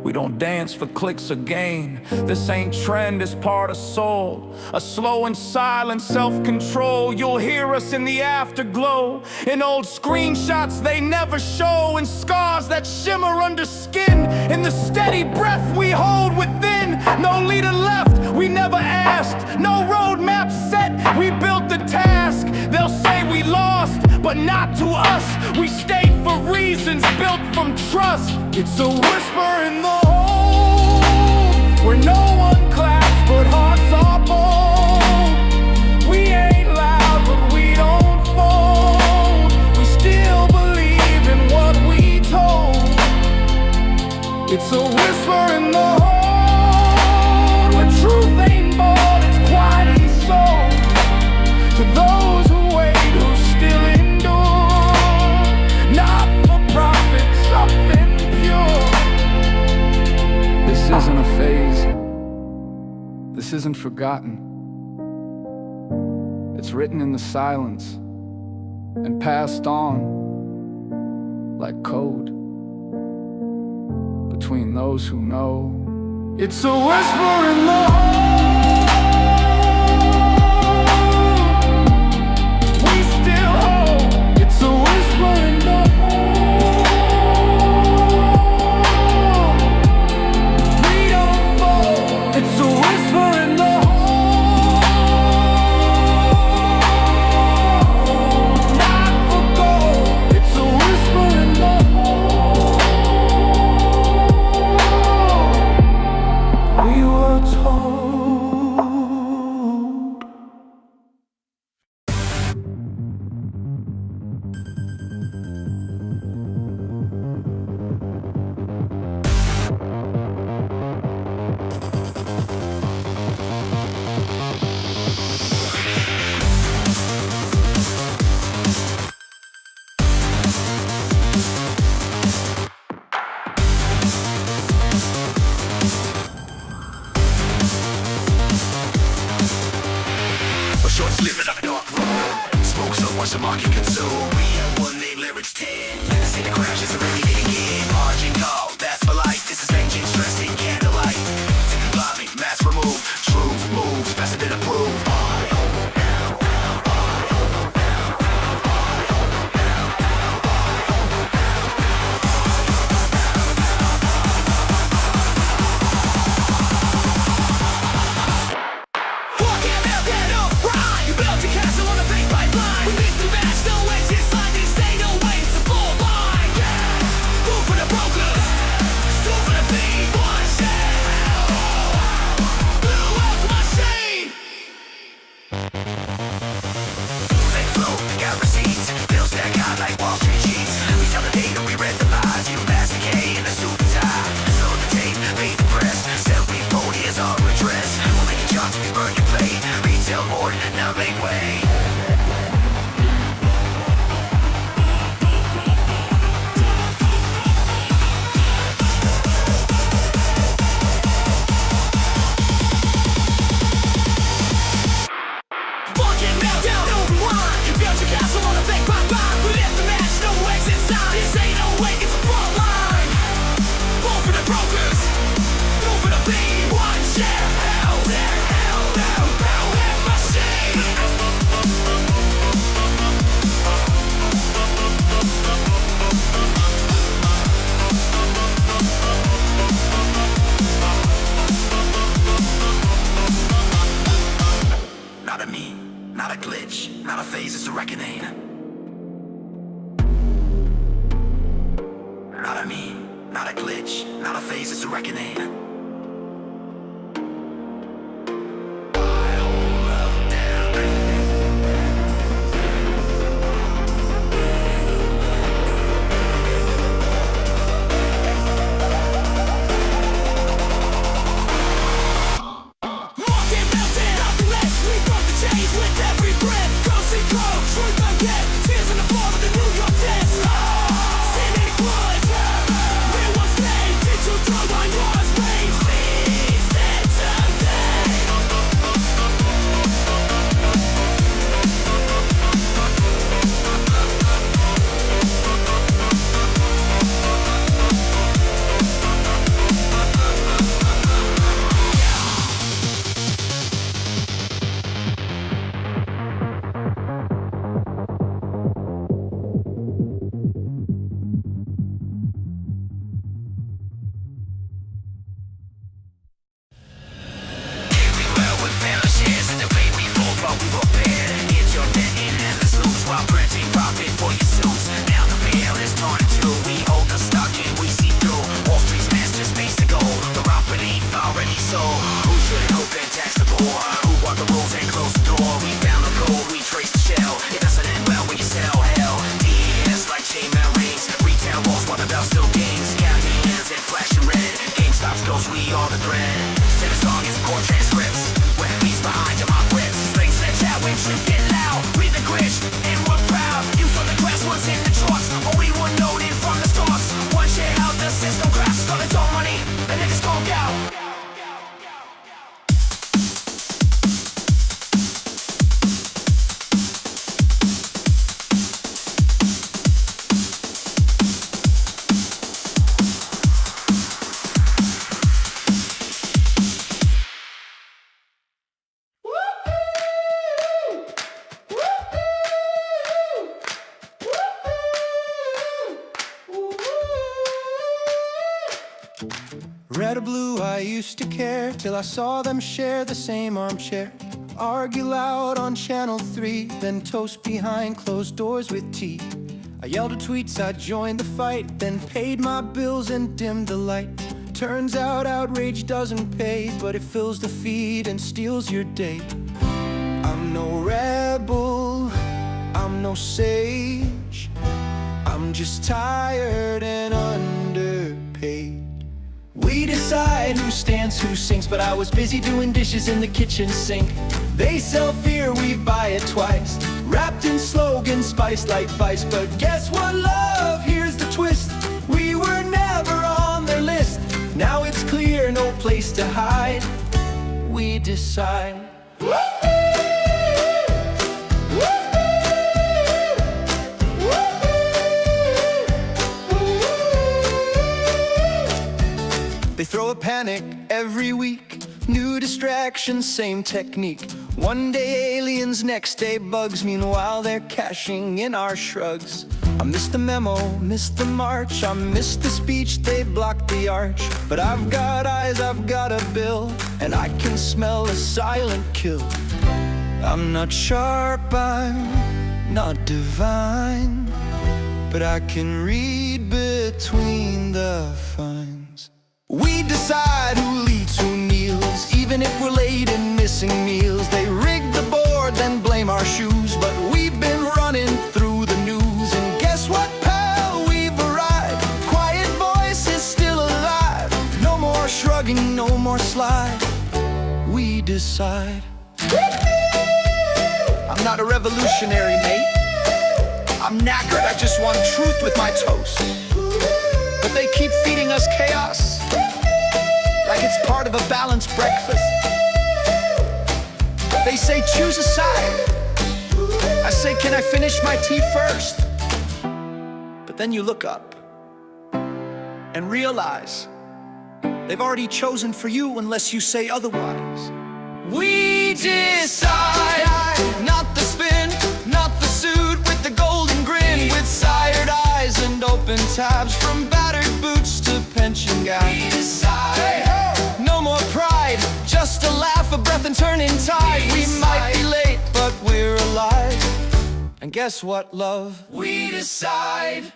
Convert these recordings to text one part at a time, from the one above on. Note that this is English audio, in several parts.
We don't dance for clicks or gain. This ain't trend, it's part of soul. A slow and silent self-control. You'll hear us in the afterglow, in old screenshots they never show, in scars that shimmer under skin, in the steady breath we hold within. No leader left, we never asked. No roadmap set, we built the task. They'll say we lost, but not to us. We stayed for reasons built from trust. It's a whisper in the hole, where no one claps but hearts are bold. We ain't loud but we don't fold. We still believe in what we told. It's a whisper in the hole, where truth ain't bold, it's quietly sold. To those who wait, who still endure, not for profit, something pure. This isn't a phase. This isn't forgotten. It's written in the silence and passed on like code between those who know. It's a whisper in the hole. We still hold. It's a whisper in the hole. We don't fold. It's a whisper in the hole. Not for gold. It's a whisper in the hole. We were told. A short sliver of a dark road. Smoke so much the market consume. We have one name, lyrics 10. The city crashes are ready to begin. Margin call, that's for life. This is vengeance dressed in candlelight. Blimey, mass remove. Truth moves, faster than approved. Now make way. Walking down, no rewind. You built your castle on a fake pipeline. But if the match, no exit sign. This ain't no way, it's a front line. Fall for the brokers, through for the fee. One share, hell there, hell down, hell in my shade. Not a meme, not a glitch, not a phase, it's a reckoning. Not a meme, not a glitch, not a phase, it's a reckoning. Tears in the fall of the New York Jets. Sin and blood, we will stay. Digital line was made. red or blue, I used to care, till I saw them share the same armchair, argue loud on channel 3, then toast behind closed doors with tea. I yelled at tweets, I joined the fight, then paid my bills and dimmed the light. Turns out outrage doesn't pay, but it fills the feed and steals your day. I'm no rebel, I'm no sage, I'm just tired and underpaid. We decide who stands, who sinks, but I was busy doing dishes in the kitchen sink. They sell fear, we buy it twice, wrapped in slogans, spiced like vice. But guess what, love, here's the twist, we were never on their list. Now it's clear, no place to hide, we decide. They throw a panic every week, new distractions, same technique. One day aliens, next day bugs, meanwhile they're cashing in our shrugs. I missed the memo, missed the march, I missed the speech, they blocked the arch. But I've got eyes, I've got a bill, and I can smell a silent kill. I'm not sharp, I'm not divine, but I can read between the lines. We decide who leads, who kneels, even if we're late and missing meals. They rig the board, then blame our shoes, but we've been running through the news. And guess what, pal, we've arrived. Quiet voice is still alive. No more shrugging, no more slide, we decide. I'm not a revolutionary, mate, I'm knackered, I just want truth with my toast. But they keep feeding us chaos, like it's part of a balanced breakfast. They say choose a side, I say can I finish my tea first? But then you look up and realize they've already chosen for you unless you say otherwise. We decide, not the spin, not the suit with the golden grin, with sired eyes and open tabs, from battered boots to pension guys. We decide, no more pride, just a laugh, a breath and turning tide. We might be late, but we're alive. And guess what, love? We decide.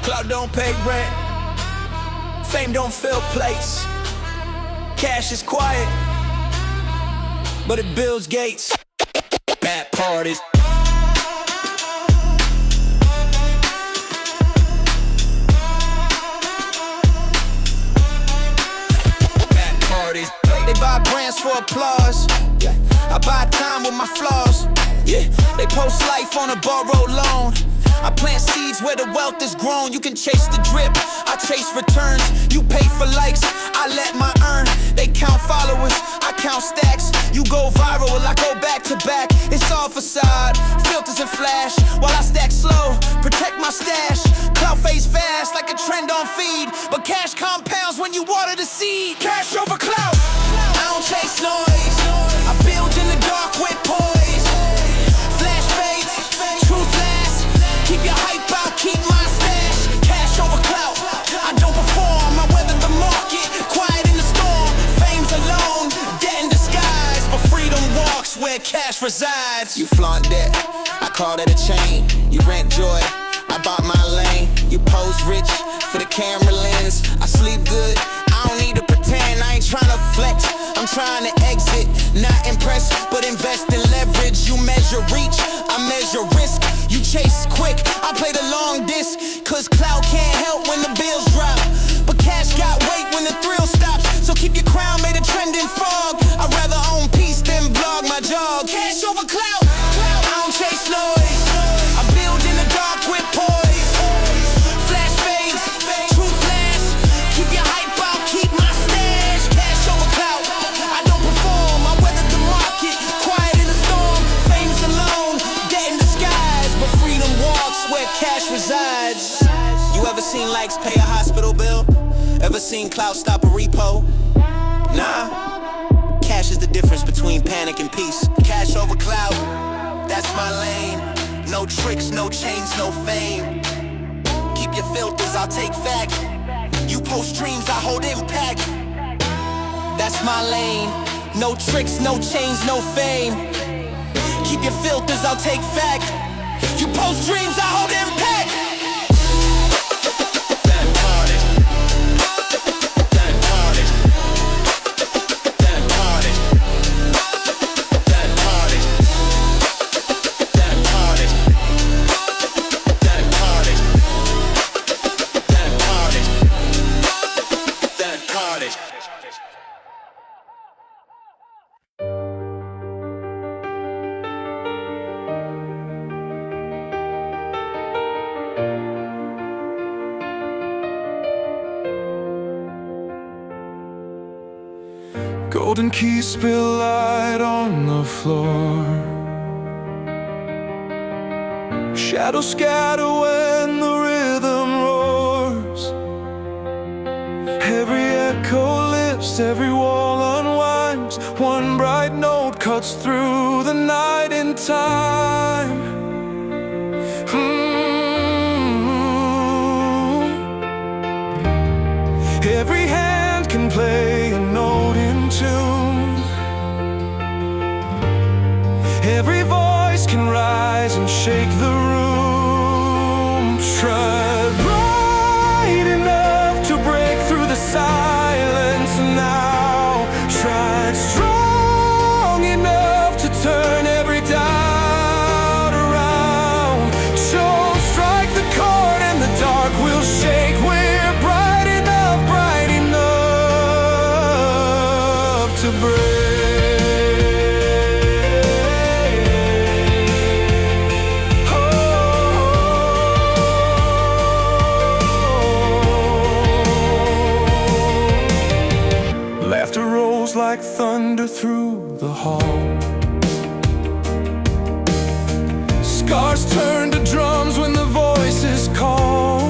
Clout don't pay rent, fame don't fill plates, cash is quiet, but it builds gates. Bad parties, bad parties. They buy brands for applause, yeah. I buy time with my flaws, yeah. They post life on a borrowed loan. I plant seeds where the wealth is grown. You can chase the drip, I chase returns. You pay for likes, I let my earn. They count followers, I count stacks. You go viral, I go back to back. It's all facade, filters and flash, while I stack slow, protect my stash. Clout fades fast like a trend on feed, but cash compounds when you water the seed. Cash over clout, I don't chase noise, I build in the dark with poise. Flash fades, truth lasts. Keep your hype out, keep my stash. Cash over where cash resides. You flaunt that, I call that a chain. You rent joy, I bought my lane. You pose rich for the camera lens. I sleep good, I don't need to pretend. I ain't tryna flex, I'm trying to exit. Not impressed, but invest in leverage. You measure reach, I measure risk. You chase quick, I play the long disc. Cause cloud can't help when the bills drop, but cash got weight when the thrill stops. So keep your crown made a trending fog. I'd rather own peace than blog my jog. Cash over clout, I don't chase noise. I build in the dark with poise. Flash fades, truth lasts. Keep your hype out, keep my stash. Cash over clout, I don't perform. I weather the market, quiet in the storm. Fame's alone, dead in disguise, but freedom walks where cash resides. You ever seen likes pay a hospital bill? Ever seen clout stop a repo? Nah. Cash is the difference between panic and peace. Cash over clout, that's my lane. No tricks, no chains, no fame. Keep your filters, I'll take fact. You post dreams, I hold impact. That's my lane. No tricks, no chains, no fame. Keep your filters, I'll take fact. You post dreams, I hold impact. Golden keys spill light on the floor. Shadows scatter when the rhythm roars. Every echo lifts, every wall unwinds. One bright note cuts through the night in time. Every hand can play a note in tune. Every voice can rise and shake the room. Tried bright enough to break through the silence now. Tried strong enough to turn every doubt around. So strike the chord and the dark will shake. We're bright enough to break. Laughter rolls like thunder through the hall. Scars turn to drums when the voices call.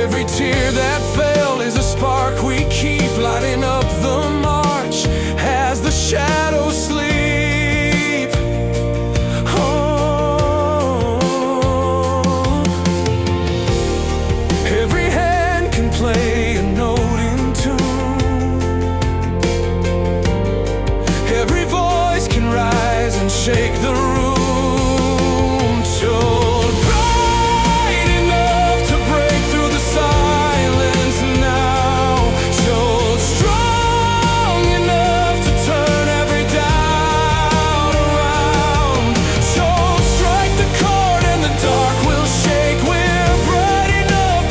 Every tear that fell is a spark we keep lighting up the march as the shadows sleep. Oh. Every hand can play a note in tune. Every voice can rise and shake the room. Told bright enough to break through the silence now. Told strong enough to turn every doubt around. Told strike the chord and the dark will shake. We're bright enough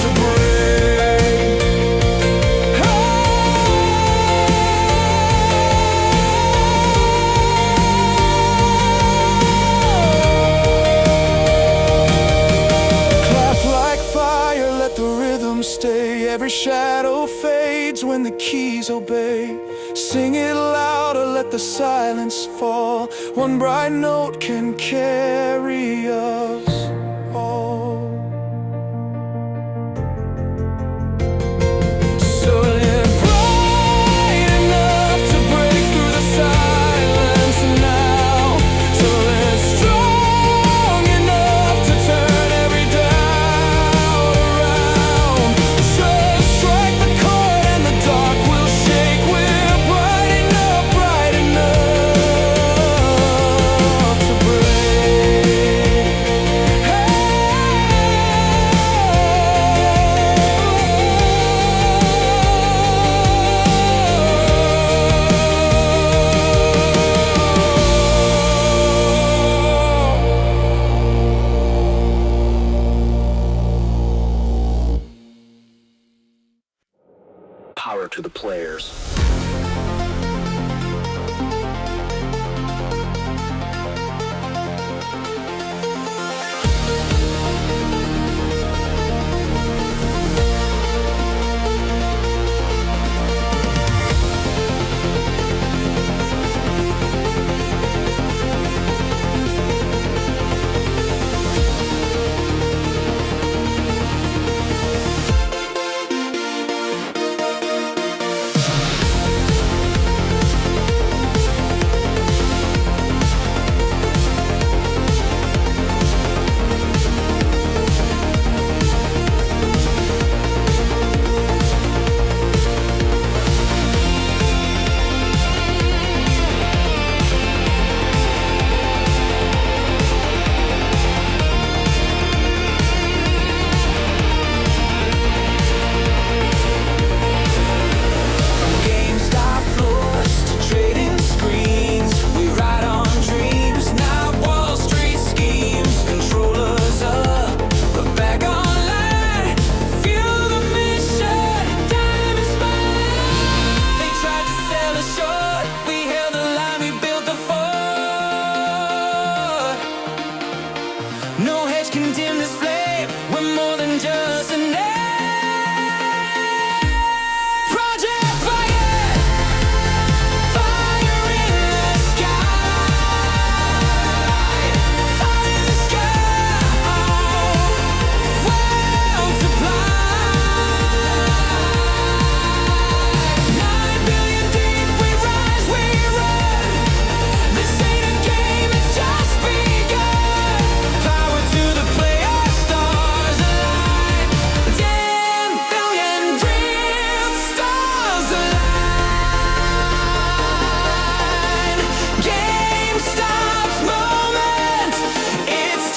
to break. Clap like fire, let the rhythm stay. Every shadow fades when the keys obey. Sing it louder, let the silence fall. One bright note can carry us all. So live bright enough to break through the silence now. So live strong enough to turn every doubt around. So strike the chord and the dark will shake. power to the players. GameStop floors to trading screens. We ride on dreams, not Wall Street schemes. Controllers up, but back online. Fuel the mission, diamond smile. They tried to sell us short. We held the line, we built the fort. No hedge can dim this flame. We're more than just a name. Project Fire, fire in the sky, fire in the sky, multiply. 9 billion deep, we rise, we run. This ain't a game, it's just begun. Power to the player, stars align. 10 billion dreams, stars align. GameStop's moment, it's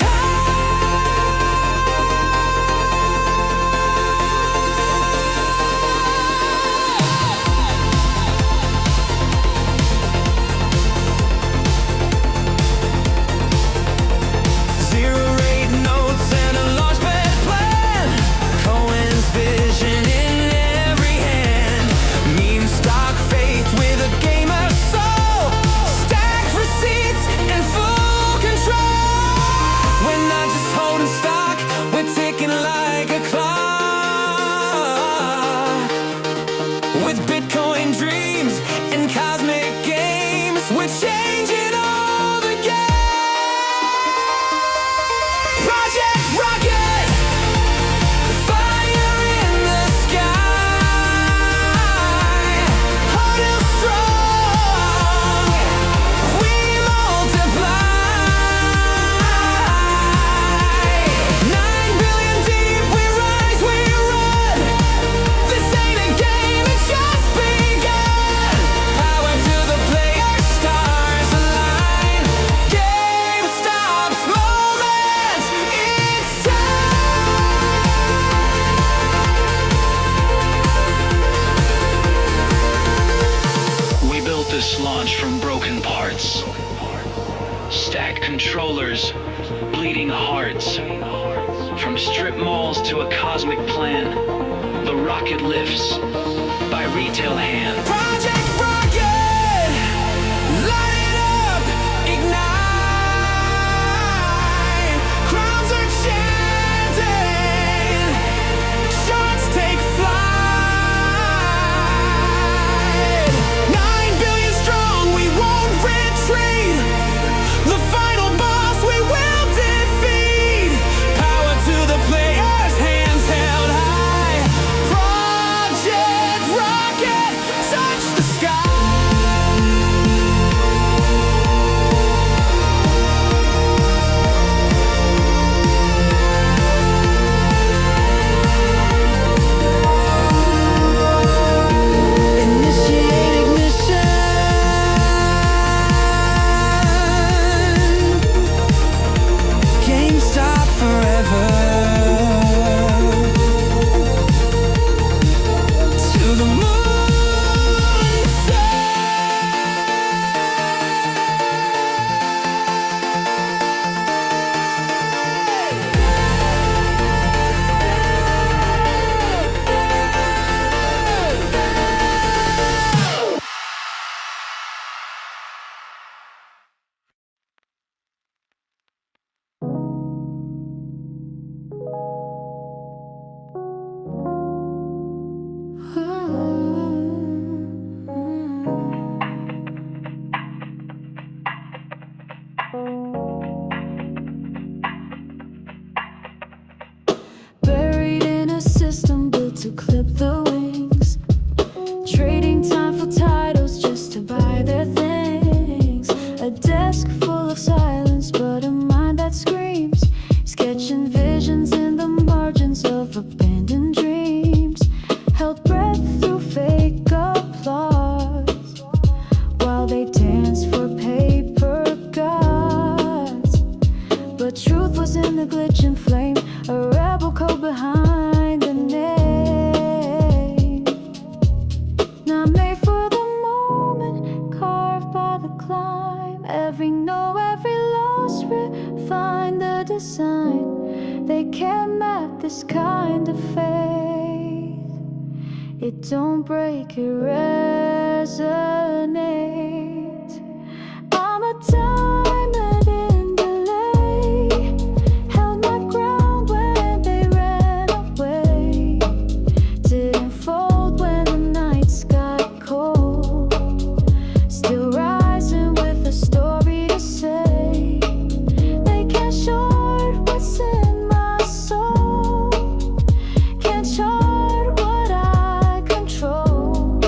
Zero rate notes and a launchpad plan. Cohen's vision in every hand. Meme stock faith with a gamer soul. Stacked receipts and full control. We're not just holding stock, we're ticking like a clock. With Bitcoin dreams and cosmic games, we're changing all the game. Project Rocket, fire in the sky. Heart is strong, we multiply. 9 billion deep, we rise, we run. This ain't a game, it's just begun. Power to the player, stars align. GameStop's moment, it's time. We built this launch from broken parts. Stacked controllers, bleeding hearts. From strip malls to a cosmic plan, the rocket lifts by retail hand. Project Rocket, light it up, ignite. Crowns are chanting, sharks take flight. 9 billion strong, we won't retreat. The final boss we will defeat. Power to the players, hands held high. Project Rocket, It don't break, it resonates. I'm a diamond in delay. Held my ground when they ran away. Didn't fold when the nights got cold. Still rising with a story to say. They can't short what's in my soul. Can't short what I control.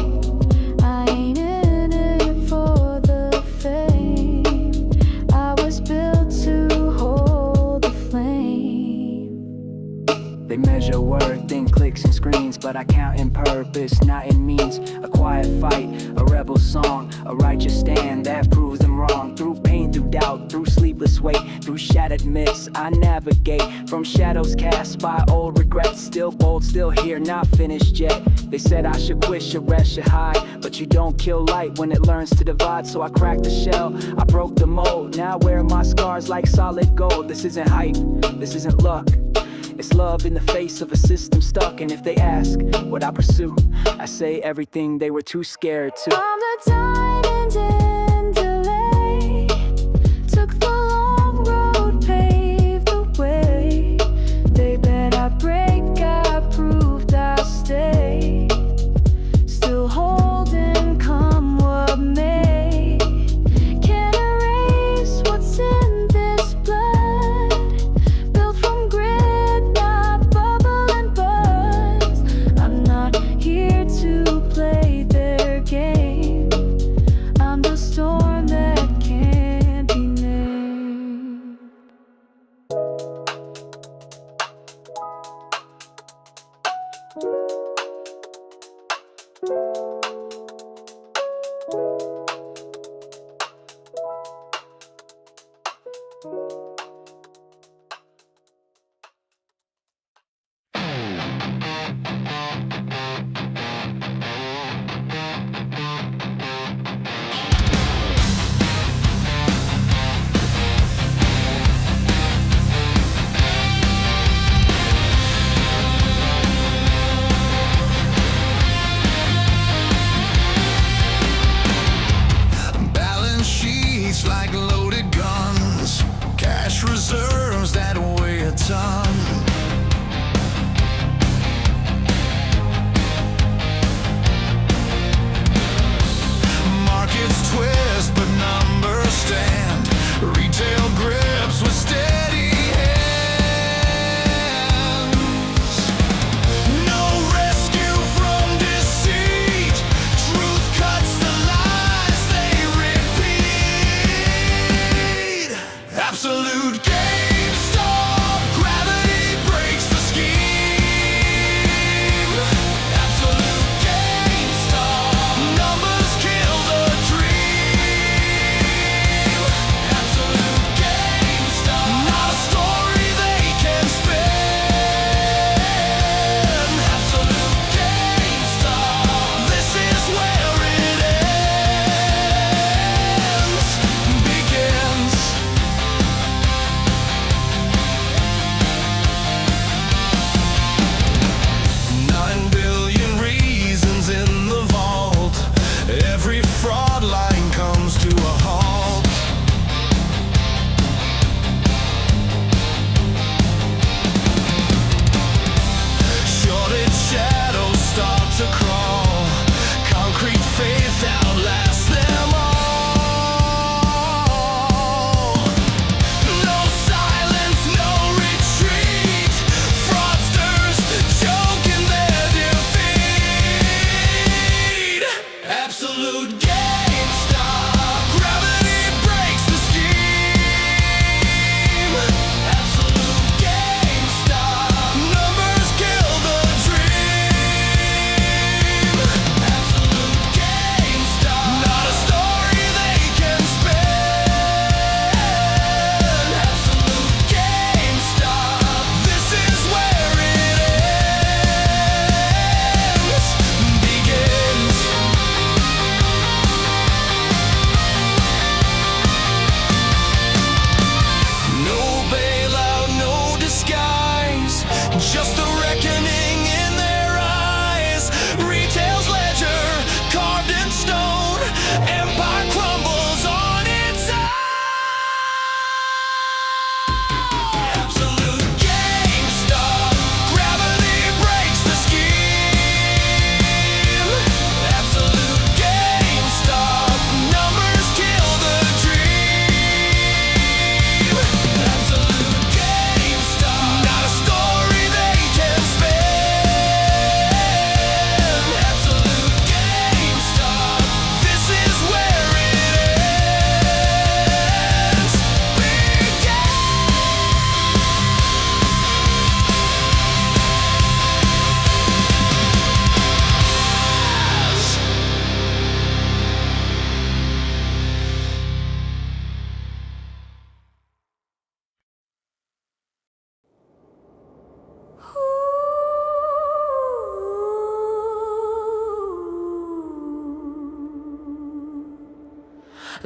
I ain't in it for the fame. I was built to hold the flame. They measure worth in clicks and screens, but I count in purpose, not in means. A quiet fight, a rebel song, a righteous stand that proves them wrong. Through pain, through doubt, through sleepless wait, through shattered myths, I navigate from shadows cast by old regrets. Still bold, still here, not finished yet. They said I should quit, should rest, should hide, but you don't kill light when it learns to divide. So I cracked the shell, I broke the mold. Now I wear my scars like solid gold. This isn't hype, this isn't luck. It's love in the face of a system stuck. And if they ask what I pursue, I say everything they were too scared to. I'm the diamond in delay. Took the long road, paved the way. They bet I break, I proved I stay. Still holding, come what may. Can't erase what's in this blood. Built from grit, not bubble and buzz. I'm not here to play their game. I'm just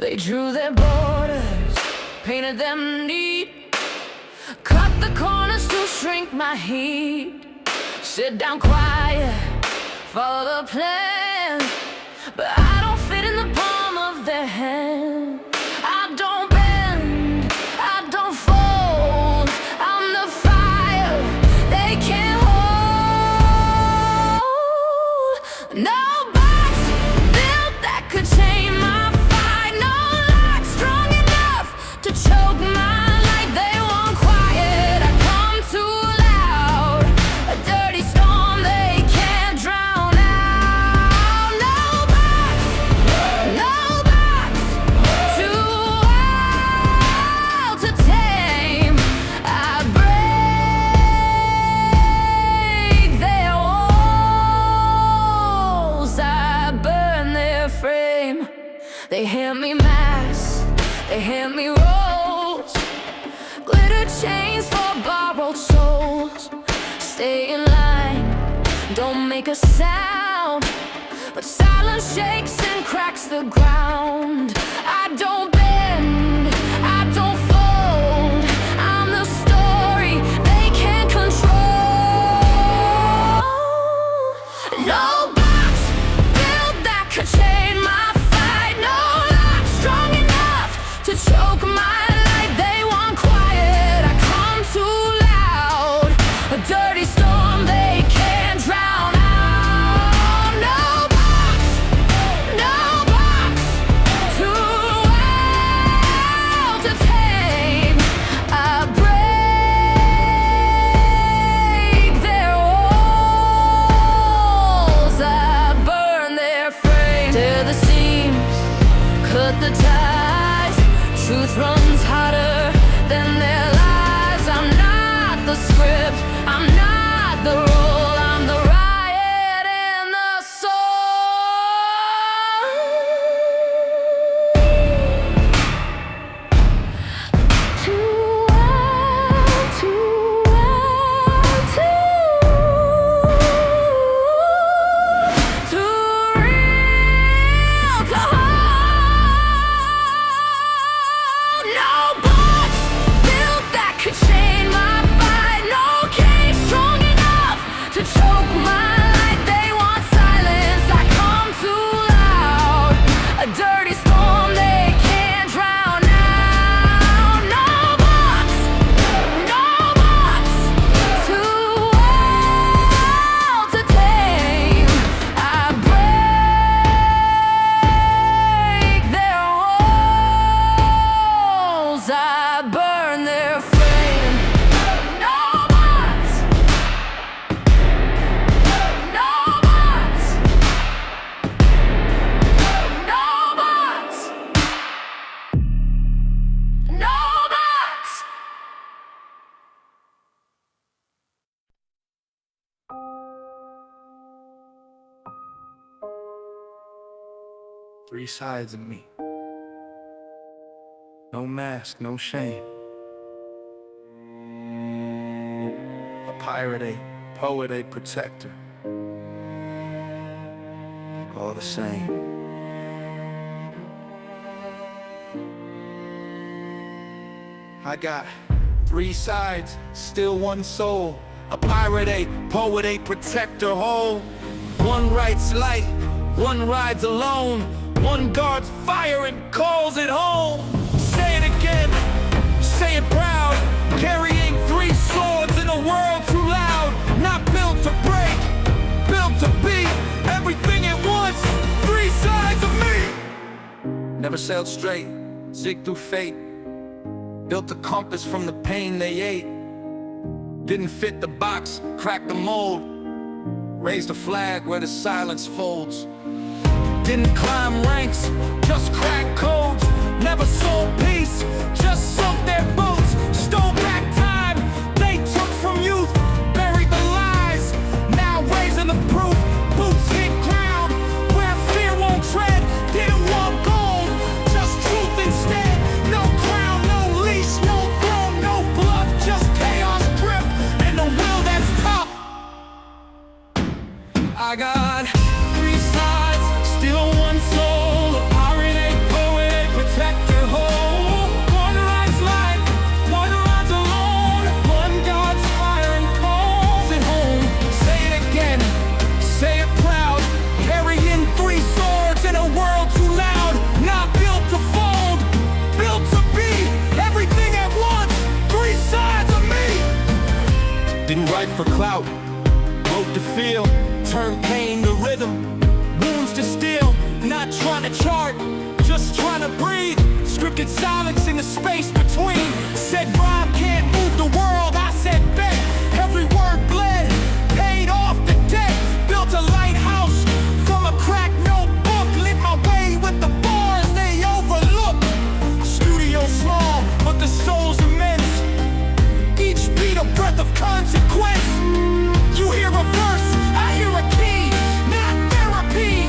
They drew their borders, painted them neat, cut the corners to shrink my heat. Sit down quiet, follow the plan, but I don't fit in the palm of their hand. I don't bend, I don't fold, I'm the fire they can't hold. No box built that could tame my fight, no lock strong enough to choke my light. They want quiet, I come too loud, a dirty storm they can't drown out. No box, too wild to tame. I break their walls, I burn their frame. They hand me masks, they hand me rolls, glitter chains for borrowed souls. Stay in line, don't make a sound, but silence shakes and cracks the ground. I don't bend, I don't fold, I'm the story they can't control. No box built that could chain my fight, no lock strong enough to choke my light. They want quiet, I come too loud, a dirty storm they can't drown out. No box, too wild to tame. I break their walls, I burn their frame. Tear the seams, cut the ties, truth runs hotter than their lies. I'm not the script, I'm not the rule, I'm the riot in the soul. Too wild, too real to hold. No box built that could chain my fight, no cage strong enough to choke my light. They want silence, I come too loud, a dirty storm they can't drown out. No box, too wild to tame. I break their walls, I burn their frame. No box, no box, no box, no box. Three sides of me. No mask, no shame. A pirate, a poet, a protector. All the same. I got three sides, still one soul. A pirate, a poet, a protector whole. One writes light, one rides alone. One guards fire and calls it home. Say it again, say it proud. Carrying three swords in a world too loud. Not built to break, built to be everything at once. Three sides of me. Never sailed straight, zig through fate. Built a compass from the pain they ate. Didn't fit the box, cracked the mold. Raised a flag where the silence folds. Didn't climb ranks, just cracked codes. Never sold peace, just sunk their boots. Stole back time, they took from youth. Buried the lies, now raising the proof. Boots hit ground, where fear won't tread. Didn't want gold, just truth instead. No crown, no leash, no throne, no bluff. Just chaos grip, and the will that's tough. I got three sides, still one soul. A pirate, a poet, a protector. for clout. Wrote to feel, turned pain to rhythm. Wounds to steel, not trying to chart, just trying to breathe. Scripted silence in the space between. Said rhyme can't move the world, I said bet. Every word bled, paid off the debt. Built a lighthouse from a cracked notebook. Lit my way with the bars they overlook. Studio small, but the soul's immense. Each beat a breath of consequence. You hear a verse, I hear a key, not therapy.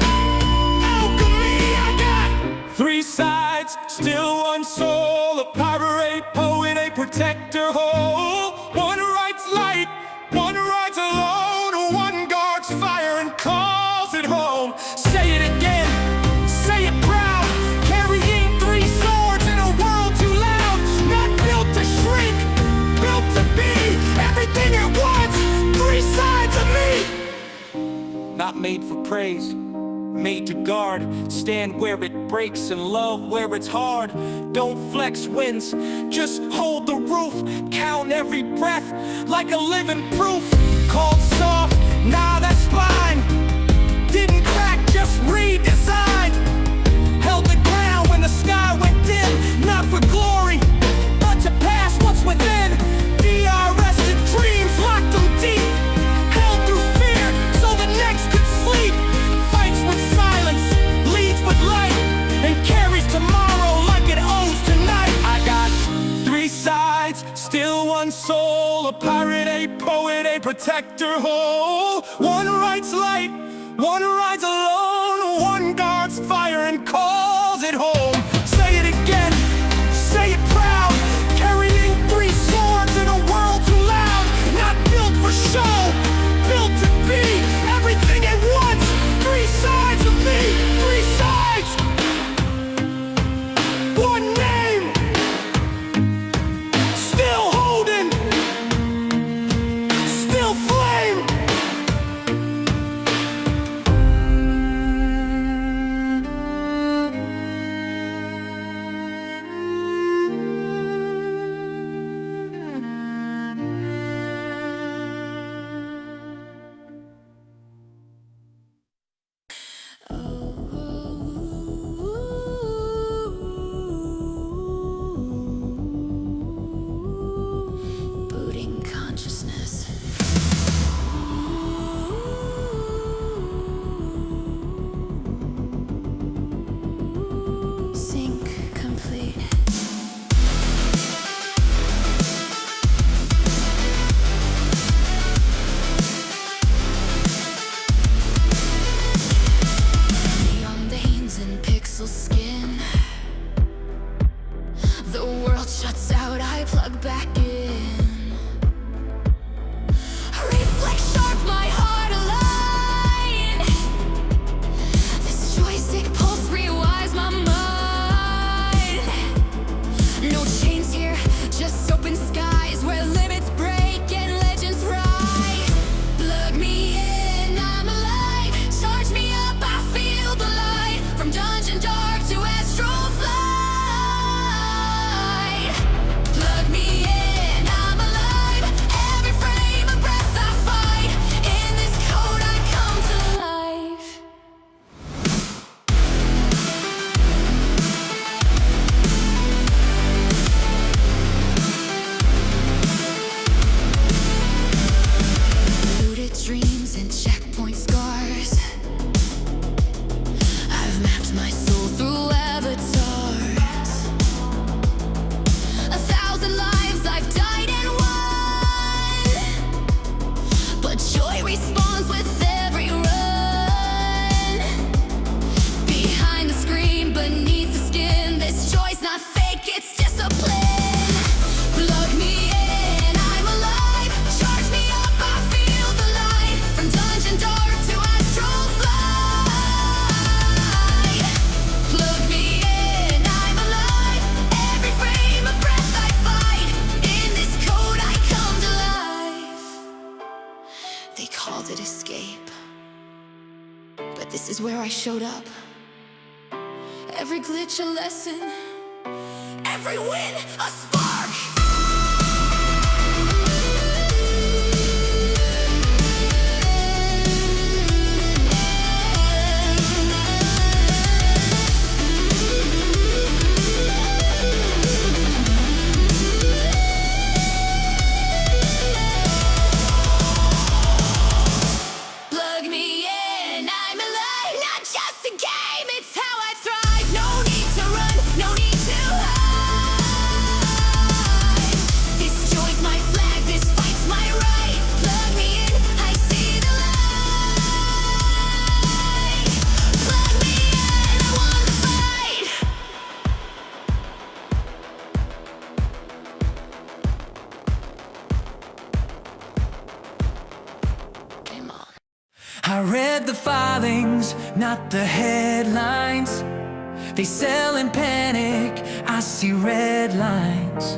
Alchemy, I got three sides, still one soul. A pirate, a poet, a protector whole. One writes light, one rides alone. One guards fire and calls it home. Say it again, say it proud. Carrying three swords in a world too loud. Not built to shrink, built to be everything at once. Three sides of me. Not made for praise, made to guard. Stand where it breaks and love where it's hard. Don't flex wins, just hold the roof. Count every breath like a living proof. Called soft, nah that's fine. Didn't crack, just redesigned. Held the ground when the sky went dim. Not for glory, but to pass what's within. DRS to dreams, locked them deep. Held through fear so the next could sleep. Fights with silence, leads with light, and carries tomorrow like it owns tonight. I got three sides, still one soul. A pirate, a poet, a protector whole. One writes light, one rides alone. One guards fire and calls it home. Say it again, say it proud. Carrying three swords in a world too loud. Not built for show, built to be everything at once. Three sides of me, three sides. One name, still holding, still flame. Booting consciousness. Sync complete. Neon veins and pixel skin. The world shuts out, I plug back in. Reflex sharp, my heart aligned. This joystick pulse rewires my mind. No chains here, just open skies where limits break and legends rise. Plug me in, I'm alive. Charge me up, I feel the light. From dungeon dark to astral flight. Plug me in, I'm alive. Every frame a breath I fight. In this code I come to life. Looted dreams and checkpoint scars. I've mapped my soul through avatars. 1,000 lives I've died and won. But joy respawns with every run. Behind the screen, beneath the skin, this joy's not fake, it's discipline. Plug me in, I'm alive. Charge me up, I feel the light. From dungeon dark to astral flight. Plug me in, I'm alive. Every frame a breath I fight. In this code I come to life. They called it escape, but this is where I showed up. Every glitch a lesson, every win a spark. read the filings, not the headlines. They sell in panic, I see red lines.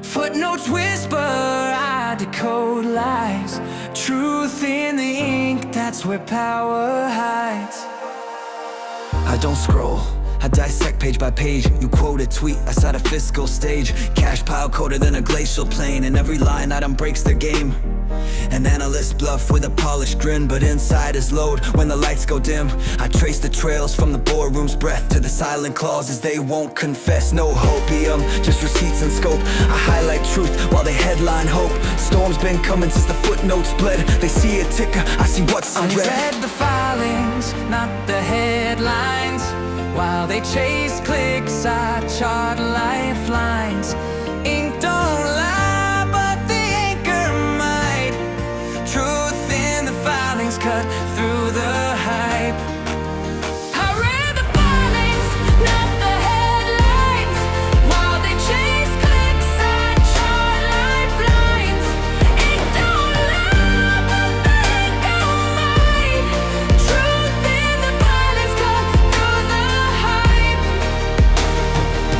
Footnotes whisper, I decode lies. Truth in the ink, that's where power hides. I don't scroll, I dissect page by page. You quote a tweet outside a fiscal stage. Cash pile colder than a glacial plain, and every line item breaks their game. An analyst bluff with a polished grin, but inside is load when the lights go dim. I trace the trails from the boardroom's breath to the silent clauses they won't confess. No hopium, just receipts and scope. I highlight truth while they headline hope. Storm's been coming since the footnotes bled. They see a ticker, I see what's I unread. read the filings, not the headlines. While they chase clicks, I chart lifelines. Ink don't lie, but the anchor might. Truth in the filings cut through the hype. I read the filings, not the headlines. While they chase clicks, I chart lifelines. Ink don't lie, but the anchor might. Truth in the filings cut through the hype.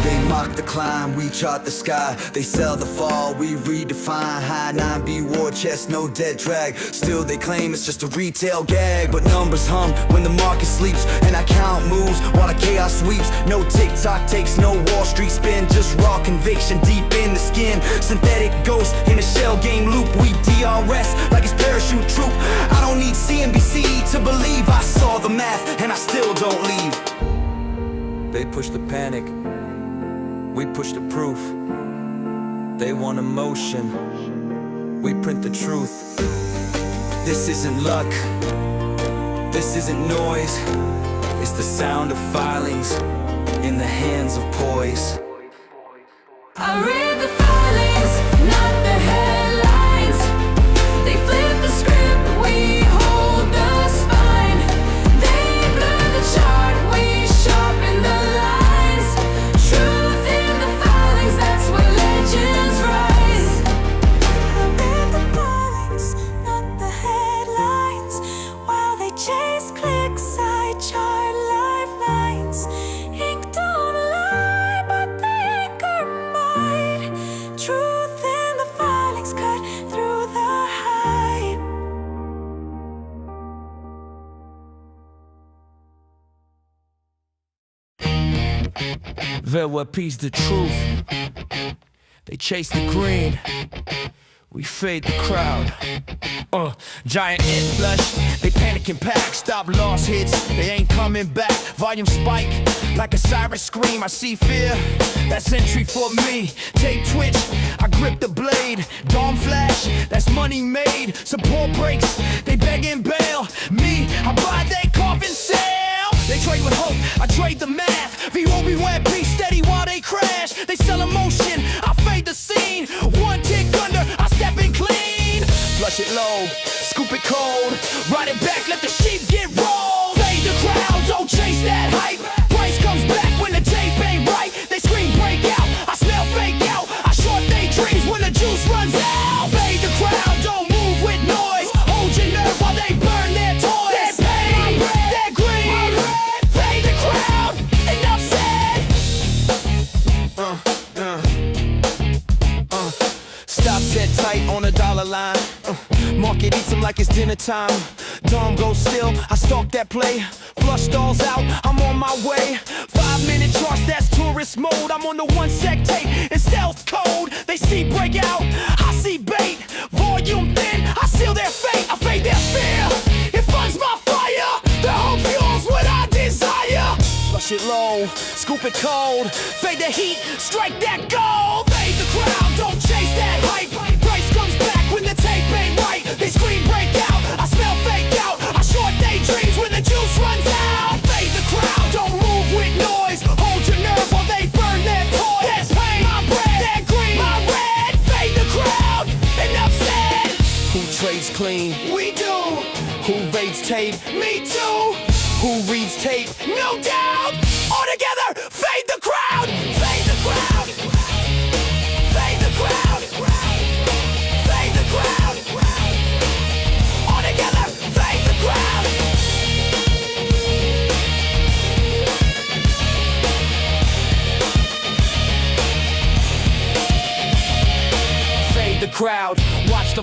They mock the climb, we chart the sky. They sell the fall, we redefine. High 9B war chest, no dead drag. Still they claim it's just a retail gag. But numbers hum when the market sleeps, and I count moves while the chaos sweeps. No TikTok takes, no Wall Street spin. Just raw conviction deep in the skin. Synthetic ghost in a shell game loop. We DRS like it's parachute troop. I don't need CNBC to believe. I saw the math and I still don't leave. They push the panic, we push the proof. They want emotion, we print the truth. This isn't luck, this isn't noise. It's the sound of filings in the hands of poise. I read the filings, not the headlines. They flip the script, we hold the spine. They blur the chart, we sharpen the lines. Truth in the filings, that's where legends rise. I read the filings, not the headlines. While they chase clicks, I chart lifelines. Ink don't lie, but the anchor might. Truth in the filings cut through the hype. There appease the truth. They chase the green, we fade the crowd. Giant ant flush, they panic and pack. Stop lost hits, they ain't coming back. Volume spike, like a siren scream. I see fear, that's entry for me. Tape twitch, I grip the blade. Dawn flash, that's money made. Support breaks, they beg and bail. Me, I buy they coffin sale. They trade with hope, I trade the math. VO beware, be steady while they crash. They sell emotion, I fade the scene. One tick under, I step in clean. Flush it low, scoop it cold. Ride it back, let the sheep get rolled. Fade the crowd, don't chase that hype. Price comes back when the tape ain't right. They scream break out, I smell fake out. I short they dreams when the juice runs out. Fade the crowd, don't move with noise. Hold your nerve while they burn their toys. They're pain, they're green. Fade the crowd, enough said. Stop set tight on a dollar line. Market eats them like it's dinner time. Dome goes still, I stalk that play. Flush stalls out, I'm on my way. 5-minute charts, that's tourist mode. I'm on the 1 sec tape, it's stealth code. They see breakout, I see bait. Volume thin, I seal their fate. I fade their fear, it funds my fire. The hope fuels what I desire. Flush it low, scoop it cold. Fade the heat, strike that gold. Fade the crowd, don't chase that hype. Price comes back when the tape ain't right. They scream break out, I smell fake out. I short daydreams when the juice runs out. Fade the crowd, don't move with noise. Hold your nerve while they burn their toys. There's pain, my bread, they're green, my red. Fade the crowd, enough said. Who trades clean? We do. Who raids tape? Me too. Who reads tape? No doubt. All together, fade the crowd. Fade the crowd. Fade the crowd. Fade the crowd. All together, fade the crowd.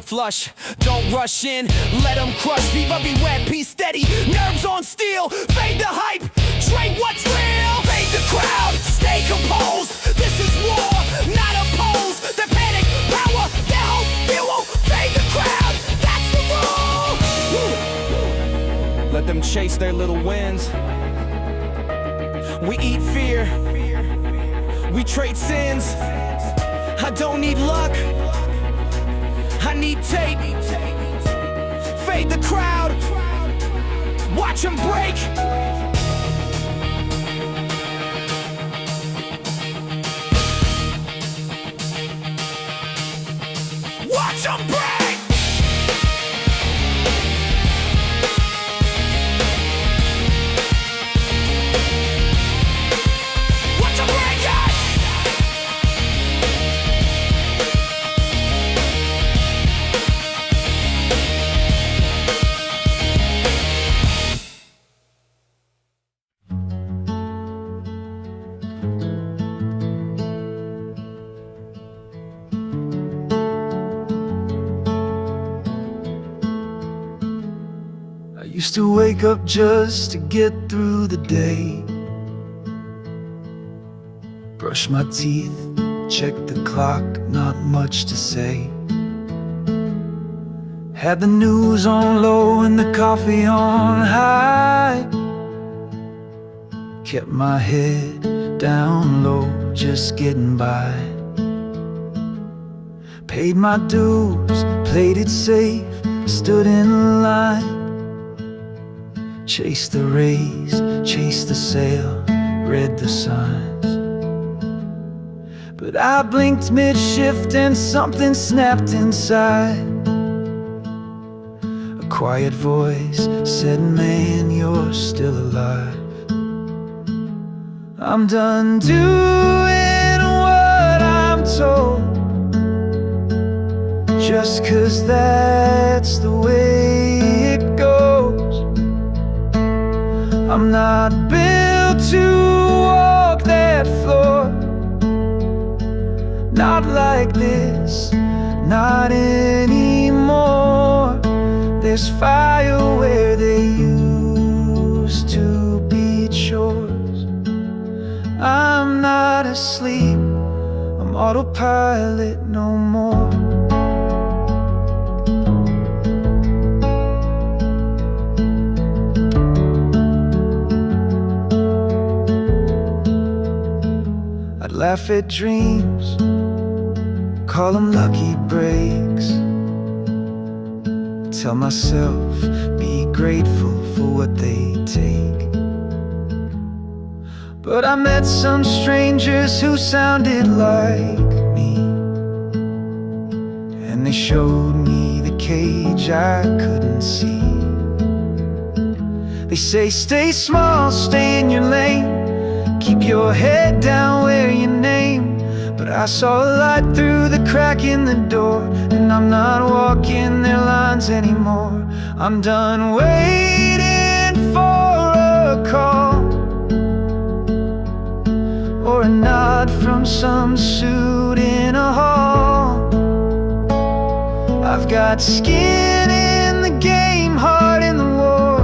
flush. Don't rush in, let them crush. Viva be wet, be steady, nerves on steel. Fade the hype, trade what's real. Fade the crowd, stay composed. This is war, not opposed. The panic, power, their hope, fuel. Fade the crowd, that's the rule. Let them chase their little wins. We eat fear, we trade sins. I don't need luck, I need tape. Fade the crowd, watch them break. Watch them break. Watch them break it. Used to wake up just to get through the day, brush my teeth, check the clock, not much to say. Had the news on low and the coffee on high, kept my head down low, just getting by. Paid my dues, played it safe, stood in line. Chase the rays, chase the sail, read the signs. But I blinked mid-shift and something snapped inside. A quiet voice said, man, you're still alive. I'm done doing what I'm told, just 'cause that's the way it goes. I'm not built to walk that floor, not like this, not anymore. There's fire where there used to be chores. I'm not asleep, I'm autopilot no more. Laugh at dreams, call them lucky breaks. Tell myself, be grateful for what they take. But I met some strangers who sounded like me, and they showed me the cage I couldn't see. They say stay small, stay in your lane, keep your head down, wear your name. But I saw a light through the crack in the door, and I'm not walking their lines anymore. I'm done waiting for a call or a nod from some suit in a hall. I've got skin in the game, heart in the war.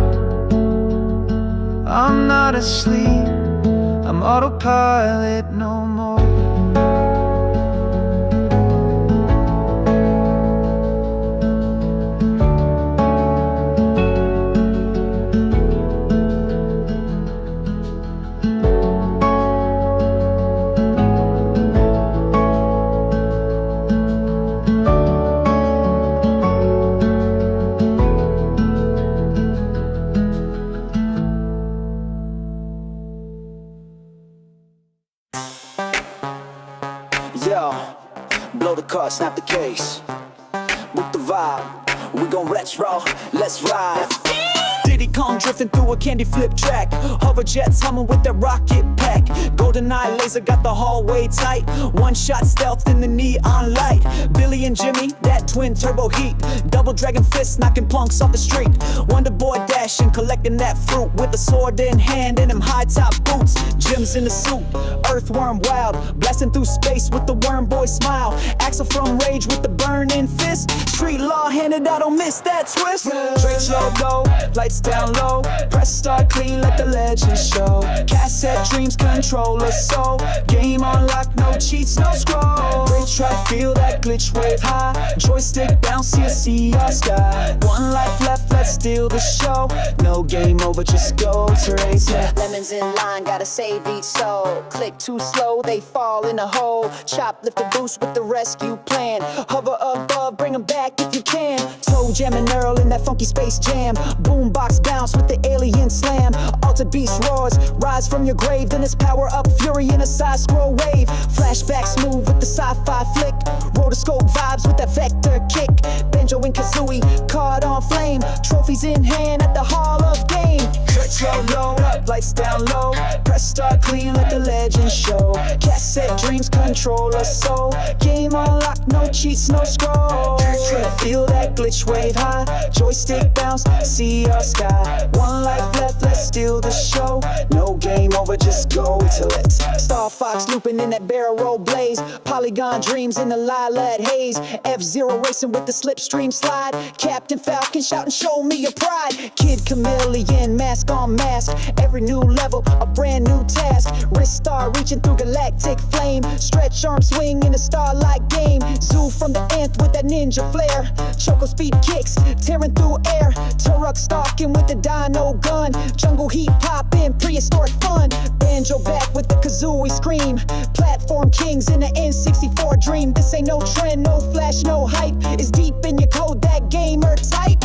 I'm not asleep, I'm autopilot no more. Blow the car, snap the case, book the vibe, we gon' retro, let's ride. Did city come drifting through a candy flip track. Hover jets humming with their rocket pack. Golden eye laser got the hallway tight. One shot stealth in the neon light. Billy and Jimmy, that twin turbo heat. Double dragon fist knocking punks off the street. Wonder boy dashing, collecting that fruit with a sword in hand and them high top boots. Jim's in the suit, earthworm wild, blasting through space with the worm boy smile. Axel from Rage with the burning fist. Street law handed out, don't miss that twist. Drinks low, lights down low. Press start clean, let the legends show. Cassette dreams control us so. Game on lock, no cheats, no scroll. Great try, feel that glitch wave high. Joystick bounce, here, see our sky. One life left, let's steal the show. No game over, just go to race, yeah. Lemons in line, gotta save each soul. Click too slow, they fall in a hole. Chop, lift the boost with the rescue plan. Hover above, bring them back if you can. Toe jamming Earl in that funky space jam. Boombox bounce with the alien slam. Alter beast roars, rise from your grave. Then it's power up, fury in a side scroll wave. Flashback smooth with the sci-fi flick. Rotoscope vibes with that vector kick. Banjo and Kazooie, card on flame. Trophies in hand at the Hall of Game. Church low, lights down low. Press start clean, let the legends show. Cassette dreams control us so. Game on lock, no cheats, no scroll. Feel that glitch wave high. Joystick bounce, see our sky. One life left, let's steal the show. No game over, just go till it's Star Fox looping in that barrel roll blaze. Polygon dreams in the lilac haze. F-Zero racing with the slipstream slide. Captain Falcon shouting, show me your pride. Kid Chameleon, mask on mask. Every new level, a brand new task. Wrist star reaching through galactic flame. Stretch arm swing in a starlight game. Zoo from the nth with that ninja flare. Choco speed kicks, tearing through air. Turok stalking with the dino gun. Jungle heat popping, prehistoric fun. Banjo back with the Kazooie scream. Platform kings in the N64 dream. This ain't no trend, no flash, no hype. It's deep in your code, that gamer type.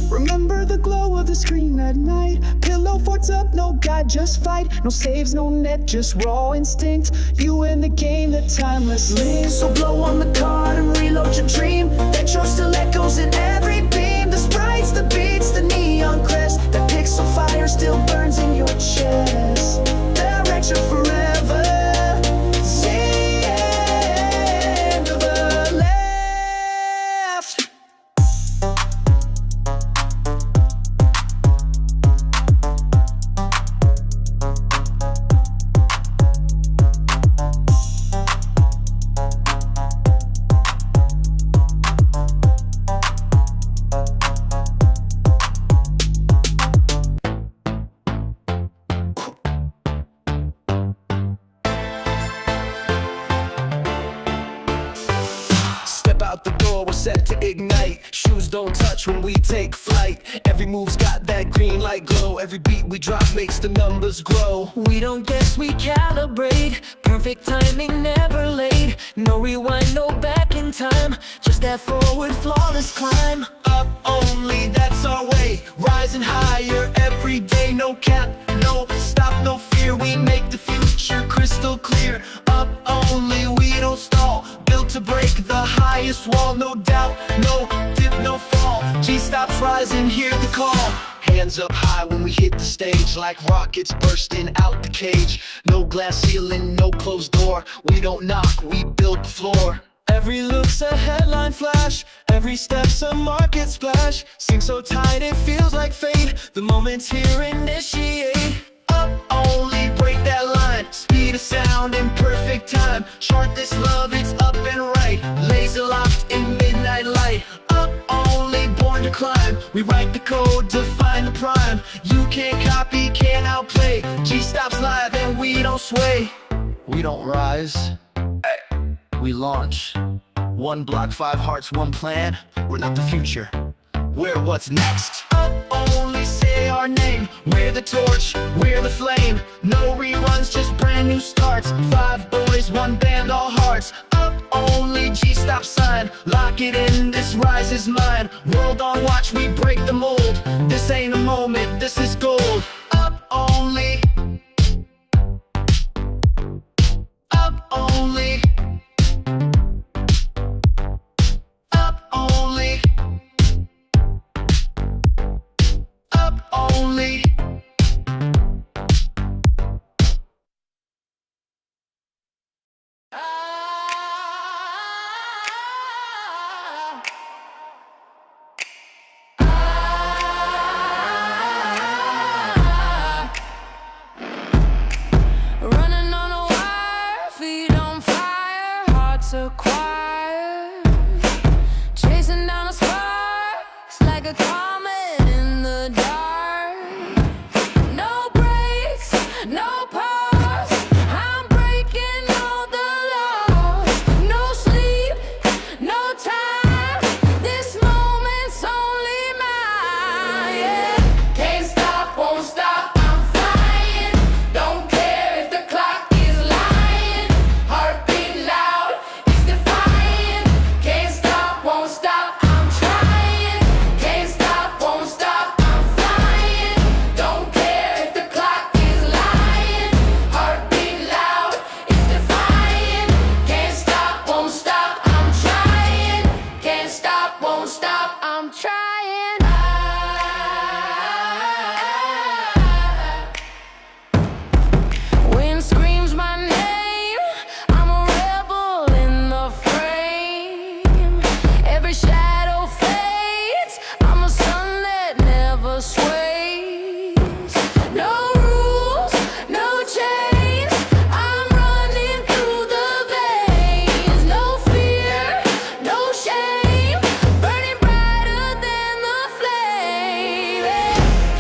Remember the glow of the screen at night. Pillow forts up, no guide, just fight. No saves, no net, just raw instinct. You in the game, the timeless link. So blow on the card and reload your dream. That your still echoes in every beam. The sprites, the beats, the neon crest. That pixel fire still burns in your chest. Direction forever. See end of the left. Out the door, we're set to ignite. Shoes don't touch when we take flight. Every move's got that green light glow. Every beat we drop makes the numbers grow. We don't guess, we calibrate. Perfect timing, never late. No rewind, no back in time. Just that forward, flawless climb. Up only, that's our way. Rising higher every day. No cap, no stop, no fear. We make the future crystal clear. Up only, we don't stall. Built to break the highest wall. No doubt, no dip, no fall. G-Stop's rising, hear the call. Hands up high when we hit the stage. Like rockets bursting out the cage. No glass ceiling, no closed door. We don't knock, we build the floor. Every look's a headline flash. Every step's a market splash. Sing so tight it feels like fate. The moment's here, initiate. Up only, break that line. Speed of sound in perfect time. Chart this love, it's up and right. Laser locked in midnight light. Up only, born to climb. We write the code to find the prime. You can't copy, can't outplay. G-Stop's live and we don't sway. We don't rise, we launch. One block, 5 hearts, one plan. We're not the future, we're what's next. Up only, say our name. We're the torch, we're the flame. No reruns, just brand new starts. 5 boys, 1 band, all hearts. Up only, G-Stop sign. Lock it in, this rise is mine. World on watch, we break the mold. This ain't a moment, this is gold. Up only. Up only. Up only. only. Running on a wire, feet on fire, hearts acquired. Chasing down the sparks like a comet in the dark. No brakes, no pause. I'm breaking all the laws. No sleep, no time. This moment's only mine. Yeah. Can't stop, won't stop. I'm flying. Don't care if the clock is lying. Heartbeat loud, it's defying. Can't stop, won't stop. I'm trying. Can't stop, won't stop. I'm flying. Don't care if the clock is lying. Heartbeat loud, it's defying. Can't stop, won't stop. I'm trying. Can't stop, won't stop. I'm trying. Wind screams my name. I'm a rebel in the frame. Every shadow fades. I'm a sun that never sways. No rules, no chains. I'm running through the veins. No fear, no shame. Burning brighter than the flame.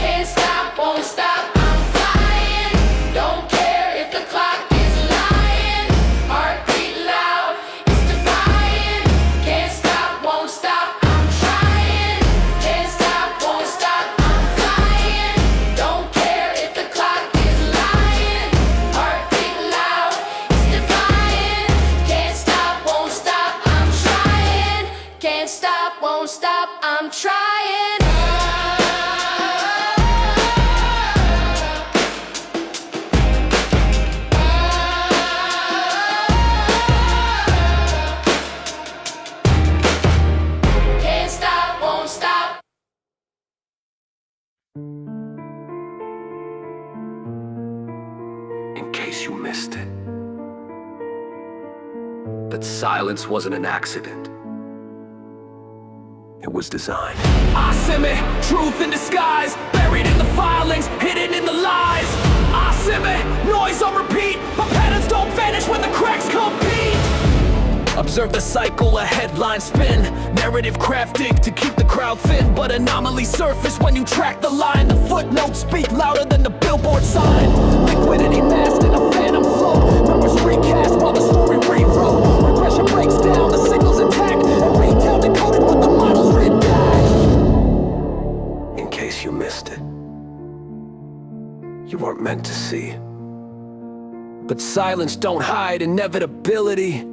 Can't stop, won't stop. I'm flying. Don't care if the clock is lying. Heartbeat loud, it's defying. Can't stop, won't stop. I'm trying. Can't stop, won't stop. I'm flying. Don't care if the clock is lying. Heartbeat loud, it's defying. Can't stop, won't stop. I'm trying. Can't stop, won't stop. I'm trying. Can't stop, won't stop. In case you missed it, that silence wasn't an accident. It was designed. I simmer, truth in disguise, buried in the filings, hidden in the lies. I simmer, noise on repeat, but patterns don't vanish when the cracks compete. Observe the cycle, a headline spin, narrative crafting to keep the crowd thin, but anomalies surface when you track the line. The footnotes speak louder than the billboard sign. Liquidity masked in a phantom flow, numbers recast while the story rewrote. Regression breaks down, the signal's intact, and retail decoded with the models written back. In case you missed it, you weren't meant to see. But silence don't hide inevitability.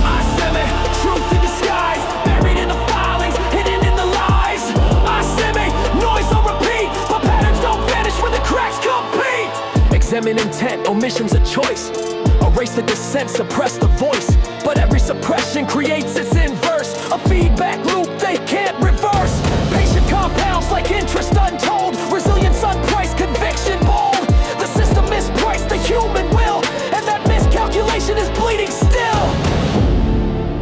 I simmer, truth in disguise, buried in the filings, hidden in the lies. I simmer, noise on repeat, but patterns don't vanish when the cracks compete. Examine intent, omission's a choice. Erase the dissent, suppress the voice. But every suppression creates its inverse, a feedback loop they can't reverse. Patient compounds like interest untold, resilience unpriced, conviction bold. The system mispriced the human will, and that miscalculation is bleeding still.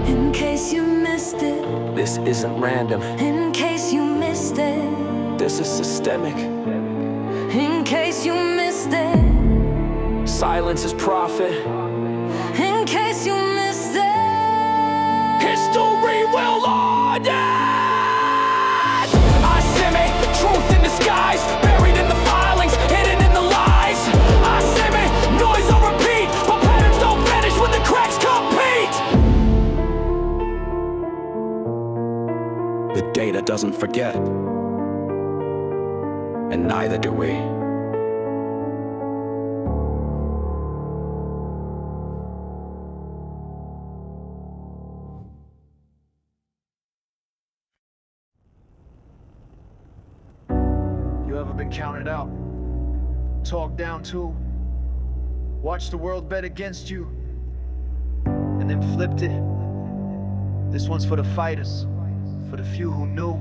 In case you missed it, This isn't random, in case you missed it, This is systemic. in case you missed it, Silence is profit. in case you missed it. History will audit. I simmer, truth in disguise, buried in the filings, hidden in the lies. I simmer, noise on repeat, but patterns don't vanish when the cracks compete. The data doesn't forget, and neither do we. You ever been counted out? Talked down to? Watched the world bet against you? And then flipped it? This one's for the fighters, for the few who knew.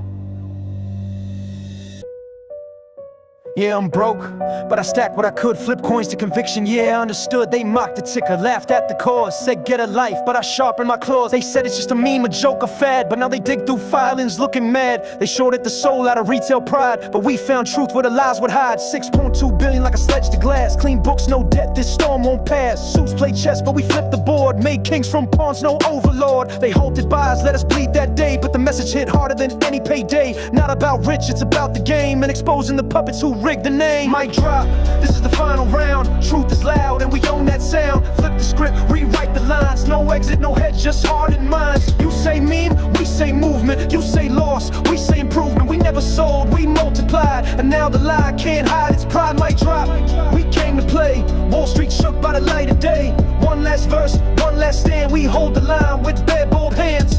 Yeah, I'm broke, but I stacked what I could, flip coins to conviction. Yeah, I understood, they mocked the ticker, laughed at the cause, said get a life, but I sharpened my claws. They said it's just a meme, a joke, a fad, but now they dig through filings looking mad. They shorted the soul out of retail pride, but we found truth where the lies would hide. 6.2 billion like a sledge to glass, clean books, no debt, this storm won't pass. Suits play chess, but we flipped the board, made kings from pawns, no overlord. They halted buys, let us bleed that day, but the message hit harder than any payday. Not about rich, it's about the game, and exposing the puppets who rigged the name. Mic drop, this is the final round. Truth is loud and we own that sound. Flip the script, rewrite the lines. No exit, no head, just hardened minds. You say meme, we say movement. You say loss, we say improvement. We never sold, we multiplied, and now the lie can't hide its pride. Mic drop, we came to play. Wall Street shook by the light of day. One last verse, one last stand. We hold the line with bare bold hands.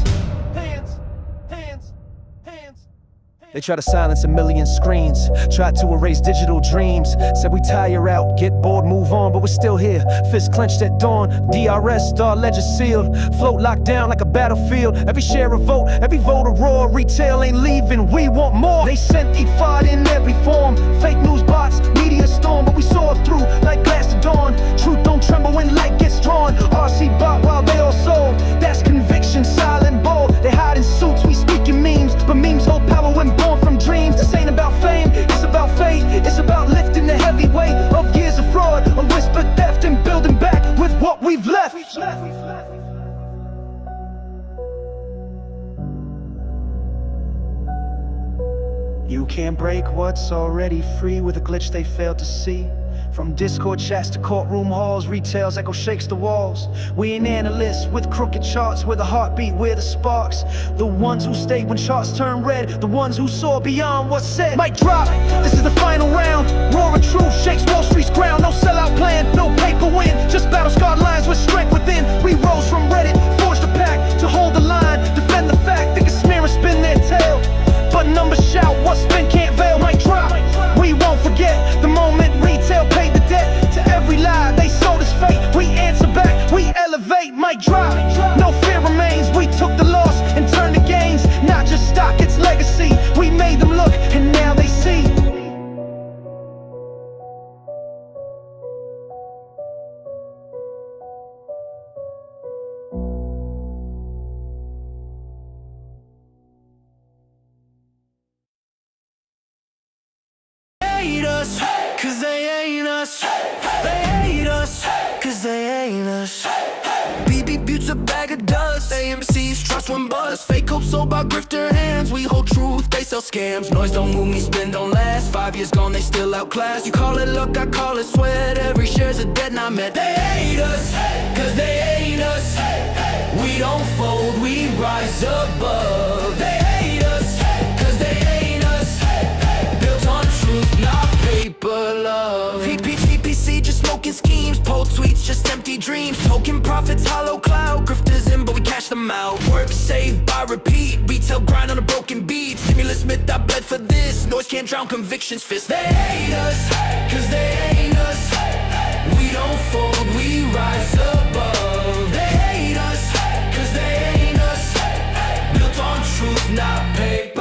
They try to silence a million screens, tried to erase digital dreams. Said we tire out, get bored, move on, but we're still here. Fists clenched at dawn, DRS, star ledger sealed. Float locked down like a battlefield. Every share a vote, every vote a roar. Retail ain't leaving, we want more. They sent E5 in every form. Fake news bots, media storm, but we saw it through like glass to dawn. Truth don't tremble when light gets drawn. RC bot while they all sold. That's conviction, silent, bold. They hide in suits, we speak in memes, but memes hold power when born from dreams. This ain't about fame, it's about faith. It's about lifting the heavy weight of years of fraud, of whispered theft, and building back with what we've left. You can't break what's already free with a glitch they failed to see. From Discord chats to courtroom halls, retail's echo shakes the walls. We ain't analysts with crooked charts, we're the heartbeat, we're the sparks. The ones who stayed when charts turned red, the ones who saw beyond what's said. Mic drop, this is the final round. Roar of truth shakes Wall Street's ground. No sellout plan, no paper win, just battle-scarred lines with strength within. We rose from Reddit, forged a pact to hold the line, defend the fact. They can smear and spin their tail, but numbers shout, what's been can't veil. Mic drop, we won't forget the moment retail paid the debt to every lie they sold us fate. We answer back, we elevate. Mic drop, no fear remains. We took the loss and turned the gains. Not just stock, it's legacy. We made them look and now they see. Hate us, cause they ain't us. They hate us, cause they ain't us. BB Butte's a bag of dust. AMC's trust one bust. Fake hope sold by grifter hands. We hold truth, they sell scams. Noise don't move me, spin don't last. 5 years gone, they still outclass. You call it luck, I call it sweat. Every share's a debt not met. They hate us, cause they ain't us. We don't fold, we rise above. They hate us, cause they ain't us. Built on truth, not paper love. PPC just smoking schemes. Poll tweets, just empty dreams. Token profits, hollow cloud. Grifters in, but we cash them out. Work saved by repeat. Retail grind on a broken beat. Stimulus myth, I bled for this. Noise can't drown convictions, fist. They hate us, cause they ain't us. We don't fold, we rise above. They hate us, cause they ain't us. Built on truth, not paper.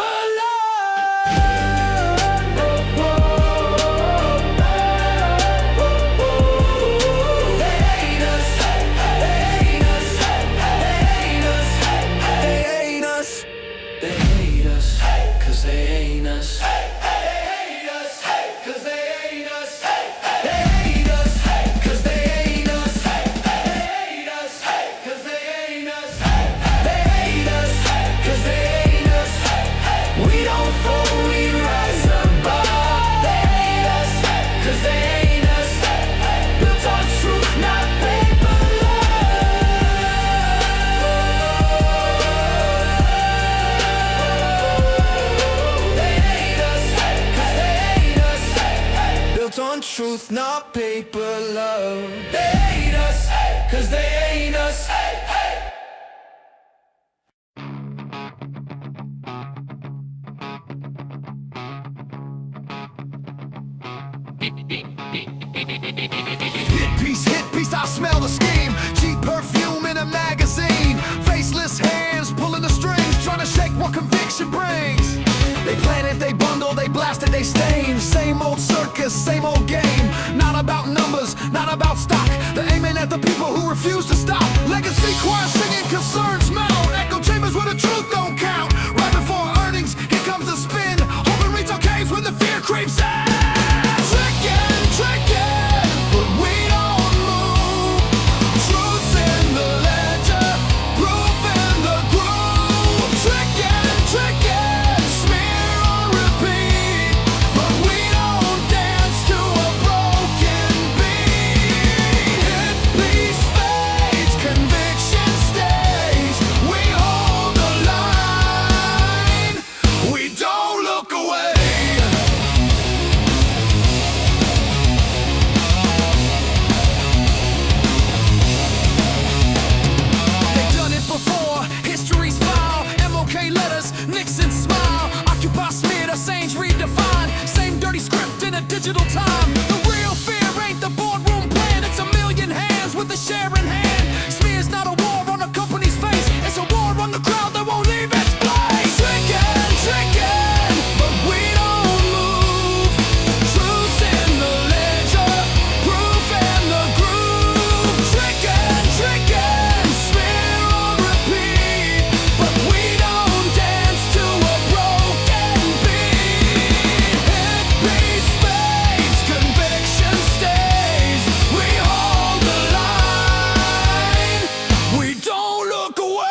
On truth, not paper love. They hate us, cause they ain't us. Hit piece, I smell the scheme. Cheap perfume in a magazine. Faceless hands pulling the strings, trying to shake what conviction brings. They plan it, they bundle, they blast it, they stain. Same old circus, same old game. Not about numbers, not about stock. They're aiming at the people who refuse to stop. Legacy choir singing concerns mount. Echo chambers where the truth don't count. Right before earnings, here comes the spin. Hoping retail caves when the fear creeps in. Trickin', but we don't move. Truth's in the ledger, proof in the groove. Trickin', smear on repeat. But we don't dance to a broken beat. Hit piece fades, conviction stays. We hold the line, we don't look away. They've done it before, history's file. MOK letters, Nixon smile. Occupy smeared, Assange redefined. Same dirty script in a digital time. The real fear ain't the boardroom plan. It's a million hands with a share in hand. Smear's not a war on a company's face. It's a war on the crowd that won't leave its place. Trickin', but we don't move. Truth's in the ledger, proof in the groove. Trickin', smear on repeat. But we don't dance to a broken beat. Hit piece fades, conviction stays. We hold the line, we don't look away.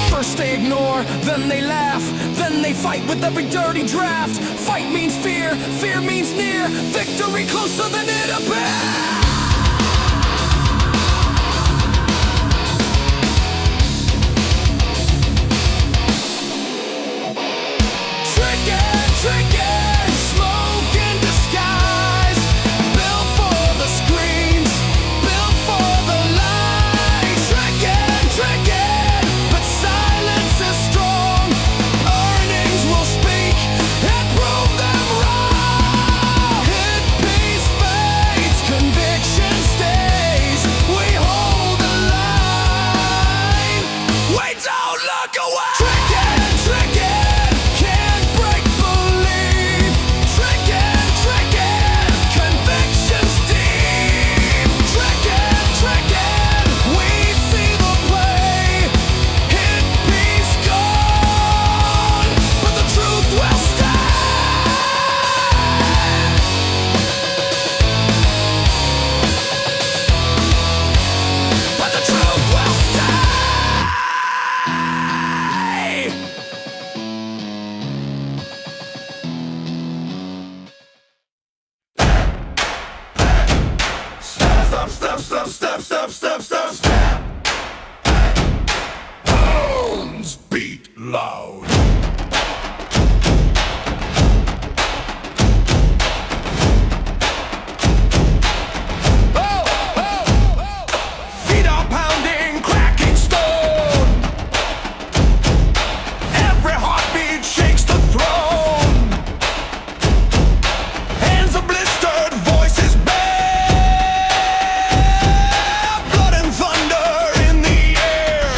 First they ignore, then they laugh, then they fight with every dirty draft. Fight means fear, fear means near. Victory closer than it appears. Trickin', smoke in disguise. Built for the screens, built for the lights. Trickin', but silence is strong. Earnings will speak and prove them wrong. Hit piece fades, conviction stays. We hold the line, we don't look away. Trickin', can't break belief. Trickin', convictions deep. Trickin', we see the play. Hit piece gone, but the truth will stand. But the truth will stay. Stop. Bones beat loud. Feet are pounding, cracking stone. Every heartbeat shakes the throne. Hands are blistered, voices bare. Blood and thunder in the air.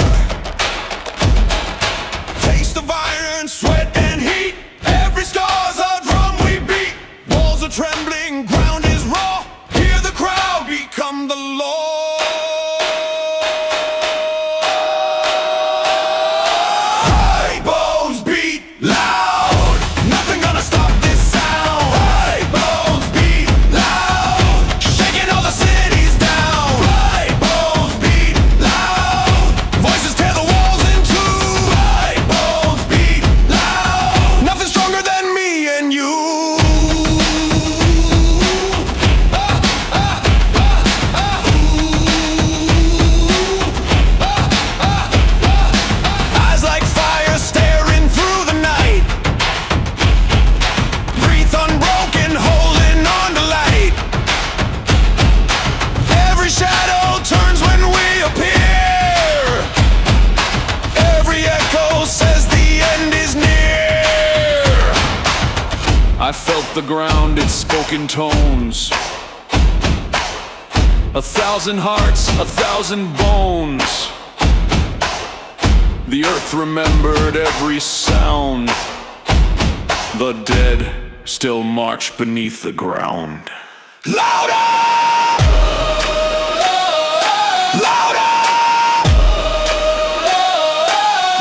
Taste of iron, sweat and heat. Every scar's a drum we beat. Walls are trembling, ground is raw. Hear the crowd become the law. High bones beat loud. Nothing gonna stop this sound. High bones beat loud. Shaking all the cities down. High bones beat loud. Voices tear the walls in two. High bones beat loud. Nothing stronger than me and you. Eyes like fire staring through the night. Breathe unbroken, holding on to light. Every shadow turns when we appear. Every echo says the end is near. I felt the ground, its spoken tones. 1,000 hearts, 1,000 bones. The earth remembered every sound. The dead still march beneath the ground. Louder! Louder!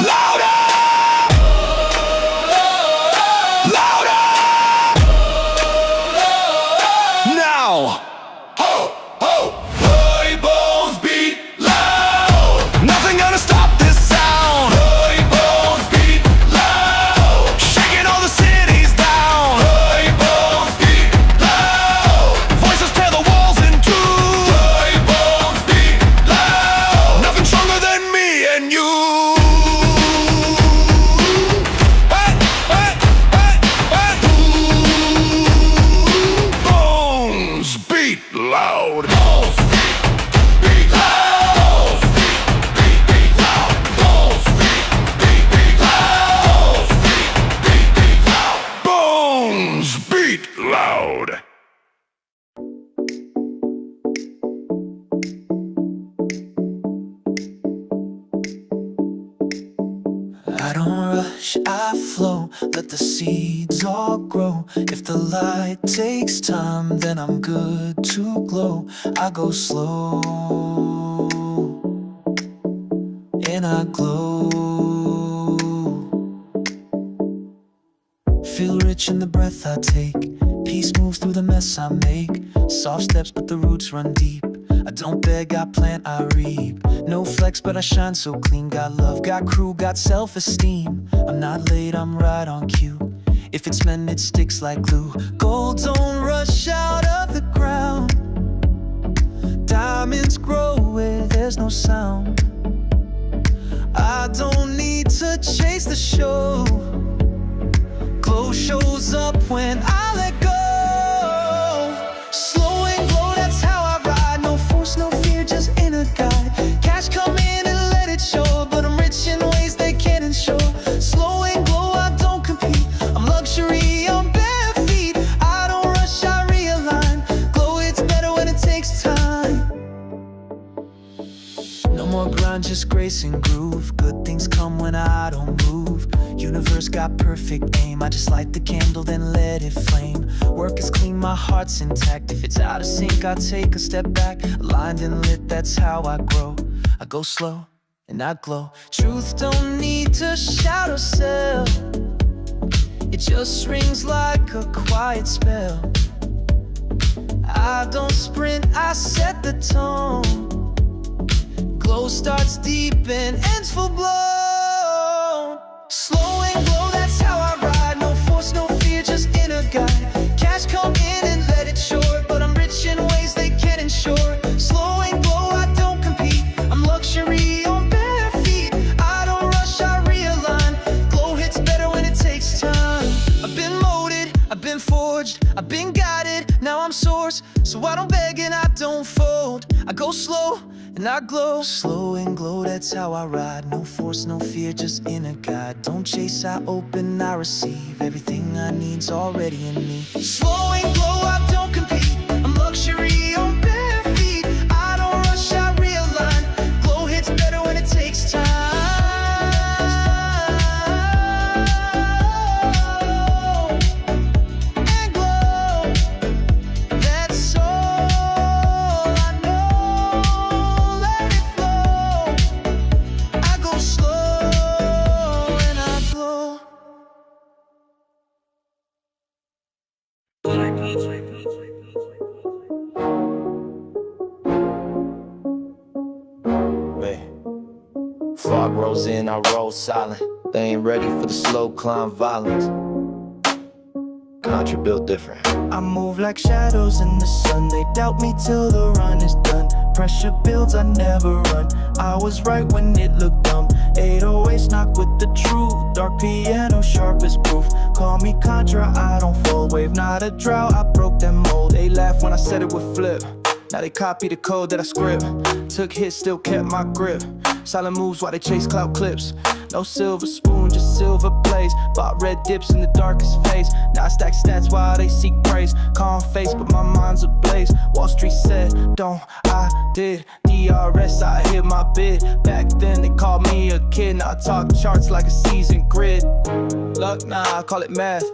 Louder! Louder! Now! Ho! Ho! Bloody bones beat loud! Nothing gonna stop this sound! Bloody bones beat loud! Shaking all the cities down! Bloody bones beat loud! Voices tear the walls in two! Bloody bones beat loud! Nothing stronger than me and you! Hey! Hey! Hey! Hey! Bones beat loud! Bones beat loud! Beat loud! Bones beat loud! Beat loud! Bones beat loud! I don't rush, I flow, let the seeds all grow. If the light takes time, then I'm good to glow. I go slow, and I glow. Feel rich in the breath I take. Peace moves through the mess I make. Soft steps, but the roots run deep. I don't beg, I plant, I reap. No flex, but I shine so clean. Got love, got crew, got self-esteem. I'm not late, I'm right on cue. If it's meant, it sticks like glue. Gold don't rush out of the ground. Diamonds grow where there's no sound. I don't need to chase the show. Glow shows up when I let go. Slow and glow, that's how I ride. No force, no fear, just inner guide. Cash come in and let it show, but I'm rich in ways they can't ensure. Slow and glow, I don't compete. I'm luxury on bare feet. I don't rush, I realign. Glow, it's better when it takes time. No more grind, just grace and groove. Good things come when I don't move. Universe got perfect aim. I just light the candle, then let it flame. Work is clean, my heart's intact. If it's out of sync, I take a step back. Aligned and lit, that's how I grow. I go slow and I glow. Truth don't need to shout or sell. It just rings like a quiet spell. I don't sprint, I set the tone. Glow starts deep and ends full blown. Slow and glow, that's how I ride. No force, no fear, just inner guide. Cash come in and let it short, but I'm rich in ways they can't ensure. Slow and glow, I don't compete. I'm luxury on bare feet. I don't rush, I realign. Glow hits better when it takes time. I've been molded, I've been forged, I've been guided, now I'm source. So I don't beg and I don't fold. I go slow and I glow. Slow and glow, that's how I ride. No force, no fear, just inner guide. Don't chase, I open, I receive. Everything I need's already in me. Slow and glow, I don't compete. I'm luxury on bare feet. I don't rush, I realign. Glow hits better when it takes time. And glow, that's all I know. Let it flow. I go slow and I glow. Fog rolls in, I roll silent. They ain't ready for the slow climb violence. Contra built different. I move like shadows in the sun. They doubt me till the run is done. Pressure builds, I never run. I was right when it looked dumb. 808s knock with the truth. Dark piano, sharp as proof. Call me Contra, I don't fold. Wave, not a drought, I broke that mold. They laugh when I said it would flip. Now they copy the code that I script. Took hits, still kept my grip. Silent moves while they chase clout clips. No silver spoon, just silver plays. Bought red dips in the darkest phase. Now I stack stats while they seek praise. Calm face, but my mind's ablaze. Wall Street said, don't I did. DRS, I hit my bid. Back then they called me a kid. Now I talk charts like a seasoned grid. Luck, nah, I call it math.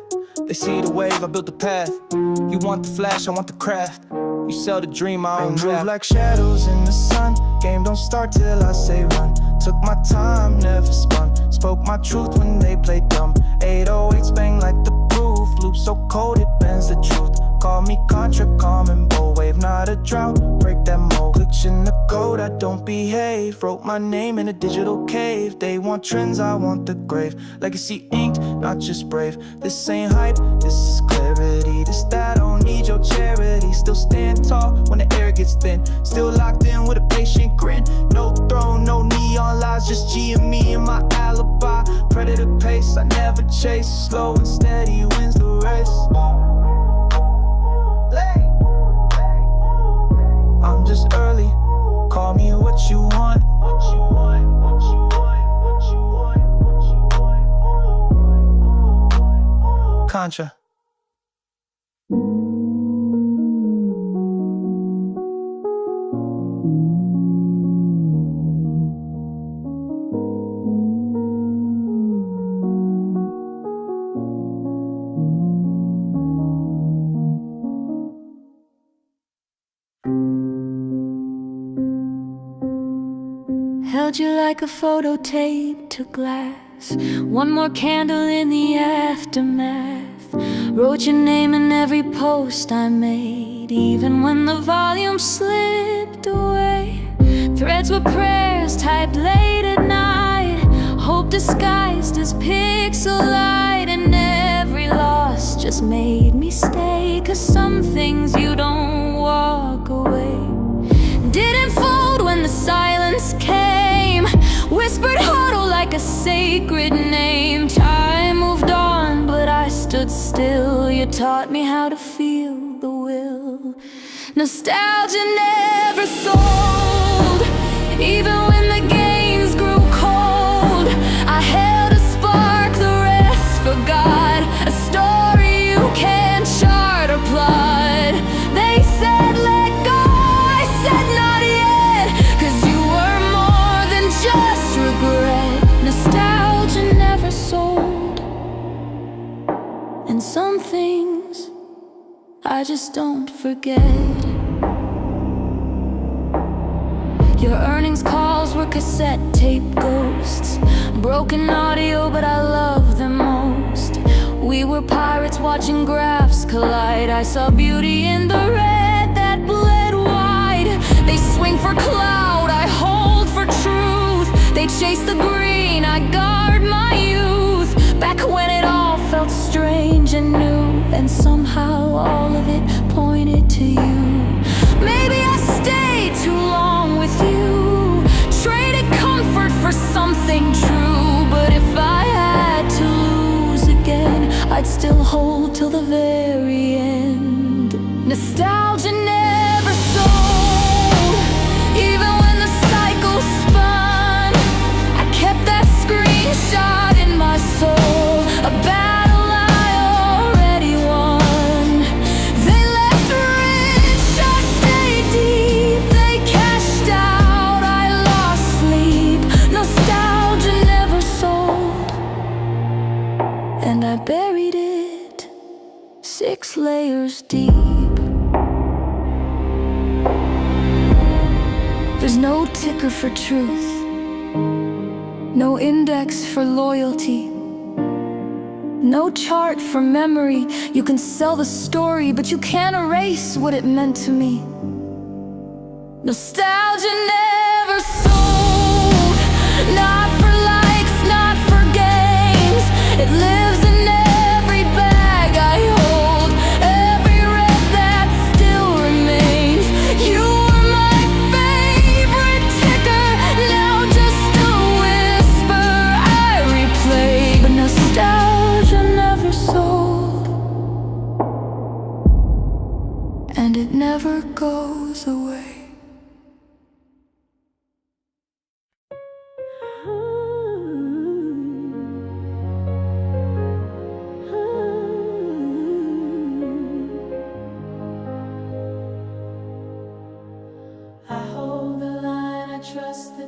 They see the wave, I built the path. You want the flash, I want the craft. You sell the dream, I own move like shadows in the sun. Game don't start till I say run. Took my time, never spun. Spoke my truth when they played dumb. 808s bang like the proof. Loop so cold it bends the truth. Call me Contra, calm and bold. Wave, not a drought, break that mold. Glitch in the code, I don't behave. Wrote my name in a digital cave. They want trends, I want the grave. Legacy inked, not just brave. This ain't hype, this is clarity. This that, I don't need your charity. Still stand tall when the air gets thin. Still locked in with a patient grin. No throne, no neon lights, just GME and my alibi. Predator pace, I never chase. Slow and steady wins the race. I'm just early, call me what you want. Contra. Held you like a photo taped to glass. One more candle in the aftermath. Wrote your name in every post I made, even when the volume slipped away. Threads were prayers typed late at night, hope disguised as pixel light. And every loss just made me stay, 'cause some things you don't walk away. Didn't fold when the silence came, whispered huddle like a sacred name. Time moved on, but I stood still. You taught me how to feel the will. Nostalgia never sold, even when the gains grew cold. I held a spark, the rest forgot. A story you can't chart or plot. They said let go, I said not yet, 'cause you were more than just regret. Nostalgia never sold, and some things I just don't forget. Your earnings calls were cassette tape ghosts, broken audio, but I love them most. We were pirates watching graphs collide. I saw beauty in the red that bled wide. They swing for cloud, I hold for truth. They chase the green, I guard my youth. Back when it all felt strange and new, and somehow all of it pointed to you. Maybe I stayed too long with you, traded comfort for something true. But if I had to lose again, I'd still hold till the very end. Nostalgia never sold, even when the cycle spun. I kept that screenshot in my soul, a battle I already won. They left rich, I stayed deep. They cashed out, I lost sleep. Nostalgia never sold, and I buried it 6 layers deep. There's no ticker for truth, no index for loyalty, no chart for memory. You can sell the story, but you can't erase what it meant to me. Nostalgia never sold, not for likes, not for games. It lives in every bag I hold, every red that still remains. You were my favorite ticker, now just a whisper I replay. But nostalgia never sold, and it never goes away.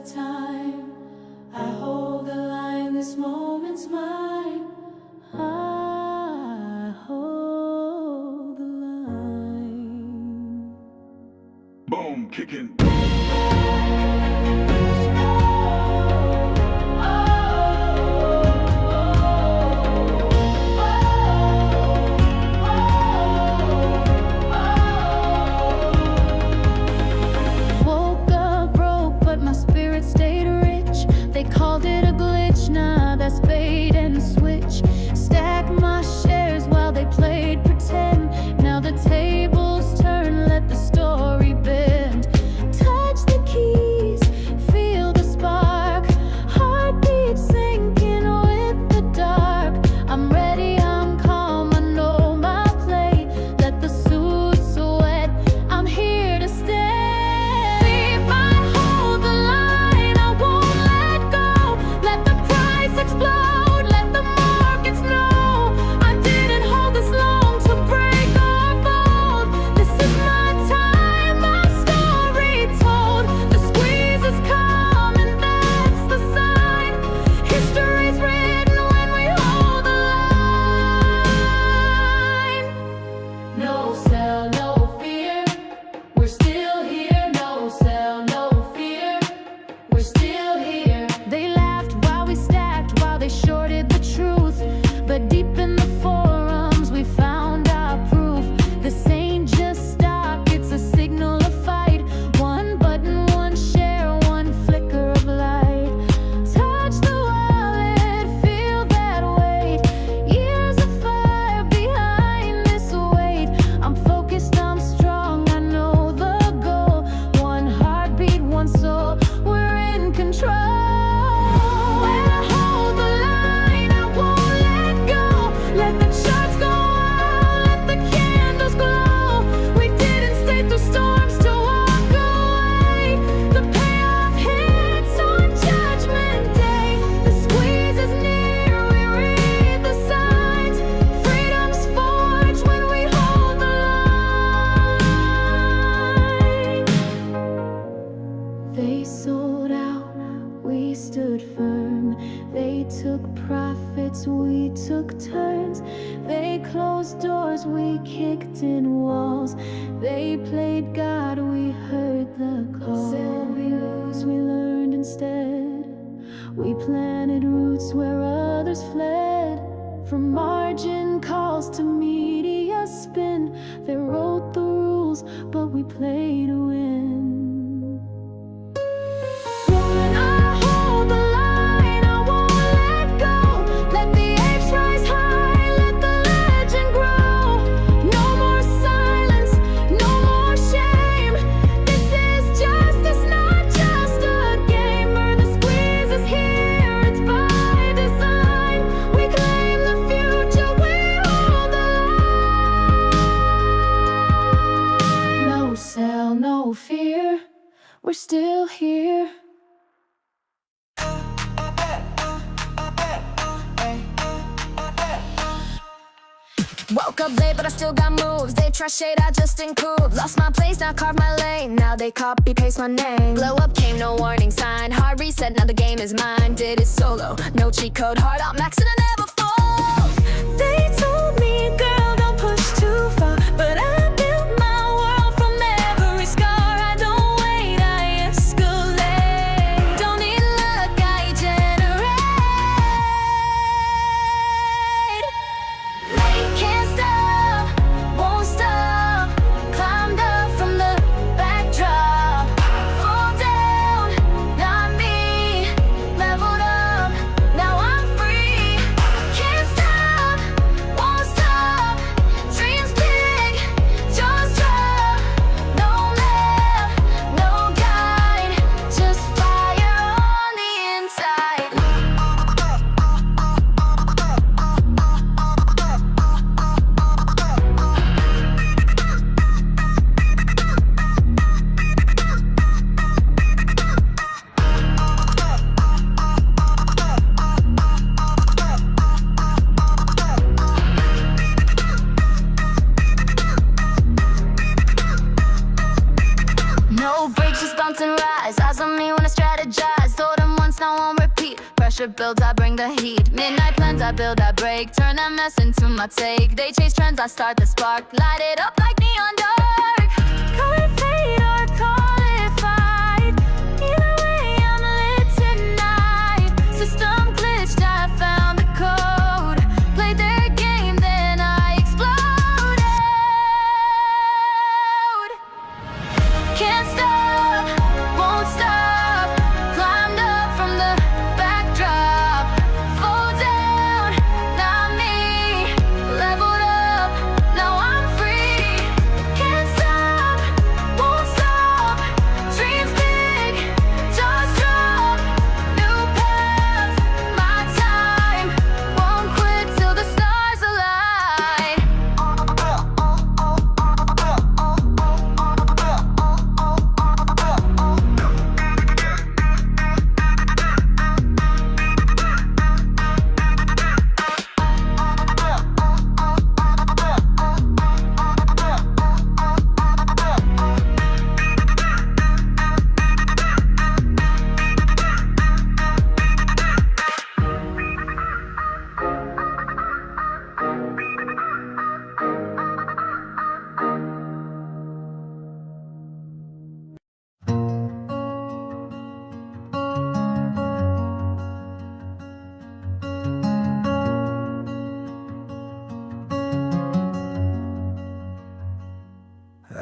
a time. I hold the line, this moment's mine. I hold the line. Boom, kicking. Woke up broke, but my spirit stayed rich. They called it a glitch, nah, that's bait and switch. Stack my shares while they played pretend. Now the tables turn, let the story bend. Touch the keys, feel the spark. Heartbeat sinking with the dark. I'm ready, I'm calm, I know my play. Let the suit sweat, I'm here to stay. I hold the line, I won't let go. Let the price explode, let the markets know. I didn't hold this long to break or fold. This is my time, my story told. The squeeze is coming, that's the sign. History's written when we hold the line. No sell, no fear, we're still here. No sell, no fear, we're still here. They laughed while we stacked, while they shorted the truth. But deep in the forums, we found our proof. This ain't just stock, it's a signal of fight. One button, one share, one flicker of light. Touch the wallet, feel that weight. Years of fire behind this weight. I'm focused, I'm strong, I know the goal. One heartbeat, one soul, we're in control. When I hold the line, I won't let go. Let the charts go out, let the candles glow. We didn't stay through storms to walk away. The payoff hits on Judgment Day. The squeeze is near, we read the signs. Freedom's forged when we hold the line. They sold out, we stood firm. They took profits, we took turns. They closed doors, we kicked in walls. They played God, we heard the call. Said we lose, we learned instead. We planted roots where others fled. From margin calls to media spin. They wrote the rules, but we played to win. When I hold the line, I won't let go. Let the apes rise high, let the legend grow. No more silence, no more shame. This is justice, not just a game. The squeeze is here, it's by design. We claim the future, we hold the line. No sell, no fear, we're still here. Woke up late, but I still got moves. They try shade, I just include. Lost my place, now carve my lane. Now they copy paste my name. Glow up came, no warning sign. Hard reset, now the game is mine. Did it solo, no cheat code. Hard out, max and I never fall. They told me, girl, don't push too far, but I built my world from every scar. I don't wait, I escalate. Don't need luck, I generate. Can't stop, won't stop. Climbed up from the backdrop. Fall down, not me. Leveled up, now I'm free. Can't stop, won't stop. Dreams big, jaws drop. No map, no guide, just fire on the inside. No breaks, just bounce and rise. Eyes on me when I strategize. strip builds, I bring the heat. Midnight plans, I build, I break. Turn that mess into my take. They chase trends, I start the spark. Light it up like neon dark. Call it fate or call it fight. Either way, I'm lit tonight. System glitched, I found the code. Played their game, then I exploded. Can't stop, won't stop. Climbed up from the backdrop. Fall down, not me. Leveled up, now I'm free. Can't stop, won't stop. Dreams big, jaws drop. New path, my time. Won't quit till the stars align.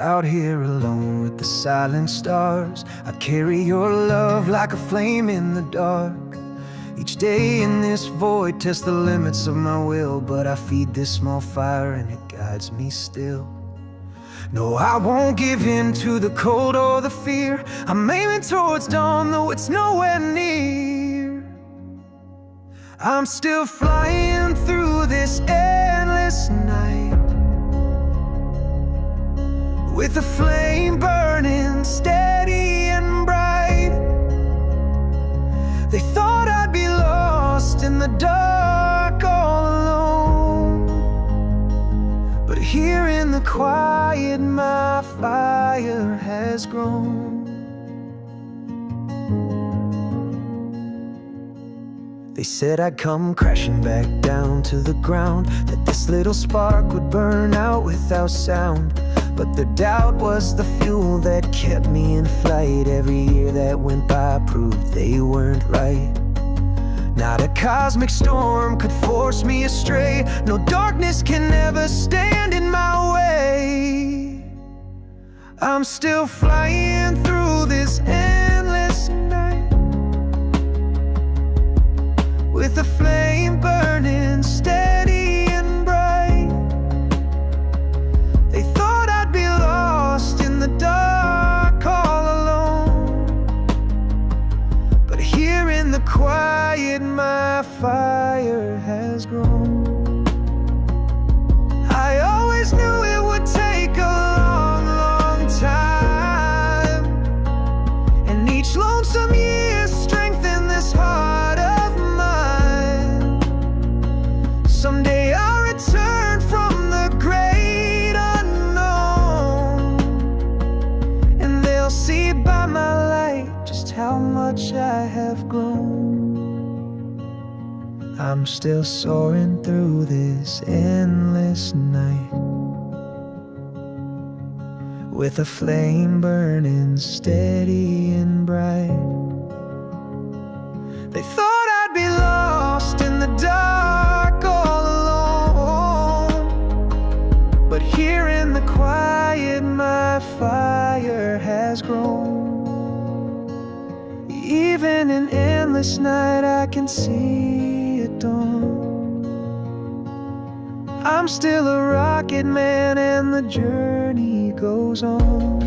Out here alone with the silent stars, I carry your love like a flame in the dark. Each day in this void tests the limits of my will, but I feed this small fire and it guides me still. No, I won't give in to the cold or the fear. I'm aiming towards dawn, though it's nowhere near. I'm still flying through this endless night, with a flame burning steady and bright. They thought I'd be lost in the dark all alone, but here in the quiet my fire has grown. They said I'd come crashing back down to the ground, that this little spark would burn out without sound. But their doubt was the fuel that kept me in flight. Every year that went by proved they weren't right. Not a cosmic storm could force me astray. No darkness can ever stand in my way. I'm still flying through this endless night, with a flame burning steady and bright. They thought I'd be lost in the dark all alone, but here in the quiet my fire has grown. I always knew it would take a long, long time, and each lonesome year strengthened this heart of mine. Someday I'll return from the great unknown, and they'll see by my light just how much I have grown. I'm still soaring through this endless night, with a flame burning steady and bright. They thought I'd be lost in the dark all alone, but here in the quiet my fire has grown. Even in endless night I can see it dawn. I'm still a rocket man and the journey goes on.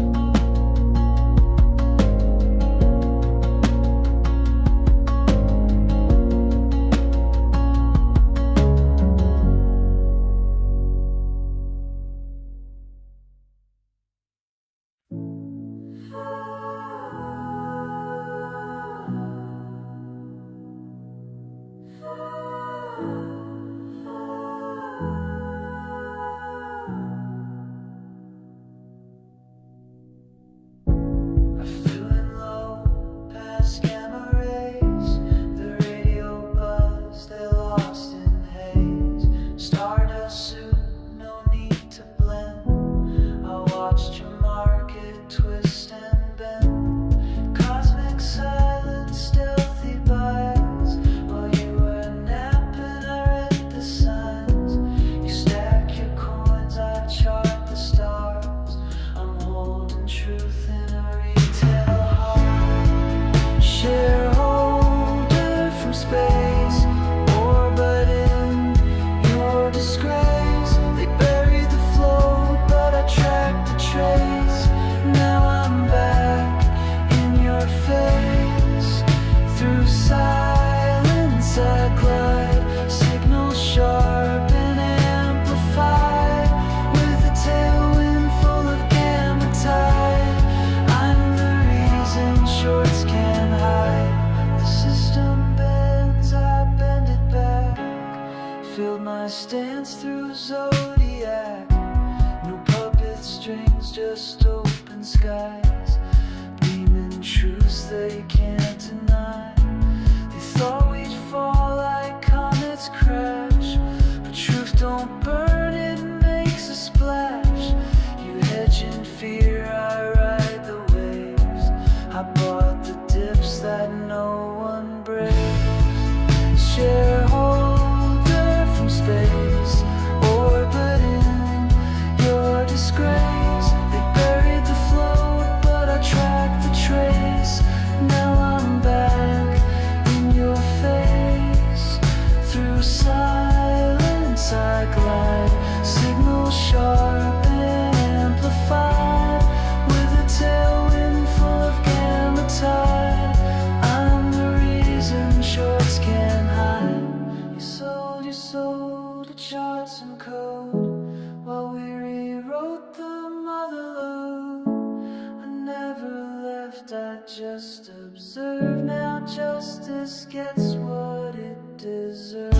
just observe. Now justice gets what it deserves.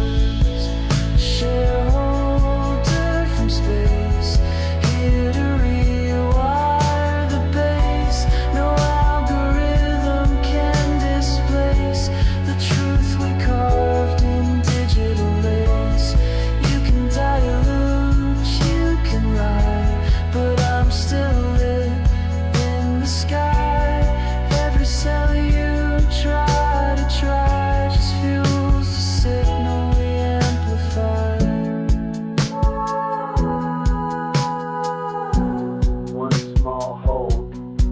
Shareholder from space, here to rewire the base. No algorithm can displace the truth we carved in digital lace. You can dilute, you can lie, but I'm still lit in the sky. Every cell you try just fuels the signal we amplify. One small hole,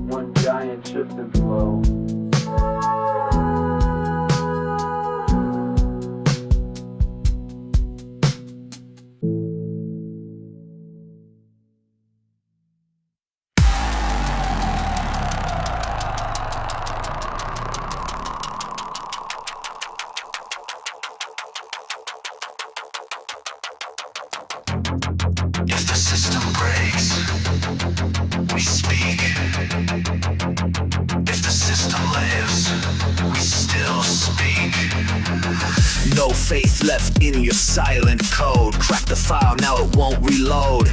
one giant shift and flow. If the system breaks, we speak. If the system lives, we still speak. No faith left in your silent code. Crack the file, now it won't reload.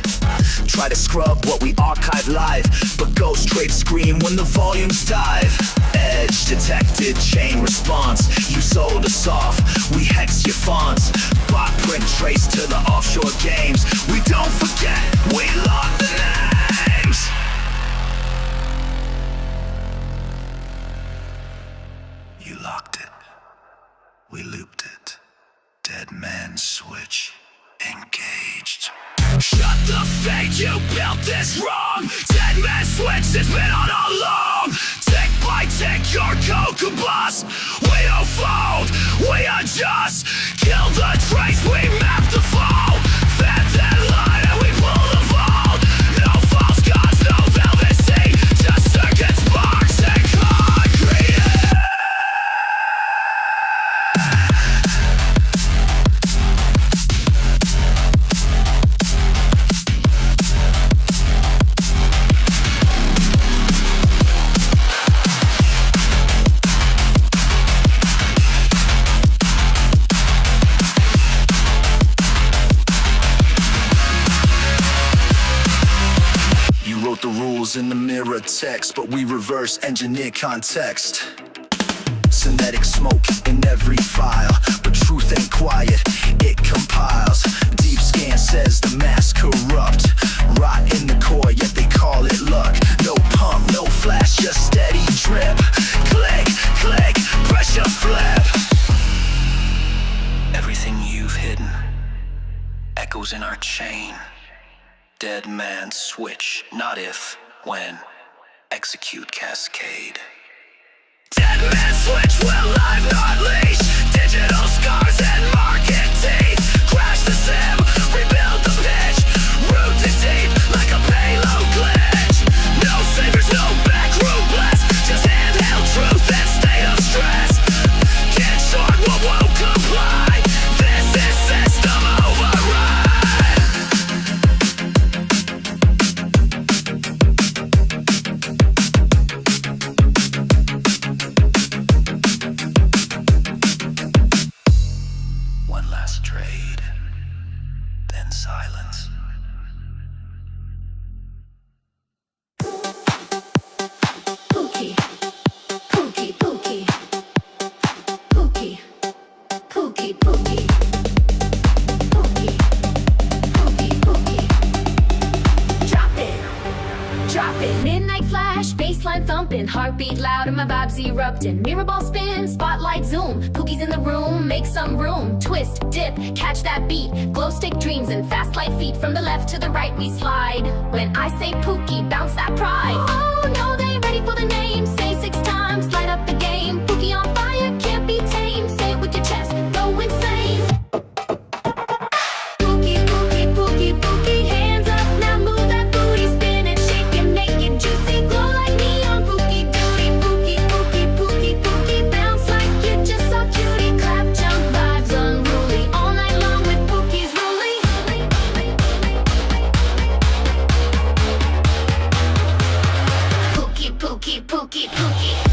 Try to scrub what we archive live, but ghost trade scream when the volumes dive. Edge detected, chain response. You sold us off, we hex your fonts. Bot print trace to the offshore games. We don't forget, we lock the names. You locked it, we looped it. Dead man switch engaged. Shut the fake, you built this wrong. Dead man switch, it's been on all along. Tick by tick, your code combust. We don't fold, we adjust. Kill the trace, we map the fall. Fed that line and we pull the vault. No false gods, no velvet sea, just circuits, sparks, and concrete. The rules in the mirror text, but we reverse engineer context. Synthetic smoke in every file, but truth ain't quiet, it compiles. Deep scan says the mass corrupt. Rot in the core, yet they call it luck. No pump, no flash, just steady drip. Click, click, pressure flip. Everything you've hidden echoes in our chain. Dead man switch, not if, when. Execute cascade. Dead man switch, will live not leash. Digital scars and market teeth. Crash the sim, rebuild the pitch. Root to deep like a payload glitch. No saviors, no backroom bless. Just handheld truth and state of stress. Can't short what won't comply. This is system override. One last trade, then silence. Pookie, pookie, pookie, pookie, pookie, pookie, pookie, pookie, pookie. Drop it. Midnight flash, baseline thumping, heartbeat loud and my vibes erupting. Mirror ball spin, spotlight zoom. Pookie's in the room, make some room. Twist, dip, catch that beat. Glow stick dreams and fast light feet. From the left to the right we slide. When I say Pookie, bounce that pride. Oh no, they ready for the name. Say 6 times, light up the game. Pookie on fire, can't be tamed. Say it with your chest, go insane. Pookie, pookie, pookie, pookie. Hands up, now move that booty. Spin it, shake it, make it juicy. Glow like neon, Pookie duty. Pookie, pookie, pookie, pookie. Bounce like you just saw cutie. Clap, jump, vibes unruly. All night long with Pookie's ruling. Pookie, pookie, pookie, pookie.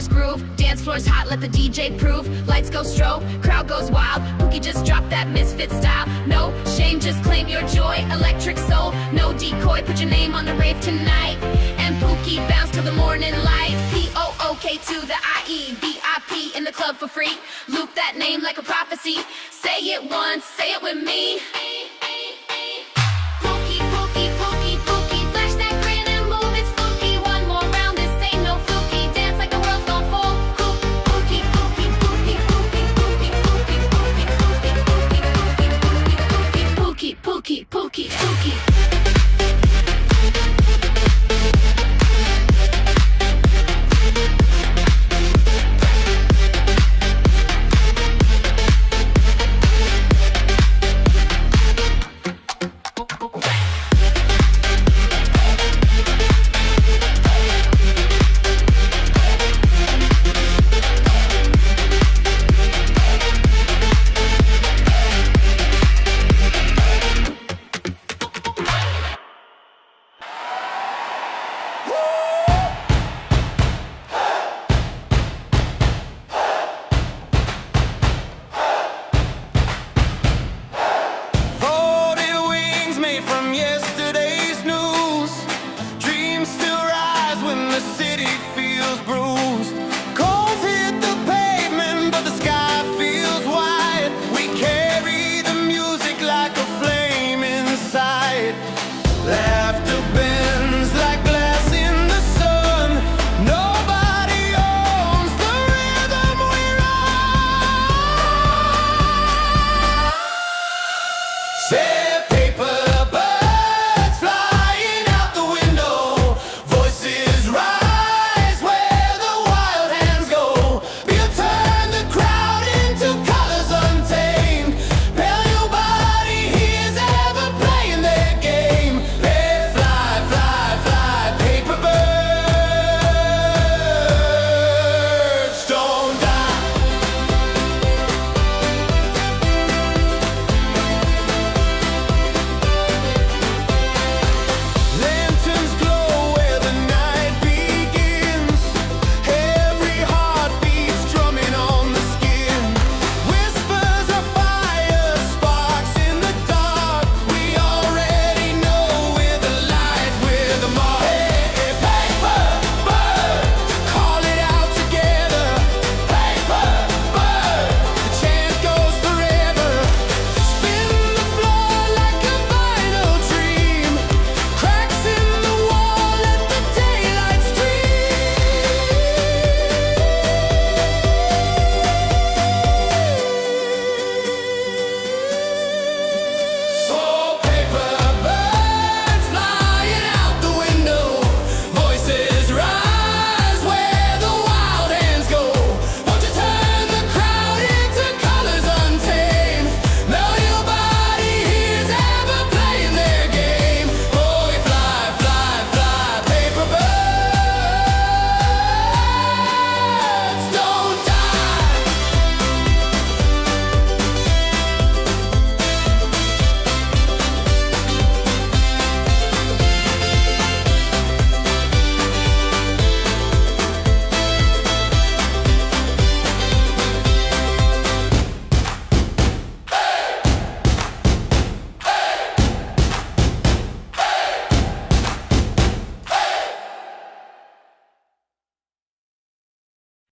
floor's groove. Dance floor's hot, let the DJ prove. Lights go strobe, crowd goes wild. Pookie just drop that misfit style. No shame, just claim your joy. Electric soul, no decoy. Put your name on the rave tonight. And Pookie bounce till the morning light. P-O-O-K to the I-E. VIP in the club for free. Loop that name like a prophecy. Say it once, say it with me. Pookie, Pookie, Pookie, Pookie. Flash that grin and move it spooky. One more round, this ain't no fluky. Dance like the world's gone full. Pookie, Pookie, Pookie, Pookie, Pookie, Pookie, Pookie, Pookie, Pookie, Pookie, Pookie, Pookie, Pookie, Pookie. From yesterday's news, dreams still rise when the city feels bruised. Coals hit the pavement, but the sky feels wide. We carry the music like a flame inside. Laughter bends like glass in the sun. Nobody owns the rhythm we run. Say paper.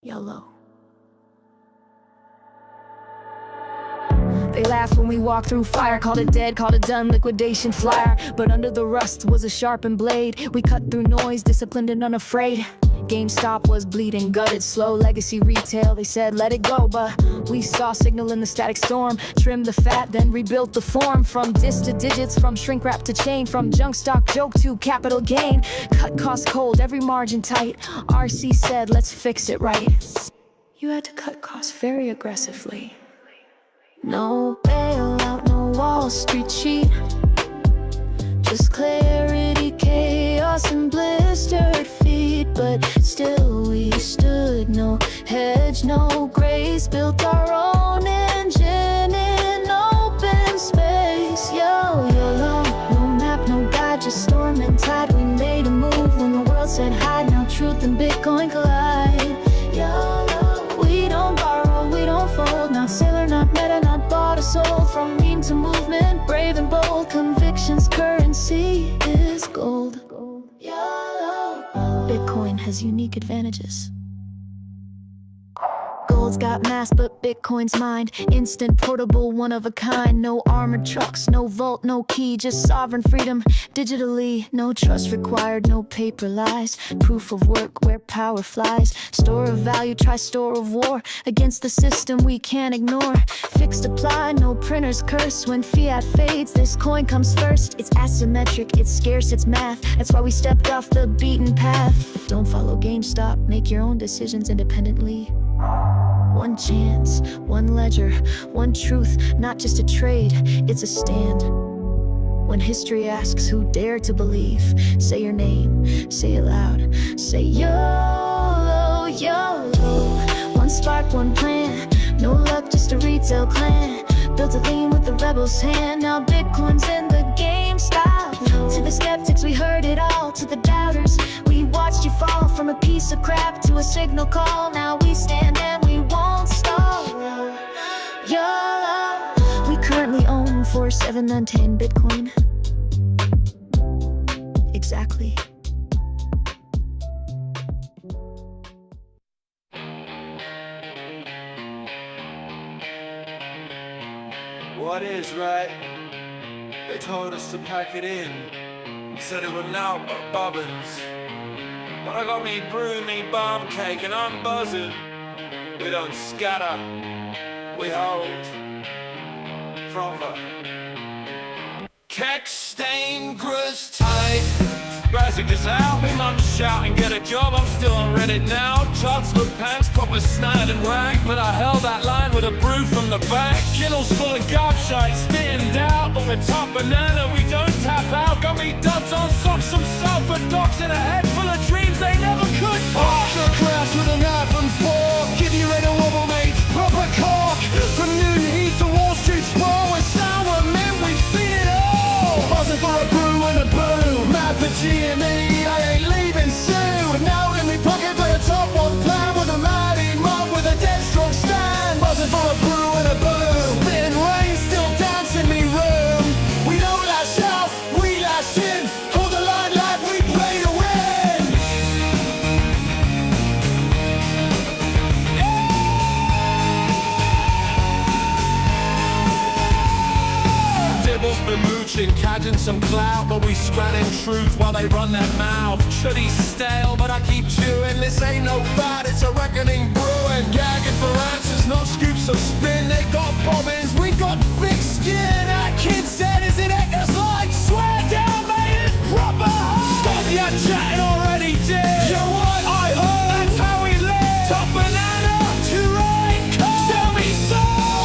Yellow. They laughed when we walked through fire, called it dead, called it done, liquidation flyer. But under the rust was a sharpened blade. We cut through noise, disciplined and unafraid. GameStop was bleeding, gutted, slow legacy retail. They said let it go, but we saw signal in the static storm. Trimmed the fat, then rebuilt the form. From dis to digits, from shrink wrap to chain, from junk stock joke to capital gain. Cut costs cold, every margin tight. RC said let's fix it right. You had to cut costs very aggressively. No bailout, no Wall Street cheat. Just clarity, chaos, and blistered feet. But still we stood, no hedge, no grace. Built our own engine in open space. YOLO, no map, no guide, just storm and tide. We made a move when the world said hide. Now truth and Bitcoin collide. has unique advantages. Gold's got mass, but Bitcoin's mined. Instant, portable, one of a kind. No armored trucks, no vault, no key. Just sovereign freedom, digitally. No trust required, no paper lies. Proof of work where power flies. Store of value, try store of war. Against the system we can't ignore. Fixed apply, no printer's curse. When fiat fades, this coin comes first. It's asymmetric, it's scarce, it's math. That's why we stepped off the beaten path. Don't follow GameStop, make your own decisions independently. One chance, one ledger, one truth, not just a trade, it's a stand. When history asks who dare to believe, say your name, say it loud, say YOLO, YOLO. One spark, one plan, no luck, just a retail clan. Built a lean with the rebel's hand, now Bitcoin's in the GameStop. To the skeptics we heard it all, to the doubters we watched you fall. From a piece of crap to a signal call, now we stand and we won't stall. YOLO. We currently own 4, 7, and 10 Bitcoin. Exactly. What is right? They told us to pack it in. Said it would now but bobbins. But I got me brew, me bomb cake, and I'm buzzing. We don't scatter, we hold. Proper. Keck stain grist tight. Basic this out, me mum's shouting, get a job, I'm still on Reddit now. Charts for pants, proper snide and rag. But I held that line with a brew from the back. Kittles full of gobshite, spitting doubt. On the top banana, we don't tap out. Got me dubs on socks, some sulfur dogs, and a head full of dreams they never could pop. The crash with a knife and fork. Give you red and wobble, mates, proper cock. From noon heat to Wall Street sprawl. With sour men, we've seen it all. Buzzing for a brew and a boo. Mad for GME, I ain't leaving soon. Now in me pocket for a top one plan. With a mighty mob with a dead strong stand. Buzzing for a brew and a boo. Spitting rain, still dancing me room. We don't lash out, we lash in. Hold the line like we play to win. Dibbles been mooching, cadging some clout, but we scratting truth while they run their mouth. Shitty stale, but I keep chewing. This ain't no fad, it's a reckoning brewing. Gagging for answers, no scoops of spin. They got bobbins, we got thick skin. That kid said, is it Eckers like? Swear down, mate, it's proper hard. Stop your chatting already, dear. You know what? I heard that's how we live. Top banana, too right. Tell me so.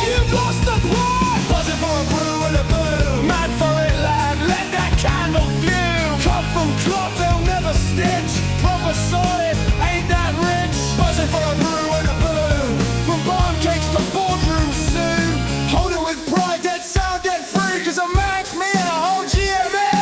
You've lost the plot. Buzzing for a brew and a boo. Mad for it, lad. Let that candle fume. Cut from cloth, they'll never stitch. Proper solid, ain't that rich? Buzzing for a brew and a boo. From bomb cakes to boardrooms soon. Hold it with pride, dead sound, dead free. 'Cause a Mac, me and a whole GME.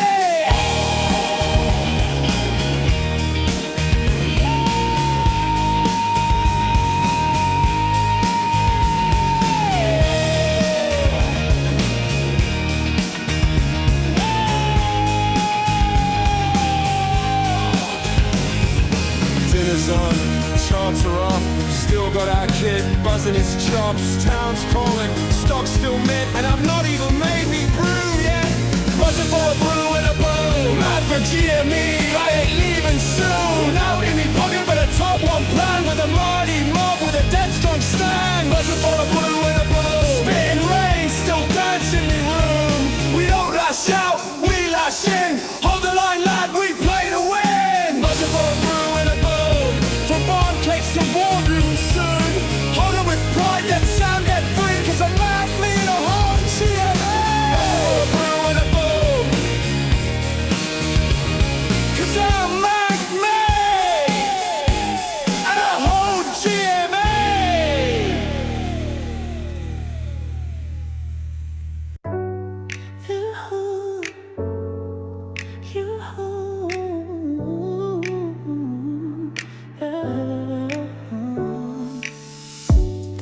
Dinner's on, charts are off. Still got our kid buzzing his chops. Town's calling, stock's still mint, and I've not even made me brew yet. Buzzing for a brew and a boom. Mad for GME, I ain't leaving soon. Out in me pocket, but a top one plan with a mighty mob with a dead strong stand. Buzzing for a brew and a boom. Spitting rain, still dancing in room. We don't lash out, we lash in. Hold the line, lad, we play to win. Buzzing for a brew and a boom. From barn cakes to boardrooms soon. Hold it with pride, that sound, that free. 'Cause I'm mad, me and a whole GME. A brew and a boom. 'Cause I'm mad, me and a whole GME.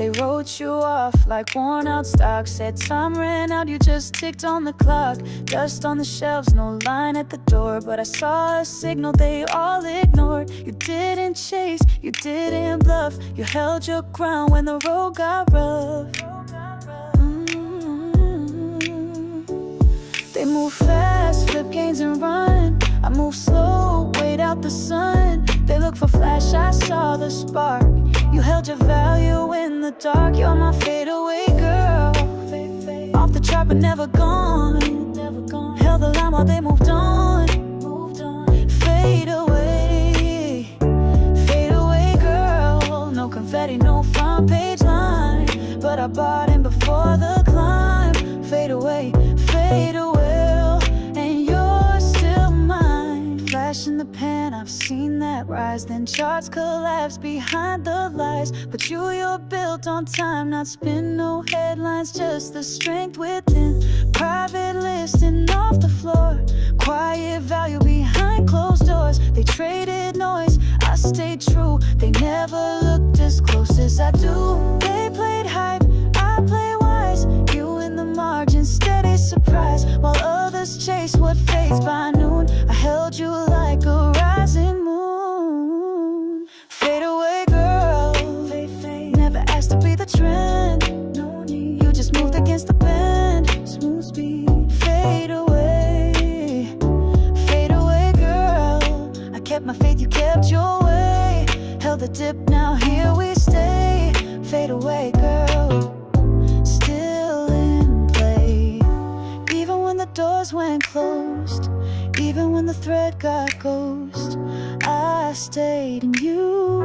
They wrote you off like worn out stock. Said time ran out, you just ticked on the clock. Dust on the shelves, no line at the door. But I saw a signal they all ignored. You didn't chase, you didn't bluff. You held your ground when the road got rough. They move fast, flip gains and run. I move slow, wait out the sun. They look for flash, I saw the spark. You held your value in the dark. You're my fadeaway girl. Off the chart but never gone. Held the line while they moved on. Fade away girl. No confetti, no front page line. But I bought in before the climb. Fade away, and you're still mine. Flash in the pan, I've seen that rise. Then charts collapse behind the lies. But you're built on time, not spin, no headlines. Just the strength within. Private listing off the floor. Quiet value behind closed doors. They traded noise, I stayed true. They never looked as close as I do. They played hype, I play wise. You in the margin, steady surprise. While others chase what fades by noon, I held you like a rising moon. Fade away girl, never asked to be the trend. You just moved against the bend, smooth speed. Fade away girl. I kept my faith, you kept your way. Held the dip, now here we stay. Fade away girl, still in play. Even when the doors went closed, even when the thread got ghost, I stayed in you,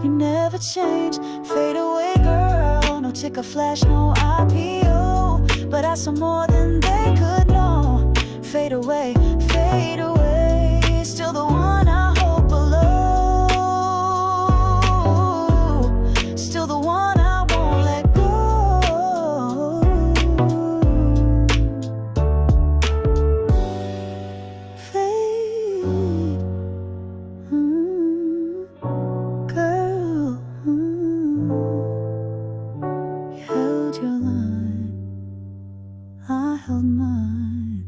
you never changed. Fade away girl, no ticker flash, no IPO. But I saw more than they could know. Fade away, still the one I hold below. Still the one I won't let go. Fade, girl, you held your line, I held mine.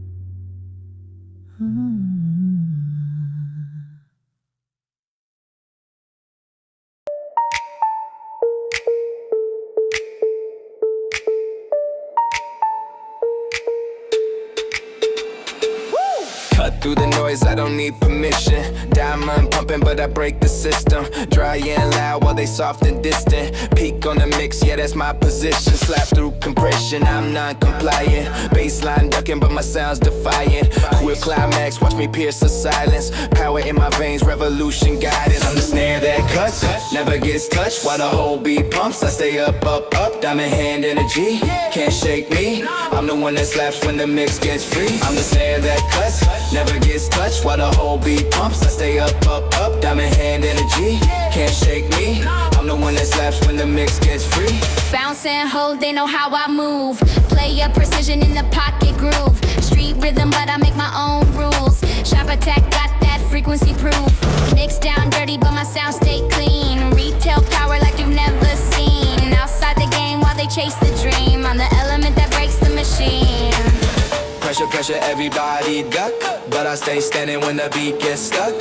Cut through the noise, I don't need permission. Diamond pumping, but I break the system. Dry and loud while they soft and distant. Peak on the mix, yeah, that's my position. Slap through compression, I'm non-compliant. Baseline ducking, but my sound's defiant. Quick climax, watch me pierce the silence. Power in my veins, revolution guidance. I'm the snare that cuts, never gets touched. While the whole beat pumps, I stay up, up, up. Diamond hand energy, can't shake me. I'm the one that slaps when the mix gets free. I'm the snare that cuts, never gets touched. While the whole beat pumps, I stay up, up, up. Diamond hand energy, can't shake me. I'm the one that slaps when the mix gets free. Bounce and hold, they know how I move. Play up precision in the pocket groove. Street rhythm, but I make my own rules. Sharp attack, got that frequency proof. Mix down dirty, but my sound stay clean. Retail power like you've never seen. Outside the game while they chase the dream. I'm the element that breaks the machine. Pressure, pressure, everybody duck. But I stay standing when the beat gets stuck.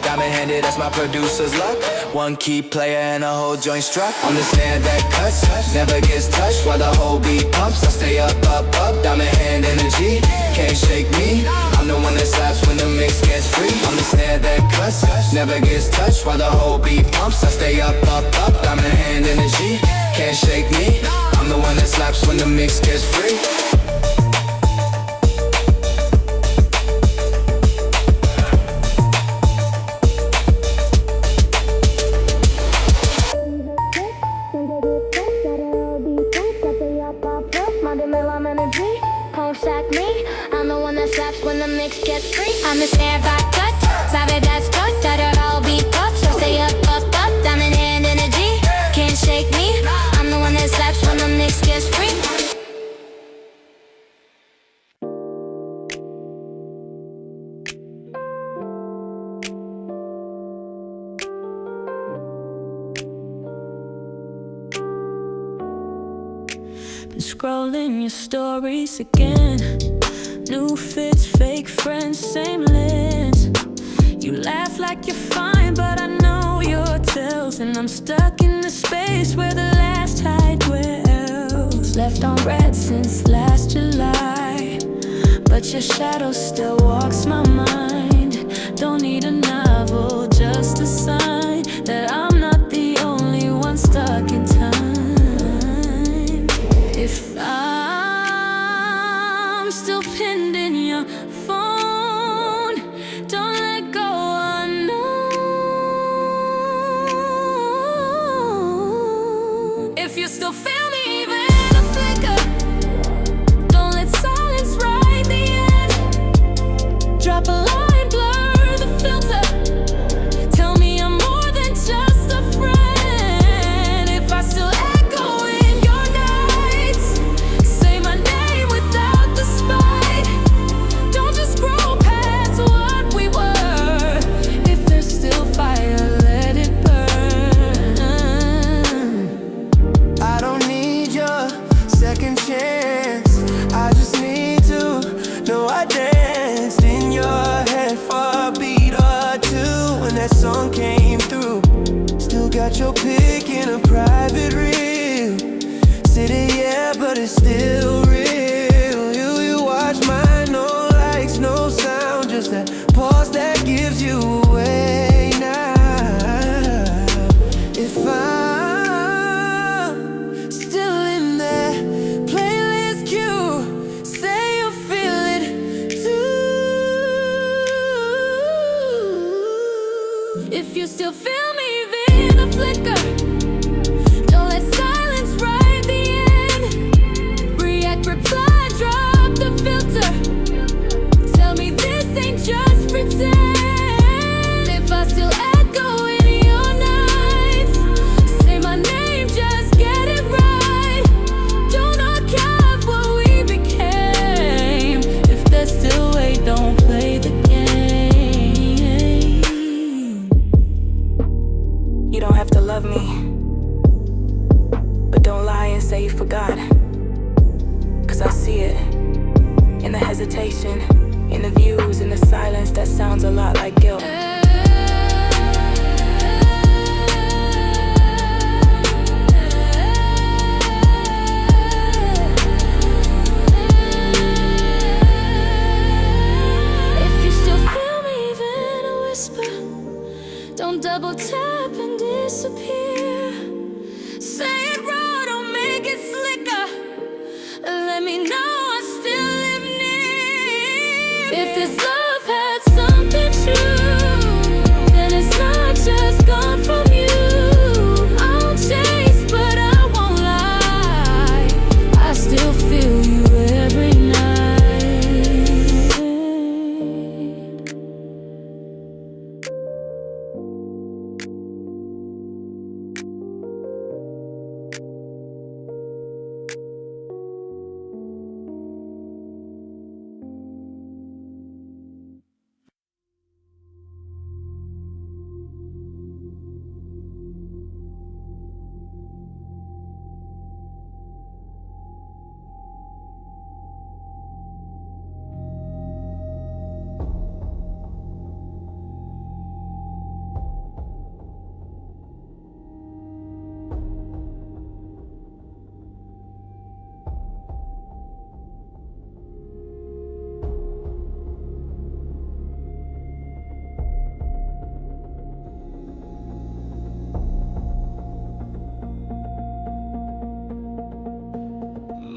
Diamond handed, that's my producer's luck. One key player and a whole joint struck. I'm the snare that cuts, never gets touched. While the whole beat pumps, I stay up, up, up. Diamond hand energy, can't shake me. I'm the one that slaps when the mix gets free. I'm the snare that cuts, never gets touched. While the whole beat pumps, I stay up, up, up. Diamond hand energy, can't shake me. I'm the one that slaps when the mix gets free. I'm the snare that cuts, sabe that's touch. That all beat up, so stay up, up, up. Diamond hand energy, can't shake me. I'm the one that slaps when the mix gets free. Been scrolling your stories again. New fits, fake friends, same lens. You laugh like you're fine, but I know your tells. And I'm stuck in the space where the last tide dwells. Left on red since last July, but your shadow still walks my mind. Don't need a novel, just a sign that I'm not the only one stuck in time. If I'm still pinned in your phone, don't let go unknown. If you still feel me even in a flicker, don't let silence write the end. Drop a line, blur the filter. Tell me I'm more than just a friend. If I still echo in your nights, say my name without the spite. Don't just grow past what we were. If there's still fire, let it burn. I don't need your second chance. I just need to know I danced in your head for a beat or two when that song came through. Still got your pic in a private reel. City, yeah, but it's still real. You watch mine, no likes, no sound, just that pause that gives you away now. If I'm still in that playlist queue, say you feel it too. If you still feel me even a flicker, don't let silence write the end. React, reply, drop the filter. Tell me this ain't just pretend. If I still echo in your nights, say my name, just get it right. Don't knock out what we became. If there's still way, don't play the game. You don't have to love me, but don't lie and say you forgot. 'Cause I see it in the hesitation, in the views, in the silence that sounds a lot like guilt. If you still feel me even a whisper, don't double tap and disappear. Say it raw, don't make it slicker. Let me know I still live near. If this love had something true, then it's not just gone from you. I'll chase, but I won't lie. I still feel you every night.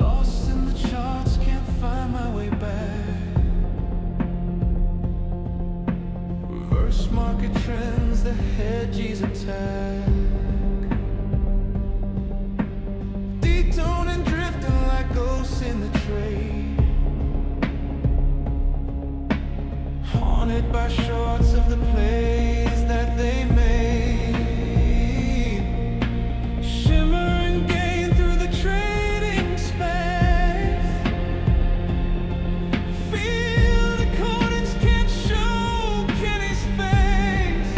Lost in the charts, can't find my way back. Reverse market trends, the hedges attack. Detone and drifting like ghosts in the trade. Haunted by shorts of the plays that they made. Shimmering gain through the trading space. Feel the corners can't show Kenny's face.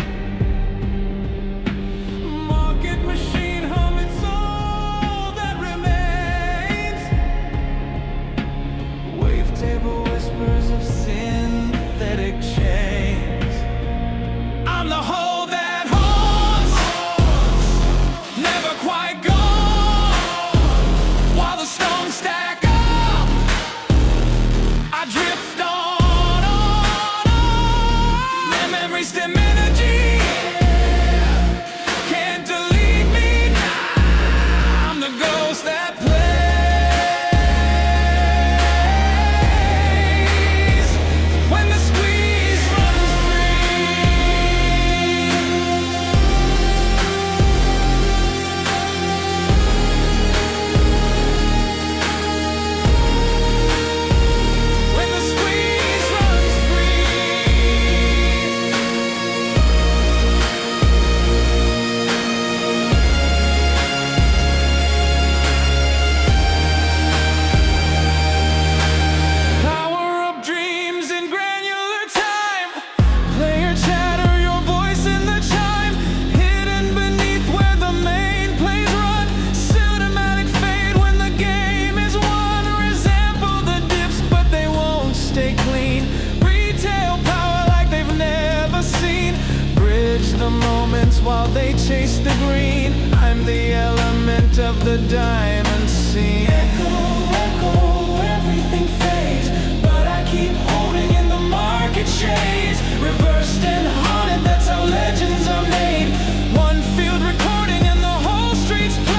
night of the diamond scene. Echo, echo, everything fades, but I keep holding in the market shades. Reversed and haunted, that's how legends are made. One field recording and the whole street's played.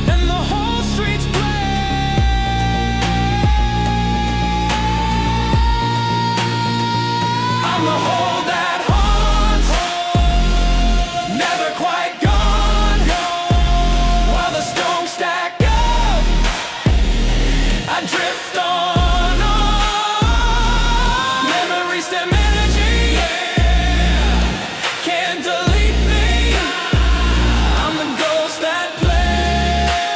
And the whole street's played. I'm the hole that haunts, never quite gone. While the stones stack up, I drift on. Memories stem energy, can't delete me. I'm the ghost that plays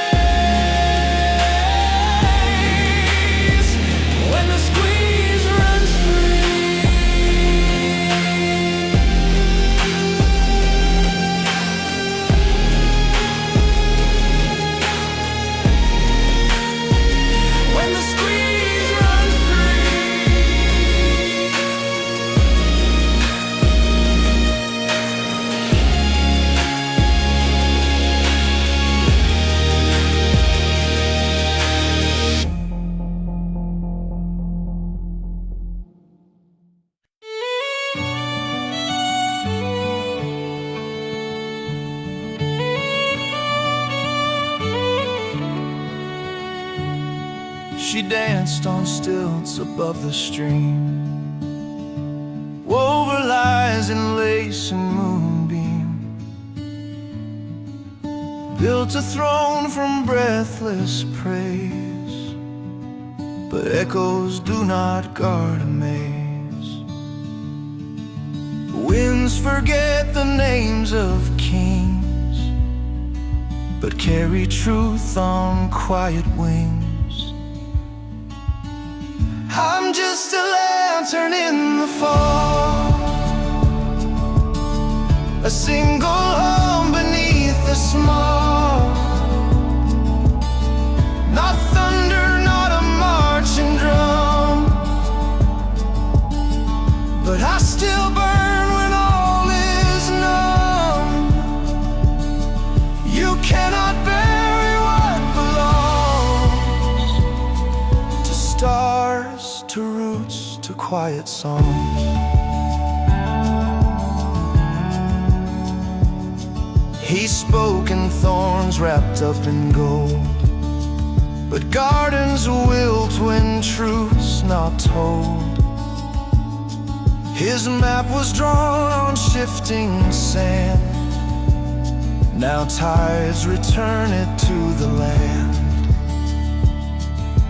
when the squeeze runs free. When the squeeze runs free. She danced on stilts above the stream, wove her lies in lace and moonbeam, built a throne from breathless praise, but echoes do not guard a maze. Winds forget the names of kings, but carry truth on quiet wings. I'm just a lantern in the fall, a single home beneath the small. Not thunder, not a marching drum, but I still burn when all is numb. You cannot bury what belongs to stars, to roots, to quiet songs. He spoke in thorns wrapped up in gold, but gardens wilt when truth's not told. His map was drawn on shifting sand, now tides return it to the land.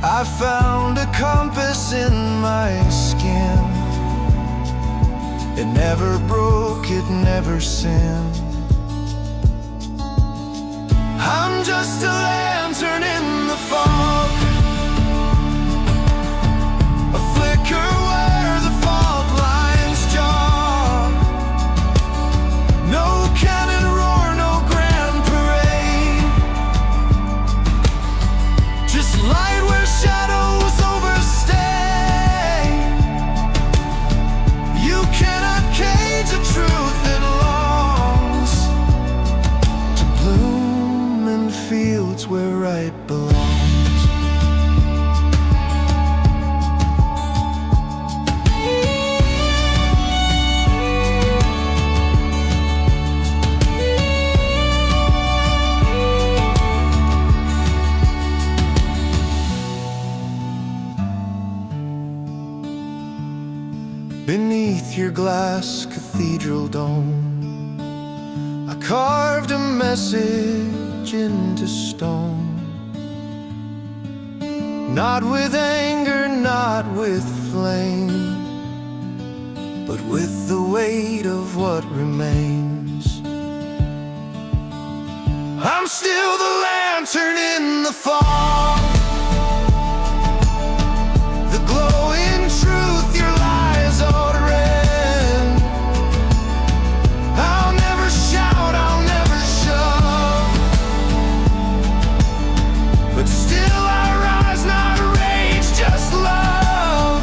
I found a compass in my skin. It never broke, it never sinned. I'm just a lantern in the fog, a flicker where the fault lines jog. No cannon roar, no grand parade, just light where shadows overstay. You cannot cage a truth that longs to bloom in fields where right belongs. Beneath your glass cathedral dome, I carved a message into stone. Not with anger, not with flame, but with the weight of what remains. I'm still the lantern in the fog, the glowing truth your lies uttering. I'll never shout, I'll never shove, but still I rise, not rage, just love.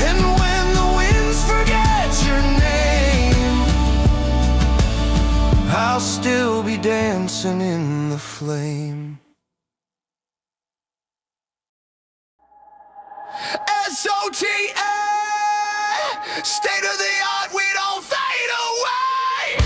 And when the winds forget your name, dancing in the flame. SOTA, state of the art, we don't fade away.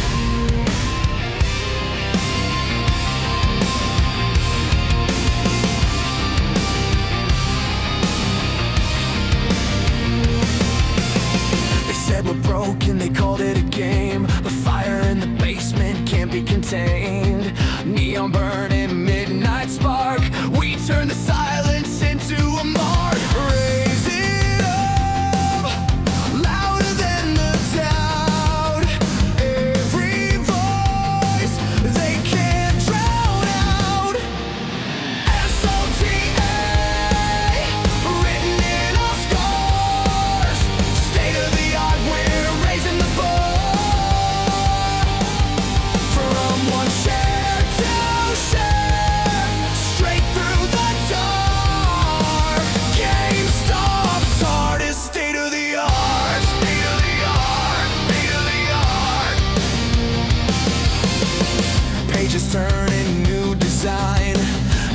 They said we're broken, they called it a game. The fire in the basement can't be contained. Neon burning, midnight spark. We turn the silence into a mark. Raise it up, louder than the doubt. Every voice they can't drown out. SOTA, written in our scars. State of the art, we're raising the bar. From one share to share, straight through the dark. GameStop's heart is state of the art. State of the art, state of the art. Pages turning, new design.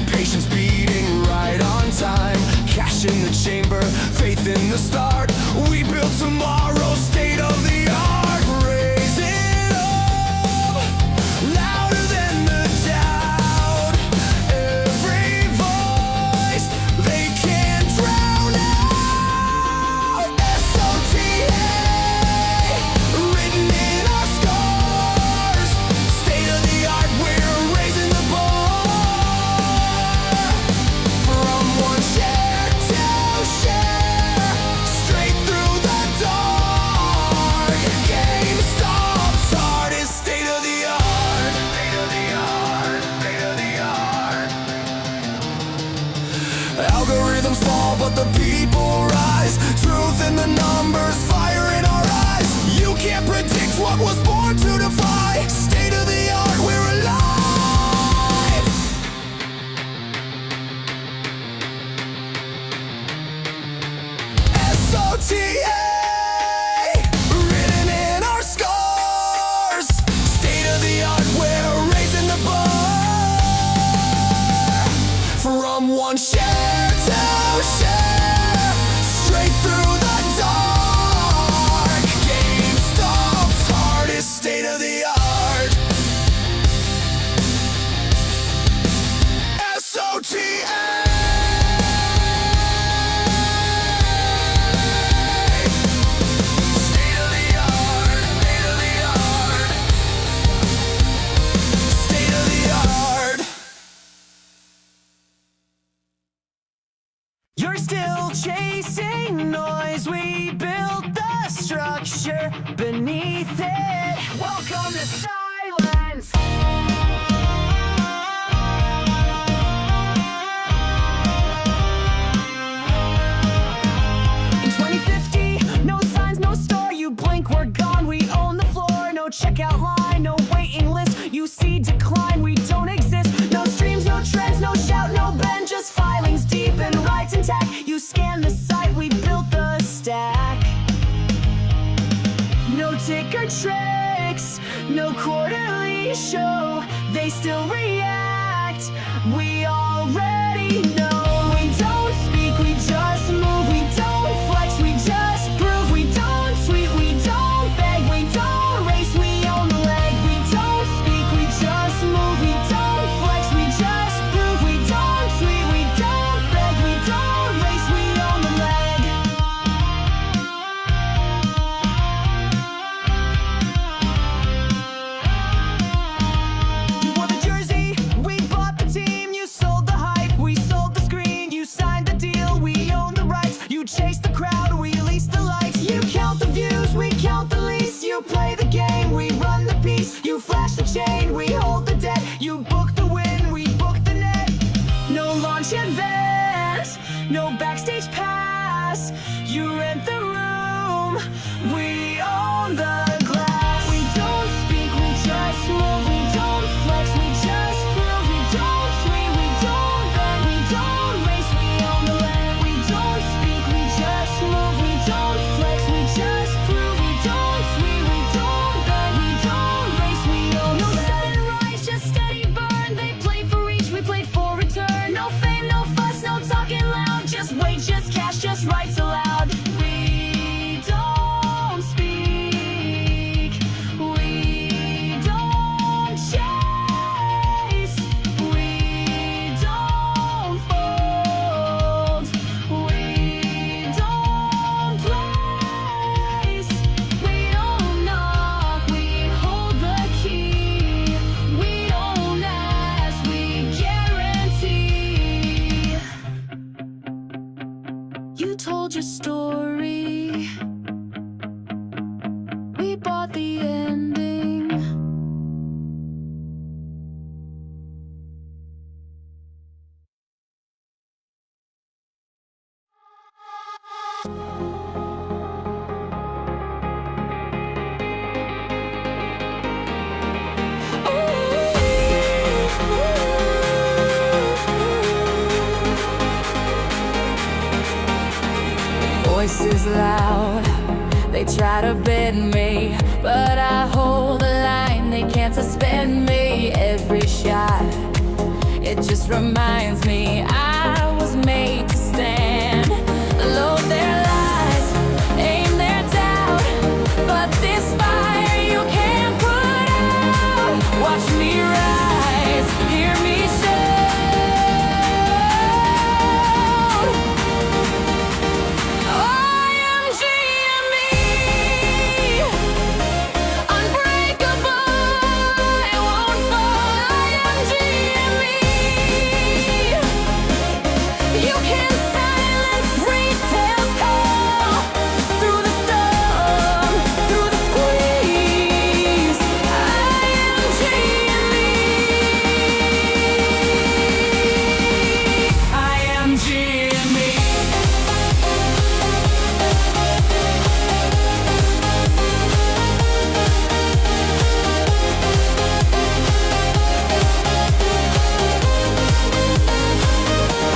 Patience beating right on time. Cash in the chamber, faith in the start. We build tomorrow, state of the art. Raise it up, louder than the doubt. Every voice they can't drown out. SOTA, written in our scars. State of the art, we're raising the bar. From one share to share, straight through the dark. GameStop's heart is state of the art. State of the art, state of the art. Algorithms fall, but the people rise. Truth in the numbers, fire in our eyes. You can't predict what was born to defy. State of the art, we're alive. SOTA, written in our scars. State of the art, we're raising the bar. From one share to share, straight through the dark. GameStop's heart is state of the art. SOTA. State of the art, state of the art. State of the art. You're still chasing noise. We built the structure beneath it. Welcome to silence. In 2050, no signs, no store. You blink, we're gone. We own the floor. No checkout line, no waiting list. You see decline, we don't exist. No streams, no trends, no shout, no bend. Just filings deep and rights intact. You scan the site, we built the stack. No ticker tricks, no quarterly show. They still react. We already know. We don't speak, we just move. We don't flex, we just prove. We don't tweet, we don't beg, we don't race, we own the leg. We don't speak, we just move. We don't flex, we just prove. We don't tweet, we don't beg, we don't race, we own the leg. You wore the jersey, we bought the team. You sold the hype, we sold the screen. You signed the deal, we own the rights. You chase the crowd, we lease the lights. You count the views, we count the lease. You play the game, we run the piece. You flash the chain, we hold the debt. You book the win, we book the net. No launch event, no backstage pass. You rent the room, we own the glass. We don't speak, we just move. We don't flex, we just prove. We don't tweet, we don't beg, we don't race, we own the land. We don't speak, we just move. We don't flex, we just prove. We don't tweet, we don't beg, we don't race, we own the land. No setting right, bought the ending. Voices loud, they try to bend me, but I hold the line, they can't suspend me. Every shot, it just reminds me I was made to stand. Load their lies, aim their doubt, but this fire you can't put out. Watch me rise, hear me shout. I am GME, unbreakable, I won't fall. I am GME. You can silence retail's call through the storm, through the squeeze. I am GME. I am GME.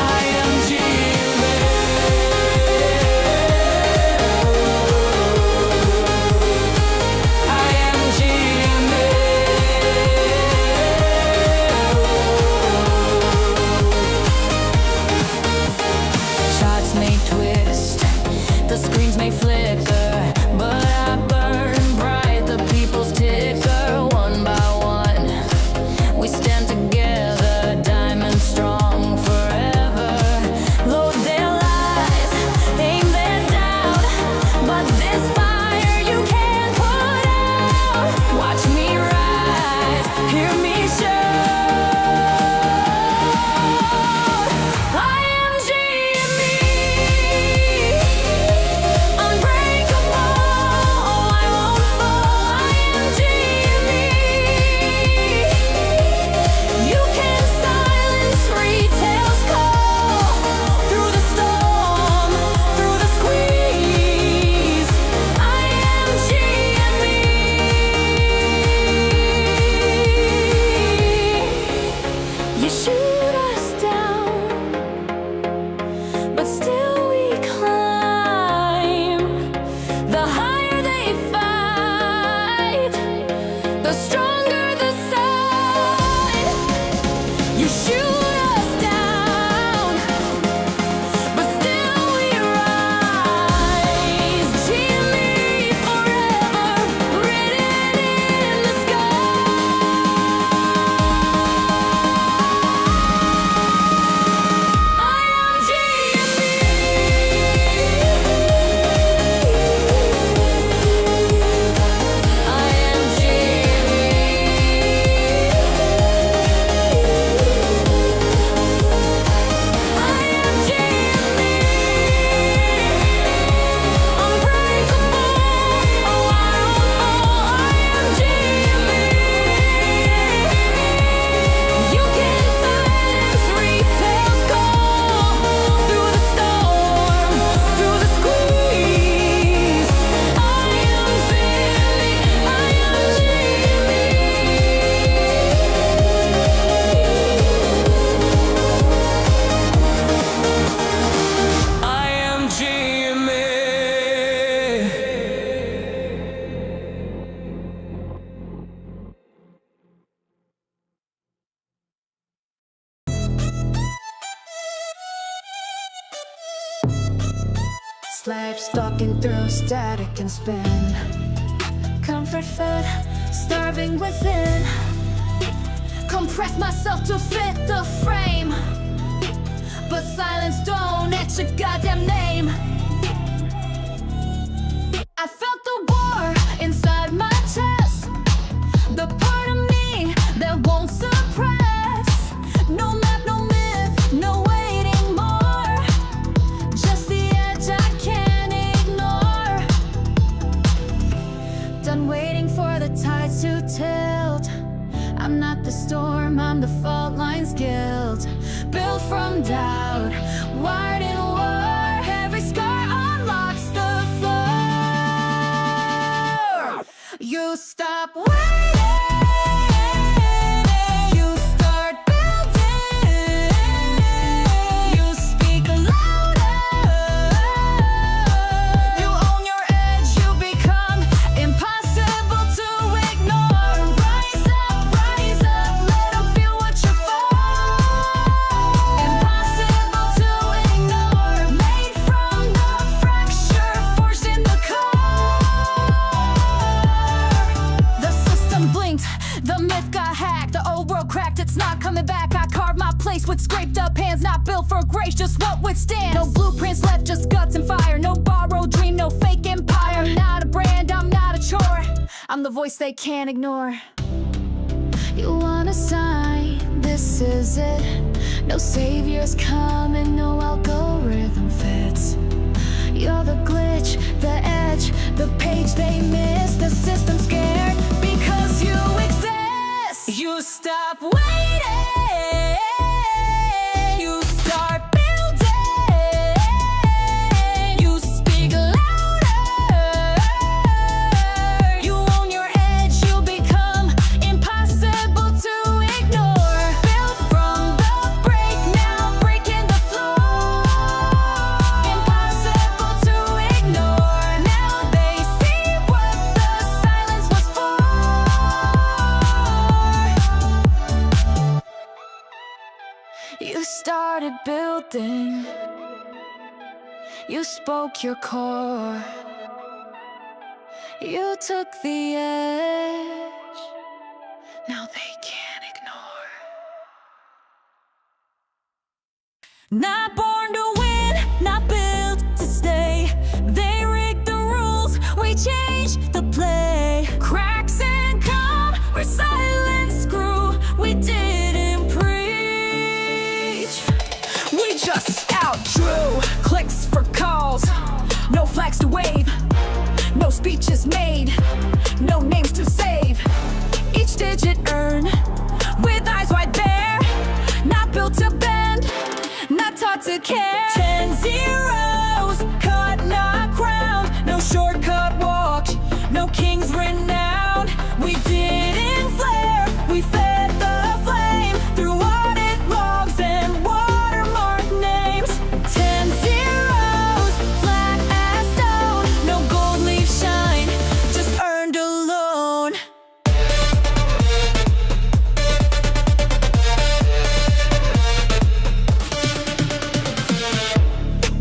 I am GME. I am GME. Shots may twist, the screens may flicker, but I burn bright, the people's ticker. One by one, we stand together, diamond strong forever. Load their lies, aim their doubt, but this fire you can't put out. Watch me rise, hear me shout. I am GME, unbreakable, I won't fall. I am GME. You can silence retail's call through the storm, through the squeeze. I am GME. You shoot us down, but still we climb. The higher they fight, the stronger the side. You shoot us down, but still we rise. GME forever, written in the sky. I am GME. I am Slab stalking through static and spin. Comfort fed, starving within. Compress myself to fit the frame, but silence don't etch your goddamn name. I felt the war inside my chest, the part of me that won't suppress. No map, no myth, no waiting more. Just the edge I can't ignore. Done I'm waiting for the tides to tilt. I'm not the storm, I'm the fault lines guilt. Built from doubt, wired in war. Every scar unlocks the floor. You stop waiting. You start building. You speak louder. You own your edge, you become impossible to ignore. Rise up, let 'em feel what you're for. Impossible to ignore. Made from the fracture, forged in the core. The system blinked, the myth got hacked. The old world cracked, it's not coming back. I carved my place with scraped up hands, not built for grace, just what withstands. No blueprints left, just guts and fire. No borrowed dream, no fake empire. I'm not a brand, I'm not a chore. I'm the voice they can't ignore. You want a sign, this is it. No saviors coming, no algorithm fits. You're the glitch, the edge, the page they miss. The system scared because you exist. You stop waiting. You start building. You speak louder. You own your edge, you become impossible to ignore. Built from the break, now breaking the floor. Impossible to ignore. Now they see what the silence was for. You started building. You spoke your core. You took the edge. Now they can't ignore. Not born to win, not built to stay. They rigged the rules, we changed the play. Cracks and come where silence grew. We didn't preach. We just outdrew. Clicks for calls, no flags to wave. No speeches made, no names to save. Each digit earned, with eyes wide bare. Not built to bend, not taught to care. 10 zeros, cut, not crowned. No shortcut walked, no king's renowned. We didn't flare, we fed the flame. Through audit logs and watermark names. 10 zeros, flat as stone. No gold leaf shine, just earned alone.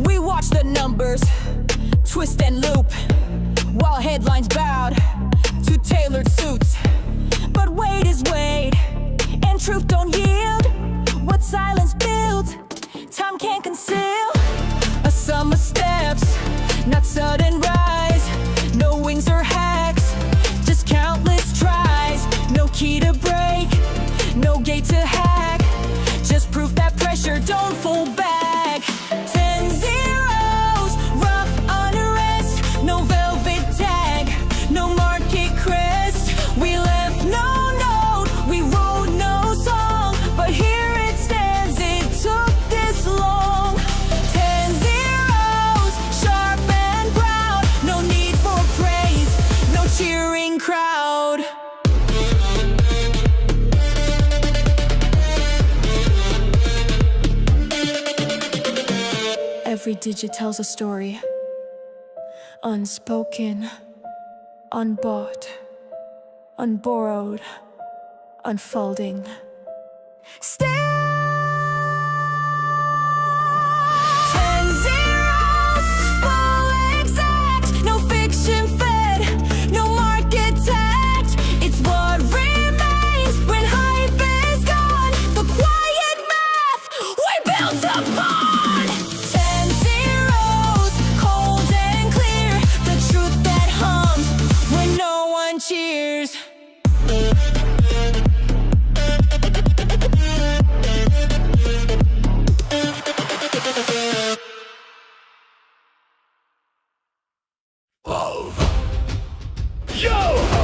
We watch the numbers twist and loop, while headlines bowed to tailored suits. But weight is weight, and truth don't yield. What silence builds, time can't conceal. A sum of steps, not sudden rise. No wings or hacks, just countless tries. No key to break, no gate to hack. Just proof that pressure don't fall back. 10 zeros, rough unrest. No velvet tag, no market crest. We left no note, we wrote no song. But here it stands, it took this long. 10 zeros, sharp and proud. No need for praise, no cheering crowd. Every digit tells a story. Unspoken, unbought, unborrowed, unfolding. Still 10 zeros, full exact. No fiction fed, no market tagged. It's what remains when hype is gone. The quiet math we built upon. 10 zeros, cold and clear. The truth that hums when no one cheers. Yo!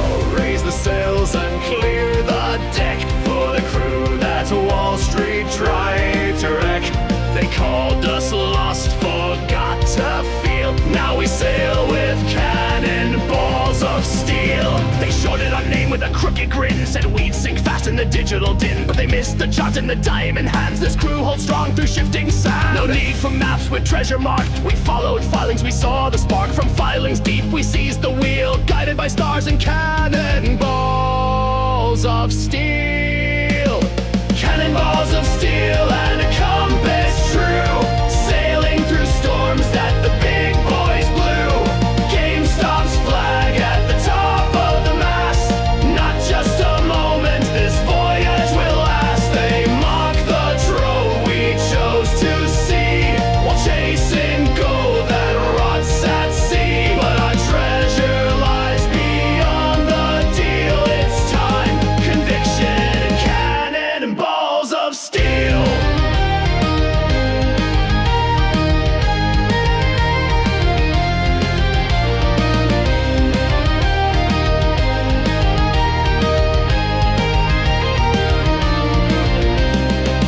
steel. They shorted our name with a crooked grin, said we'd sink fast in the digital din, but they missed the jot in the diamond hands. This crew holds strong through shifting sand. No need for maps with treasure marked. We followed filings, we saw the spark. From filings deep we seized the wheel, guided by stars and cannonballs of steel. Cannonballs of steel and a compass true, sailing through storms that the big boys blew. GameStop's flag at the top of the mast, not just a moment, this voyage will last. They mock the trove we chose to see, while chasing gold that rots at sea. But our treasure lies beyond the deal. It's time, conviction, cannon and balls of steel.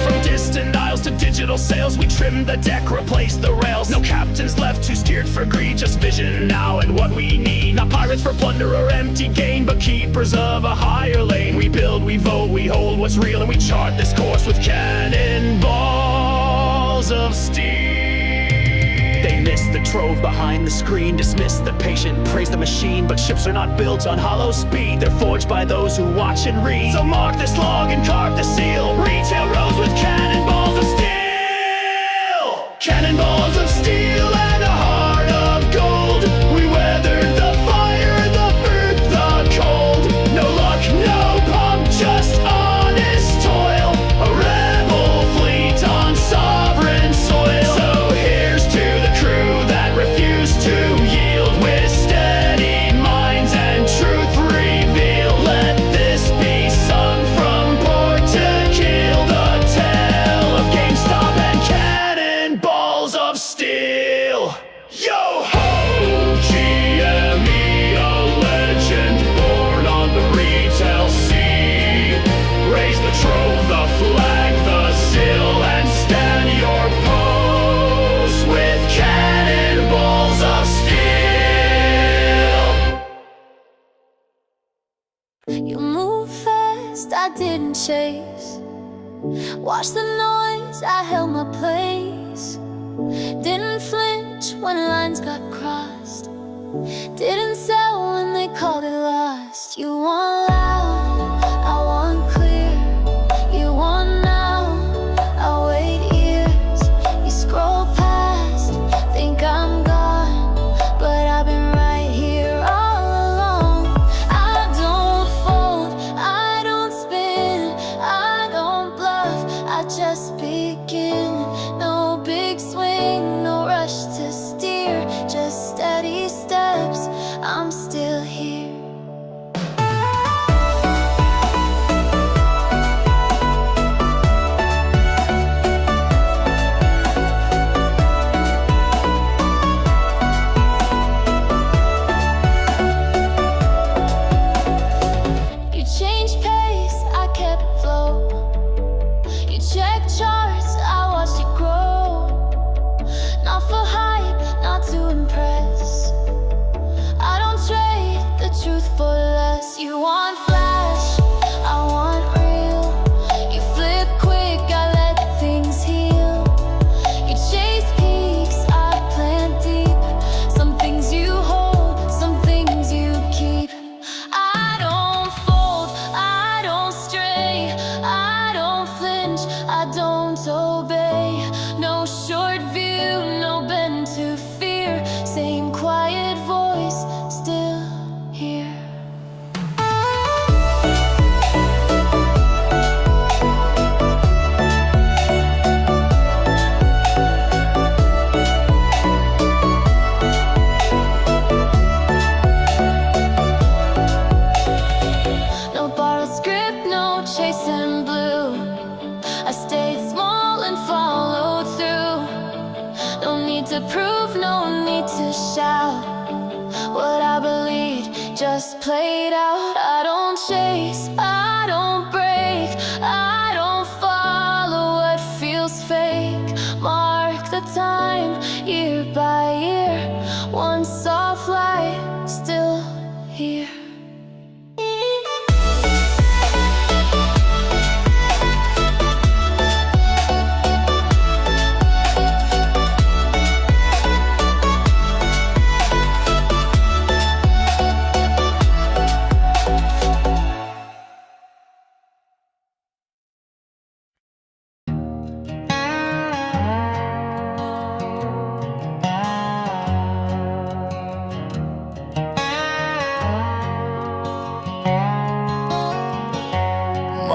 From distant isles to digital sails, we trimmed the deck, replaced the rails. No captains left who steered for greed, just vision now and what we need. Not pirates for plunder or empty gain, but keepers of a higher lane. We build, we vote, we hold what's real, and we chart this course with cannonballs of steel. They miss the trove behind the screen, dismiss the patient, praise the machine. But ships are not built on hollow speed, they're forged by those who watch and read. So mark this log and carve the seal, retail rows with cannonballs of steel. Cannonballs of steel and a heart of gold. We weathered the fire, the fruit, the cold. No luck, no pump, just honest toil. A rebel fleet on sovereign soil. So here's to the crew that refused to yield, with steady minds and truth reveal. Let this be sung from port to keel, the tale of GameStop and cannonballs of steel. Yo ho! GME, a legend born on the retail scene. Raise the trove, the flag, the seal, and stand your post with cannonballs of steel. You move fast, I didn't chase. Watch the noise, I held my place. Didn't flinch when lines got crossed. Didn't sell when they called it lost. You want loud, I want clear. You want now, I wait years. You scroll past, think I'm gone, but I've been right here all along. I don't fold, I don't spin, I don't bluff, I just begin. No big swing, no rush to steer, just steady steps, I'm still here. You changed pace, I kept flow. You checked charts, I watched it grow. Not for hype, not to impress. I don't trade the truth for less. You want flash, I want real. You flip quick, I let things heal. You chase peaks, I plant deep. Some things you hold, some things you keep. I don't fold, I don't stray, I don't flinch, I don't obey. No short view, no bend to fear. Same quiet voice, still here. No borrowed script, no chasing blue. I stayed small and followed through. No need to prove, no need to shout. What I believed just played out. I don't chase, I don't break, I don't follow what feels fake. Mark the time, year by year. One soft light, still here.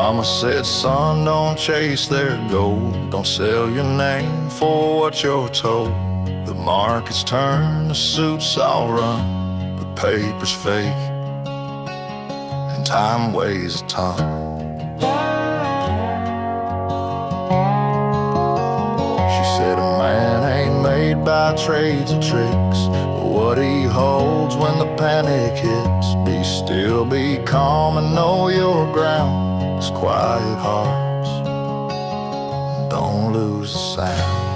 Mama said, son, don't chase their gold. Don't sell your name for what you're told. The market's turned, the suits all run, but paper's fake, and time weighs a ton. She said, a man ain't made by trades or tricks, but what he holds when the panic hits. Be still, be calm, and know your ground. It's quiet hearts, don't lose the sound.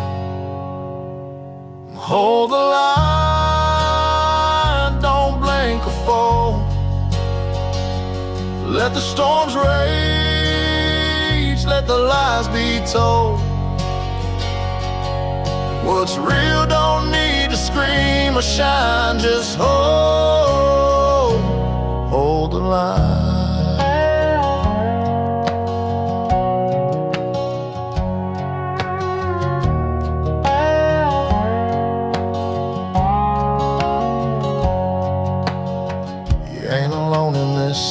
Hold the line, don't blink or fold. Let the storms rage, let the lies be told. What's real don't need to scream or shine, just hold the line.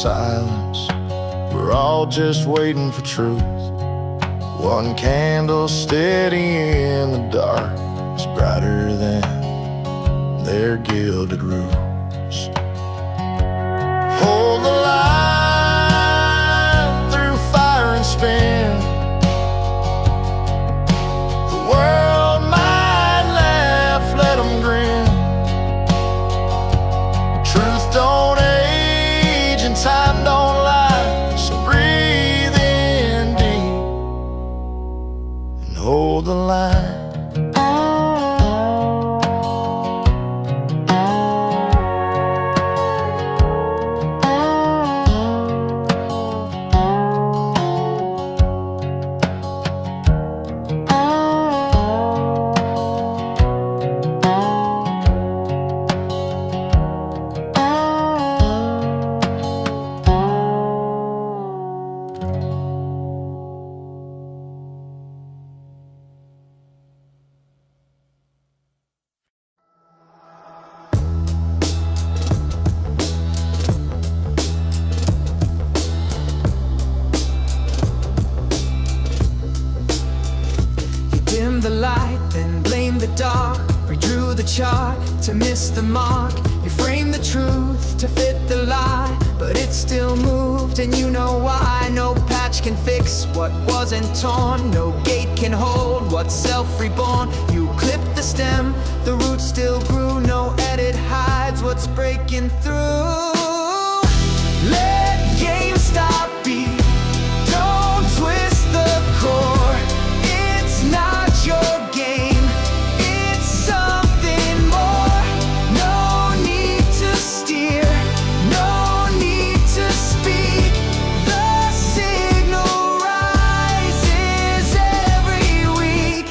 Silence, we're all just waiting for truth. One candle steady in the dark is brighter than their gilded roofs. Hold the line through fire and spin. The world might laugh, let them grin. Truth don't time don't lie, so breathe in deep and hold the line. The light, then blame the dark. Redrew the chart to miss the mark. You framed the truth to fit the lie, but it still moved, and you know why. No patch can fix what wasn't torn. No gate can hold what's self-reborn. You clipped the stem, the roots still grew. No edit hides what's breaking through. Let GameStop be. Don't twist the core. It's not your game, it's something more. No need to steer, no need to speak. The signal rises every week.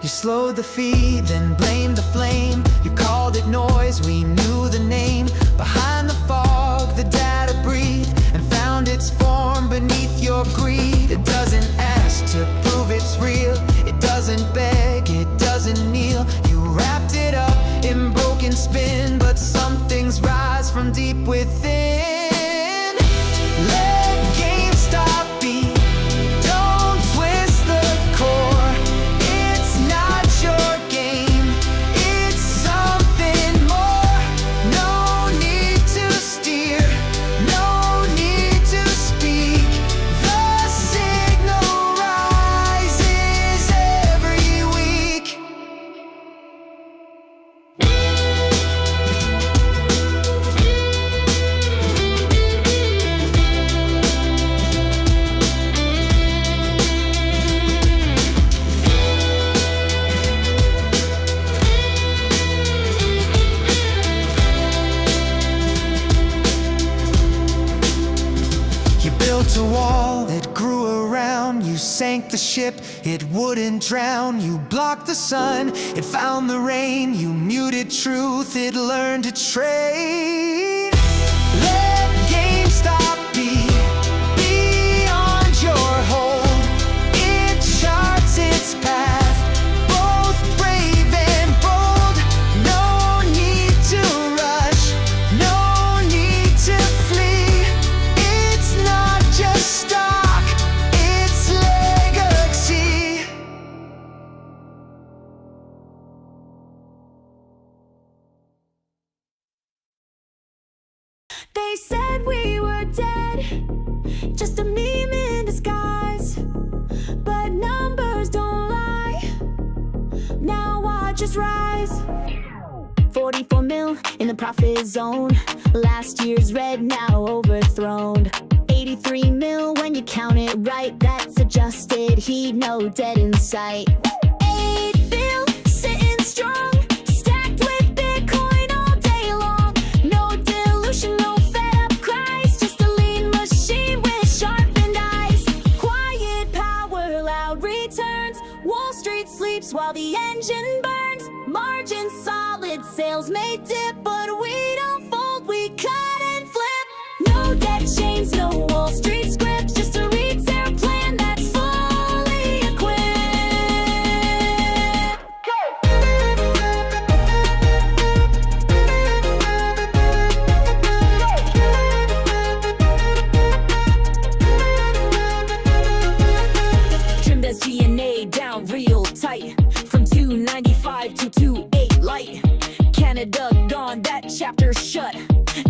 You slowed the feed, then blamed the flame. You called it noise, we knew the name. Behind the fog, the data breathed and found its form beneath your greed. It doesn't ask to prove it's real, it doesn't beg, it doesn't kneel. You wrapped it up in broken spin, but some things rise from deep within. Let GameStop be. Don't twist the core. It's not your game, it's something more. No need to steer, no need to speak. The signal rises every week. You built a wall that grew around. You sank the ship, it wouldn't drown. You blocked the sun, it found the rain. You muted truth, it learned to trade. Let GameStop be beyond your hold. It charts its path, both brave and bold. No need to rush, no need to flee. It's not just They said we were dead, just a meme in disguise. But numbers don't lie, now watch us rise. 44 mil in the profit zone, last year's red now overthrown. 83 mil when you count it right, that's adjusted heat, no debt in sight. 8 mil sitting strong, stacked with Bitcoin all day long. No dilution, no fed up cries, just a lean machine with sharpened eyes. Quiet power, loud returns, Wall Street sleeps while the engine burns. Margin solid, sales may dip, but we don't fold, we cut and flip. No debt chains, no Wall Street scripts, just a retail plan that's fully equipped. Trimmed as G&A down real tight, from 295 to 28 light. Canada gone, that chapter shut.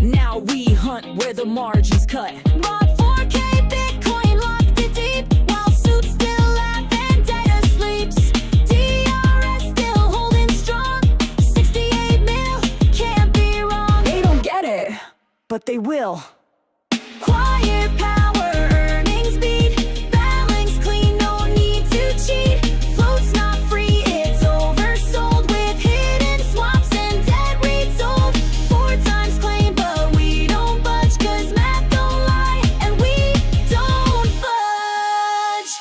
Now we hunt where the margins cut. Bought 4K Bitcoin, locked it deep, while suits still laugh and data sleeps. DRS still holding strong, 68 mil, can't be wrong. They don't get it, but they will. Quiet power, earnings beat, balance clean, no need to cheat. Float's not free, it's oversold, with hidden swaps and debt retold. 4 times claim, but we don't budge, cause math don't lie and we don't fudge.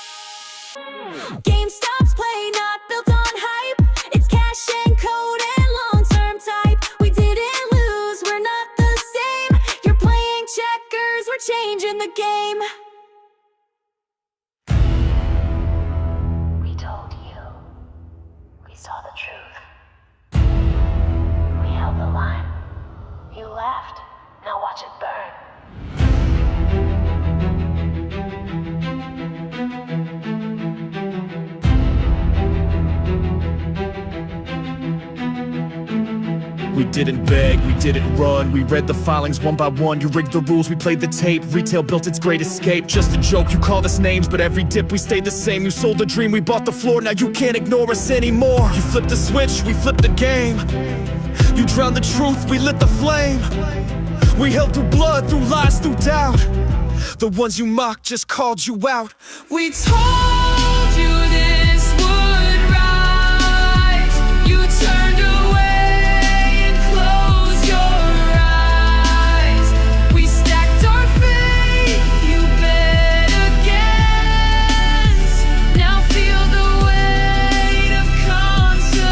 GameStop's play not built on hype, it's cash and code and long-term type. We didn't lose, we're not the same. You're playing checkers, we're changing the game. We told you. We saw the truth. We held the line. You laughed. Now watch it burn. We didn't beg, we didn't run. We read the filings one by one. You rigged the rules, we played the tape. Retail built its great escape. Just a joke, you called us names, but every dip we stayed the same. You sold the dream, we bought the floor. Now you can't ignore us anymore. You flipped the switch, we flipped the game. You drowned the truth, we lit the flame. We held through blood, through lies, through doubt. The ones you mocked just called you out. We told you this would rise. You turned away and closed your eyes. We stacked our faith, you bet against. Now feel the weight of consequence.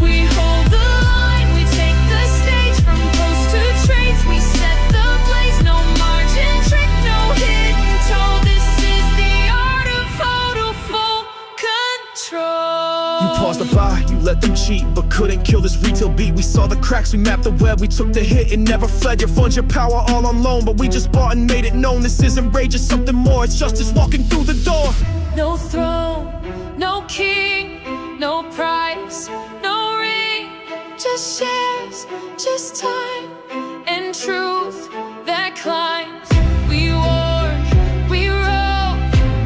We hold the line, we take the stage, from post to trades. We set the blaze, no margin trick, no hidden toll. This is the art of photo full control. You paused the buy, you let them cheat, but couldn't kill this retail beat. We saw the cracks, we mapped the web, we took the hit and never fled. Your funds, your power all on loan, but we just bought and made it known. This isn't rage, it's something more, it's justice walking through the door. No throne, no king, no price, no ring. Just shares, just time and truth that climbs. We warned, we wrote,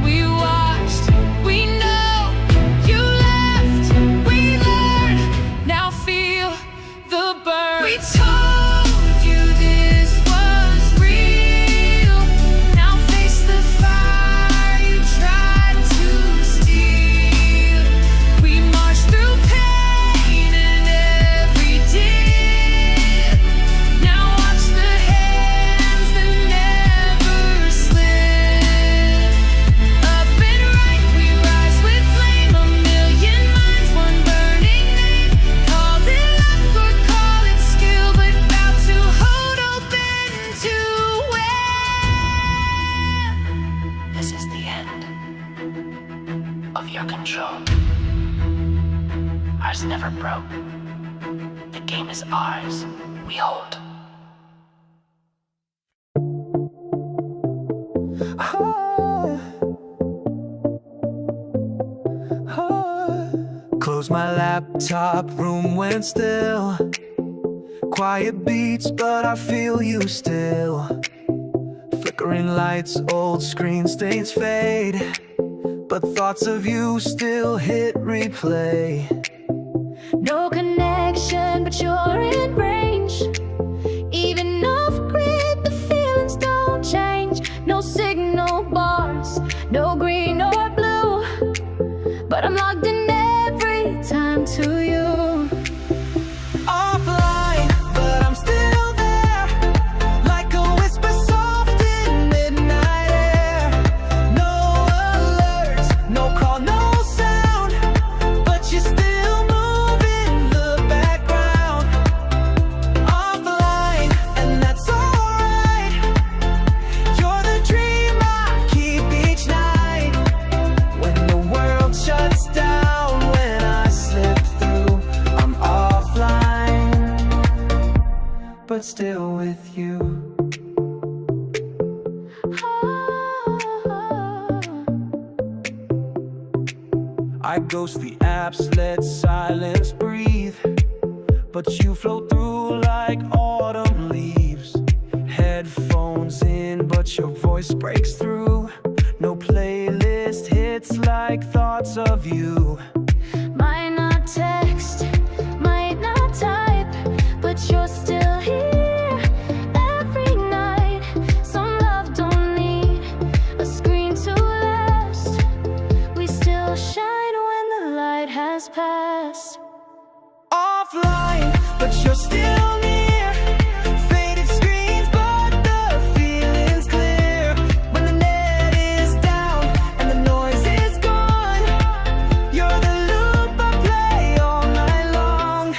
we watched, we know. You left, we learned, now feel the burn. We told you this was real, now face the fire you tried to steal. We marched through pain and every dip. Now watch the hands that never slip. Up and right, we rise with flame. A million minds, one burning name. Call it luck or call it skill, but bow to hold open to win. This is the end of your control. Ours never broke. The game is ours. We hold. Closed my laptop, room went still. Quiet beats, but I feel you still. Flickering lights, old screen stains fade, but thoughts of you still hit replay. No connection, but you're in range. Even off grid, the feelings don't change. No signal bars, no green or blue, but I'm logged in every time to you. Offline, but I'm still there, like a whisper soft in midnight air. No alerts, no call, no sound, but you still move in the background. Offline, and that's alright. You're the dream I keep each night. When the world shuts down, when I slip through, I'm offline, but still with you. I ghost the apps, let silence breathe, but you flow through like autumn leaves. Headphones in, but your voice breaks through. No playlist hits like thoughts of you. Might not text, might not type, but you're still here every night. Some love don't need a screen to last. We still shine when the light has passed. Offline, but you're still near. Faded screens, but the feeling's clear. When the net is down and the noise is gone, you're the loop I play all night long.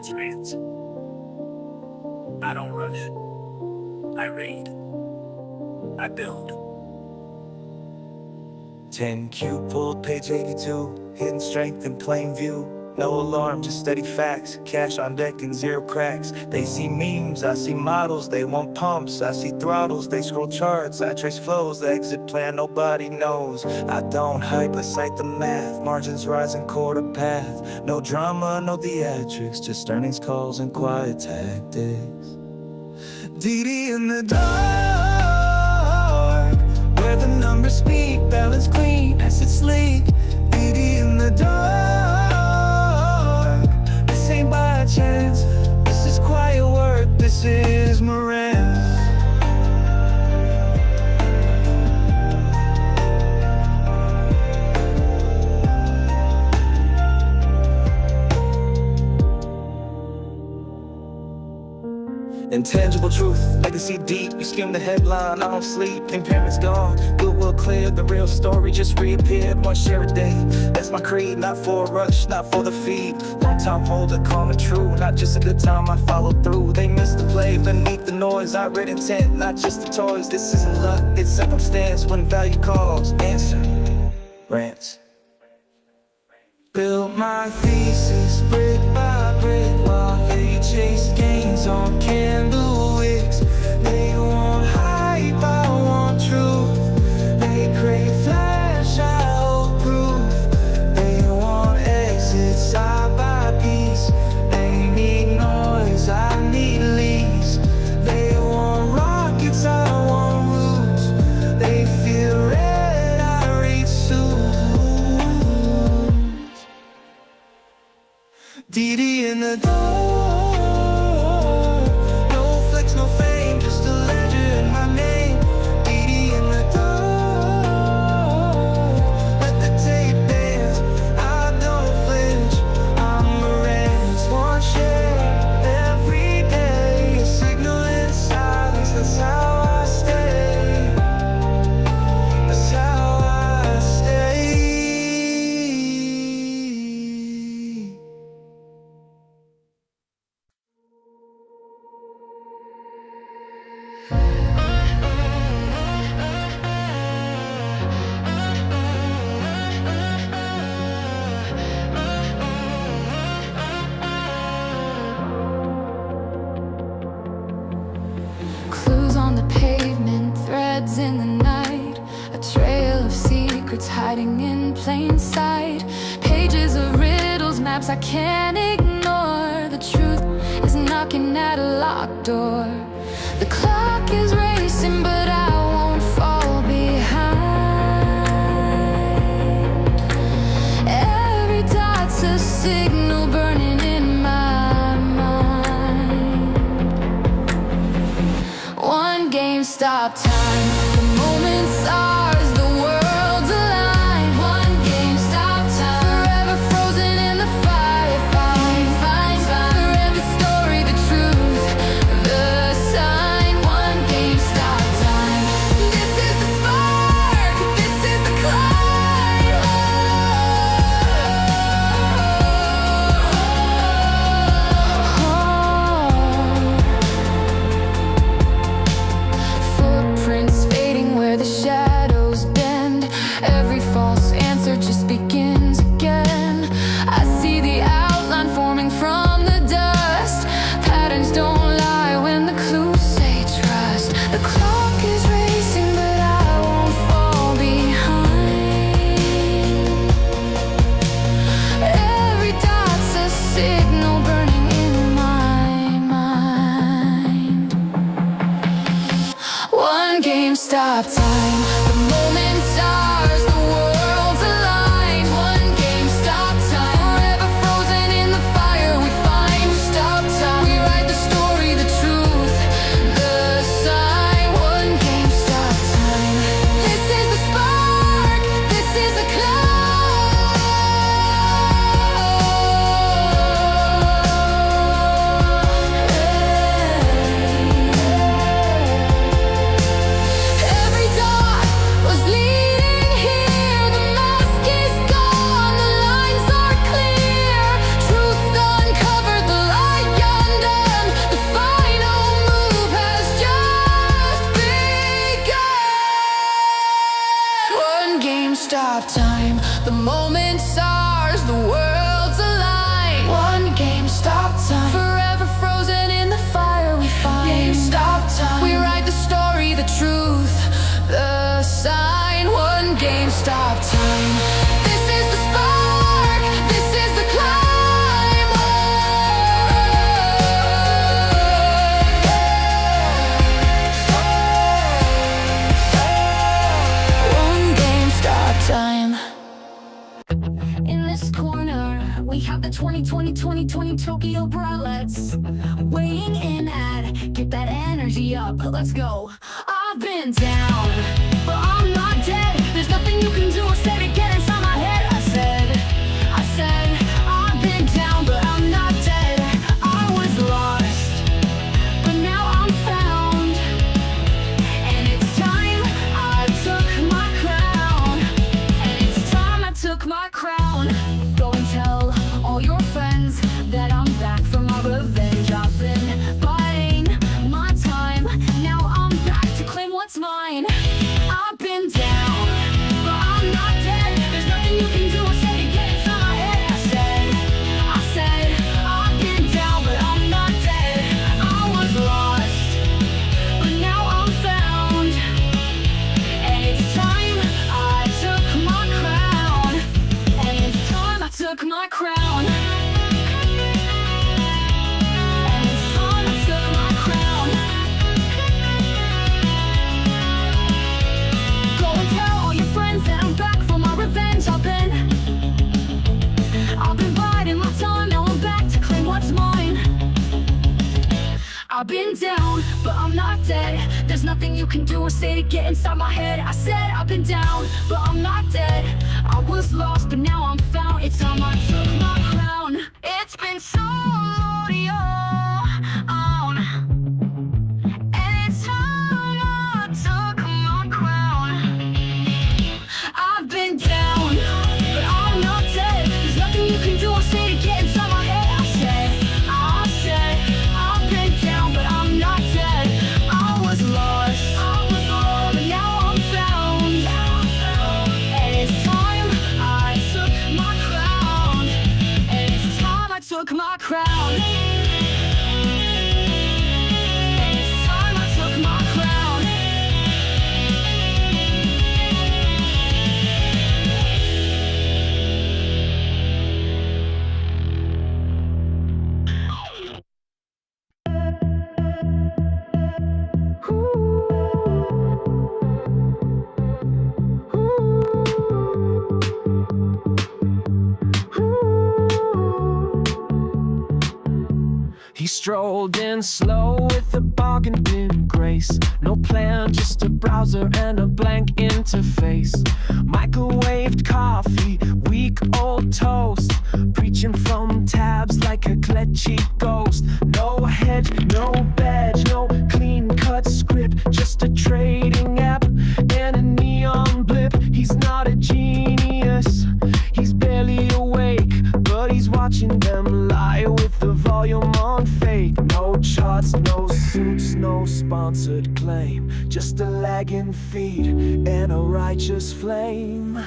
Experience. I don't rush. I read. I build. 10Q pulled page 82, hidden strength in plain view. No alarm, just steady facts, cash on deck and zero cracks. They see memes, I see models, they want pumps. I see throttles, they scroll charts, I trace flows. The exit plan nobody knows. I don't hype, I cite the math. Margins rising quarter path. No drama, no theatrics, just earnings calls and quiet tactics. DD in the dark, where the numbers speak, balance clean, asset sleek. DD in the dark, this ain't by chance. This is quiet work, this is Moran. Intangible truth, legacy deep. You skim the headline, I don't sleep. Impairment's gone, goodwill clear. The real story just reappeared. One share a day, that's my creed. Not for a rush, not for the feed. Long time holder, calm and true. Not just a good time, I follow through. They missed the play beneath the noise. I read intent, not just the toys. This isn't luck, it's circumstance. When value calls, answer. Rants. Built my thesis brick by brick while they chase gains on candle wicks. They want hype, I want truth. They crave flash, I hold proof. They want exits, I buy peace. They need noise, I need leads. They want rockets, I want roots. They feel red, I read suits. DD in the dark, no secrets hiding in plain sight. Pages of riddles, maps I can't ignore. The truth is knocking at a locked door. The clock is racing, but I won't fall behind. Every dot's a signal burning in my mind. One GameStop time, the moment's ours, the world's aligned. One GameStop time, forever frozen in the fire. For every story, the truth, the sign. One GameStop time. This is the spark, this is the climb. Footprints fading where the shadows bend. Every false answer just begins again. I see the outline forming from the dust. Patterns don't lie when the clues say trust. The clock is racing, but I won't fall behind. Every dot's a signal burning in my mind. One GameStop time, the moment's ours, the world's aligned. One GameStop time, forever frozen in the fire we find. Stop time, we write the story, the truth, the sign. One GameStop time. This is the spark, this is the Every dot was leading here. The mask is gone, the lines are clear. Truth uncovered, the light undone. The final move has just begun. One GameStop time, the moment's ours, the world's aligned. One GameStop time, forever frozen in the fire we find. GameStop time, we write the story, the truth, the sign. One GameStop time. This is the spark, this is the climb. One GameStop time. In this corner, we have the 2020 Tokyo Bralettes weighing in at, get that energy up, let's go. I've been down, but I'm not dead. There's nothing you can do or say to get inside my head. I said, I've been down, but I'm not dead. I was lost, but now I'm found. And it's time I took my crown. And it's time I took my crown. Go and tell all your friends that I'm back for my revenge. I've been biding my time. Now I'm back to claim what's mine. I've been down, but I'm not dead. There's nothing you can do or say to get inside my head. I said, I've been down, but I'm not dead. I was lost, but now I'm found. And it's time I took my crown. And it's time I took my crown. And it's time I took my crown. Go and tell all your friends that I'm back for my revenge. I've been biding my time. Now I'm back to claim what's mine. I've been down, but I'm not dead. There's nothing you can do or say to get inside my head. I said I've been down, but I'm not dead. I was lost, but now I'm found. It's time I took my crown. It's been so long, and it's time I took my crown. I've been down, but I'm not dead. There's nothing you can do or say to get inside my head. I said, I've been down, but I'm not dead. I was lost, but now I'm found. And it's time I took my crown. And it's time I took my crown. strolled in slow with a bargain bin grace. No plan, just a browser and a blank interface. Microwaved coffee, week-old toast. Preaching from tabs like a glitchy ghost. No hedge, no badge, no clean-cut script. Just a trading app and a neon blip. He's not a genius, he's barely awake, but he's watching them lie with the volume on fake. No charts, no suits, no sponsored claim. Just a lagging feed and a righteous flame.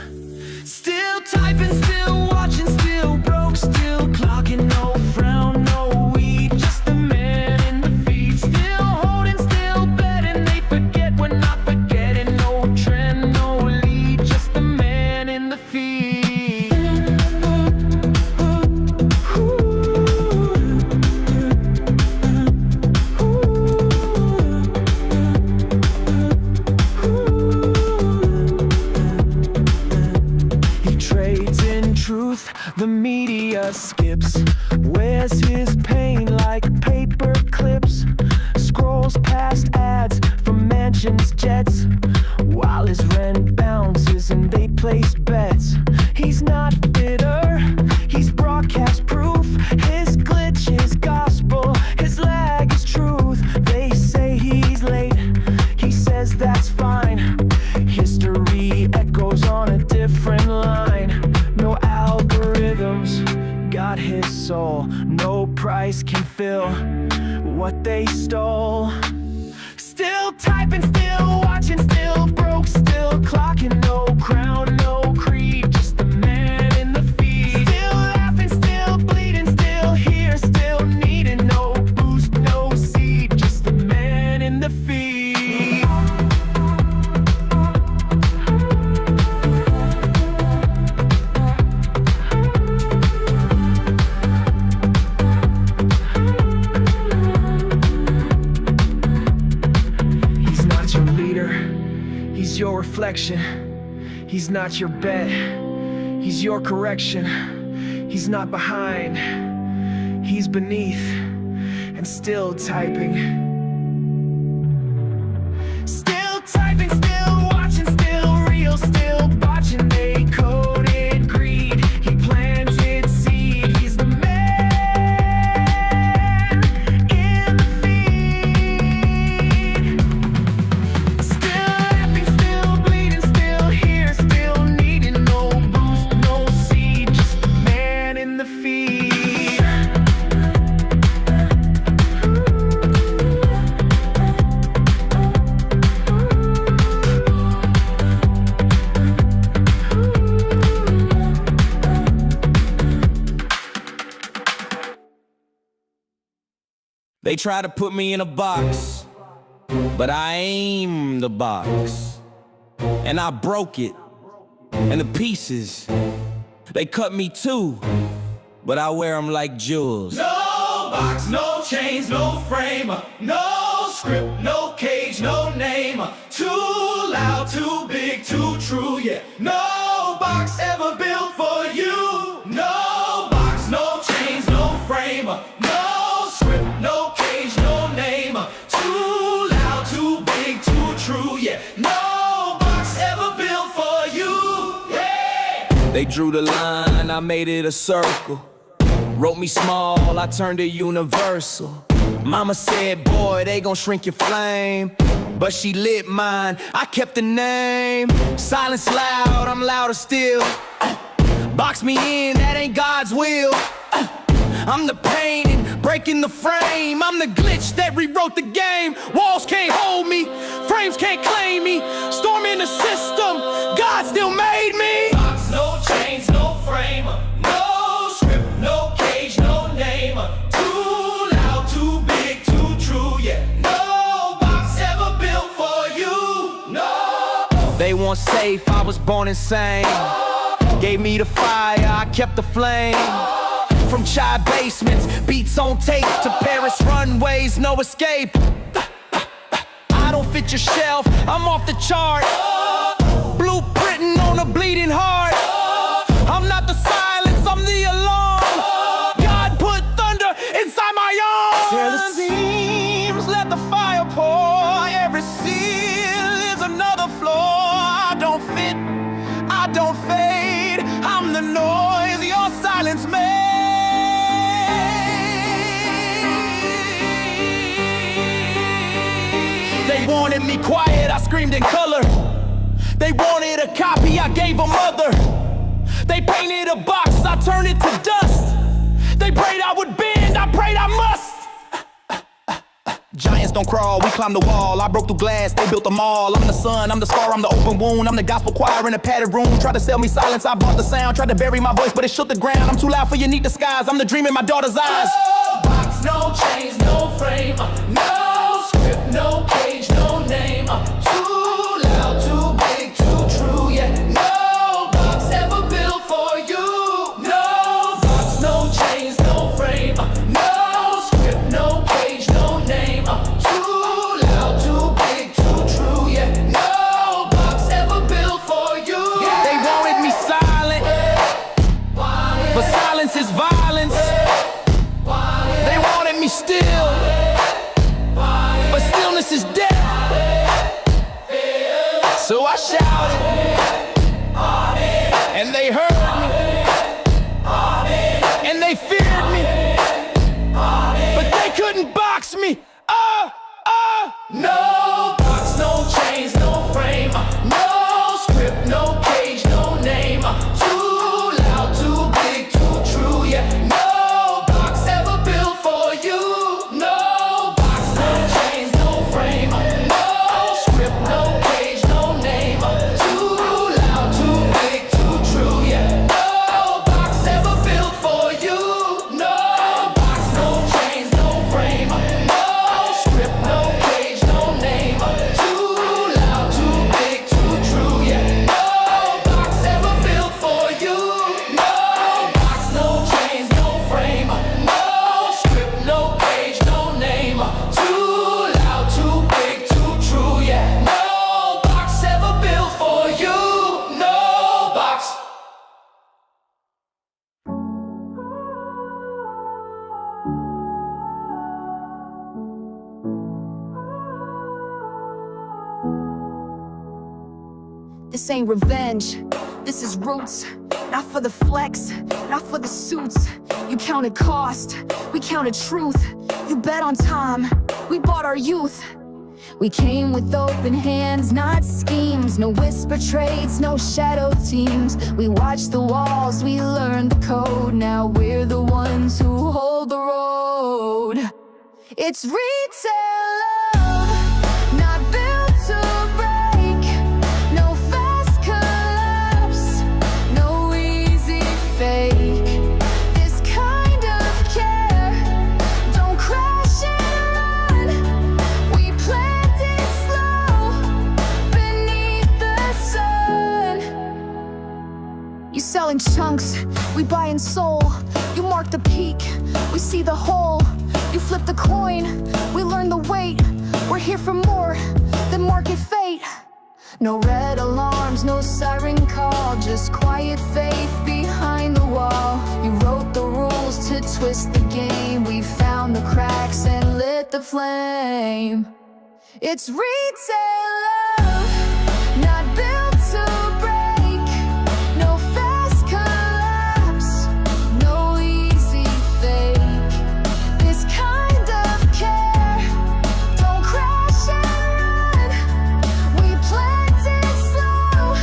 Still typing, still watching, still broke, still clocking. No frown, no weed, just a man in the feed. Still holding, still betting, they forget we're not forgetting. No trend, no lead, just a man in the feed. The media skips. Where's his pain like paper clips? Scrolls past ads from mansions, jets, while his rent bounces and they place bets. He's not bitter, he's broadcast proof. His glitch is gospel, his lag is truth. They say he's late, he says that's fine. History echoes on a different line. No algorithms got his soul. No price can fill what they stole. Still typing, still watching, still broke, still clocking. No crown, no creed, just the man in the feed. Still laughing, still bleeding, still here, still needing. No boost, no seed, just the man in the feed. He's your reflection, he's not your bet, he's your correction. He's not behind, he's beneath, and still typing. Still typing, still watching, still real, still botching. They coded greed, he planted seed. He's the man in the feed. Still laughing, still bleeding, still here, still needing. No boost, no seed, just the man in the feed. They try to put me in a box, but I aim the box, and I broke it, and the pieces, they cut me too, but I wear them like jewels. No box, no chains, no frame, no script, no cage, no name. Too loud, too big, too true, yeah. No box ever built for you. No box, no chains, no frame, no script, no cage, no name. Too loud, too big, too true, yeah. No box ever built for you, yeah. They drew the line, I made it a circle. Wrote me small, I turned it universal. Mama said, boy, they gon' shrink your flame, but she lit mine, I kept the name. Silence loud, I'm louder still. Box me in, that ain't God's will. I'm the pain and breaking the frame. I'm the glitch that rewrote the game. Walls can't hold me, frames can't claim me. Storm in the system, God still made me. Box, no chains, no frame, no script, no cage, no name. Too loud, too big, too true, yeah. No box ever built for you, no. They want safe, I was born insane. Gave me the fire, I kept the flame. From chai basements, beats on tape, to Paris runways, no escape. I don't fit your shelf, I'm off the chart. Blueprinting on a bleeding heart. I'm not the silence, I'm the alarm. God put thunder inside my arms. I don't fade. I'm the noise your silence made. They wanted me quiet, I screamed in color. They wanted a copy, I gave them other. They painted a box, I turned it to dust. They prayed I would bend, I prayed I must. Giants don't crawl, we climb the wall. I broke through glass, they built them all. I'm the sun, I'm the scar, I'm the open wound. I'm the gospel choir in a padded room. Tried to sell me silence, I bought the sound. Tried to bury my voice, but it shook the ground. I'm too loud for your neat disguise, I'm the dream in my daughter's eyes. No box, no chains, no frame, no script, no cage, no name. Too loud, too big, too true, yeah. No box ever built for you. No box, no chains, no frame, no script, no cage, no name. Too loud, too big, too true, yeah. No box ever built for you. They wanted me silent, but silence is violence. They wanted me still, but stillness is death. So I shouted, and they heard me, and they feared me, but they couldn't box me. No box, no chains, no frame, no script, no cage, no name. Too loud, too big, too true, yeah. No box ever built for you. No box, no chains, no frame, no script, no cage, no name. Too loud, too big, too true, yeah. No box ever built for you. No box, no chains, no frame, no script, no cage, no name. Too loud, too big, too true, yeah. No box ever built for you. No box, no chains, no frame, no script, no cage, no name. Too loud, too big, too true, yeah. No box ever built for you. No box. This ain't revenge, this is roots. Not for the flex, not for the suits. You counted cost, we counted truth. You bet on time, we bought our youth. We came with open hands, not schemes. No whisper trades, no shadow teams. We watched the walls, we learned the code. Now we're the ones who hold the road. It's retail love, not built to break. No fast collapse, no easy fake. This kind of care don't crash and run. We planned it slow beneath the sun. You sell in chunks, we buy in soul. You mark the peak, we see the hole. You flip the coin, we learn the weight. We're here for more than market fate. No red alarms, no siren call, just quiet faith behind the wall. You wrote the rules to twist the game. We found the cracks and lit the flame. It's retail love, not built to break. No fast collapse, no easy fake. This kind of care don't crash and run. We planned it slow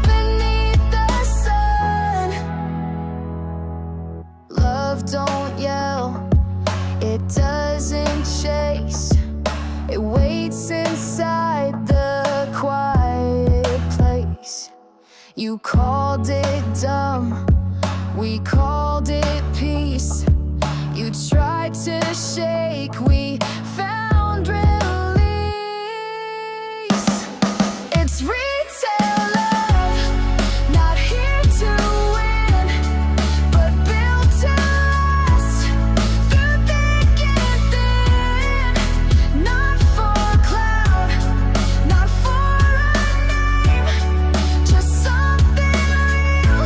beneath the sun. Love don't yell, it doesn't chase. It waits inside the quiet place. You called it dumb, we called it peace. You tried to shake, we found release. It's retail love, not here to win, but built to last through thick and thin. Not for clout, not for a name, just something real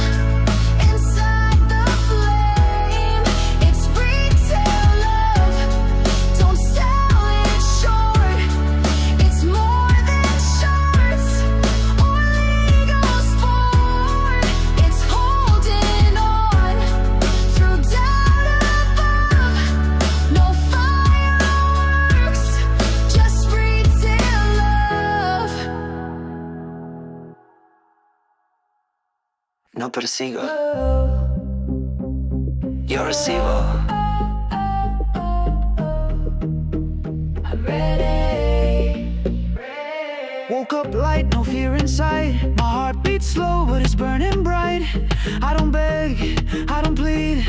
inside the flame. It's retail love, don't no persigo. Yo recibo. I'm ready. Woke up light, no fear inside. My heart beats slow, but it's burning bright. I don't beg, I don't plead.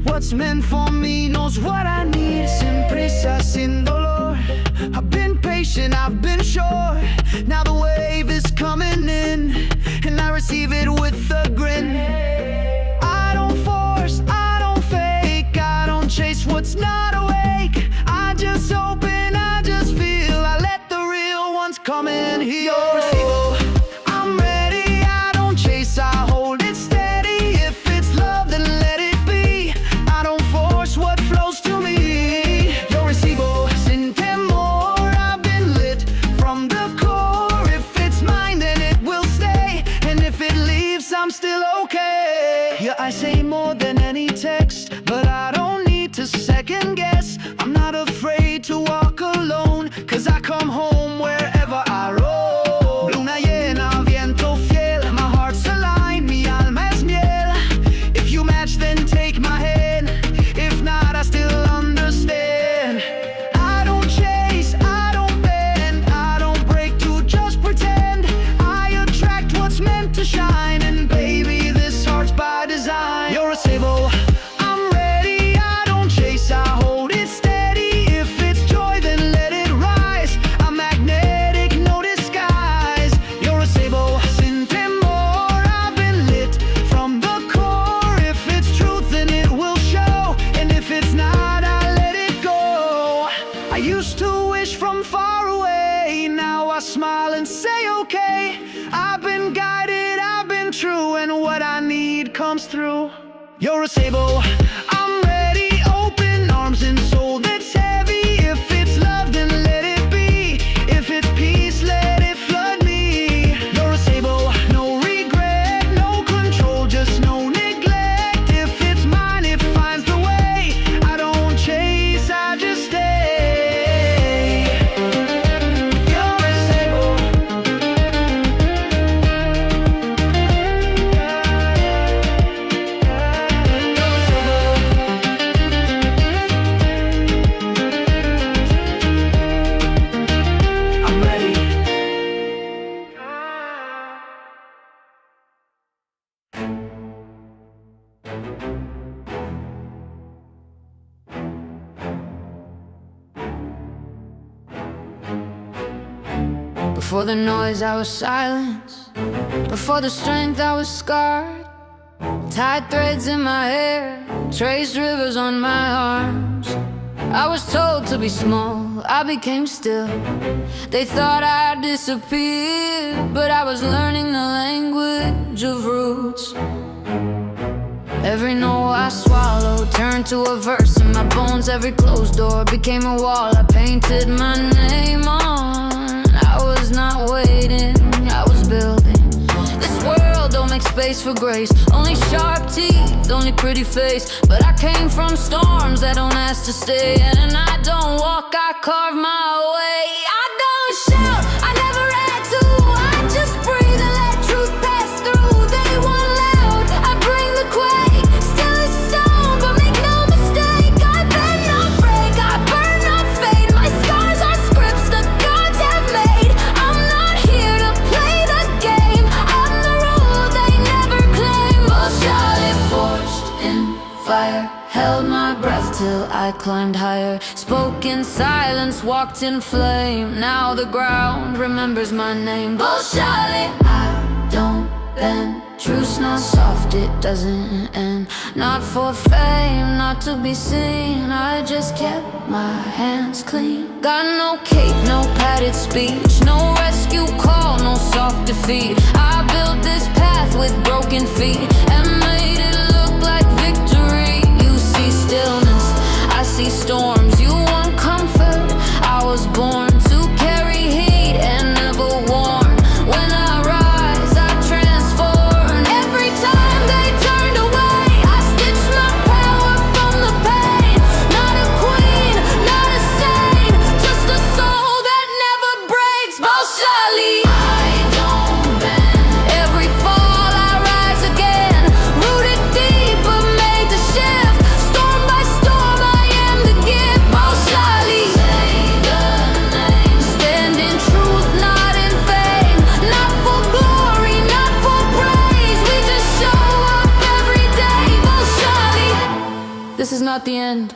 What's meant for me knows what I need. Sin prisa, sin dolor. I've been patient, I've been sure. Now the wave is coming in, and I receive it with a grin. I don't force, I don't fake, I don't chase what's not awake. I just open, I just feel. I let the real ones come in here. I'm ready, I don't chase, I hold it steady. If it's love, then let it be. I don't force what flows to me. Yo recibo, sin temor. I've been lit from the core. If it's mine, then it will stay. And if it leaves, I'm still okay. Yeah, I say more than any text, but I don't need to second guess. I'm not afraid to walk alone, cause I come home wherever I roam. Luna llena, viento fiel. My heart's aligned, mi alma es miel. If you match, then take my hand. If not, I still understand. I don't chase, I don't bend, I don't break to just pretend. I attract what's meant to shine, and baby, this heart's by design. You're a sable. I'm ready, I don't chase, I hold it steady. If it's joy, then let it rise. I'm magnetic, no disguise. You're a sable, sin temor. I've been lit from the core. If it's truth, then it will show. And if it's not, I let it go. I used to wish from far away. Now I smile and say okay. I've been guided, I've been true, and what I need comes through. You're a sable. I'm ready, open arms and soul that's heavy. If it's love, then let it be. If it's peace, let it flood me. You're a sable, no regret, no control, just no neglect. If it's mine, it finds the way. I don't chase, I just stay. You're a sable. I'm ready. Before the noise, I was silence. Before the strength, I was scarred. Tied threads in my hair, traced rivers on my arms. I was told to be small, I became still. They thought I disappeared, but I was learning the language of roots. Every no I swallowed turned to a verse in my bones. Every closed door became a wall I painted my name on. I was not waiting, I was building. This world don't make space for grace. Only sharp teeth, only pretty face. But I came from storms that don't ask to stay. And I don't walk, I carve my way. I don't shout, I never had to. I just breathe and let truth pass through. They want loud, I bring the quake. Still a stone, but make no mistake. I bend, not break, I burn, not fade. My scars are scripts the gods have made. I'm not here to play the game. I'm the rule they never claim. But Charlie forged in fire, held my breath till I climbed higher. Spoke in silence, walked in flame. Now the ground remembers my name. But Charlie, I don't bend. Truth's not soft, it doesn't end. Not for fame, not to be seen. I just kept my hands clean. Got no cape, no padded speech. No rescue call, no soft defeat. I built this path with broken feet and made it look like victory. You see stillness, I see storms. You want comfort, I was born to carry heat and never warn. When I rise, I transform. Every time they turned away, I stitched my power from the pain. Not a queen, not a saint, just a soul that never breaks. But Charlie, I don't bend. Every fall This is not the end.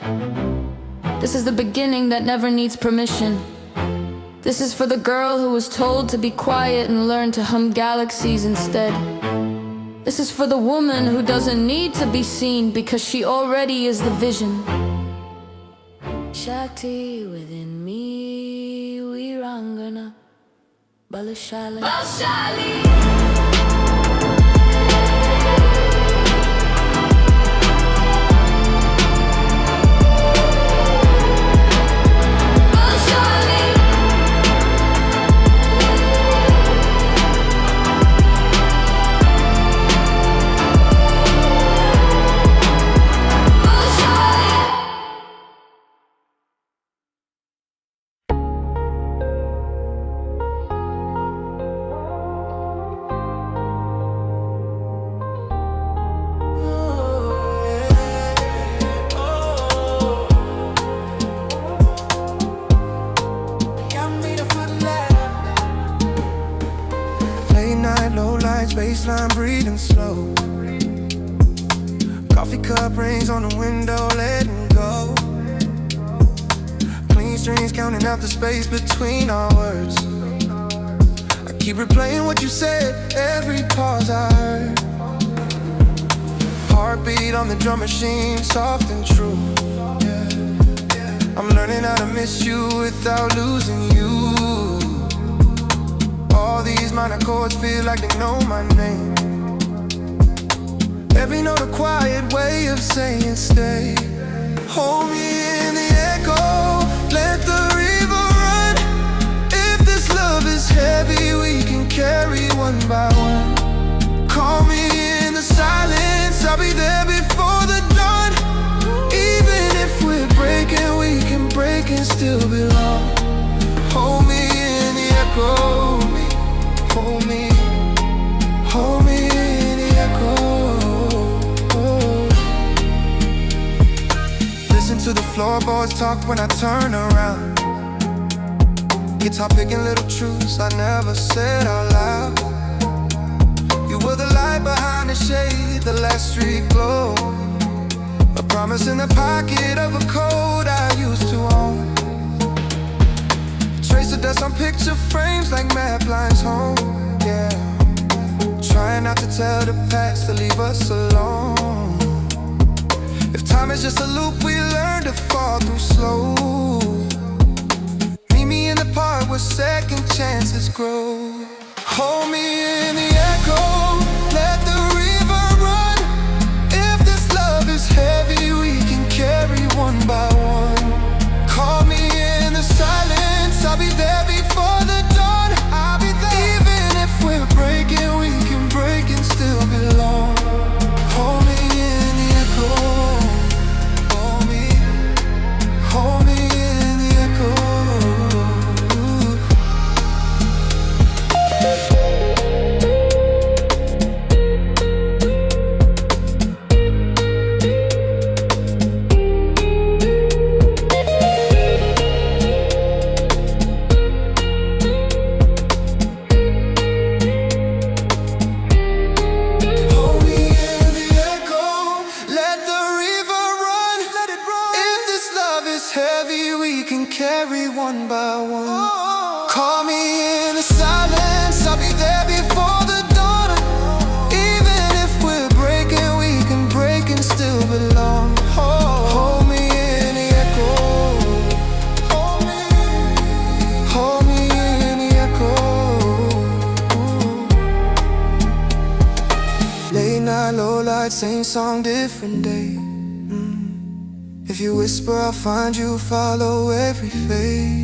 This is the beginning that never needs permission. This is for the girl who was told to be quiet and learn to hum galaxies instead. This is for the woman who doesn't need to be seen because she already is the vision. Shakti within me, Virangana, Balashali. Baseline breathing slow. Coffee cup rings on the window, letting go. Clean strings counting out the space between our words. I keep replaying what you said, every pause I heard. Heartbeat on the drum machine, soft and true. I'm learning how to miss you without losing you. All these minor chords feel like they know my name. Every note a quiet way of saying stay. Hold me in the echo, let the river run. If this love is heavy, we can carry one by one. Call me in the silence, I'll be there before the dawn. Even if we're breaking, we can break and still belong. Hold me in the echo. Hold me in the echo. Listen to the floorboards talk when I turn around. Guitar picking little truths I never said out loud. You were the light behind the shade, the last street glow. A promise in the pocket of a code I used to own. Trace of dust on picture frames like map lines home, yeah. Trying not to tell the past to leave us alone. If time is just a loop, we learn to fall through slow. Meet me in the part where second chances grow. Hold me in the echo, let the river run. If this love is heavy, we can carry one by one. Call me in the silence, I'll be there before the dawn. I'll be there. Even if we're breaking, we can break and still belong. Hold me in the echo. Hold me in the echo. Carry one by one. Call me in the silence, I'll be there before the dawn. Even if we're breaking, we can break and still belong. Hold me in the echo. Hold me in the echo. Late night, low light, same song, different day. If you whisper, I'll find you, follow every fade.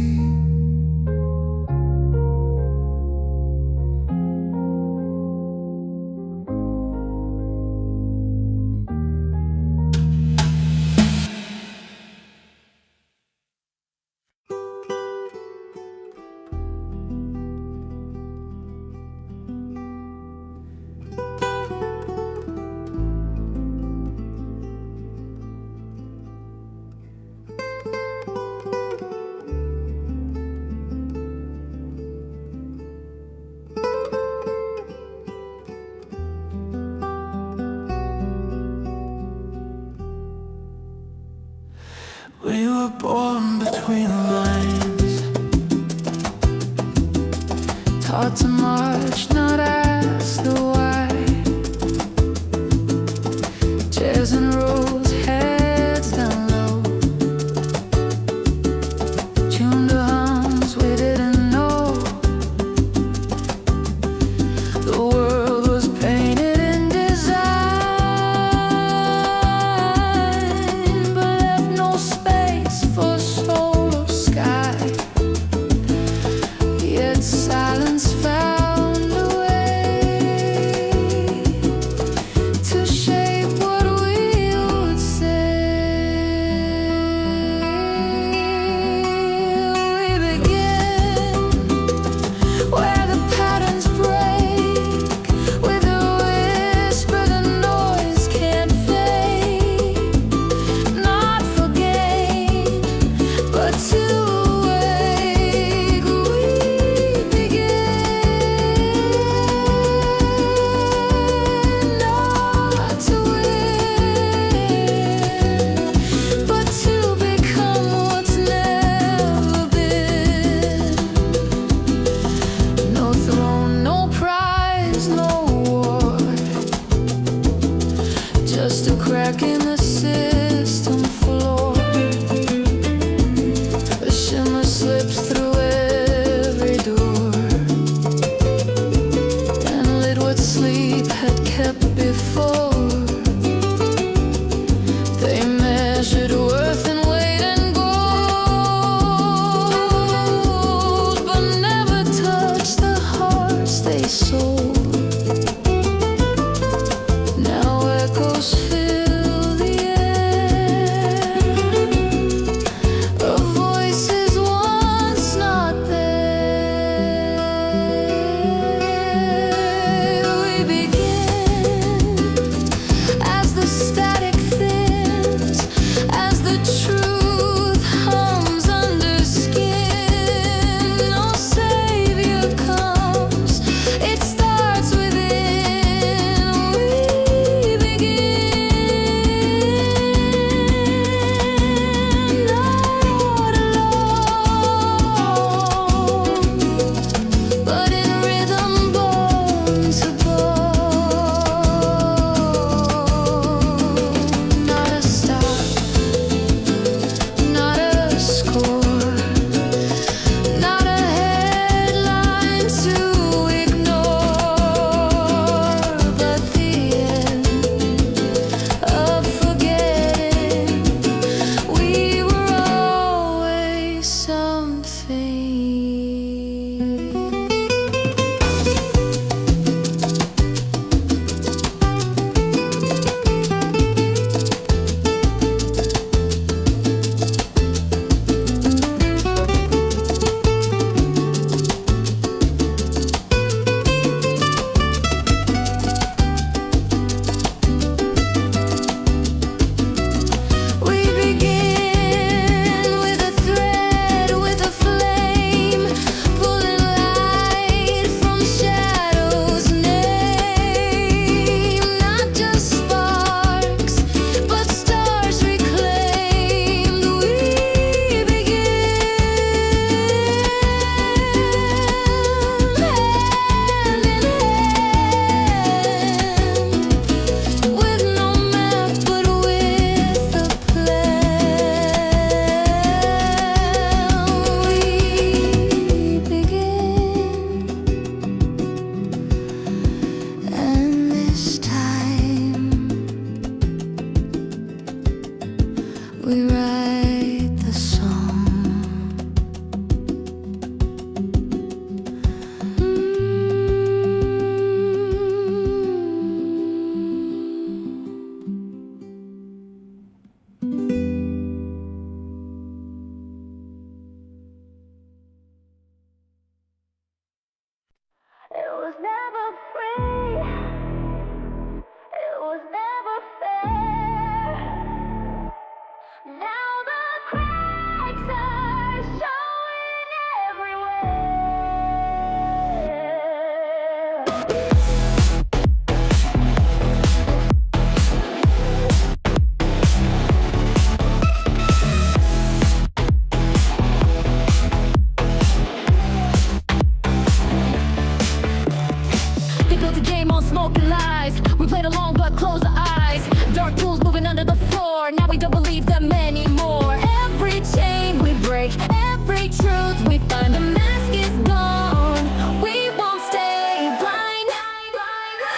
born between the lines, taught to march, not ask the why. Chairs and rules, heads down low, tuned to hums we didn't know. The world was painted in design, but left no space for soul or sky. Yet silence found a way to shape what we would say. We begin where the patterns break, with a whisper the noise can't fade. Not for gain, but to awake. We begin not to win, but to become what's never been. No throne, no prize, no war, just a crack in the system floor. A shimmer slips through every door and lit what sleep had kept before. They measured worth in weight and gold, but never touched the hearts they sold. Now echoes fill the air of voices once not there. We begin but close the eyes. Dark pools moving under the floor. Now we don't believe them anymore. Every chain we break, every truth we find, the mask is gone. We won't stay blind.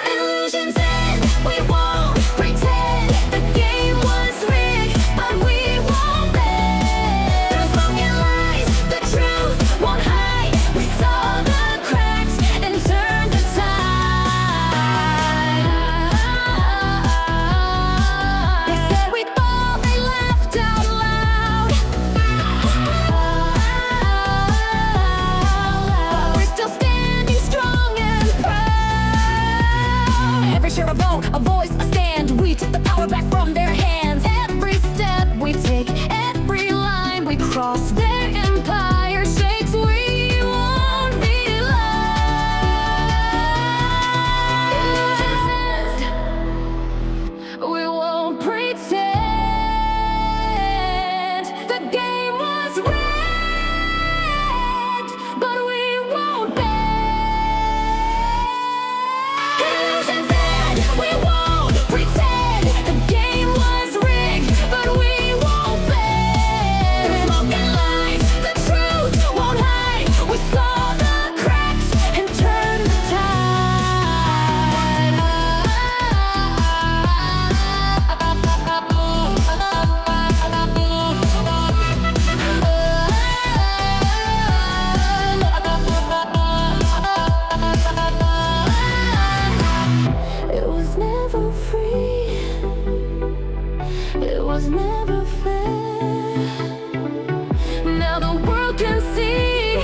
Illusions end, we won't pretend. The game was rigged, but we won't bend. Through smoke and lies, the truth won't hide. We saw the cracks and turned the tide. They said we'd fall, they laughed out loud. But we're still standing strong and proud. Every share a vote, a voice, a stand. We took the power back from their hands. Every step we take, every line we cross, their empire shakes. We won't be lost. We won't pretend. The game was rigged, but we won't bend. Illusions end, we won't pretend. The game was rigged, but we won't bend. Through smoke and lies, the truth won't hide. We saw the cracks and turned the tide. It was never free. It was never fair. Now the world can see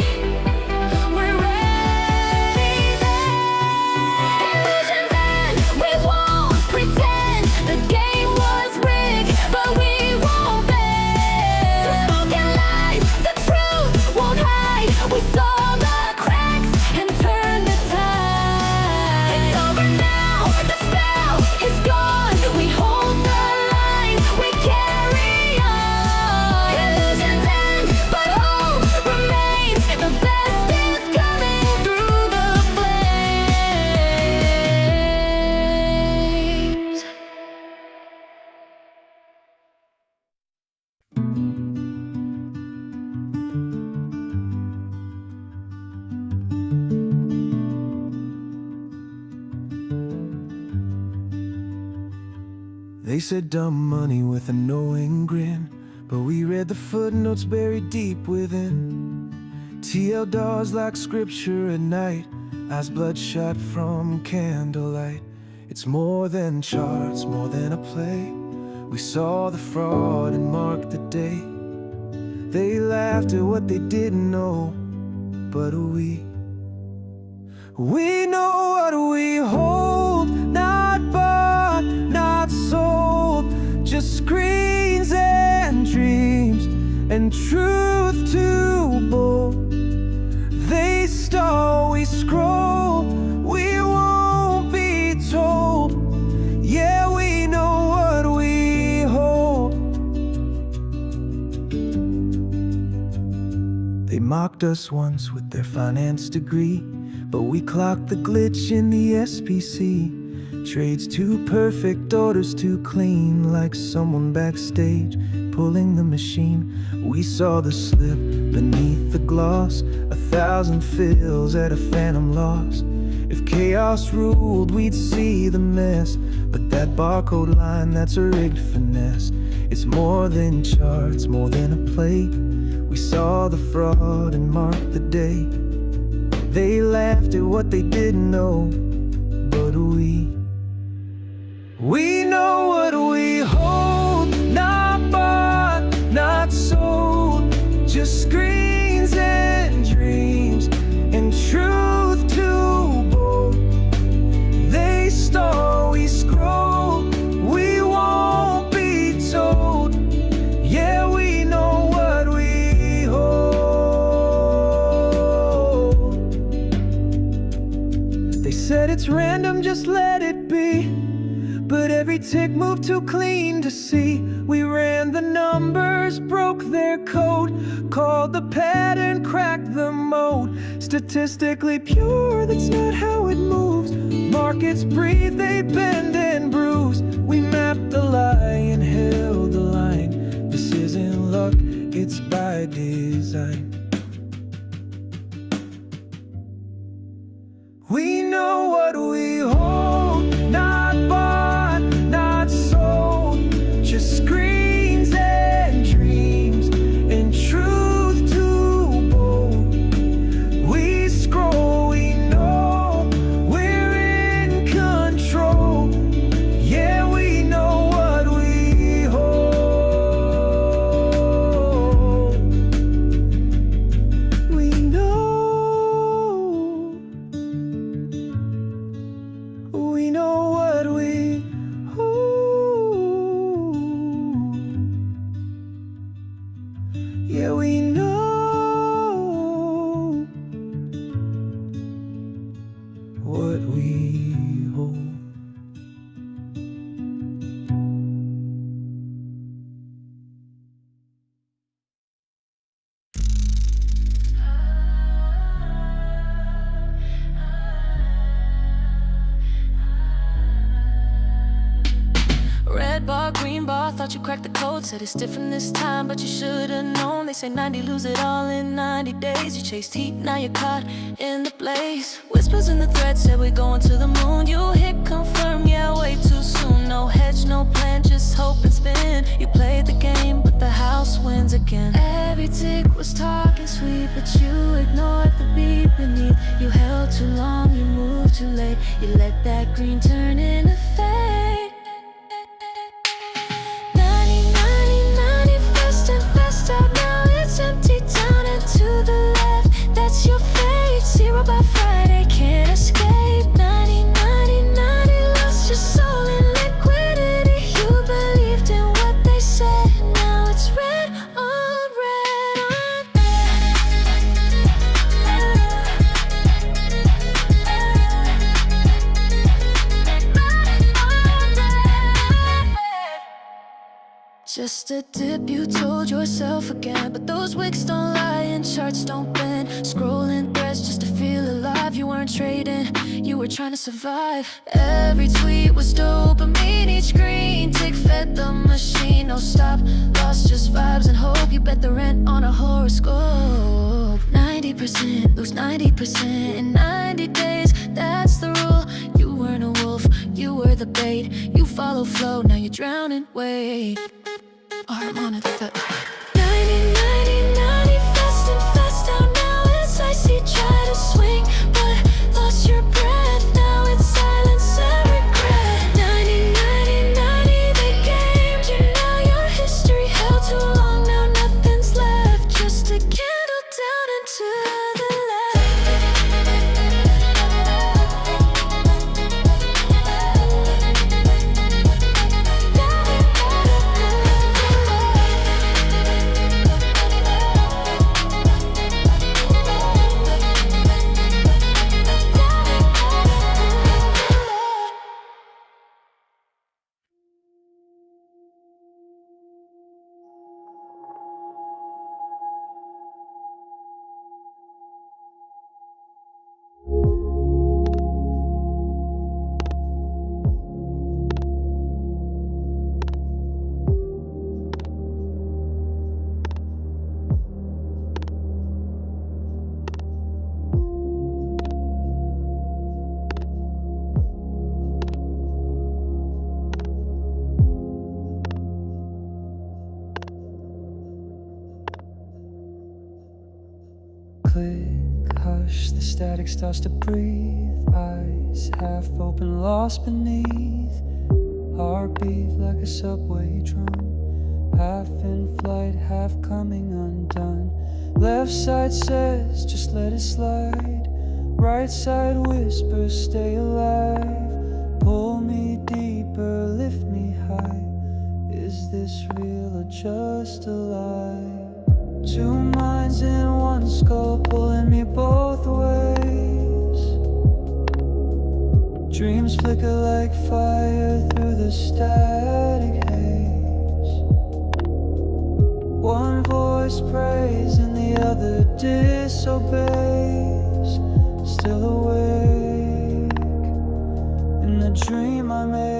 we're ready there. Illusions end, we won't pretend. The game was rigged, but we won't bend. Through smoke and lies, the truth won't hide. We saw the cracks and turned the tide. It's over now, the spell is gone. We hold the line, we carry on. Illusions end, but hope remains. The best is coming through the flames. They said dumb money with a knowing grin, but we read the footnotes buried deep within. TL dolls like scripture at night, eyes bloodshot from candlelight. It's more than charts, more than a play. We saw the fraud and marked the day. They laughed at what they didn't know, but we know what we hold, not bought, not sold, just screens and dreams and truth too bold. They stall, we scroll, we won't be told. Yeah, we know what we hold. They mocked us once with their finance degree, but we clocked the glitch in the SPC. Trades too perfect, orders too clean, like someone backstage pulling the machine. We saw the slip beneath the gloss, 1,000 fills at a phantom loss. If chaos ruled, we'd see the mess, but that barcode line, that's a rigged finesse. It's more than charts, more than a play. We saw the fraud and marked the day. They laughed at what they didn't know, but we know what we hold, not bought, not sold, just screens and dreams and truth too bold. They stall, we scroll, we won't be told. Yeah, we know what we hold. They said it's random, just let it be. But every tick moved too clean to see. We ran the numbers, broke their code, called the pattern, cracked the mode. Statistically pure, that's not how it moves. Markets breathe, they bend and bruise. red bar, green bar, thought you cracked the code. Said it's different this time, but you should've known. They say 90 lose it all in 90 days. You chased heat, now you're caught in the blaze. Whispers in the thread said we're going to the moon. You hit confirm, yeah, way too soon. No hedge, no plan, just hope and spin. You played the game, but the house wins again. Every tick was talking sweet, but you ignored the beat beneath. You held too long, you moved too late. You let that green turn into fade. 90, 90, 90, fast and fast out. Now it's empty down and to the left. That's your fate. 0 by Friday, can't escape. 90, 90, 90, lost your soul in liquidity. You believed in what they said. Now it's red on red on. Just a dip, you told yourself again. But those wicks don't lie and charts don't bend. Scrolling threads just to feel alive. You weren't trading, you were trying to survive. Every tweet was dopamine, each green tick fed the machine. No stop, lost just vibes and hope. You bet the rent on a horoscope. 90%, lose 90% in 90 days. That's the rule. You weren't a wolf, you were the bait. You follow flow, now you're drowning. Wait, I'm on it. 90, 90, 90, fast and fast out. Now it's icy, try to swing, but lost your breath. Now it's silence and regret. 90, 90, 90, they gamed you. Now your history held too long. Now nothing's left, just a candle down and to the left. Click, hush, the static starts to breathe. Eyes half open, lost beneath. Heartbeat like a subway drum. Half in flight, half coming undone. Left side says, just let it slide. Right side whispers, stay alive. Pull me deeper, lift me high. Is this real or just a lie? Two minds in one skull, pulling me both ways. Dreams flicker like fire through the static haze. One voice prays and the other disobeys. Still awake in the dream I made.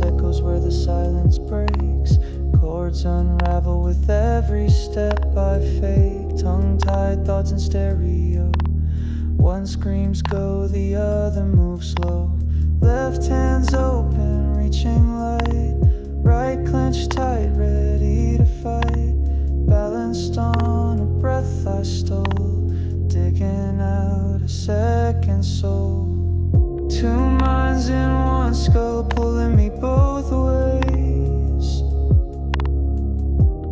Echoes where the silence breaks. Chords unravel with every step I fake. Tongue-tied thoughts in stereo. One screams go, the other moves slow. Left hand's open, reaching light. Right clenched tight, ready to fight. Balanced on a breath I stole. Digging out a second soul. Two minds in one skull, pulling me both ways.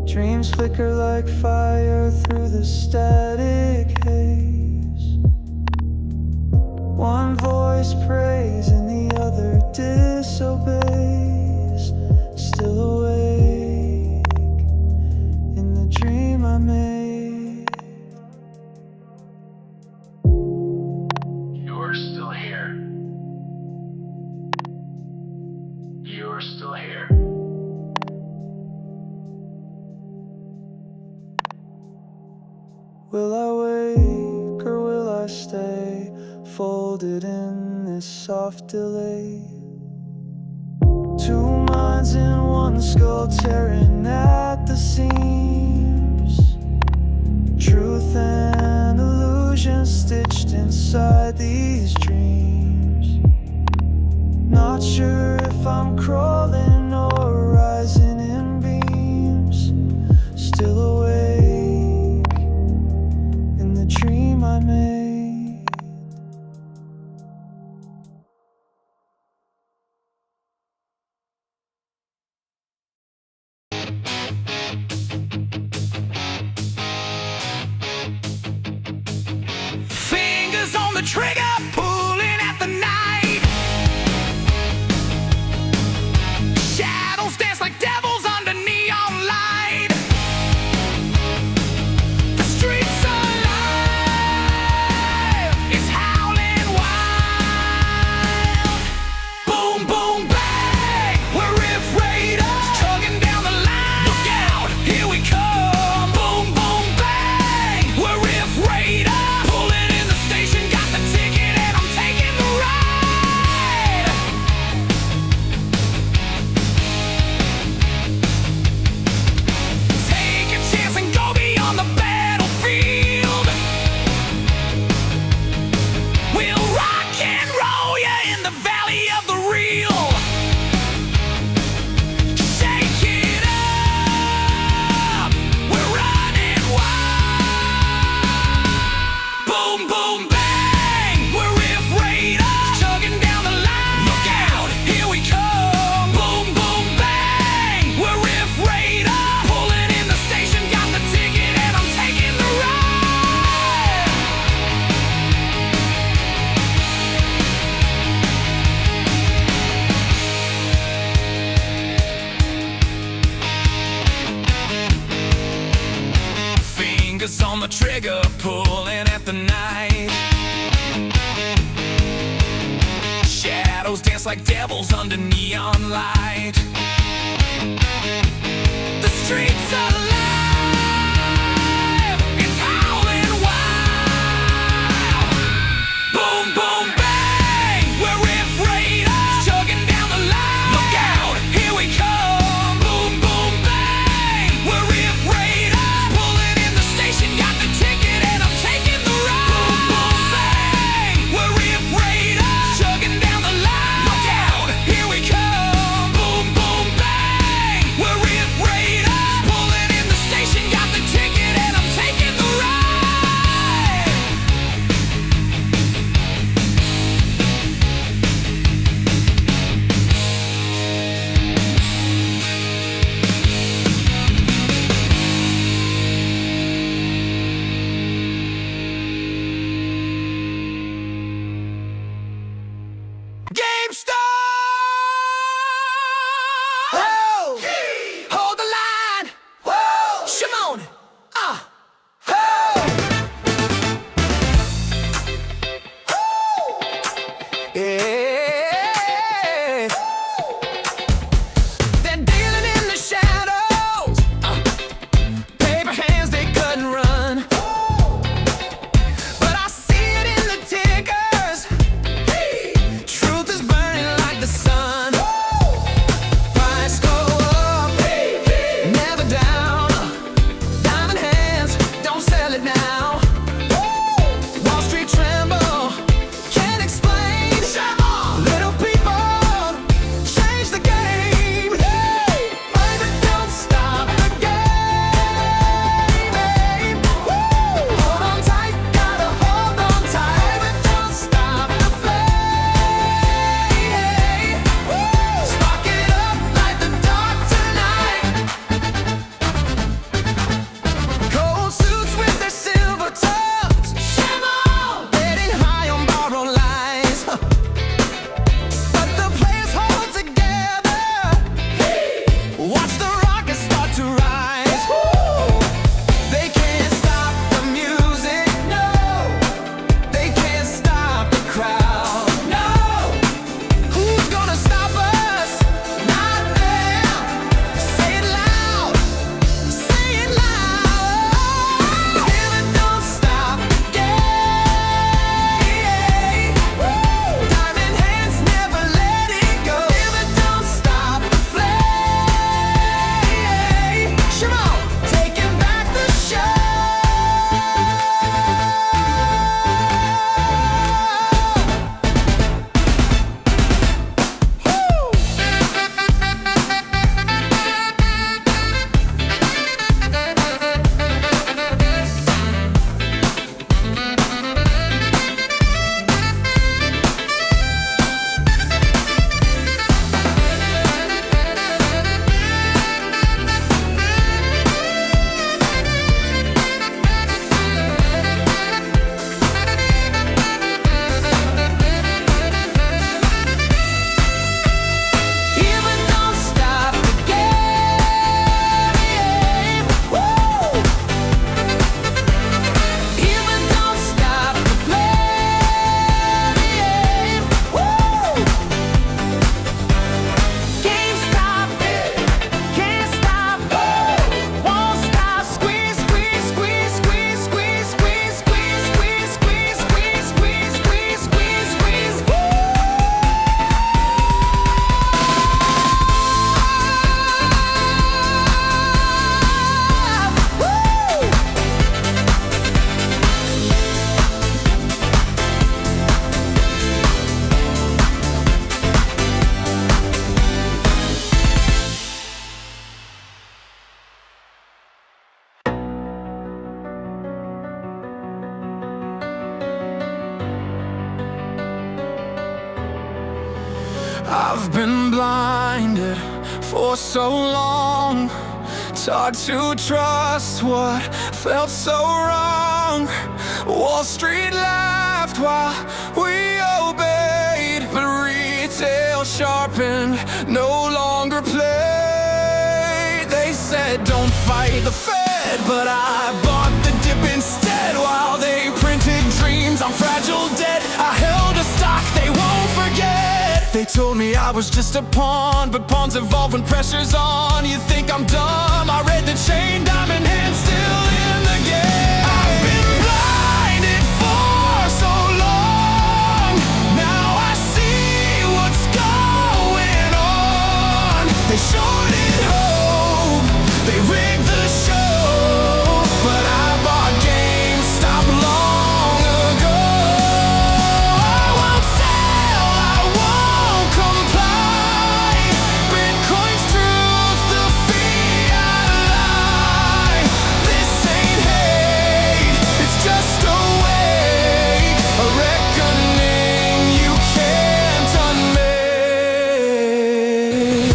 Dreams flicker like fire through the static haze. One voice prays and the other disobeys. Still awake in the dream I made. You're still here. folded in this soft delay. Two minds in one skull tearing at the seams. Truth and illusion stitched inside these dreams. Not sure if I'm crawling or rising in beams. Still awake in the dream I made. Fingers on the trigger, pulling at the night. Shadows dance like devils under neon light. The streets alive, it's howling wild. Boom, boom, bang, we're riff raiders, chugging down the line. Look out, here we come. Boom, boom, bang, we're riff raiders. On the trigger, pulling at the night. Shadows dance like devils under neon light. The streets alive, it's howling wild. Boom, boom, bang, we're riff raiders, chugging down the line. Look out, here we come. Boom, boom, bang, we're riff raiders, pulling in the station, got the ticket and I'm taking the ride. Boom, boom, bang, we're riff raiders, chugging down the line. Look out, here we come. Boom, boom, bang, we're riff raiders, pulling in the I've been blinded for so long, taught to trust what felt so wrong. Wall Street laughed while we obeyed, but retail sharpened, no longer played. They said don't fight the Fed, but I bought the dip instead. While they printed dreams on fragile debt, I held a stock they won't forget. They told me I was just a pawn, but pawns evolve when pressure's on. You think I'm dumb? I read the chain, diamond hand still in the game. I've been blinded for so long, now I see what's going on. They shorted hope, they rigged the show, but I bought GameStop long ago. I won't sell, I won't comply. Bitcoin's truth, the fiat lie. This ain't hate, it's just a wake, a reckoning you can't unmake.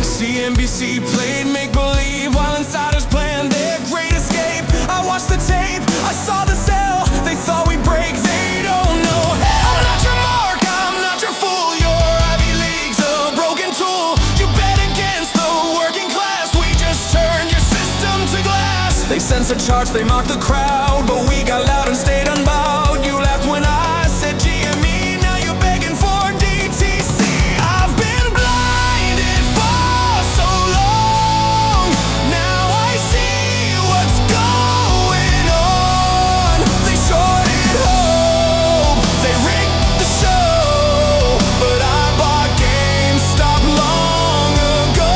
CNBC played make-believe while insiders planned their great escape. I watched the tape, I saw the sell. They thought we'd break, they don't know hell. I'm not your mark, I'm not your fool. Your Ivy League's a broken tool. You bet against the working class, we just turned your system to glass. They censor charts, they mock the crowd, but we got loud and stayed unbowed. You laughed when I said GME, now you're begging for DTC. I've been blinded for so long, now I see what's going on. They shorted hope, they rigged the show, but I bought GameStop long ago.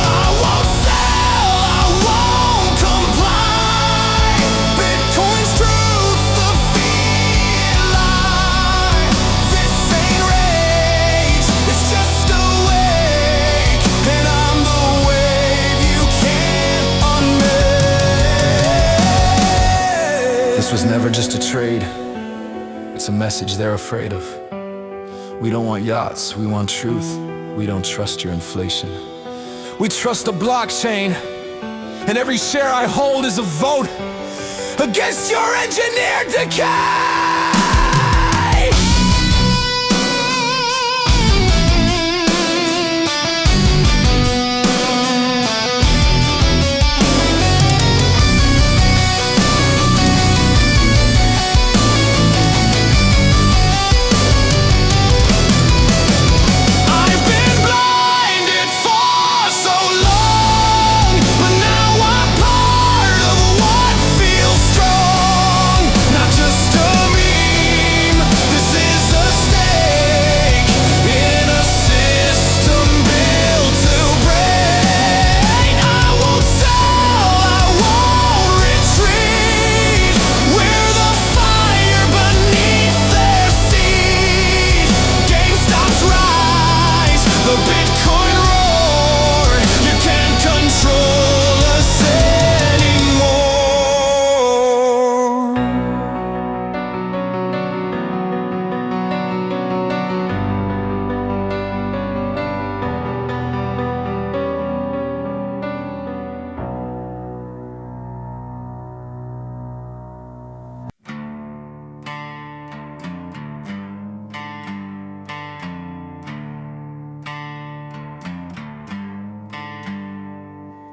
I won't sell, I won't comply. Bitcoin's truth, the fiat lie. This ain't rage, it's just a wake, and I'm the wave you can't unmake. This was never just a trade, it's a message they're afraid of. We don't want yachts, we want truth. We don't trust your inflation. We trust the blockchain, and every share I hold is a vote against your engineered decay. I've been blinded for so long, but now I'm part of what feels strong. Not just a meme, this is a stake in a system built to break. I won't sell, I won't retreat. We're the fire beneath their seat. GameStop's rise, the Bitcoin roar. You can't control us anymore.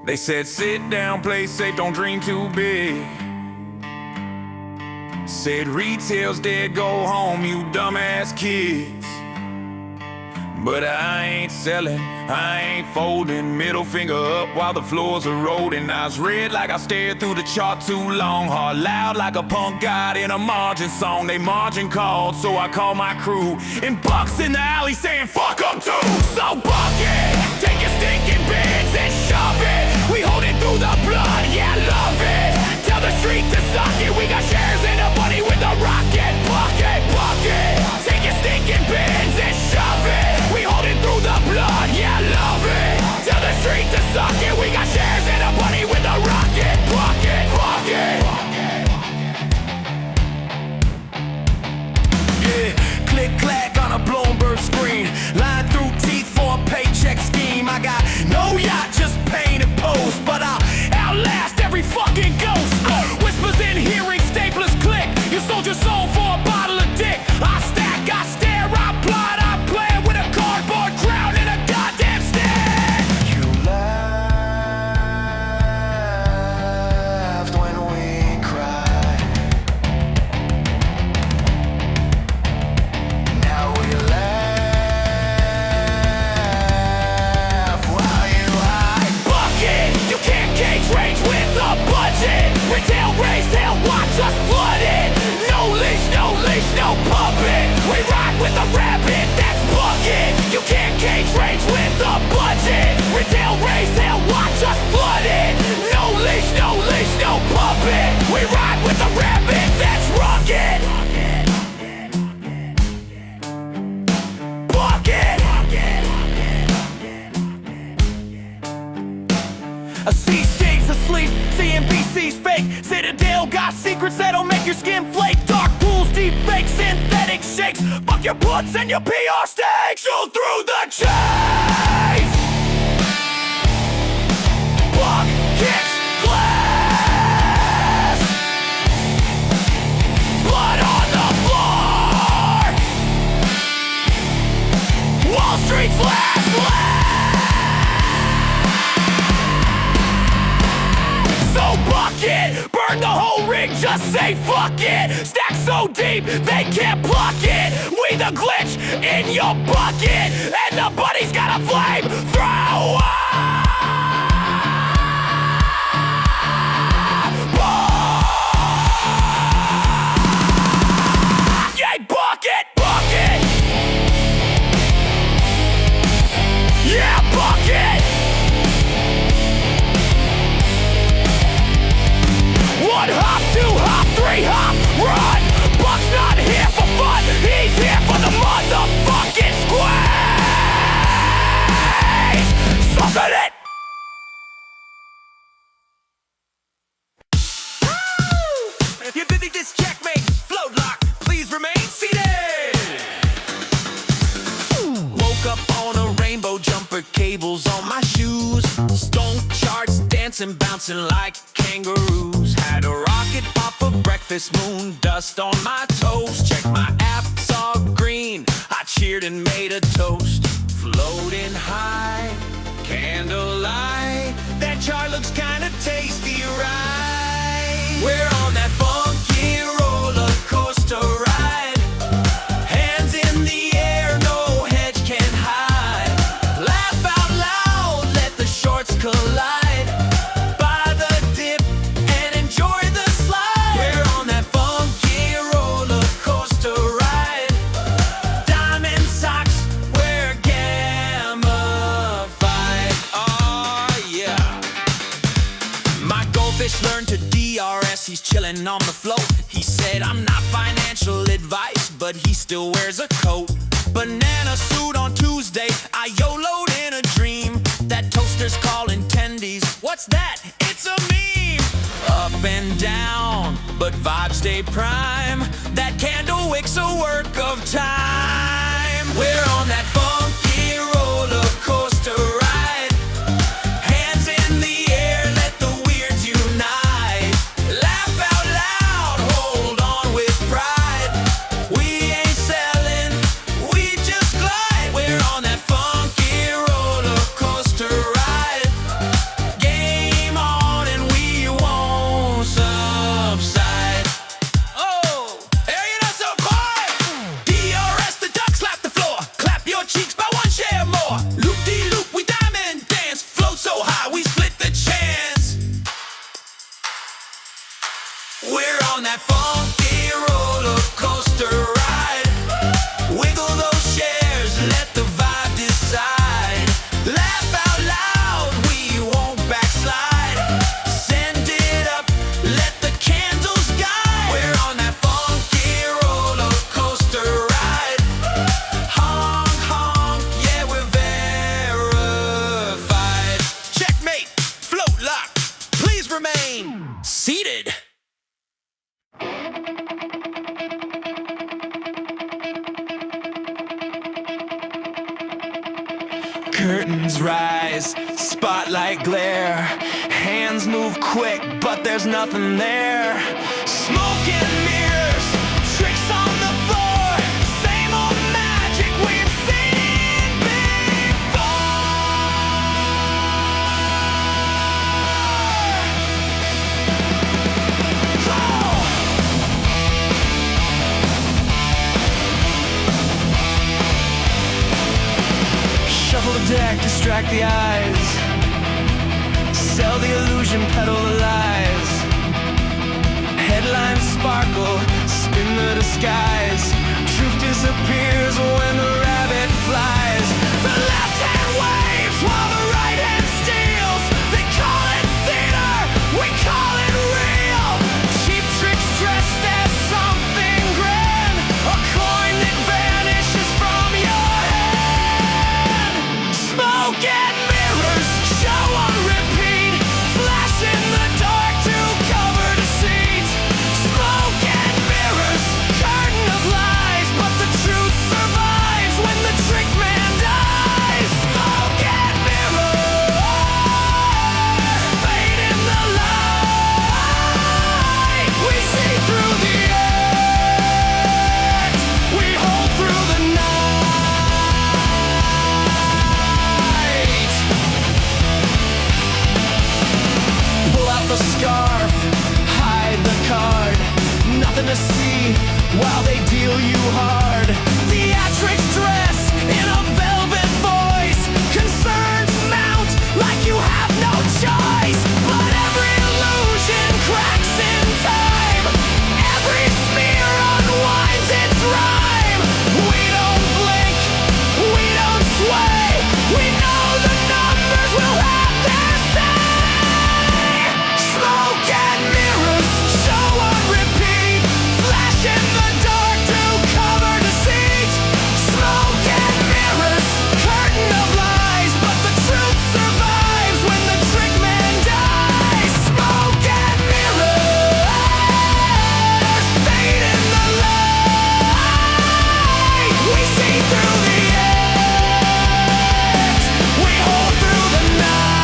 They said sit down, play safe, don't dream too big. Said retail's dead, go home, you dumbass kids. But I ain't selling, I ain't folding. Middle finger up while the floors are rolling. Eyes red like I stared through the chart too long. Heart loud like a punk god in a margin song. They margin called, so I call my crew. And Bucks in the alley saying fuck 'em too. So buck it, take your stinking bins and shove it. We hold it through the blood, yeah, love it. Tell the street to suck it. We got shares in a bunny with a rocket. Bucket, bucket. Take your stinking bins and shove it. We hold it through the blood, yeah, love it. Tell the street to suck it. We got shares in a bunny with a rocket. Bucket, bucket. Yeah, click clack on a Bloomberg screen. Line through A C-stage asleep, CNBC's fake. Citadel got secrets that'll make your skin flake. Dark pools, deep fake, synthetic shakes. Fuck your puts and your PR stakes. Shoot through the chase. Block, kicks, glass. Blood on the floor. Wall Street's last. So bucket, burn the whole rig, just say fuck it. Stack so deep, they can't block it. We the glitch in your bucket, and the buddy's got a flamethrower. Yay, bucket, bucket. Yeah, bucket. 1 hop, 2 hop, 3 hop, run! Buck's not here for fun, he's here for the motherfucking squeeze! Sucking it! If you think this checkmate, float lock, please remain seated! Woke up on a rainbow, jumper cables on my shoes. Stone charts dancing, bouncing like kangaroos. Had a rocket pop for breakfast, moon dust on my toes. Checked my app, saw green, I cheered and made a toast. Floating high, candlelight, that chart looks kinda tasty, right? We're on that funky roller coaster ride. Hands in the air, no hedge can hide. Laugh out loud, let the shorts collide. Learned to DRS, he's chilling on the float. He said, I'm not financial advice, but he still wears a coat. Banana suit on Tuesday, I YOLO'd in a dream. That toaster's calling tendies, what's that? It's a meme! Up and down, but vibes stay prime. That candle wick's a work of time. We're on that funky roller coaster ride. We're on that funky roller coaster ride. Wiggle those shares, let the vibe decide. Laugh out loud, we won't backslide. Send it up, let the candles guide. We're on that funky roller coaster ride. Honk, honk, yeah, we're verified. Checkmate, float lock, please remain seated. Curtains rise, spotlight glare. Hands move quick, but there's nothing there. Smoke and mirrors, tricks on the floor. Same old magic we've seen Shuffle the deck, distract the eyes. Sell the illusion, peddle the lies. Headlines sparkle, spin the disguise. Truth disappears when the rabbit flies. The left hand waves while the right hand steals. They call it theater, we call it real. Cheap tricks dressed as something grand. A coin that vanishes from your hand. Smoke and mirrors, show on repeat. nothing to see while they deal you hard. Theatrics dress in a velvet voice, concerns mount like you have no choice. But every illusion cracks in time, every smear unwinds its rhyme. We don't blink, we don't sway, we know the numbers will have their say. Smoke and mirrors show on repeat, flash in the dark to cover deceit. Smoke and mirrors, curtain of lies, but the truth survives when the trick man dies. Smoke and mirrors, fade in the light. We see through the act, we hold through the night.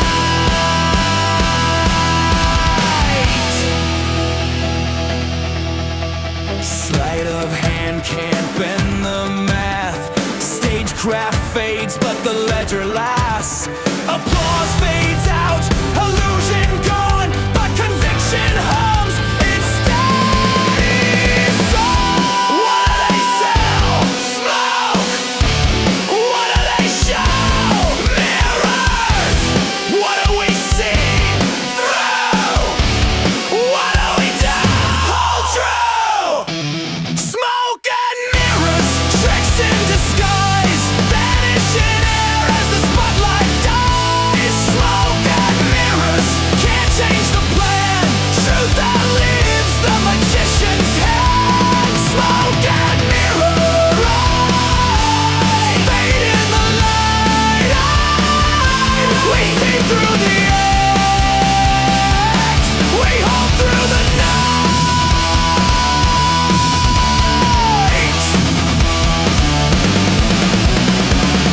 Sleight of hand can't bend the math. Stagecraft fades, but the ledger lasts. Applause fades out, illusion gone, but conviction hums. It stays. So what do they sell? Smoke. What do they show? Mirrors. What do we see through? What do we do? Hold true. Smoke and mirrors, tricks in disguise, vanish in air as the spotlight dies. Smoke and mirrors can't change the plan. Truth that leaves the magician's hand. Smoke and mirrors, fade in the light. We see through the act, we hold through the night.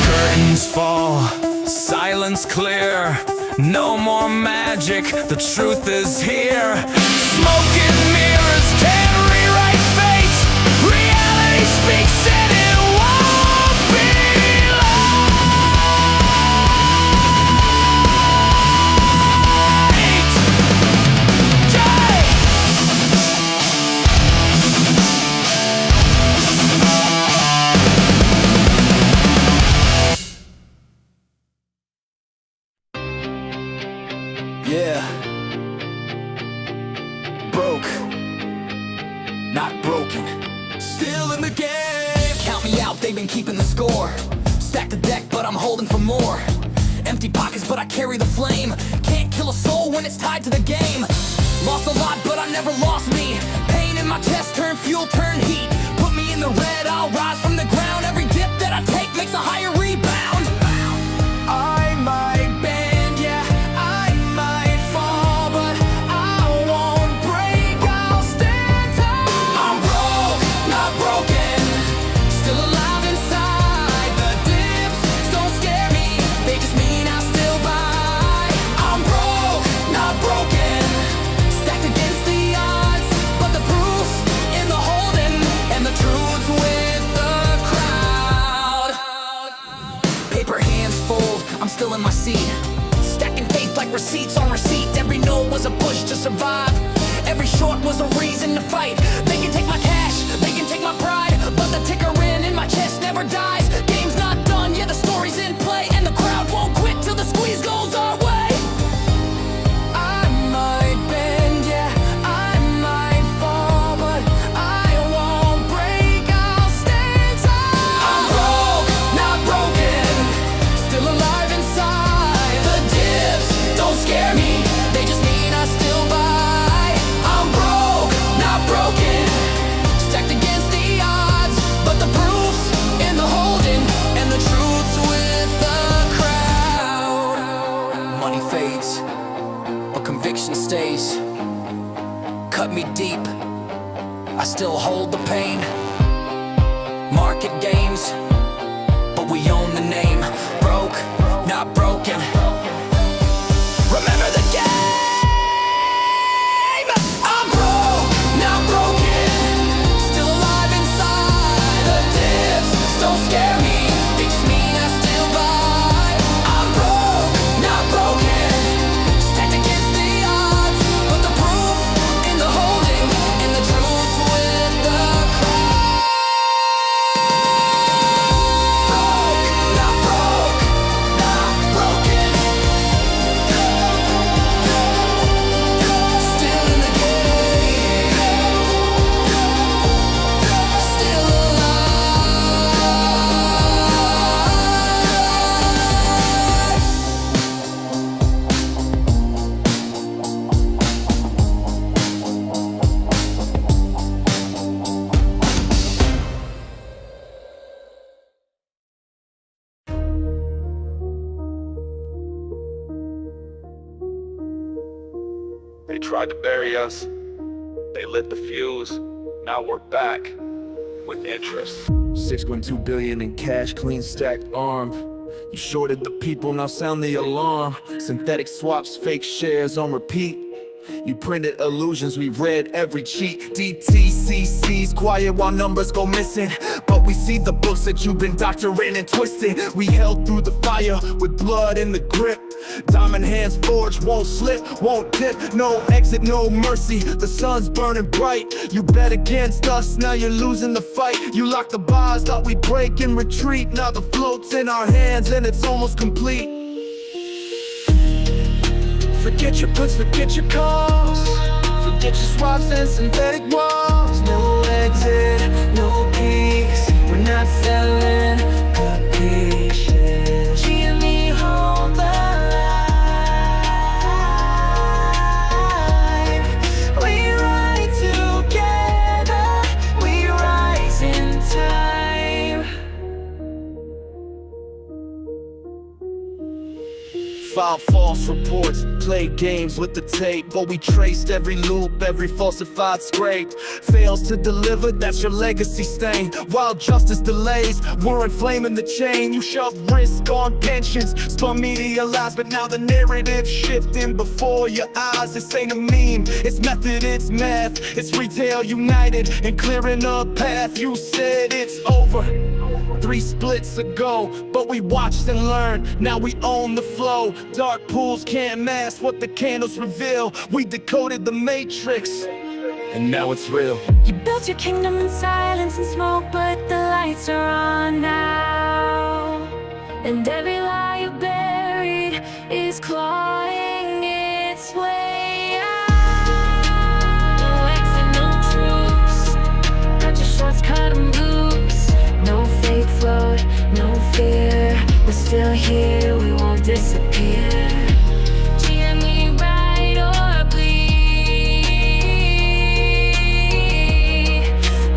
Curtains fall, silence clear. No more magic, the truth is here. Smoke and mirrors can't rewrite fate. Reality speaks and it won't be late. Yeah. Broke, not broken. Still in the game. Count me out, they've been keeping the score. Stack the deck, but I'm holding for more. Empty pockets, but I carry the flame. Can't kill a soul when it's tied to the game. Lost a lot, but I never lost me. Pain in my chest, turn fuel, turn heat. Put me in the red, I'll rise from the ground. Every dip that I take makes a higher rebound. I might bend, yeah, I might fall, but I won't break, I'll stand tall. I'm broke, not broken, still alive inside. The dips don't scare me, they just mean I still buy. I'm broke, not broken, stacked against the odds, but the proof's in the holding, and the truth's with the crowd. Paper hands fold, I'm still in my seat, stacking faith like receipts on receipt. Every no was a push to survive, every short was a reason to fight. They can take my cash, they can take my pride, but the ticker in my chest never dies. Game's not done, yeah, the story's in play, and the crowd won't quit till the squeeze goes our way. I might bend, yeah, I might fall, but I won't break, I'll stand tall. I'm broke, not broken, still alive inside. The dips don't scare me, they just mean I still buy. I'm broke, not broken, stacked against the odds, but the proof's in the holding, and the truth's with the crowd. Money fades, but conviction stays. Cut me deep, I still hold the pain. Market games, but we own the name. Broke, not broken. Remember the game. I'm broke, not broken, still alive inside. The dips don't scare me, they just mean I still buy. I'm broke, not broken, stacked against the odds, but the proof in the holding, and the truth with They tried to bury us. They lit the fuse. Now we're back with interest. 6.2 billion in cash, clean stacked arm. You shorted the people, now sound the alarm. Synthetic swaps, fake shares on repeat. You printed illusions, we read every cheat. DTCC's quiet while numbers go missing, but we see the books that you've been doctoring and twisting. We held through the fire with blood in the grip. Diamond hands forged, won't slip, won't dip. No exit, no mercy, the sun's burning bright. You bet against us, now you're losing the fight. You locked the bars, thought we'd break and retreat. Now the float's in our hands and it's almost complete. Forget your puts, forget your calls. Forget your swaps and synthetic walls. No exit, no peaks. We're not selling capacious. GME hold the line. We ride together, we rise in time. File false reports, play games with the tape, but we traced every loop, every falsified scrape. Fails to deliver, that's your legacy stain. While justice delays, we're inflaming the chain. You shoved risk on pensions, spun media lies, but now the narrative's shifting before your eyes. This ain't a meme, it's method, it's math. It's retail united and clearing a path. You said it's over 3 splits ago, but we watched and learned, now we own the flow. Dark pools can't mask what the candles reveal. We decoded the matrix, and now it's real. You built your kingdom in silence and smoke, but the lights are on now. And every lie you buried is clawing its way out. No exit, no truce. Got your shots, cut 'em loose. No fake float, no fear. We're still here, we won't disappear. GME ride or bleed.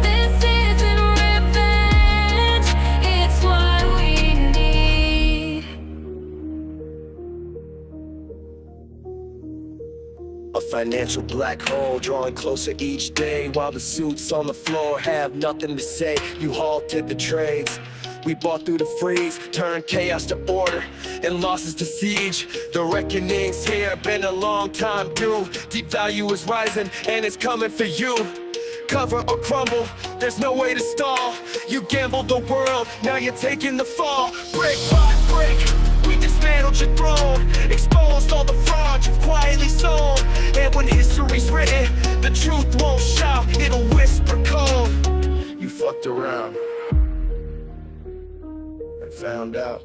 This isn't revenge, it's what we need. A financial black hole drawing closer each day, while the suits on the floor have nothing to say. You halted the trades. We bought through the freeze, turned chaos to order and losses to siege. The reckoning's here, been a long time due. Deep value is rising and it's coming for you. Cover or crumble, there's no way to stall. You gambled the world, now you're taking the fall. Brick by brick, we dismantled your throne. Exposed all the fraud you've quietly sold. And when history's written, the truth won't shout, it'll whisper cold. You fucked around and found out.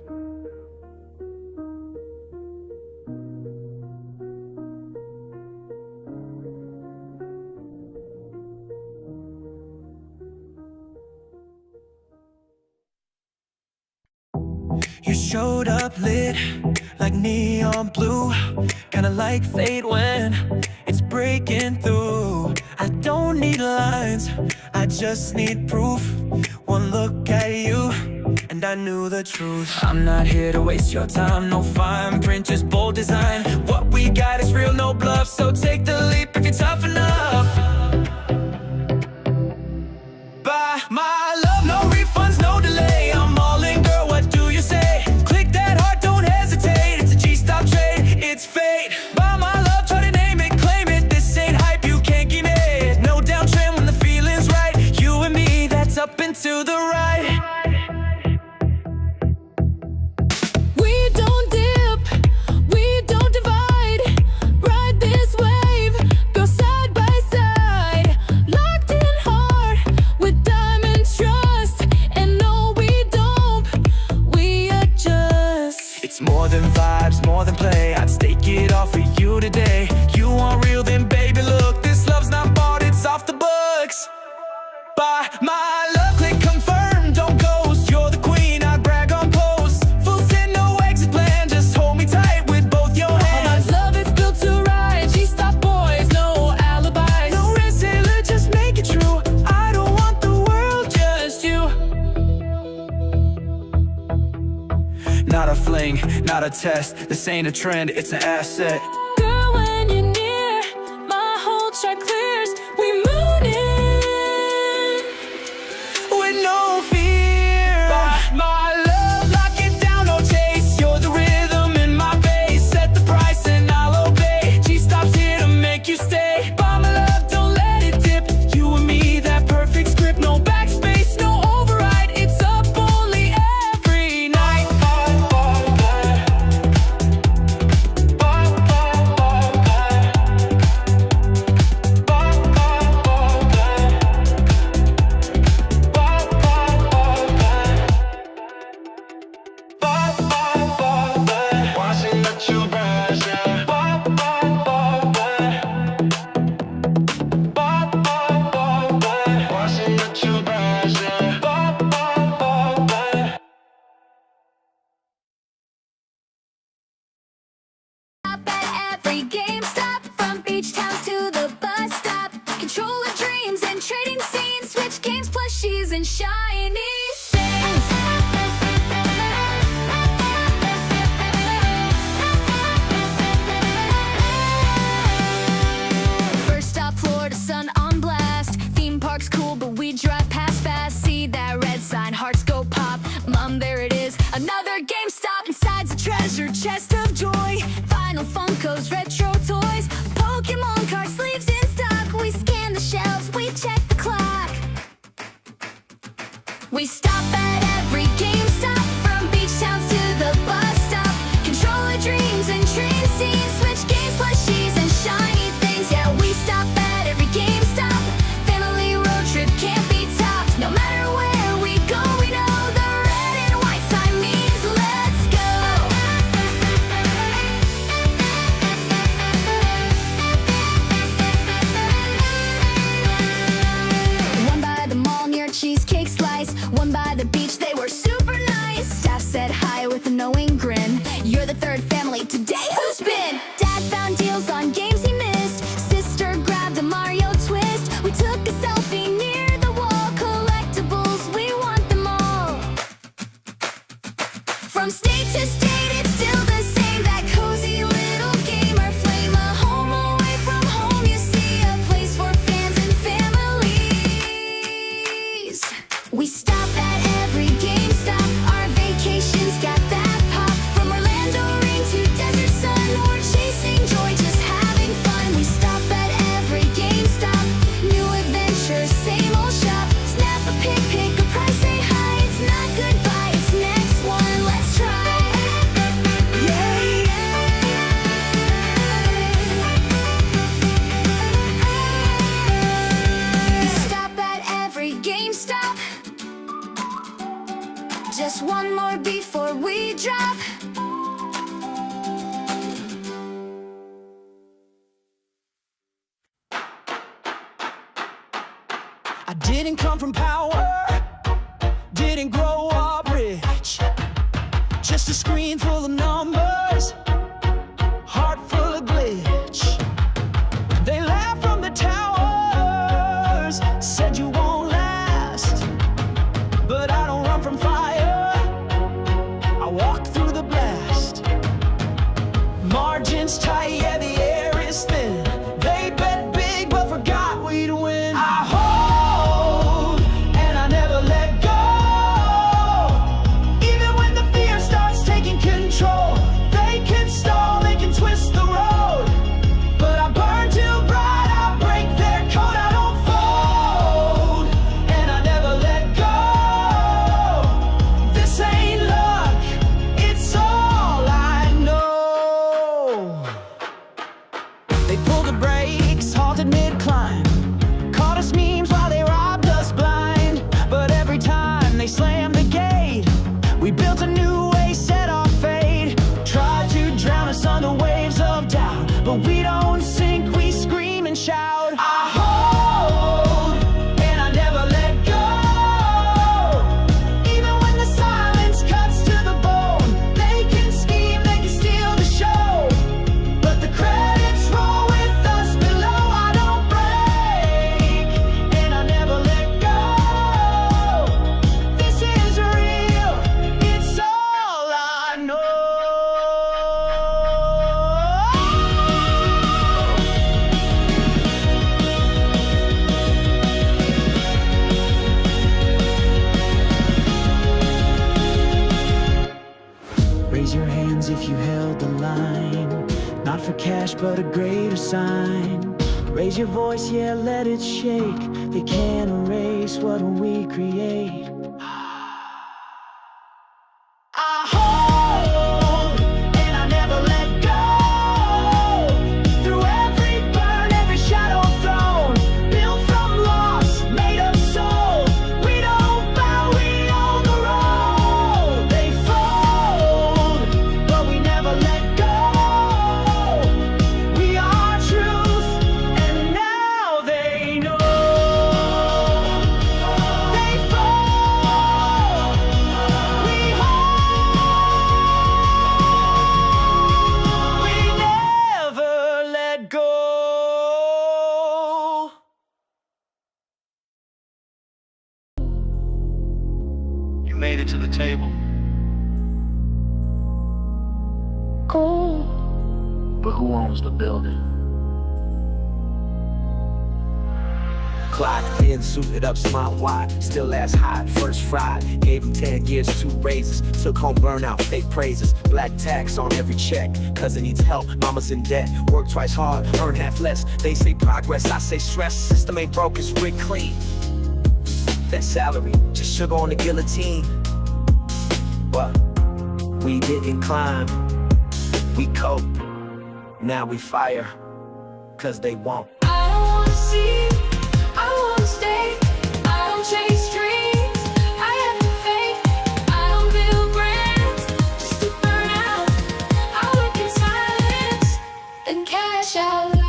You showed up lit like neon blue, kinda like fate when it's breaking through. I don't need lines, I just need proof. One look at you and I knew the truth. I'm not here to waste your time, no fine print, just bold design. What we got is real, no bluff, so take the leap if you're tough enough. Buy my love, no refunds, no delay. I'm all in, girl, what do you say? Click that heart, don't hesitate. It's a G-stop trade, it's fate. Buy my love, try to name it, claim it. This ain't hype, you can't give it. No downtrend when the feeling's right. You and me, that's up and to the right. More than play, I'd stake it all for you today. You want real, then baby look, this love's not bought, it's off the books. Buy my love, click confirm, don't ghost. You're the queen, I brag on posts. Full send, no exit plan, just hold me tight with both your hands. All my love is built to ride, G-stop boys, no alibis. No risk, Taylor, just make it true. I don't want the world, just you. Not a fling, not a test. This ain't a trend, it's an asset. Girl, when you're near, plushies and shiny things. First stop, Florida, sun on blast. Theme park's cool, but we drive past fast. See that red sign, hearts go pop. Mom, there it is, another GameStop. Inside's a treasure chest of joy. Vinyl Funkos, retro toys, Pokemon cards, sleeves in stock. We scan the shelves, we check the clock. We stop at every GameStop, from beach towns to the bus stop. Controller dreams and train scenes, switch games, plushies and shiny things. Yeah, we stop at every GameStop. Family road trip can't be topped. No matter where we go, we know the red and white sign means let's go. One by the mall near Cheesecake Slice, one by the beach, they were super nice. Staff said hi with a knowing grin. You're the third family today, who's been? Dad found deals on games he missed. Sister grabbed a Mario twist. We took a selfie near the wall. Collectibles, we want them all. From state to state, it's still the same. That cozy little gamer flame. A home away from home, you see, a place for fans and families. We stop at every GameStop. Our vacations got that pop. From Orlando rain to desert sun, or chasing joy, just having fun. We stop at every GameStop. New adventures, same old shop. Snap a pic, pick a price, say hi. It's not goodbye, it's next one. Let's try. Yeah, We stop at every GameStop. Just one more before we drop. I didn't come from power, didn't grow up rich. Just a screen full of numbers, heart full of glitch. They laughed from the towers, said you won't last. But I don't run from fire, I walk through the blast. Margins tight, yeah, the air is thin. They bet big but forgot we'd win. I hold and I never let go. Even when the fear starts taking control, they can stall, they can twist the road. But I burn too bright, I break their code. I don't fold and I never let go. This ain't luck, it's all I know. They pulled the brakes, halted mid-climb, caught us memes while they robbed us blind. But every time they slammed the gate, we built a new way, set our fate. Tried to drown us on the waves of doubt, but we don't sink, we scream and shout. I hold and I never let go. Even when the silence cuts to the bone, they can scheme, they can steal the show. But the credits roll with us below. I don't break and I never let go. This is real, it's all I know. Raise your hands if you held the line, not for cash but a greater sign. Raise your voice, yeah, let it shake. They can't erase what we create. I hold and I never let go. Through every burn, every shadow thrown, built from loss, made of soul. We don't bow, we own the road. They fold, but we never let go. We are truth, and now they know. They fold. cool, but who owns the building? Clocked in, suited up, smart wide, still ass hot, first fried. Gave him 10 years, 2 raises, took home burnout, fake praises. Black tax on every check, cousin needs help, mama's in debt. Work twice hard, earn half less. They say progress, I say stress. System ain't broke, it's rig clean. That salary, just sugar on the guillotine. But we didn't climb, we cope. Now we fire, cause they won't. I don't wanna see, I wanna stay. I don't chase dreams, I have no faith. I don't build brands, just to burn out. I work in silence, then cash out loud.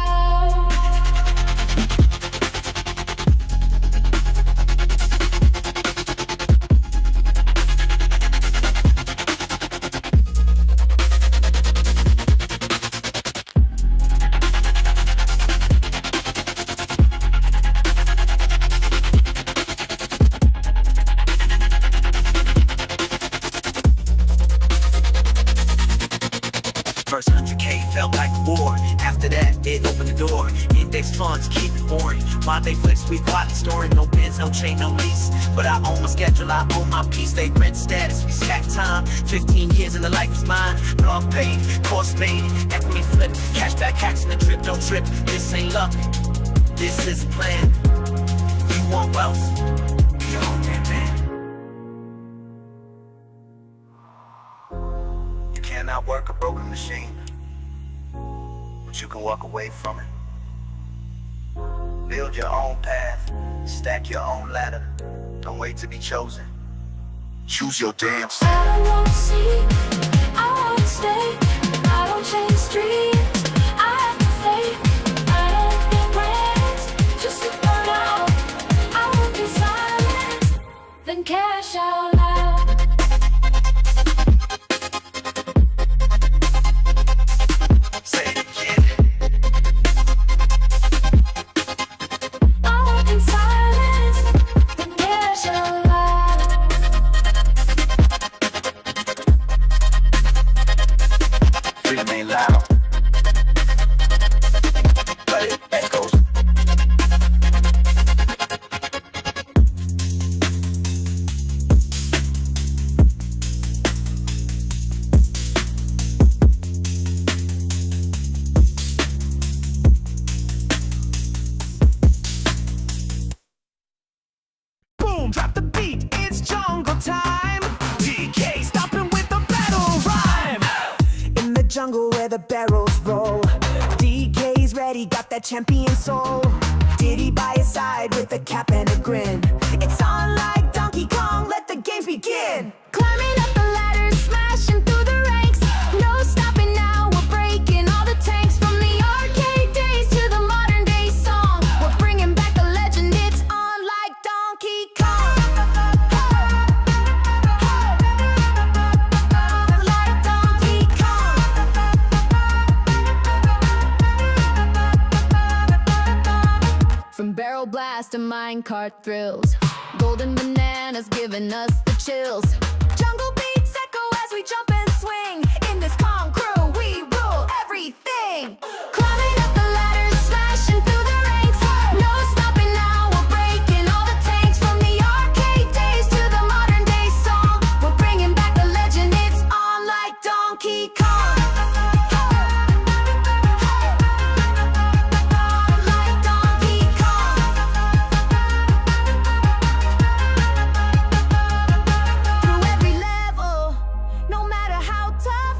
First 100K felt like war. After that, it opened the door. Index funds keep it boring. While they flex, we quietly storing. No bids, no chain, no lease. But I own my schedule, I own my piece. They rent status, we stack time. 15 years and the life is mine. Blog paid, course paid, equity flip. Cashback hacks in the drip, don't trip. This ain't luck, this is a plan. You want wealth? You own that man. You cannot work a broken machine, but you can walk away from it. Build your own path, stack your own ladder. Don't wait to be chosen. Choose your damn self. I don't wanna see, I wanna stay. I don't chase dreams, I have no faith. I don't build brands, just to burn out. I work in silence, then cash out loud. Say it again. I work in silence, then cash out loud. Freedom ain't loud, but it echoes. Boom, drop the beat, it's jungle time. DK stopping with the battle rhyme. In the jungle where the barrels roll, DK's ready, got that champion soul. Diddy by his side with a cap and a grin. It's on like Donkey Kong, let the games begin. Climbing up the ladder, smashing through the ranks. No stopping now, we're breaking all the tanks. From the arcade days to the modern day song, we're bringing back the legend, it's on like Donkey Kong. Like Donkey Kong. From barrel blast to minecart thrills, golden bananas giving us the chills. Jungle beats echo as we jump and swing. In this Kong crew, we rule everything. Climbing up the ladder, smashing through the ranks. No stopping now, we're breaking all the tanks. From the arcade days to the modern day song, we're bringing back the legend, it's on like Donkey Kong. Like Donkey Kong. Through every level, no matter how tough.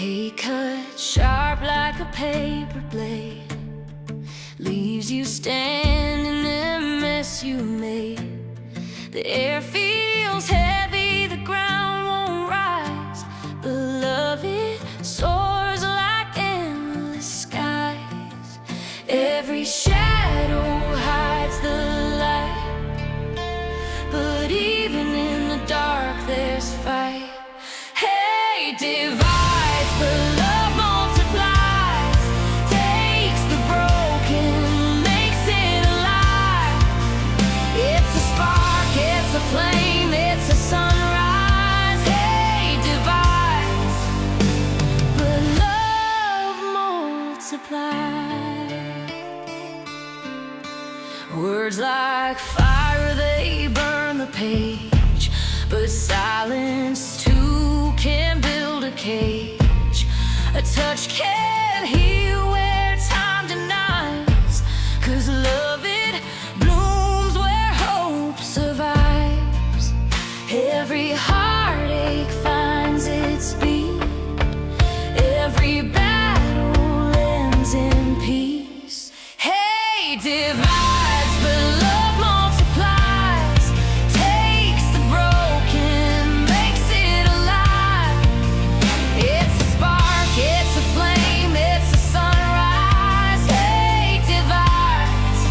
He cut sharp like a paper blade, leaves you standing in a mess you made. The air feels heavy, the ground won't rise, but love it soars like endless skies. Every shadow hides the light, but even in the dark there's fight. Hate divides, but love multiplies, takes the broken, makes it alive. It's a spark, it's a flame, it's a sunrise. Hate divides, but love multiplies. Words like fire, they burn the page, but silence too can build a cage. A touch can heal where time denies, 'cause love it blooms where hope survives. Every heartache finds its beat, every battle ends in peace. Hate divides, but love multiplies, takes the broken, makes it alive. It's a spark, it's a flame, it's a sunrise. Hate divides,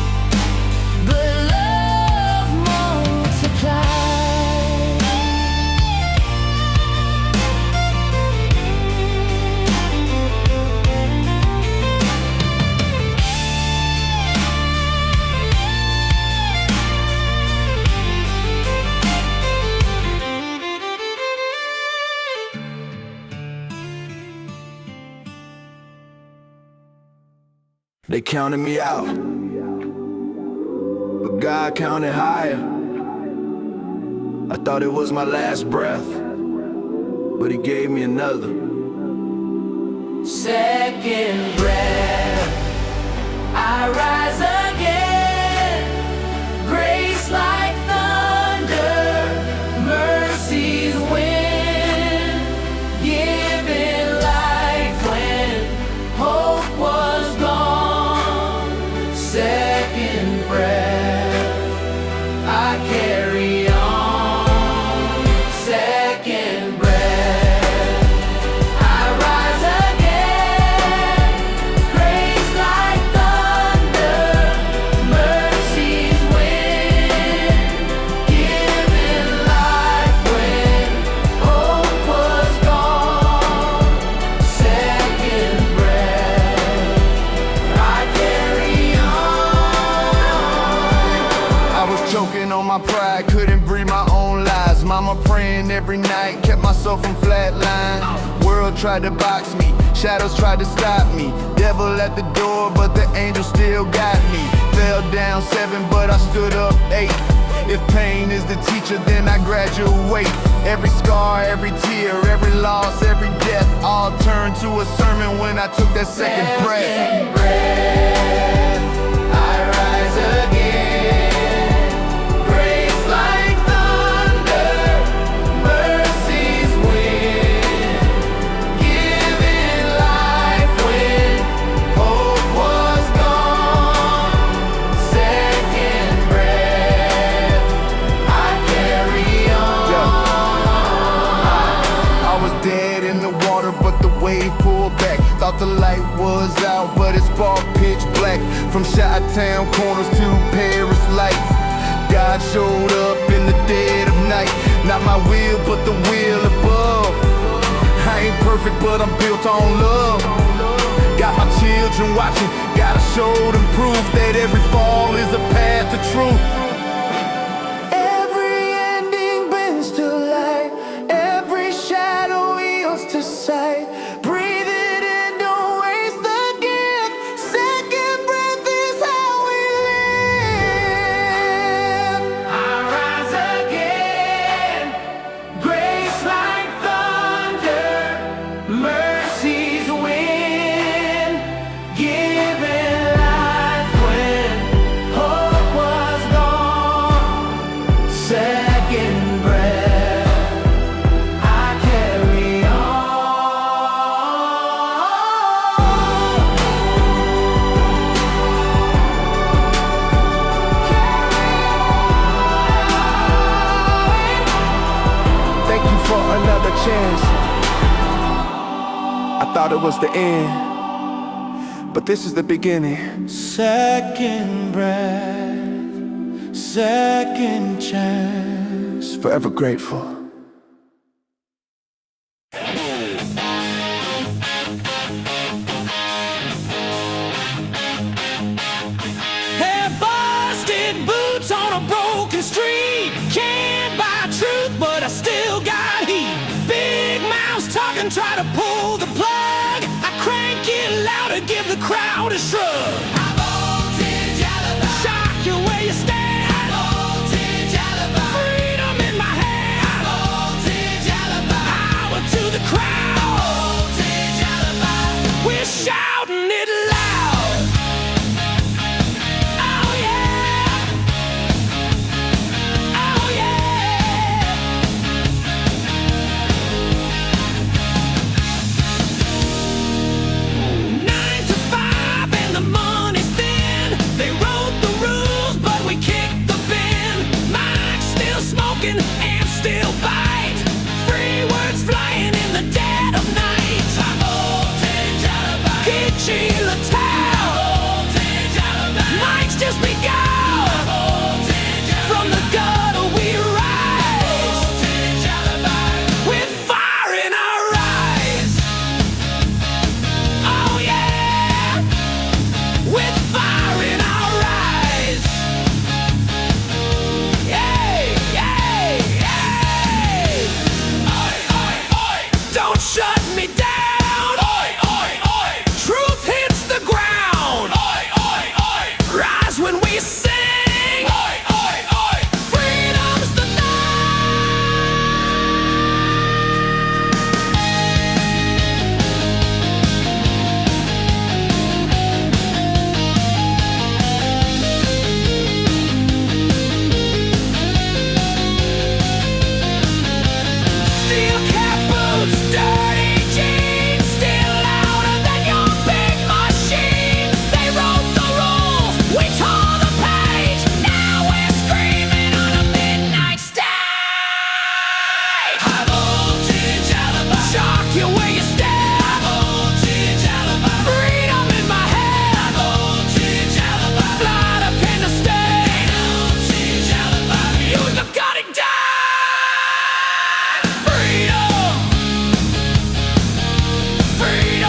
but love multiplies. They counted me out, but God counted higher. I thought it was my last breath, but He gave me another. Second breath, I rise again. Grace like thunder, mercies win. Giving life when hope was gone. Second breath, I carry on. Second breath, I rise again. Grace like thunder, mercies win. Giving life when hope was gone. Second breath, I carry on. I was choking on my pride, couldn't breathe my own lies. Mama praying every night, kept myself from flatline. World tried to box me, shadows tried to stop me. Devil at the door, but the angel still got me. Fell down 7, but I stood up 8. If pain is the teacher, then I graduate. Every scar, every tear, every loss, every death, all turned to a sermon when I took that second breath. Second breath, I rise again. Grace like thunder, mercies win. Giving life when hope was gone. Second breath, I carry on. I was dead in the water, but the wave pulled back. Thought the light was out, but it's far pitch black. From Chi-Town corners to Paris lights, God showed up in the dead of night. Not my will, but the will above. I ain't perfect, but I'm built on love. Got my children watching, gotta show them proof that every fall is a path to truth. Every ending bends to light, every shadow yields to sight. Breathe it in, don't waste the gift. Second breath is how we live. I rise again. Grace like thunder, mercies win. Giving life when hope chance. I thought it was the end, but this is the beginning. Second breath, second chance. Forever grateful. Have busted boots on a broken street. Can't buy truth, but I still got heat. Big mouths talking, try to pull the plug. I crank it louder, give the crowd a shrug. High voltage alibi. Shock you where you stand. High voltage alibi. Freedom in my hand. High voltage alibi. Power to the crowd. High voltage alibi. We're shouting it loud. Oh yeah. Oh yeah. 9 to 5 and the money's thin. They wrote the rules, but we kicked the bin. Mike's still smoking, amps still bite. Free words flying in the dead of night. High voltage alibi. Kitschy Latal. Voltage alibi. Mike's just begun. Voltage alibi. From the gutter we rise. Voltage alibi. With fire in our eyes. Oh yeah. With fire in our eyes. Yay, yay, yay. Oi, oi, oi. Don't shut me down. Oi, oi, oi. Truth hits the ground. Oi, oi, oi. Rise when we sing. Oi, oi, oi. Freedom's the steel cap boots, dirty jeans, still louder than your big machines. They wrote the rules, we tore the page. Now we're screaming on a midnight stage. High voltage alibi. Shock you where you stand. High voltage alibi. Freedom in my head. High voltage alibi. Flight up in the state. High voltage alibi. You look got it done. Freedom. Freedom.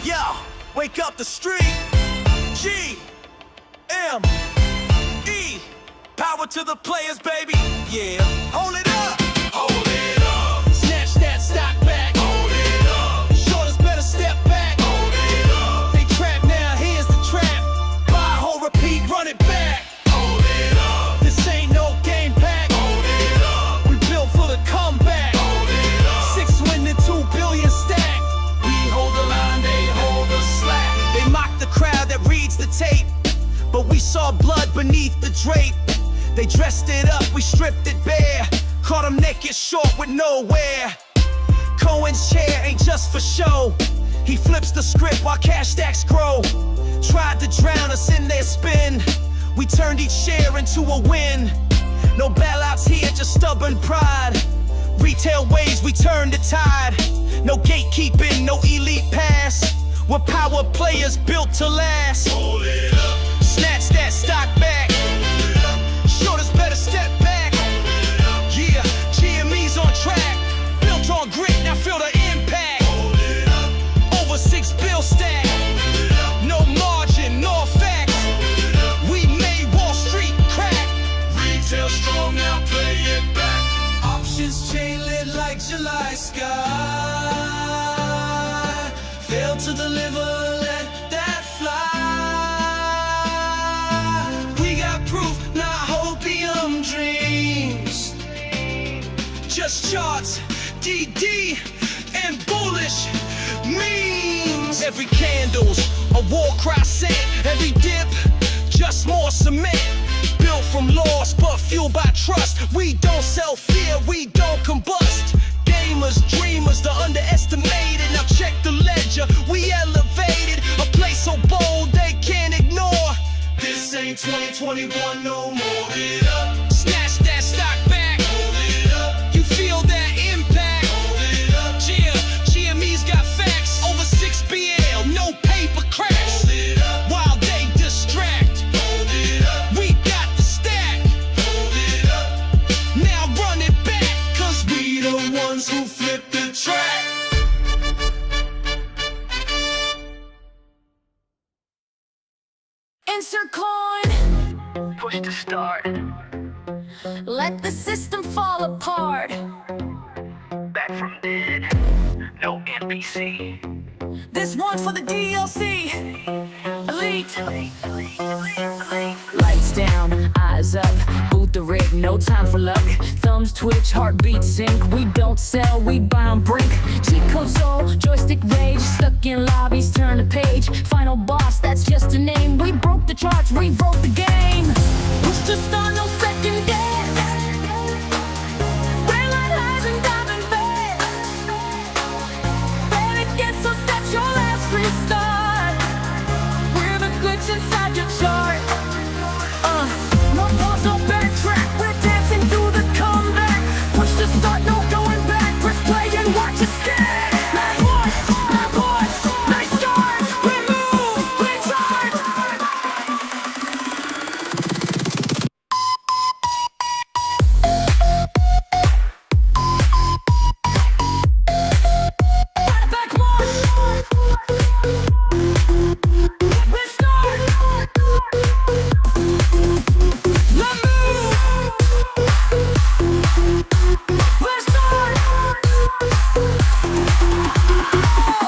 Yo, wake up the street. GME. Power to the players, baby. Yeah. Hold it up. Hold it up. Snatch that stock back. Hold it up. Shorters better step back. Hold it up. They trap now, here's the trap. Buy, hold, repeat, run it back. Hold it up. This ain't no game pack. Hold it up. We built for the comeback. Hold it up. 6 winning, 2 billion stack. We hold the line, they hold the slack. They mock the crowd that reads the tape, but we saw blood beneath the drape. They dressed it up, we stripped it bare. Caught them naked, short with nowhere. Cohen's chair ain't just for show. He flips the script while cash stacks grow. Tried to drown us in their spin. We turned each share into a win. No bailouts here, just stubborn pride. Retail ways, we turned the tide. No gatekeeping, no elite pass. We're power players built to last. Hold it up. Snatch that stock back. Shorters better step back. Yeah, GME's on track. Built on grit, now feel the impact. Over 6 bill stack. No margin, no facts. We made Wall Street crack. Retail strong, now play it back. Options chain lit like July sky. Fail to deliver, let that fly. charts, DD, and bullish memes. Every candle's a war cry sent. Every dip, just more cement. Built from loss, but fueled by trust. We don't sell fear, we don't combust. Gamers, dreamers, the underestimated. Now check the ledger, we elevated. A place so bold they can't ignore. This ain't 2021 no more. Hold it up. Snatch that stock back. Hold it up. You feel that impact. Hold it up. GME's got facts. Over 6 BL, no paper cracks. Hold it up. While they distract. Hold it up. We got the stack. Hold it up. Now run it back, cause we the ones who flip the track. Insert coin, Push to start. let the system fall apart. Back from dead. No NPC. This one's for the DLC. Elite. Lights down, eyes up, boot the rig, no time for luck. Thumbs twitch, heartbeat sync. We don't sell, we buy on brink. Cheat code soul, joystick rage. Stuck in lobbies, turn the page. Final boss, that's just a name. We broke the charts, rewrote the game. Push to start, no second guess. Red light highs and diamond beds. Better get so that's your last restart. We're the glitch inside your chart. No pause, no backtrack. We're dancing through the comeback. Push to start, no going back. Press play and watch us stack. Push, nice start. We move, we charge. Back march. Let's start. Let's move. Let's start.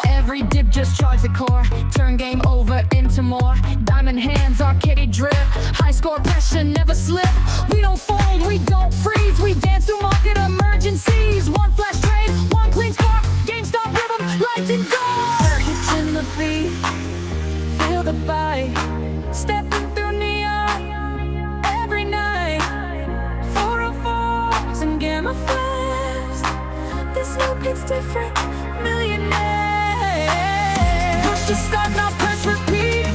Every dip just charge the core. Turn game over into more. Diamond hands, arcade drip. High score pressure, never slip. We don't fold, we don't freeze. We dance through market emergencies. One flash trade, one clean spark. GameStop rhythm, lights and door. Hitching the beat, feel the bite. Stepping through neon every night. 404s and Gamma Fest. This new beat's different, millionaire. Push to start, now press repeat.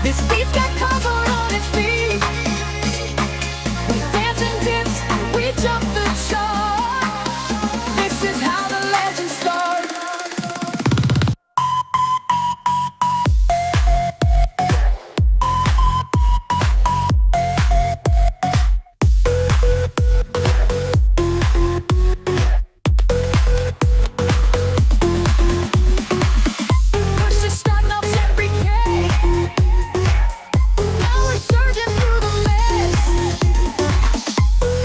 This beat's got cover on its feet. We dance and dips, we jump the chart. This is how the legends start. Push to start, now set recap. Now we're surging through the mess.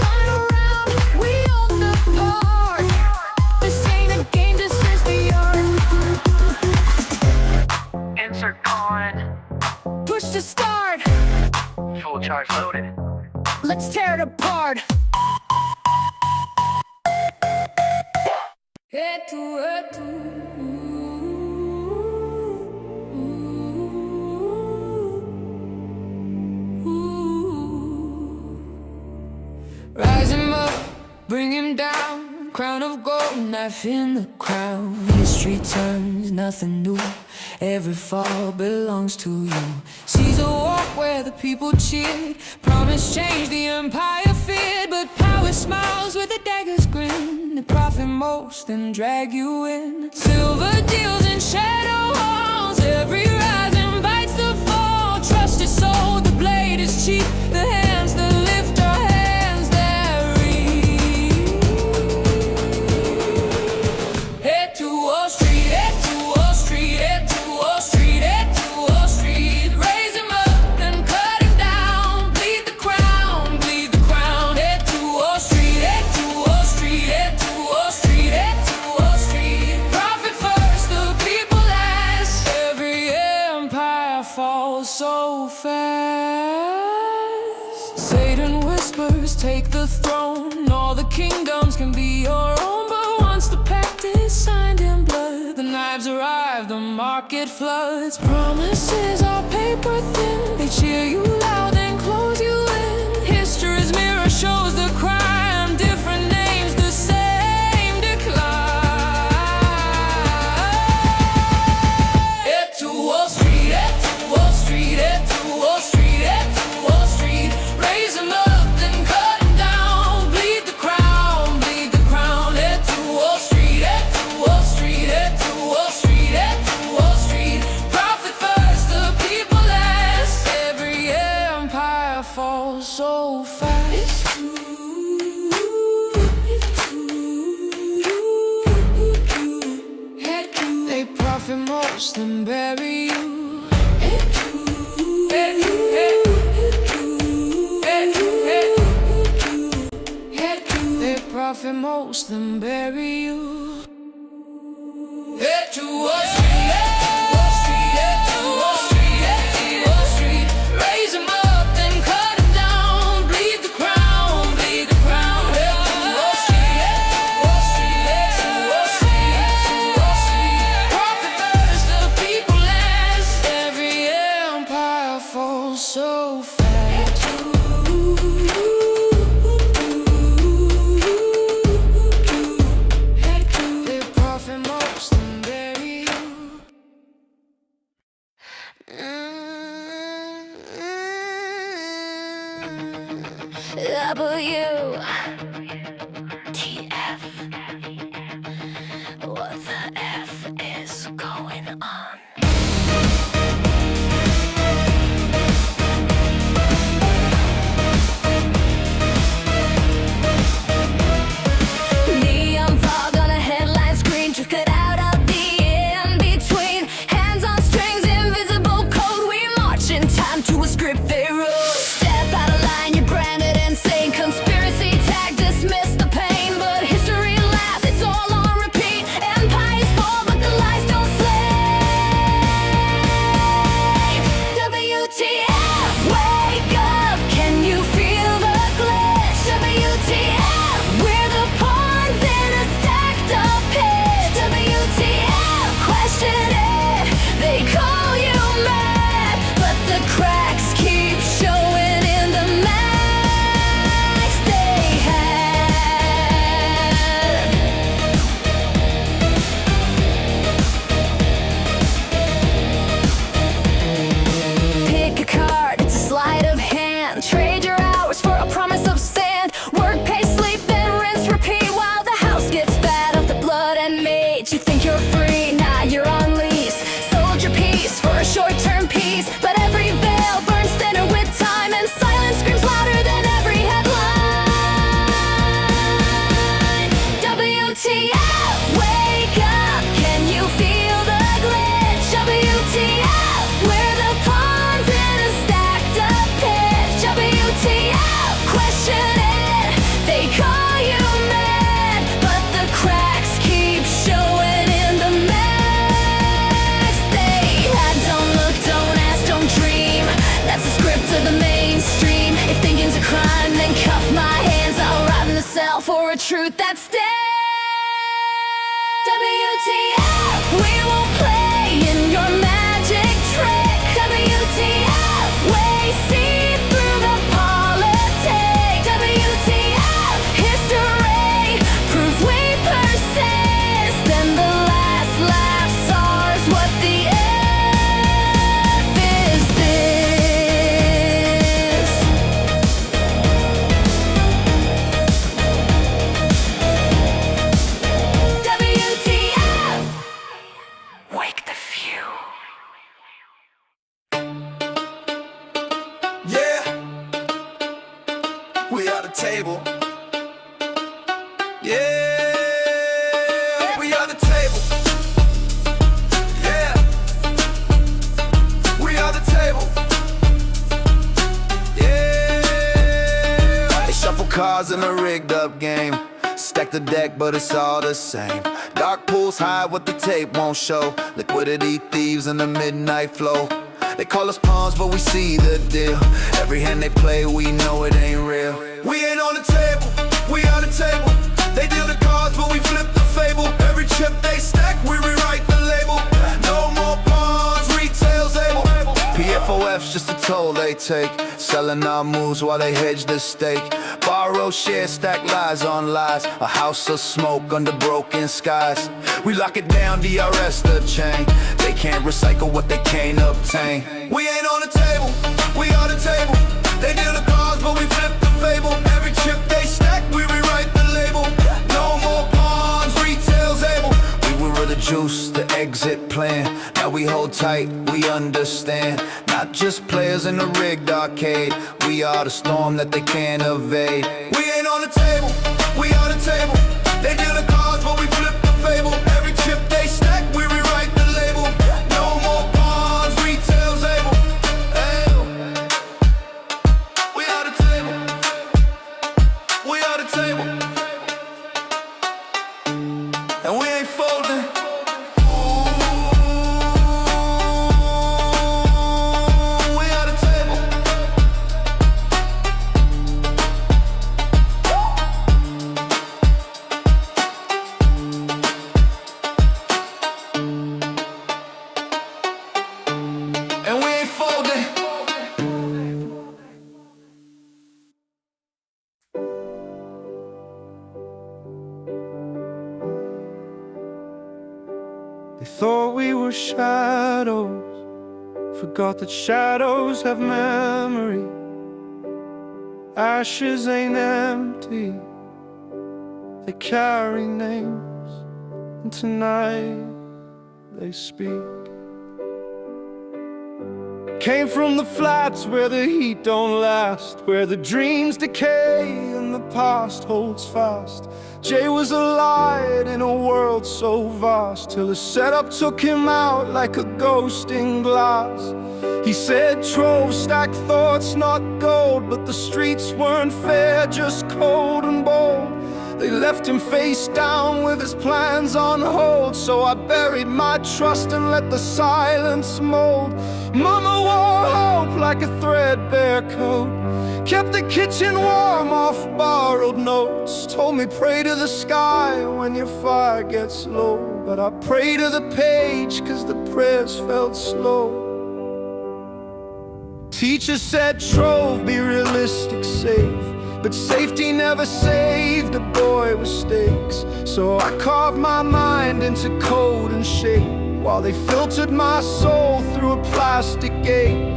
Final round, we own the park. This ain't a game, this is the art. Insert coin. Push to start, Full charge loaded. let's tear it apart. Rise him up, bring him down. Crown of gold, knife in the crown. History turns, nothing new. Every fall belongs to you. Sees a walk where the people cheered. Promise change, the empire feared. But power smiles with a dagger's grin. They profit most and drag you in. Silver deals and shadow walls. Every rise invites the fall. Trust is sold, the blade is cheap. The hands that lift our hands that reach. Head to Wall Street, head to Wall Street, head to Wall Street, head to Wall Street. Raise him up and cut him down. Bleed the crown, bleed the crown. Head to Wall Street, head to Wall Street, head to Wall Street, head to Wall Street. Profit first, the people last. Every empire falls so fast. kingdoms can be your own, but once the pact is signed in blood, the knives arrive, the market floods. Promises are paper thin, they cheer you loud and close you in. History's mirror shows the crime, different names, the same decline. Head to Wall Street, head to Wall Street, head to Wall Street, head to Wall Street. Raise 'em up, then cut 'em down. Bleed the crown, bleed the crown. Head to Wall Street, head to Wall Street, head to Wall Street, head to Wall Street. Profit first, the people last. Every empire falls so fast. It's true, it's true. Head to, they profit most then bury you. Head to, head to, head to, head to, head to, they profit most then bury you. Head to Wall Street, head to Wall Street, head to Wall Street, head to Wall Street. Raise 'em up, then cut 'em down. Bleed the crown, bleed the crown. Head to Wall Street, head to Wall Street, head to Wall Street, head to Wall Street. Profit first, the people last. Every empire falls so fast. They profit most and bury you. WTF? What the F is going on? Neon fog on a headline screen, just cut out of the in-between. Hands on strings, invisible code. We march in time to a script they wrote. Step out of line, you're branded insane. Conspiracy tag, dismiss the pain. But history laughs, it's all on repeat. Empires fall, but the lies don't slay. WTF, wake up, can you feel the glitch? WTF, we're the pawns in a stacked up pitch. WTF, question it, they call you mad, but the cracks keep showing in the max they had. Pick a card, it's a sleight of hand. Trade your hours for a promise of sand. Work, pay, sleep, then rinse, repeat while the house gets fat of the blood and made. You think you're free, nah, you're on lease. Sold your piece for a short-term peace, but every veil burns thinner with time, and silence screams louder than every headline. WTF, wake up, can you feel the glitch? WTF, we're the pawns in a stacked up pitch. WTF, question it, they call you mad, but the cracks keep showing in the max they had. Don't look, don't ask, don't dream, that's the script of the mainstream. If thinking's a crime, then cuff my hands. I'll rot in the cell for a truth that's dead. WTF, we won't play in your magic trick. WTF, we see through the politics. WTF, history proves we persist, and the last laughs ours. What the F is this? WTF, wake the few. Yeah, we are the table. Yeah, we are the table. Yeah, we are the table. Yeah, they shuffle cards in a rigged up game. Stack the deck, but it's all the same. Dark pools hide what the tape won't show. Liquidity thieves in the midnight flow. They call us pawns, but we see the deal. Every hand they play, we know it ain't real. We ain't on the table. we are the table. They deal the cards, but we flip the fable. Every chip they stack, we rewrite the label. No more pawns, retail's able. PFOF's just a toll they take, selling our moves while they hedge the stake. Borrow, share, stack lies on lies, a house of smoke under broken skies. We lock it down, DRS the chain. They can't recycle what they can't obtain. We ain't on the table, we are the table. They deal the cards, but we flip the fable. Every chip they stack, we rewrite the label. No more pawns, retail's able. We were the juice, the exit plan. Now we hold tight, we understand. Not just players in the rigged arcade. We are the storm that they can't evade. We ain't on the table, we are the table. They deal the cards, but we flip the fable. Every chip they stack, we rewrite the label. No more pawns, retail's able. Ayo. We are the table, we are the table. And we ain't folding. We are the table. And we ain't folding. They thought we were shadows, forgot that shadows have memory. Ashes ain't empty, they carry names, and tonight they speak. Came from the flats where the heat don't last, where the dreams decay and the past holds fast. Jay was a light in a world so vast, till the setup took him out like a ghost in glass. He said trove stacked thoughts, not gold, but the streets weren't fair, just cold and bold. They left him face down with his plans on hold, so I buried my trust and let the silence mold. Mama wore hope like a threadbare coat, kept the kitchen warm off borrowed notes. Told me pray to the sky when your fire gets low, but I pray to the page cause the prayers felt slow. Teacher said trove, be realistic, safe, but safety never saved a boy with stakes. So I carved my mind into code and shape, while they filtered my soul through a plastic gate.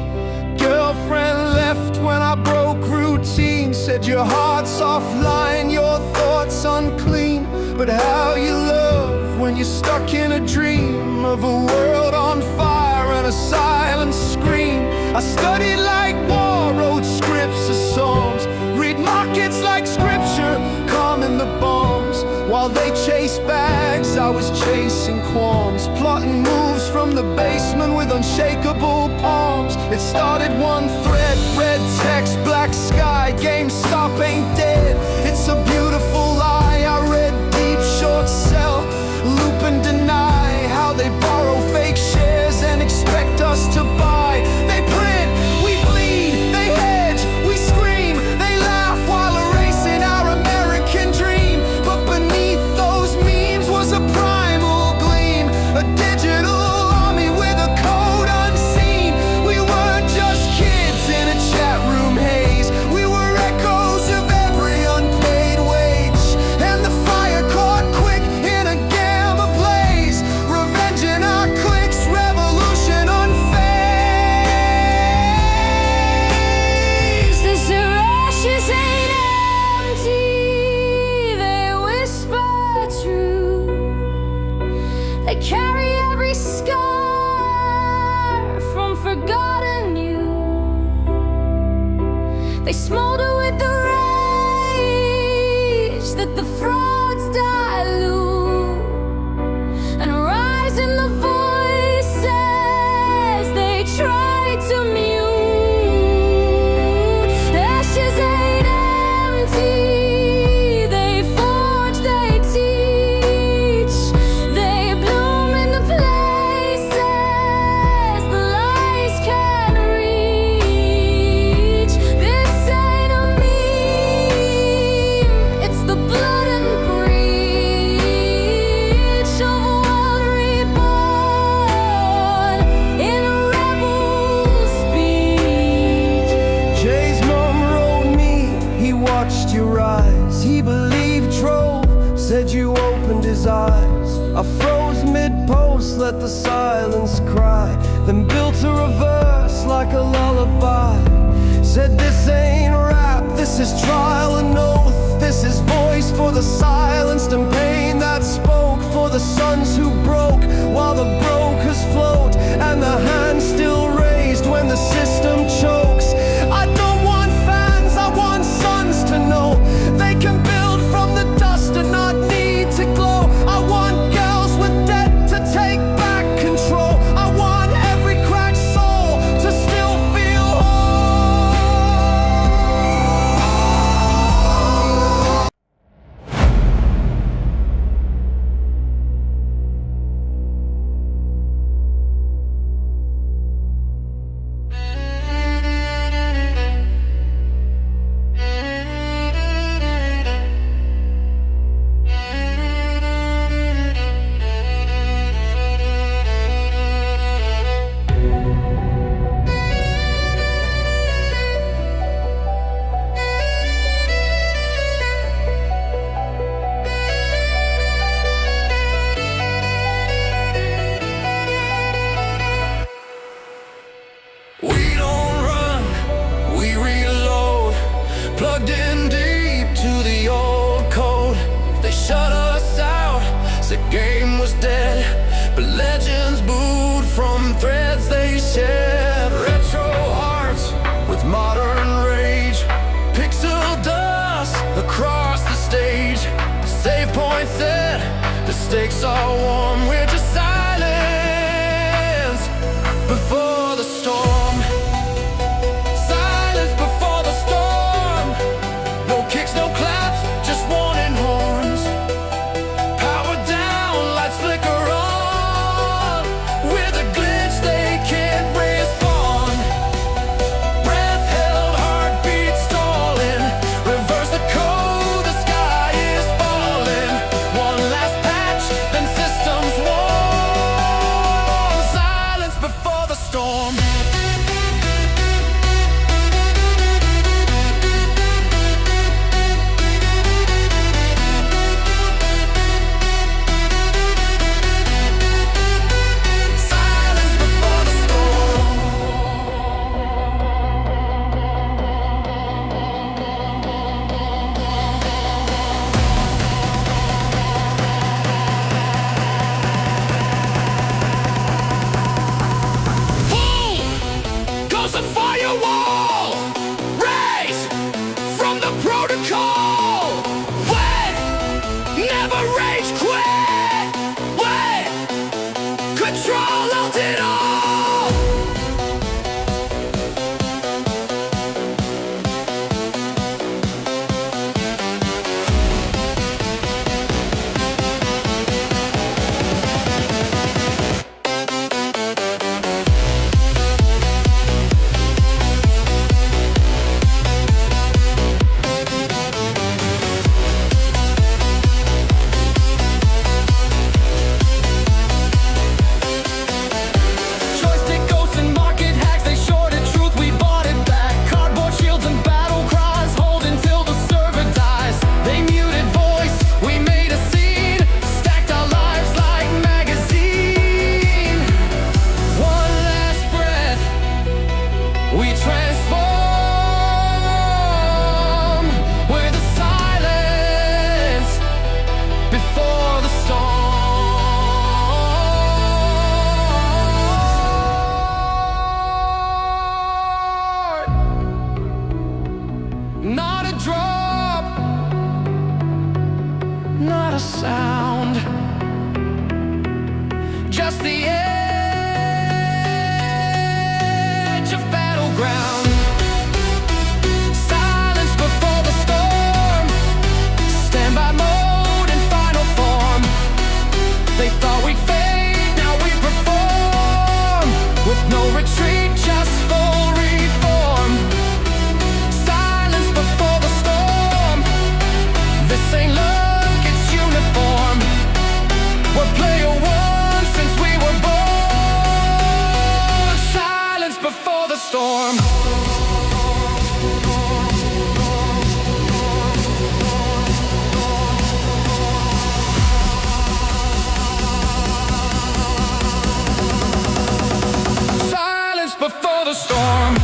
Girlfriend left when I broke routine, said your heart's offline, your thoughts unclean. But how you love when you're stuck in a dream of a world on fire and a silent scream. I studied like war, wrote scripts of psalms, read markets like scripture, calming the bombs. While they chased bags, I was chasing qualms, plotting moves from the basement with unshakable palms. It started one thread, red text, black sky, GameStop ain't dead, it's a beautiful lie. I read deep, short sell, loop and deny, how they borrow fake shares and expect us to buy. They print, we bleed, they hedge, we scream, they laugh while erasing our American dream. But beneath those memes was a primal gleam, a digital army with a code unseen. We weren't just kids in a chat room haze, we were echoes of every unpaid wage. And the fire caught quick in a gamma blaze, revenge in our clicks, revolution unfazed. These ashes ain't empty, they whisper truth. They carry every scar from forgotten youth. They smolder with the rage that the frauds dilute, and rise in the voices they try to mute. Ashes ain't empty, they forge, they teach, they bloom in the places the lies can reach. This ain't rise. I froze mid-post, let the silence cry, then built a reverse like a lullaby. Said this ain't rap, this is trial and oath. This is voice for the silenced and pain that spoke, for the sons who broke while the brokers float, and the hand still raised when the system chokes. I don't want fans, I want sons to know they can build from the dust and not need to glow. I want girls with debt to take back control. I want every cracked soul to still feel whole. We don't run, we reload. Plugged in deep to the old code. They shut us out, said game was dead, but legends booed from threads they shed. Retro hearts with modern rage, pixel dust across the stage. Save point set, the stakes are warm. We're just silence before the storm. Silence before the storm. No kicks, no claps, just warning horns. Power down, lights flicker on. With a glitch they can't respond. Breath held, heartbeat stalling. Reverse the code, the sky is falling. One last patch, then systems warm. Silence before the storm. Silence before the storm. Boom! Goes the firewall. Race from the protocol. Wait, never rage quit. Wait, control alt it all. Joystick ghosts and market hacks, they shorted truth, we bought it back. Cardboard shields and battle cries, hold until the server dies. They muted voice, we made a scene, stacked our lives like magazine. One last breath, we transform. We're the silence before the storm. Not a drop, not a sound, just the edge of battleground. Silence before the storm. Standby mode in final form. They thought we'd fade, now we perform. With no retreat, just full reform. Silence before the storm. This ain't luck, it's uniform. We're player one since we were born. storm.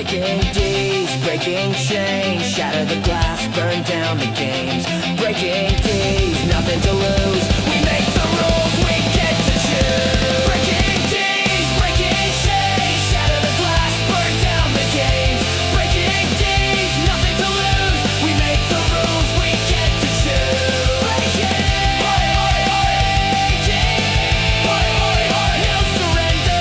Breaking D's, breaking chains, shatter the glass, burn down the games. Breaking D's, nothing to lose. We make the rules, we get to choose. Breaking D's, breaking chains, shatter the glass, burn down the games. Breaking D's, nothing to lose. We make the rules, we get to choose. Breaking no surrender.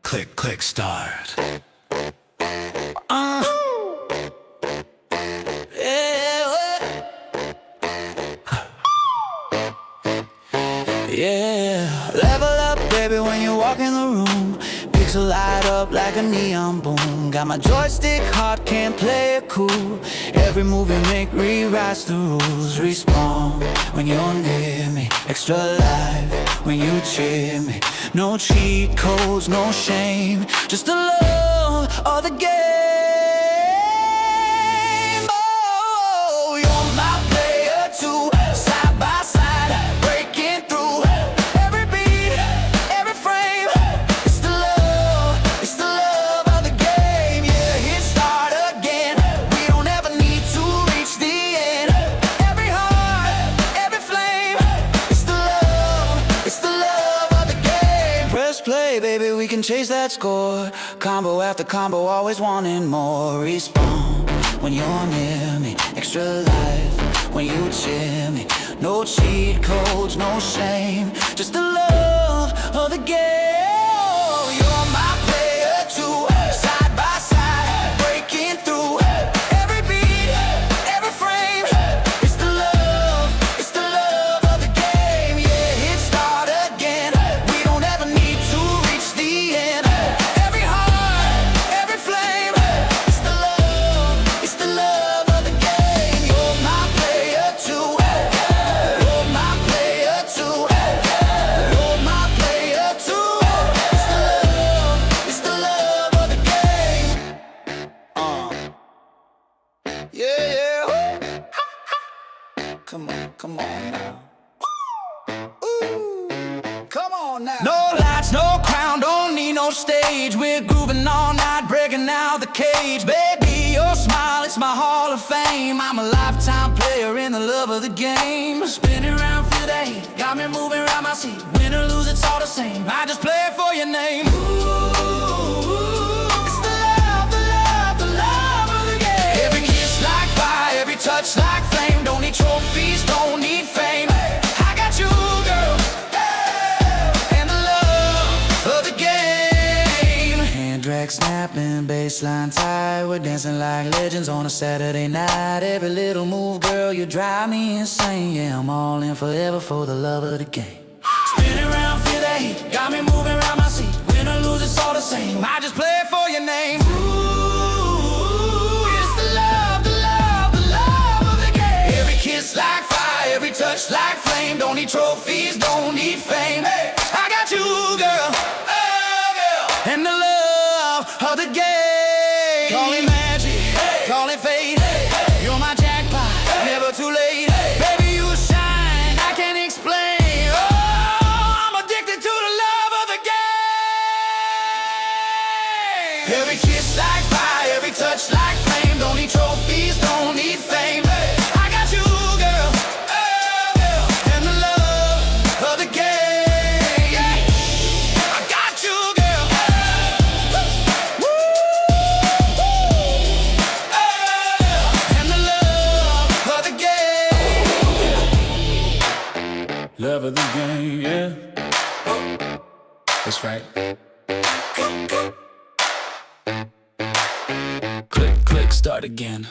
Click, click, start. Yeah, level up, baby, when you walk in the room. Pixel light up like a neon boom. Got my joystick hot, can't play it cool. Every move you make rewrites the rules. Respawn when you're near me. Extra life when you cheer me. No cheat codes, no shame. Just the love of the game. Oh, you're my player too. Side by side, breaking through. Every beat, every frame. It's the love of the game. Yeah, hit start again. We don't ever need to reach the end. Every heart, every flame. It's the love of the game. Press play, baby, we can chase that score. Combo after combo, always wanting more. Respawn when you're near me. Extra life when you cheer me. No cheat codes, no shame. Just the love of the game. You're my player too. Side by side, breaking through. Every beat, every frame. It's the love of the game. Yeah, hit start again. We don't ever need to reach the end. Every heart, every flame. It's the love of the game. You're my player too. You're my player too. You're my player too. It's the love of the game. Yeah. Come on now. Ooh, come on now. No lights, no crown, don't need no stage. We're grooving all night, breaking out the cage. Baby, your smile, it's my hall of fame. I'm a lifetime player in the love of the game. Spinning around for the hate, got me moving around my seat. Win or lose, it's all the same. I just play it for your name. Ooh, it's the love of the game. Every kiss like fire, every touch like flame. Don't need trophies, don't need fame. I got you, girl, and the love of the game. Hand drag snapping, baseline tight. We're dancing like legends on a Saturday night. Every little move, girl, you drive me insane. Yeah, I'm all in forever for the love of the game. Spin around, feel the heat, got me moving around my seat. Win or lose, it's all the same. I just play it for your name. Ooh, it's the love of the game. Every kiss like fire, every touch like flame. Don't need trophies, don't need fame. I got you, girl, and the love of the game. Call it magic, call it fate. You're my jackpot, never too late. Baby, you shine, I can't explain. Oh, I'm addicted to the love of the game. Every kiss like fire, every touch like flame. Don't need trophies, don't need fame. I got you, girl, and the love of the game. I got you, girl. And the love of the game. Love of the game, yeah. That's right. Click, click, start again.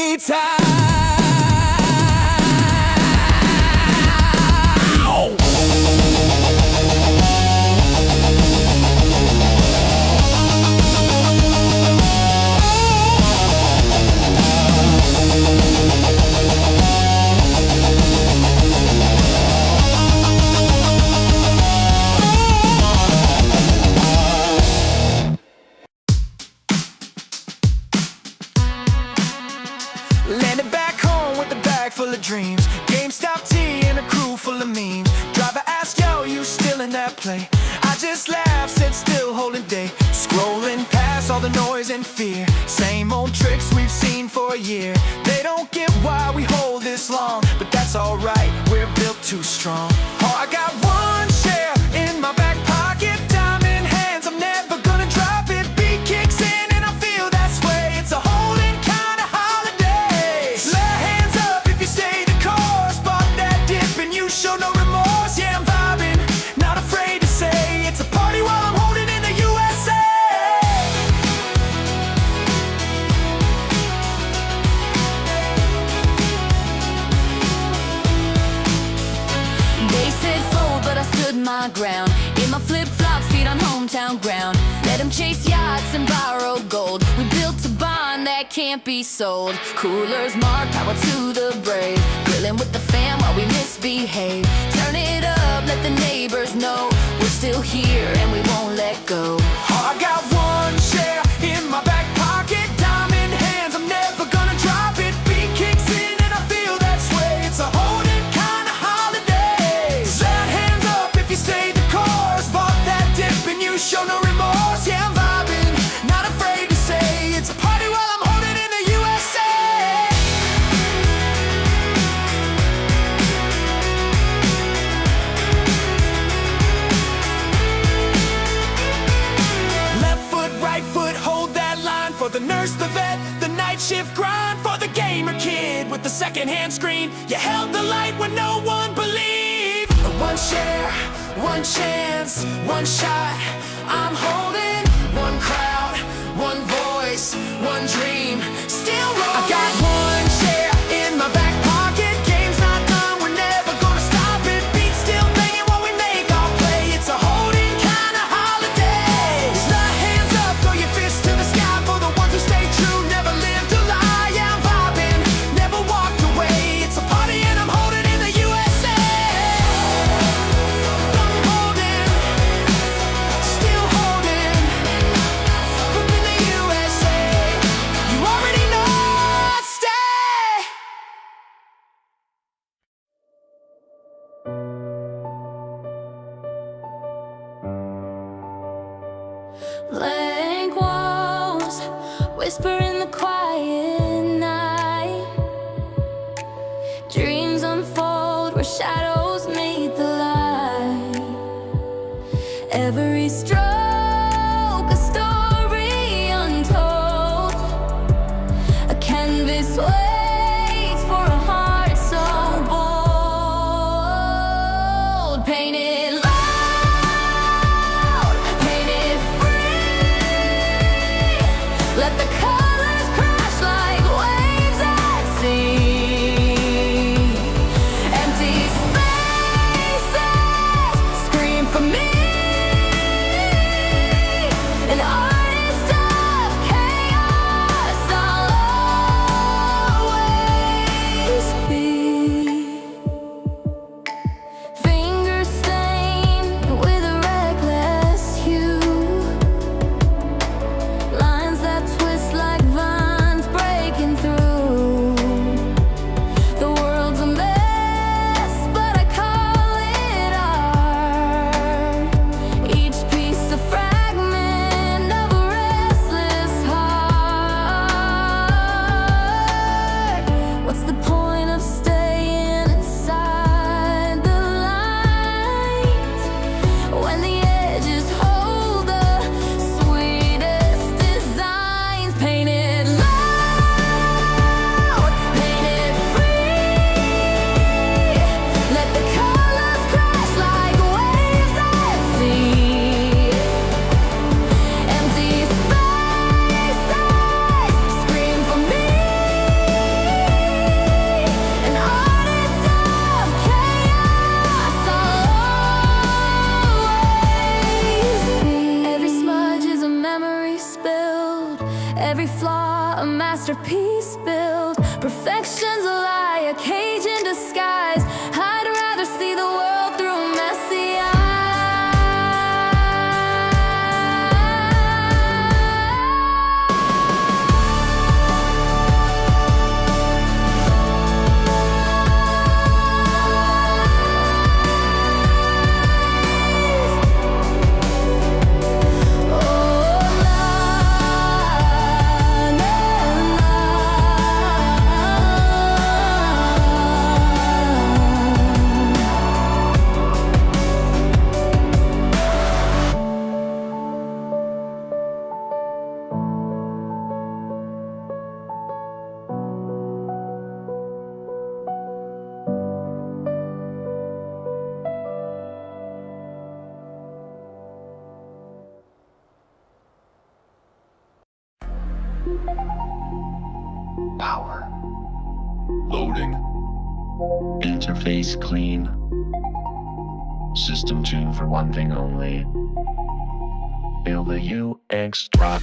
anytime. Landed back home with a bag full of dreams, GameStop tea and a crew full of memes. Driver asked, yo, you still in that play? I just laughed, said still holding day. Scrolling past all the noise and fear, same old tricks we've seen for a year. They don't get why we hold this long, but that's alright, we're built too strong. Oh, I got one share in my back pocket, diamond hands, I'm never gonna drop it. Beat kicks in and I feel that sway, it's a holding kind of holiday. Let hands up if you stay the course, bought that dip and you show no remorse. Yeah, I'm vibing, not afraid to say it's a party while I'm holding in the USA. They said fold, but I stood my ground. In my flip-flops, feet on hometown ground. Let them chase yachts and borrow gold. We built a bond that can't be sold. Coolers mark, power to the brave. Grilling with the fam while we misbehave. Turn it up, let the neighbors know we're still here and we won't let go. Oh, I got one share in my back pocket, diamond hands, I'm never gonna drop it. Beat kicks in and I feel that sway, it's a holding kind of holiday. Let hands up if you stay the course, bought that dip and you show no remorse. Yeah, I'm vibing, not afraid to say it's a party while I'm holding in the USA. Left foot, right foot, hold that line for the nurse, the vet, the night shift grind. For the gamer kid with the second-hand screen, you held the light when no one believed. One share, one chance, one shot, I'm holding. One crowd, one voice, one dream, still rolling. I got one share in my back pocket, game's not done, we're never gonna stop it. Beats still banging while we make our play, it's a holding kind of holiday. Let hands up, throw your fists to the sky for the ones who stay true, never lived a lie. Yeah, I'm vibing, never walked away, it's a party and I'm holding in the USA. I'm holding, still holding, up in the USA. You already know, stay. Blank walls, whisper in the quiet night. Dreams unfold where shadows meet the light. Every stroke a story untold. A canvas waits for a heart so bold. Painted loud, painted free. Let the colors crash like waves at sea. Empty spaces scream for me. An artist of chaos, I'll build. Perfection's a lie, a cage in disguise. I'd rather see the world through messy eyes. Power. Loading. Interface clean. System tuned for one thing only. Feel the UX drop.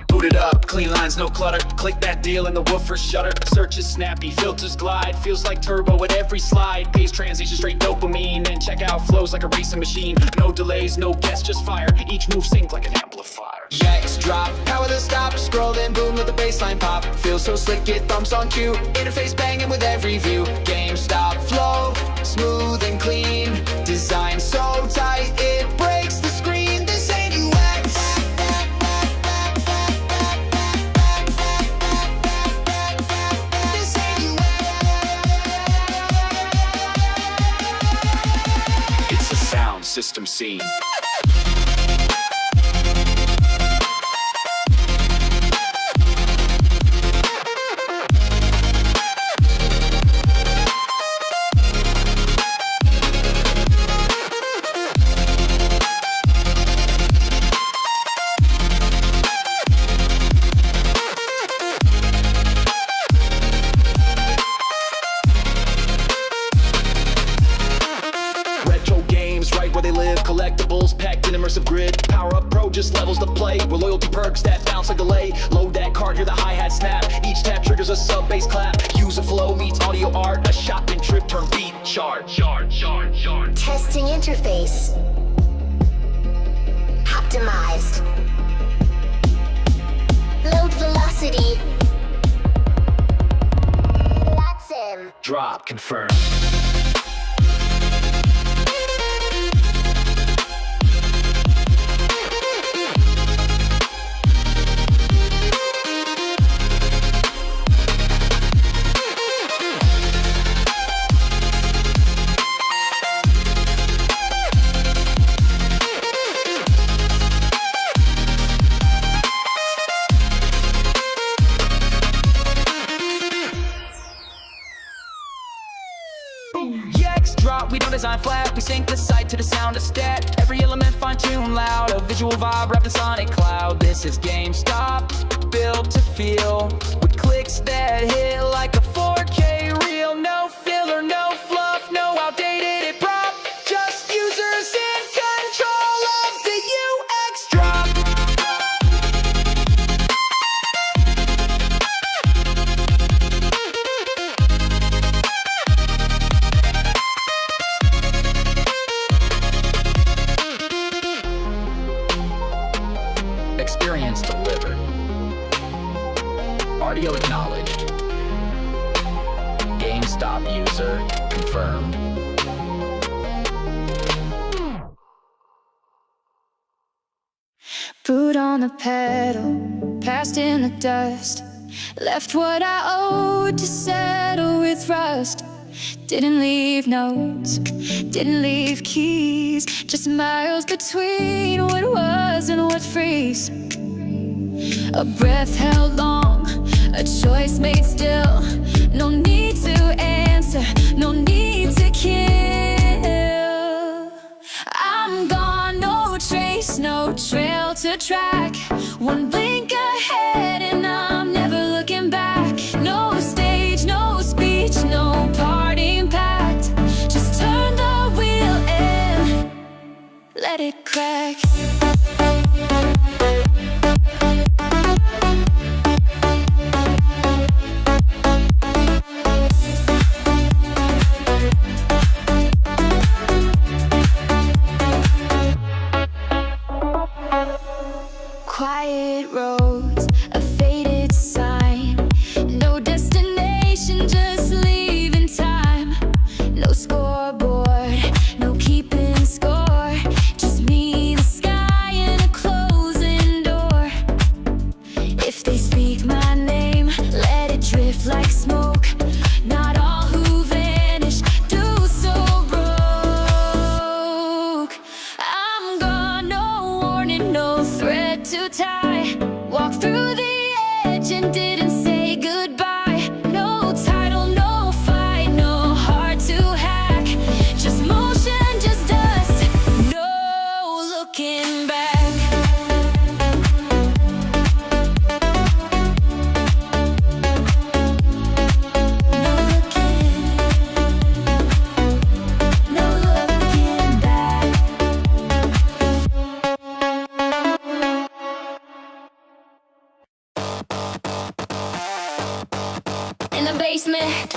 Boot it up, clean lines, no clutter. Click that deal in the woofer shutter. Search is snappy, filters glide. Feels like turbo at every slide. Pace transition, straight dopamine. And checkout flows like a racing machine. No delays, no guess, just fire. Each move sync like an amplifier. Next drop, power the stop. Scroll then boom, let the baseline pop. Feels so slick, get thumps on cue. Interface banging with every view. GameStop flow, smooth and clean. Design so tight, it breaks the screen. This ain't UX. This ain't UX. It's a sound system scene. Retro games, right where they live. Collectibles packed in immersive grid. Power Up Pro just levels the play. With loyalty perks that bounce like delay. Load that card, hear the hi-hat snap. Each tap triggers a sub-bass clap. User flow meets audio art. A shopping trip turn beat chart. Testing interface. Optimized. Load velocity. That's him. Drop confirmed. UX drop, we don't design flat. We sync the site to the sound of stat. Every element fine-tuned loud. A visual vibe wrapped in sonic cloud. This is GameStop, built to feel. With clicks that hit like a 4K reel. No filler, no fluff, no outdated prop. Just users in control of the UX drop. Experience delivered. Audio acknowledged. GameStop user confirmed. Boot on the pedal, passed in the dust. Left what I owed to settle with rust. Didn't leave notes, didn't leave keys. Just miles between what was and what frees. A breath held long, a choice made still. No need to answer, no need to kill. I'm gone, no trace, no trail to track. One blink ahead and I'm never looking back. No stage, no speech, no let it crack. Quiet roads, a faded sign. No destination, just leaving time. No scoreboard, no keeping score. Just me, the sky, and a closing door. If they speak my name, let it drift like smoke. Not all who vanish do so broke. I'm gone, no warning, no thread to tie. Walk through the edge and didn't say goodbye. No title, no fight, no heart to hack. Just motion, just dust, no looking back. No looking back. In the basement,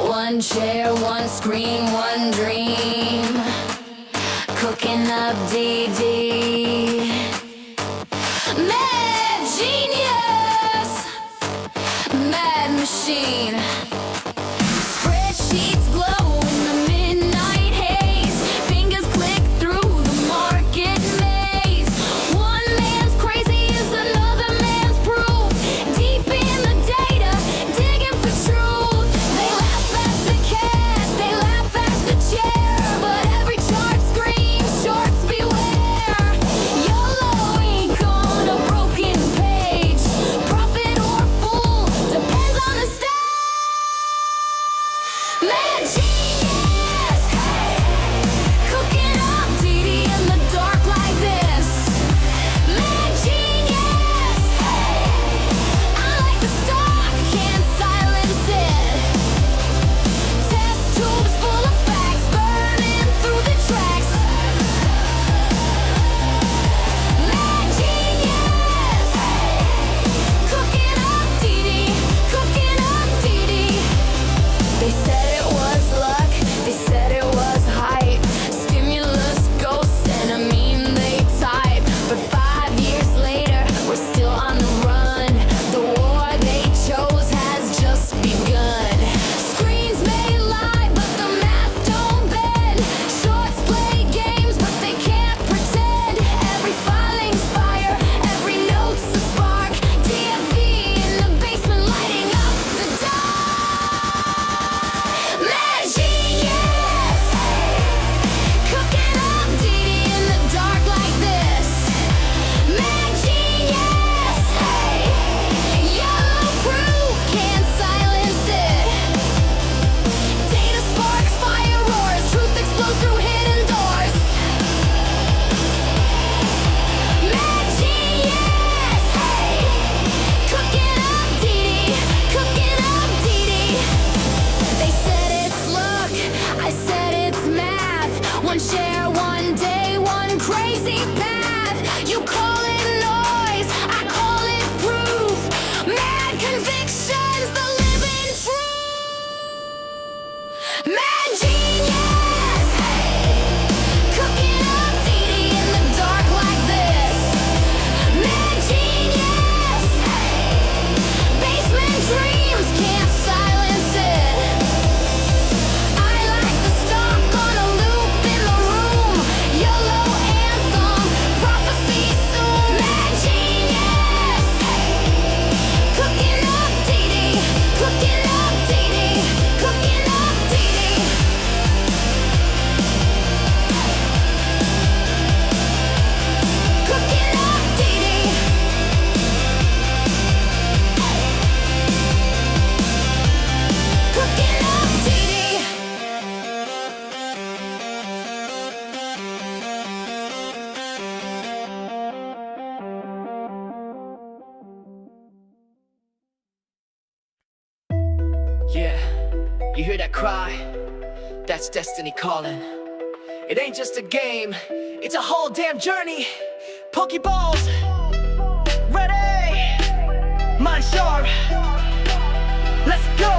one chair, one screen, one dream. Cooking up DD. Mad genius, mad machine. Spreadsheets glow in the midnight haze. Fingers click through the market maze. One man's crazy is another man's proof. Deep in the data, digging for truth. They laugh at the cat, they laugh at the chair. But every chart screams, sharks beware. YOLO ink on a broken page. Profit or fool, depends on the stage. Mad genius, hey. Cooking up DD in the dark like this. Mad genius, hey. I like the stock, can't silence it. Test tubes full of facts, burning through the tracks. Mad genius, hey. Cooking up DD, cooking up DD. They said it was luck, they said it was hype. Stimulus, ghosts, and a meme they type. But 5 years later, we're still on the run. The war they chose has just begun. Screens may lie, but the math don't bend. Shorts play games, but they can't pretend. Every filing's fire, every note's a spark. DFV in the basement lighting up the dark. Mad genius, hey. Cooking up DD in the dark like this. Mad genius, hey. Yellow proof, can't silence it. Data sparks, fire roars, truth explodes through hidden doors. Mad genius, hey. Cooking up DD, cooking up DD. They said it's luck, I said it's math. One share, one day, one crazy path. You call it noise, I call it proof. Mad convictions, the living truth. Mad genius, hey. Cooking up DD in the dark like this. Mad genius, hey. Basement dreams, can't silence it. I like the stock on a loop in the room. YOLO anthem, prophecy soon. Mad genius, hey. Cooking up DD, cooking up DD, cooking up DD. Cooking up DD. Cooking up DD. Yeah, you hear that cry? That's destiny calling. It ain't just a game, it's a whole damn journey. Pokeballs, ready, mind sharp, let's go.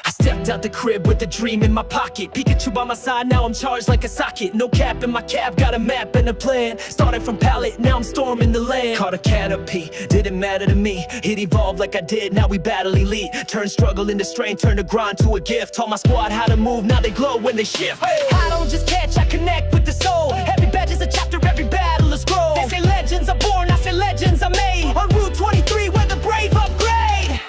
I stepped out the crib with a dream in my pocket. Pikachu by my side, now I'm charged like a socket. No cap in my cab, got a map and a plan. Started from pallet, now I'm storming the land. Caught a Caterpie, didn't matter to me. It evolved like I did, now we battle elite. Turn struggle into strength, turn the grind to a gift. Taught my squad how to move, now they glow when they shift. I don't just catch, I connect with the soul. Every badge is a chapter, every battle a scroll. They say legends are born, I say legends are made. On Route 23 where the brave upgrade.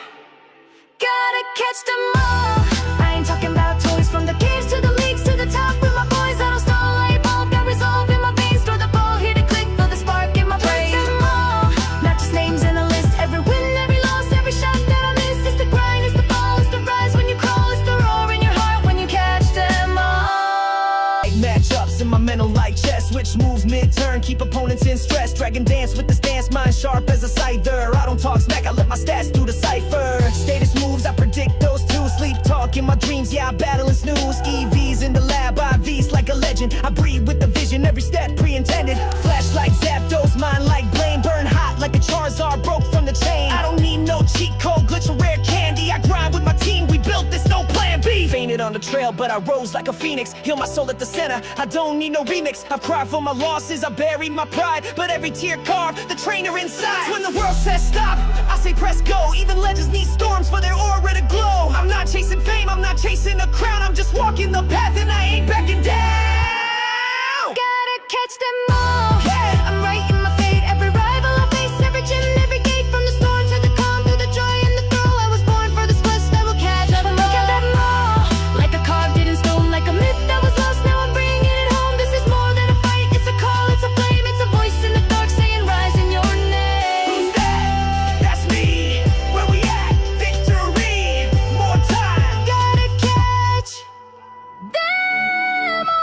Gotta catch them all. I ain't talking about toys, from the caves to the leagues to the top. With my boys, I don't stall, I evolve, got resolve in my veins. Throw the ball, hit a click, feel the spark in my brain. Catch them all, not just names in a list. Every win, every loss, every shot that I miss. It's the grind, it's the fall, it's the rise when you crawl, it's the roar in your heart when you catch them all. Matchups in my mental like chess, switch moves mid-turn, keep opponents in stress. Dragon dance with the stance, mind sharp as a scyther. I don't talk smack, I let my stats do the cipher. Status moves, I predict those two. Sleep talk in my dreams, yeah, I battle and snooze. EVs in the lab, IVs like a legend. I breathe with the vision, every step pre-intended. Flashlight, Zapdos, mind like blame. Burn hot like a Charizard, broke from the chain. I don't need no cheat code, glitch or rare candy. I grind with my team, we built this, no plan B. Fainted on the trail, but I rose like a phoenix. Heal my soul at the center, I don't need no remix. I've cried for my losses, I buried my pride. But every tear carved the trainer inside. When the world says stop, I say press go. Even legends need storms for their aura to glow. I'm not chasing fame, I'm not chasing a crown. I'm just walking the path and I ain't backing down. Gotta catch them all. Yeah. I'm right in my fate, every rival I face, every gym, every gate. From the storm to the calm, through the joy and the throw. I was born for this quest, I will catch them all. Look at them all, like a carved in stone, like a myth that was lost. Now I'm bringing it home. This is more than a fight, it's a call, it's a flame, it's a voice in the dark saying rise in your name. Who's that? That's me. Where we at? Victory. More time. Gotta catch them all.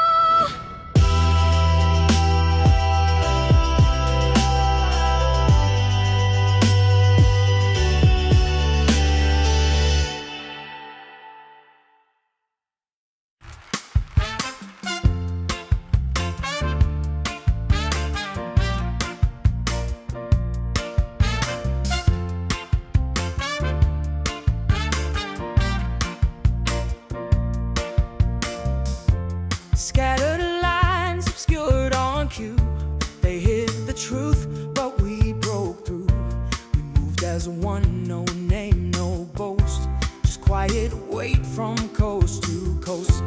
Scattered lines obscured on cue. They hid the truth, but we broke through. We moved as one, no name, no boast. Just quiet weight from coast to coast.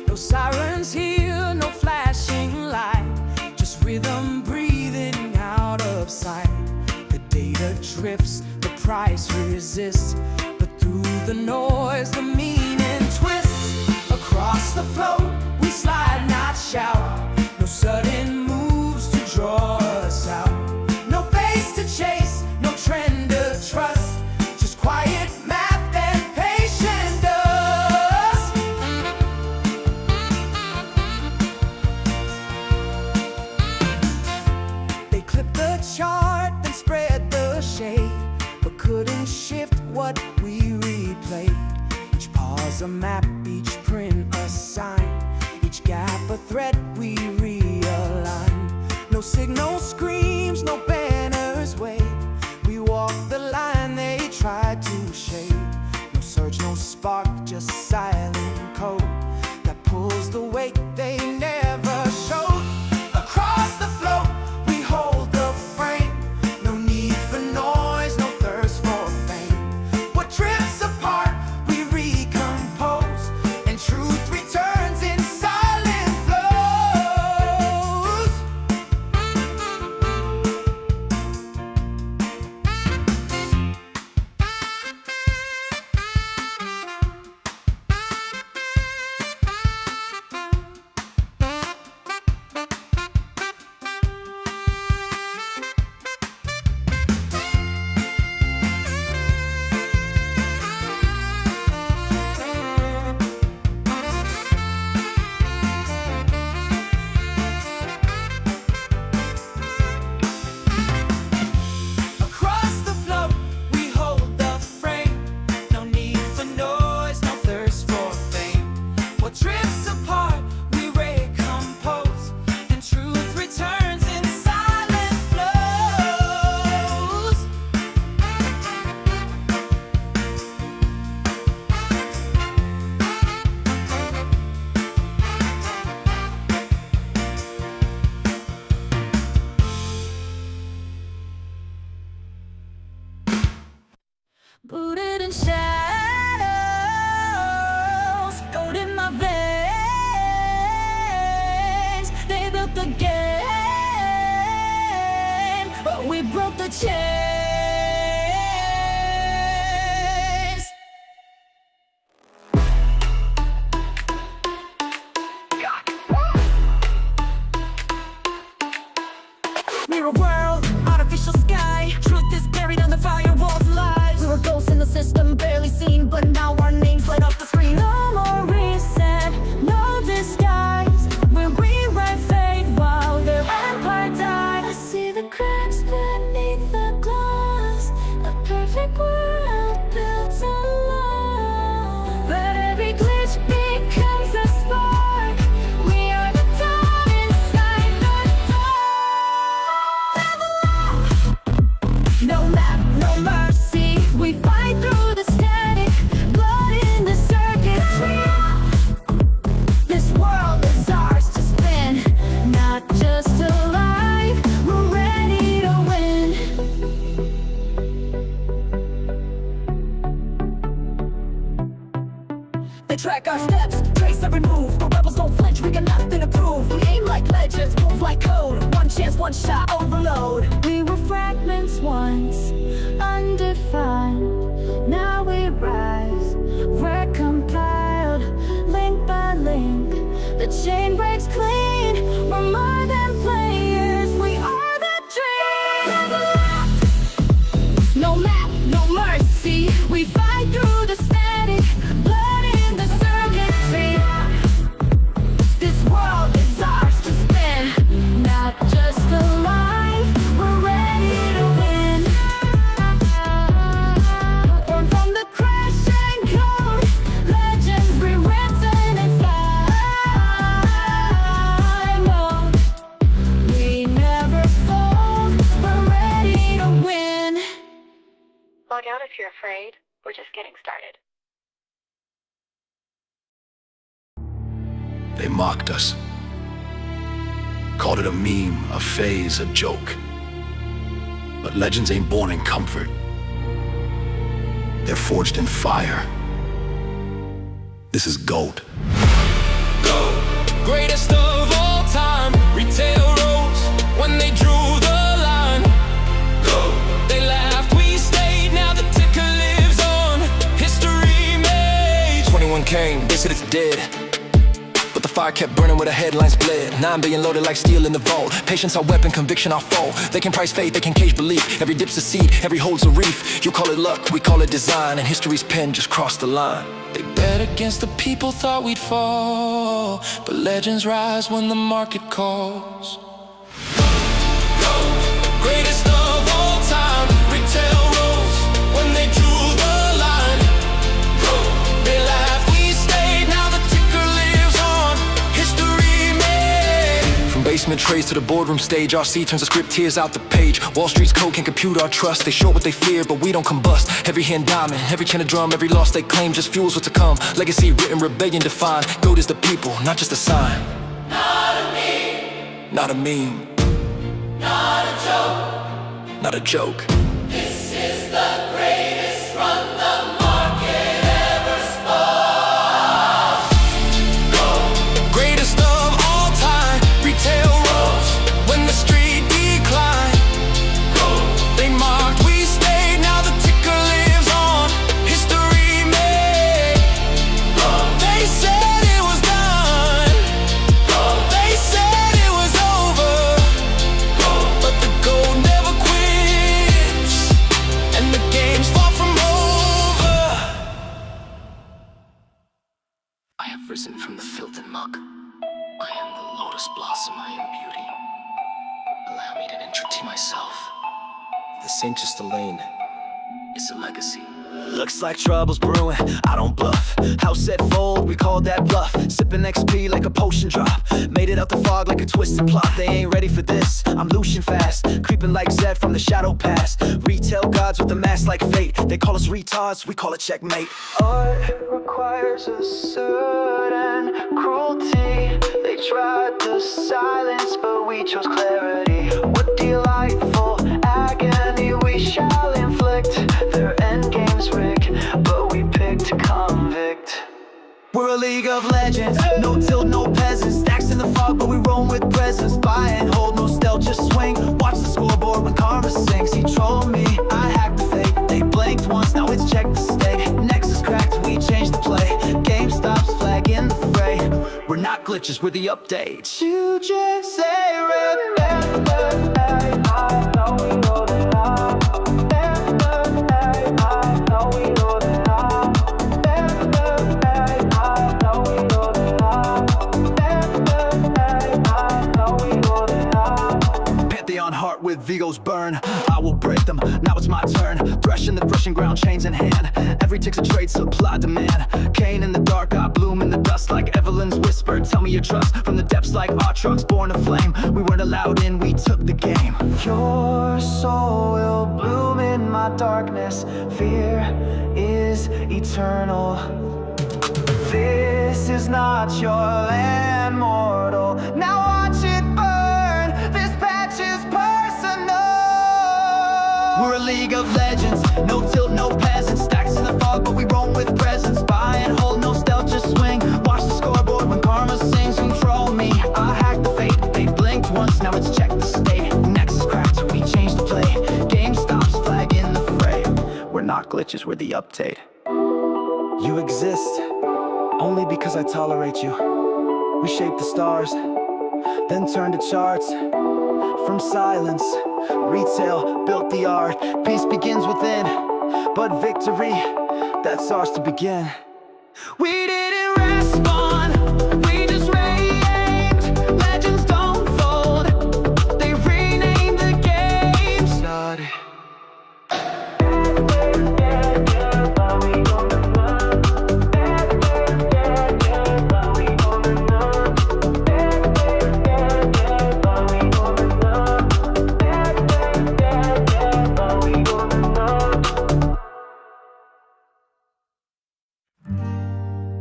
No sirens here, no flashing light. Just rhythm breathing out of sight. The data drifts, the price resists. But through the noise, the meaning twists. Across the float, we slide, not shout. No sudden moves to draw us out. No face to chase, no trend to trust. Just quiet math and patient dust. They clipped the chart, then spread the shade, but couldn't shift what we replayed. Each pause a map, each print a sign. Each gap a threat we realign. No signal screams, no banners wave. We walk the line they tried to shade. No surge, no spark, just silent code that pulls the weight they never showed. Across the float, we hold the frame. No need for noise, no thirst for fame. What drifts apart, we recompose, and truth returns in silent flows. Every glitch becomes a spark. We are the dawn inside the dark. No map, no mercy. We fight through the static, blood in the circuitry. This world is ours to spin, not just alive. We're ready to win. They track our steps, trace every move. The rebels don't flinch, we got nothing to prove. We aim like legends, move like code. One chance, one shot, overload. We were fragments once, undefined. Now we rise, recompiled, link by link. The chain breaks clean, we're more than players. We are the dream. No map, no mercy. We fight through the static, blood in the circuitry. This world is ours to spin, not just alive. We're ready to win. Born from the crash and code, legends rewritten in fire mode. We never fold, we're ready to win. Log out if you're afraid. We're just getting started. They mocked us, called it a meme, a phase, a joke. But legends ain't born in comfort. They're forged in fire. This is gold. Greatest of all time, retail rose when they drew the line. They laughed, we stayed, now the ticker lives on. History made. 21 came, they said it's dead. But the fire kept burning where the headlines bled. 9 billion loaded like steel in the vault. Patience our weapon, conviction our foe. They can price faith, they can cage belief. Every dip's a seed, every hold's a reef. You call it luck, we call it design. And history's pen just crossed the line. They bet against the people, thought we'd fall. But legends rise when the market calls. Greatest of all time, retail rose when they drew the line. They laughed, we stayed, now the ticker lives on. History made. From basement trays to the boardroom stage, RC turns the script, tears out the page. Wall Street's code can compute our trust. They show what they fear, but we don't combust. Every hand diamond, every chin a drum, every loss they claim just fuels what's to come. Legacy written, rebellion defined. Gold is the people, not just a sign. Not a meme, Not a meme, not a joke. not a joke. This is the greatest run the market ever spun. Greatest of all time, retail rose when the street declined. They mocked, we stayed, now the ticker lives on. History made. They said it was done. They said it was over. But the gold never quits, and the game's far from over. I have risen from the filth and muck. I am the lotus blossom, I am beauty. Allow me to introduce myself. This ain't just a lane, it's a legacy. Looks like trouble's brewing, I don't bluff. House set fold, we call that bluff. Sipping XP like a potion drop. Made it out the fog like a twisted plot. They ain't ready for this, I'm Lucian fast. Creeping like Zed from the shadow past. Retail gods with a mask like fate. They call us retards, we call it checkmate. Art requires a certain cruelty. They tried to silence, but we chose clarity. What delightful agony we shall inflict. Their endgame's rigged, but we picked to convict. We're a league of legends, no tilt, no peasants. Stacks in the fog, but we roam with presence. Buy and hold, no stealth, just swing. Watch the scoreboard when karma sinks. He trolled me, I hacked the fate. They blinked once, now it's check the stake. Nexus cracked, we changed the play. GameStop's flag in the fray. We're not glitches, we're the updates. You just say remember. I know we know that Pantheon heart with Vigo's burn. I will break them, now it's my turn. Threshing the threshing ground, chains in hand. Every tick's a trade, supply, demand. Cain in the dark, I bloom in the dust like Evelyn's whisper. Tell me your trust from the depths like our trucks born of flame. We weren't allowed in, we took the game. Your soul will bloom in my darkness. Fear is eternal. This is not your land, mortal. Now watch it burn. This patch is personal. We're a league of legends, no tilt, no peasants. Stacks in the fog, but we roam with presence. Buy and hold, nostalgia swing. Watch the scoreboard when karma sings. Control me, I hacked the fate. They blinked once, now it's check the state. Next is cracked, we changed the play. GameStop's flag in the fray. We're not glitches, we're the update. You exist only because I tolerate you. We shaped the stars, then turned to charts. From silence, retail built the art. Peace begins within, but victory, that's ours to begin. We didn't respond, we just reigned. Legends don't fold, they renamed the game. Blood.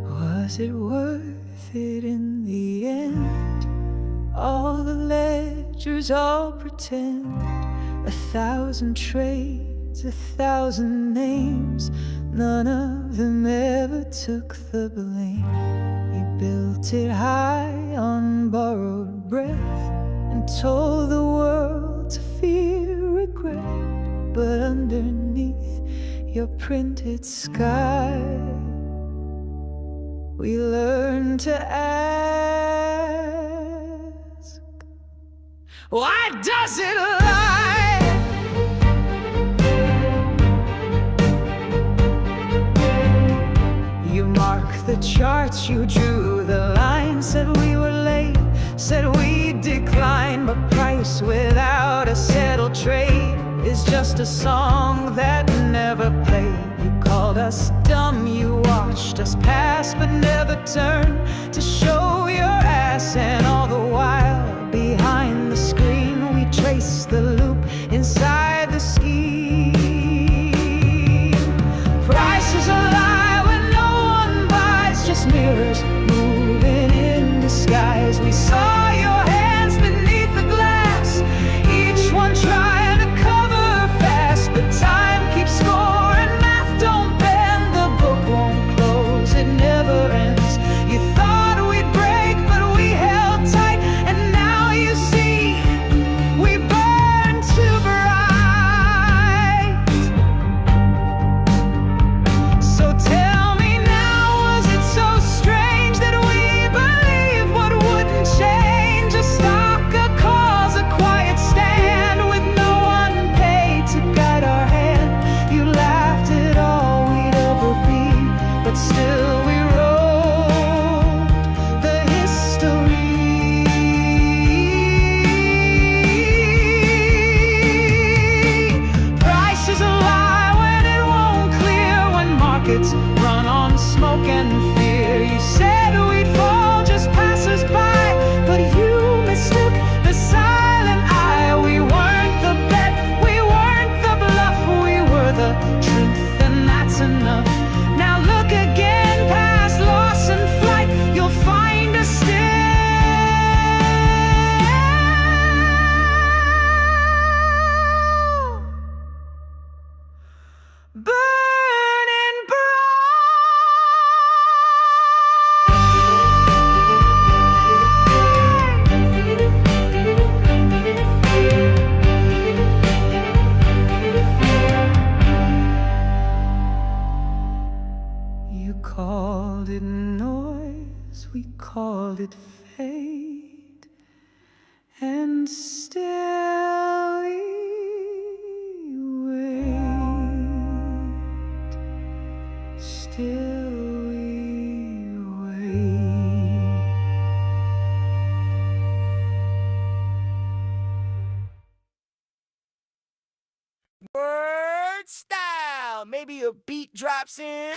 Was it worth it in the end? All the ledgers all pretend. 1,000 trades, 1,000 names. None of them ever took the blame. You built it high on borrowed breath and told the world to fear regret. But underneath your printed sky, we learn to ask, why does it lie? You mark the charts, you drew the line. Said we were late, said we declined. But price without a settled trade is just a song that never played. You called us dumb, you watched us pass, but never turned to show your ass. And all the while, behind the screen, we trace the loop inside the scheme. Prices are lie when no one buys, just mirrors moving in disguise. We saw your hands beneath the glass, each one trying to cover fast, but time keeps score and math don't bend. The book won't close, it never ends. You thought we'd break, but we held tight, and now you see we burn too bright. So tell me now, was it so strange that we believed what wouldn't change? A stock, a cause, a quiet stand with no one paid to guide our hand. You laughed at all we'd ever be, but still we wrote the history. Prices a lie when it won't clear, when markets run on smoke and fear. You said we'd fall, just pass us by, but you mistook the silent eye. We weren't the bet, we weren't the bluff, we were the truth, and that's enough. Now look again, past loss and flight, you'll find us still burning bright. You called it noise, we called it fate, and still we wait. Still drops in.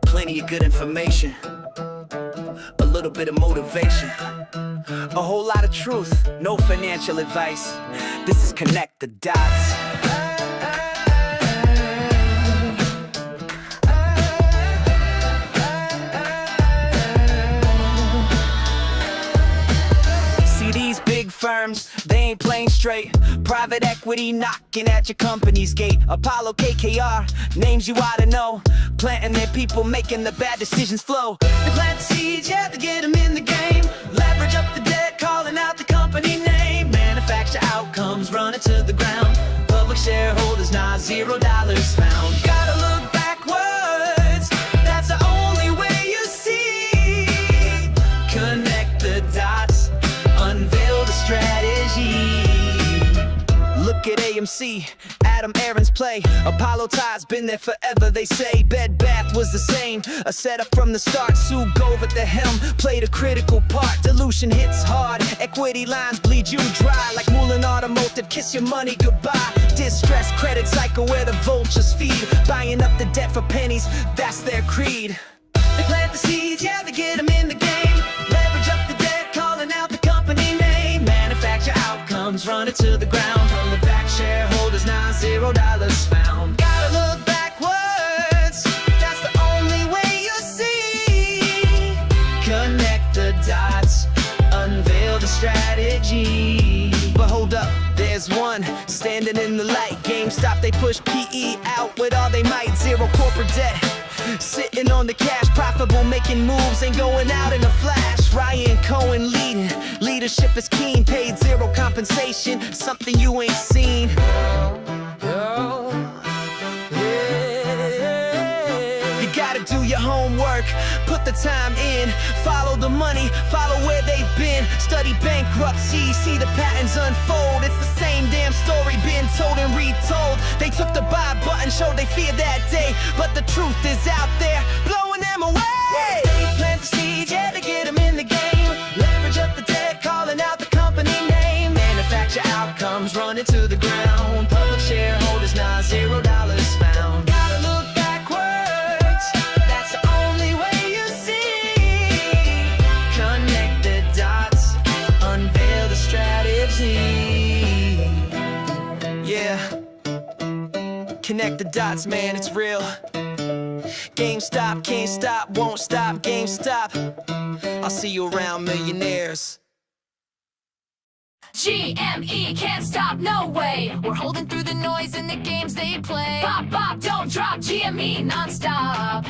Plenty of good information, a little bit of motivation, a whole lot of truth, no financial advice. This is Connect the Dots. See these big firms, they ain't playing straight. Private equity knocking at your company's gate. Apollo, KKR, names you ought to know. Planting their people, making the bad decisions flow. They plant the seeds, yeah, to get them in the game. Leverage up the debt, calling out the company name. Manufacture outcomes, run it to the ground. Public shareholders, not $0 found. Gotta look backwards, that's the only way you see. Connect the dots, unveil the strategy. Look at AMC, Adam Aaron's play. Apollo ties, been there forever, they say. Bed Bath was the same, a setup from the start. Sue Gove at the helm, played a critical part. Dilution hits hard, equity lines bleed you dry. Like Moulin Automotive, kiss your money goodbye. Distressed credit cycle where the vultures feed. Buying up the debt for pennies, that's their creed. They plant the seeds, yeah, they get them in the game. Leverage up the debt, calling out the company name. Manufacture outcomes, run it to the ground. On the back, shareholders, now $0 found. Gotta look backwards, that's the only way you see. Connect the dots, unveil the strategy. But hold up, there's one standing in the light. GameStop, they push PE out with all they might. Zero corporate debt, sitting on the cash, profitable, making moves, ain't going out in a flash. Ryan Cohen leading, leadership is keen, paid zero compensation, something you ain't seen. You gotta do your homework, put the time in, follow the money, follow where they've been. Study bankruptcy, see the patterns unfold. It's the same damn story being told and retold. They took the buy button, showed they feared that day, but the truth is out there, blowing them away. They plant the seeds, yeah, to get them in the game. Leverage up the debt, calling out the company name. Manufacture outcomes, run it to the ground. Public shareholders, now $0 found. Gotta look backwards, that's the only way you see. Connect the dots, unveil the strategy. Yeah, connect the dots, man, it's real. GameStop, can't stop, won't stop, GameStop. I'll see you around, millionaires. GME can't stop, no way. We're holding through the noise in the games they play. Pop, pop, don't drop, GME non-stop.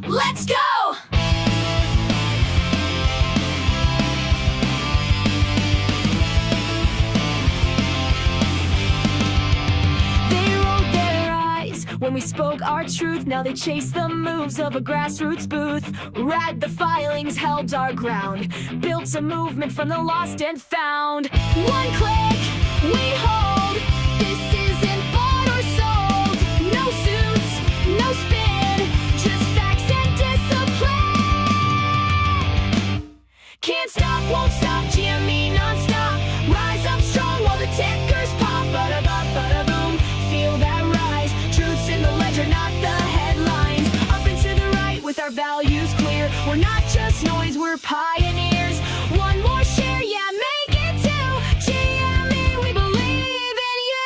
Let's go! They rolled their eyes when we spoke our truth. Now they chase the moves of a grassroots booth. Read the filings, held our ground. Built a movement from the lost and found. One click, we hold. This isn't bought or sold. No suits, no spin, just facts and discipline. Can't stop, won't stop, GME non-stop. Rise up strong while the tickers pop. Bada-bop, bada-boom, feel that rise. Truths in the ledger, not the headlines. Up and to the right with our values clear. We're not just noise, we're pioneers. One more share, yeah, make it two. GME, we believe in you.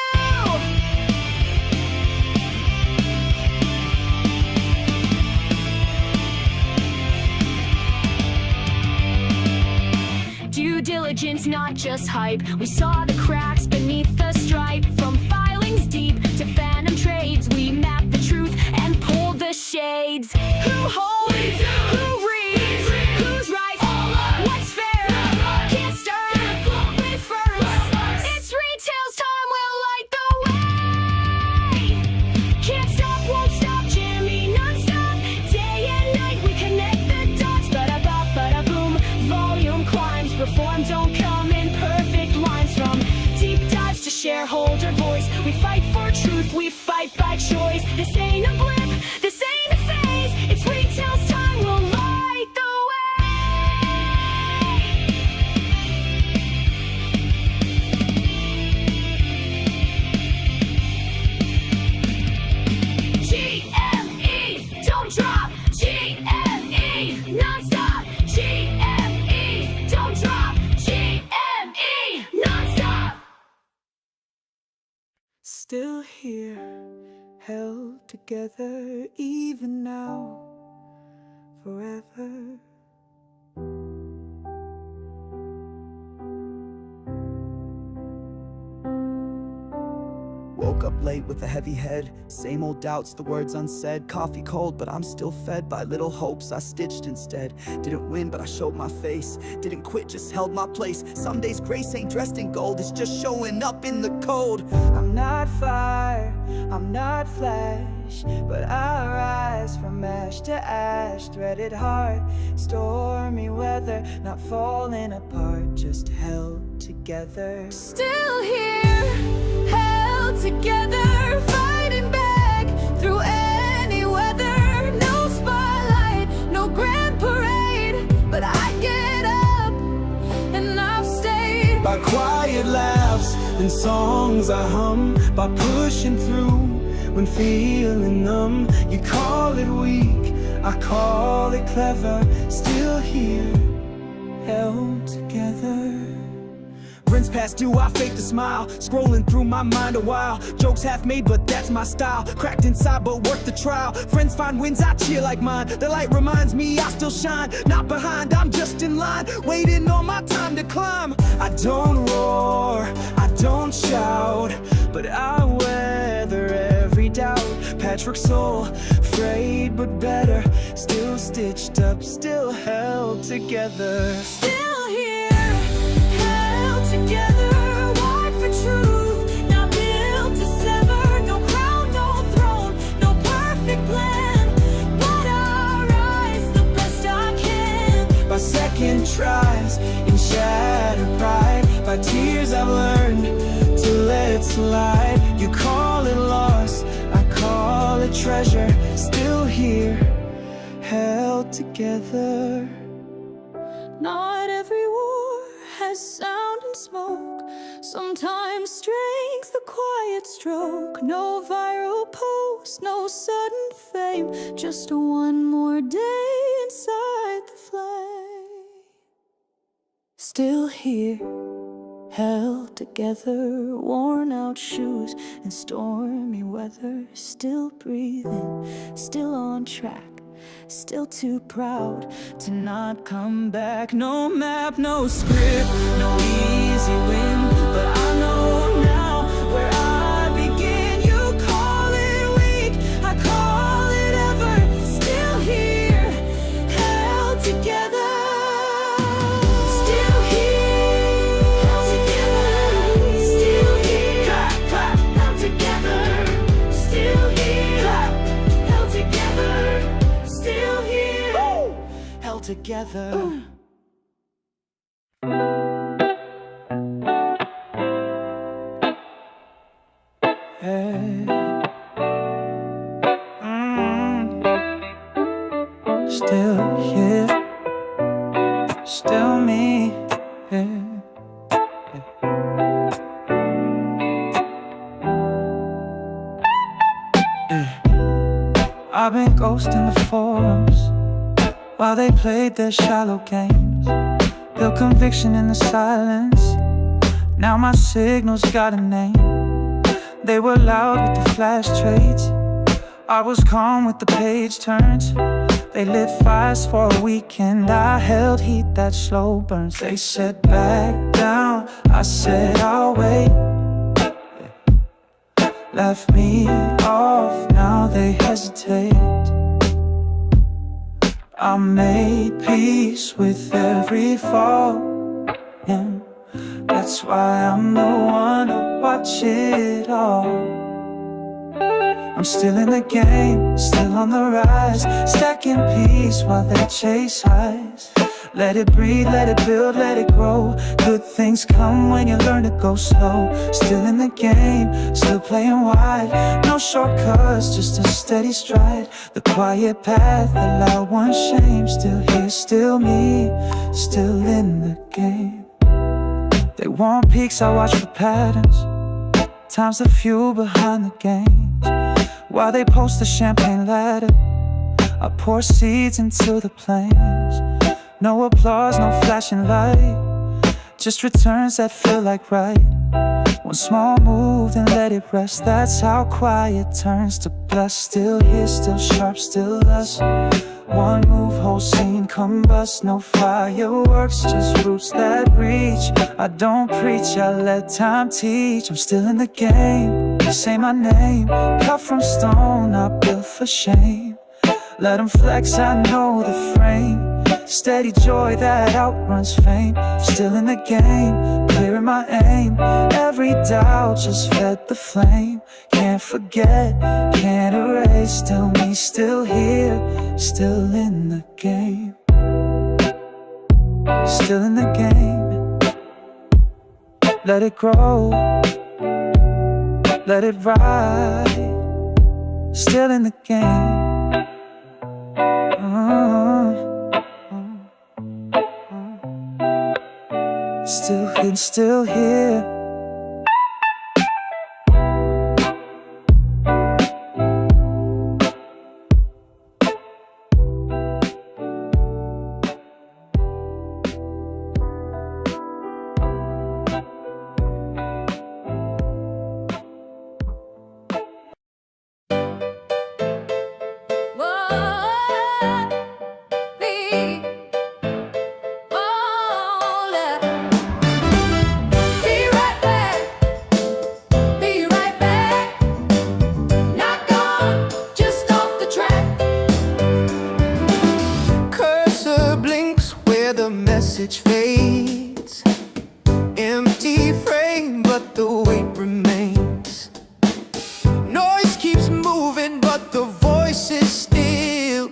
Due diligence, not just hype. We saw the cracks beneath the stripe. From filings deep to phantom trades, we mapped the truth and pulled the shades. Who holds? Who reads? Who's right? What's fair? Can't stir. Reverse. It's retail's time, we'll light the way. Can't stop, won't stop, GME non-stop. Day and night we connect the dots. Bada-bop, bada-boom, volume climbs. Reform don't come in perfect lines. From deep dives to shareholder voice, we fight for truth, we fight by choice. This ain't a blip, this ain't a phase. It's retail's time, we'll light the way. together, even now, forever. Woke up late with a heavy head, same old doubts, the words unsaid. Coffee cold, but I'm still fed by little hopes I stitched instead. Didn't win, but I showed my face. Didn't quit, just held my place. Some days grace ain't dressed in gold, it's just showing up in the cold. I'm not fire, I'm not flash, but I rise from ash to ash. Threaded heart, stormy weather, not falling apart, just held together. Still here, held together, fighting back through any weather. No spotlight, no grand parade, but I get up and I've stayed. By quiet laughs and songs I hum, by pushing through when feeling numb. You call it weak, I call it clever. Still here, held together. Rinse past due, I fake the smile. Scrolling through my mind a while. Jokes half made, but that's my style. Cracked inside, but worth the trial. Friends find wins, I cheer like mine. The light reminds me I still shine. Not behind, I'm just in line, waiting on my time to climb. I don't roar, I don't shout, but I weather every doubt. Patrick Soul, frayed but better. Still stitched up, still held together. Still here, held together, wired for truth, not built to sever. No crown, no throne, no perfect plan, but I rise the best I can. By second tries, in shattered pride, by tears I've learned to let slide. You call it loss, I call it treasure. Still here, held together. Not every war has sound and smoke. Sometimes strength's the quiet stroke. No viral post, no sudden fame, just one more day inside the flame. Still here, held together, worn out shoes and stormy weather. Still breathing, still on track, still too proud to not come back. No map, no script, no easy win, but I know now where I begin. You call it weak, I call it ever. Still here, held together. Still here, held together. Still here, clap, clap, held together. Still here, clap, held together. Still here, Held together. Hey. Still here, still me. Yeah. I've been ghosting the forums while they played their shallow games. Built conviction in the silence. Now my signals got a name. They were loud with the flash trades. I was calm with the page turns. They lit fires for a weekend. I held heat that slow burns. They said back down, I said I'll wait. Left me off, now they hesitate. I made peace with every fall, yeah. That's why I'm the one to watch it all. I'm still in the game, still on the rise, stacking peace while they chase highs. Let it breathe, let it build, let it grow. Good things come when you learn to go slow. Still in the game, still playing wide. No shortcuts, just a steady stride. The quiet path, the loud one shame. Still here, still me, still in the game. They want peaks, I watch for patterns. Time's the fuel behind the games. While they post the champagne ladder, I pour seeds into the plains. No applause, no flashing light, just returns that feel like right. One small move, then let it rest. That's how quiet turns to bless. Still here, still sharp, still us. One move, whole scene combust. No fireworks, just roots that reach. I don't preach, I let time teach. I'm still in the game, say my name. Cut from stone, not built for shame. Let them flex, I know the frame. Steady joy that outruns fame. Still in the game, clearing my aim. Every doubt just fed the flame. Can't forget, can't erase. Still me, still here, still in the game. Still in the game. Let it grow, let it ride. Still in the game. Still here. Message fades, empty frame, but the weight remains. Noise keeps moving, but the voice is still.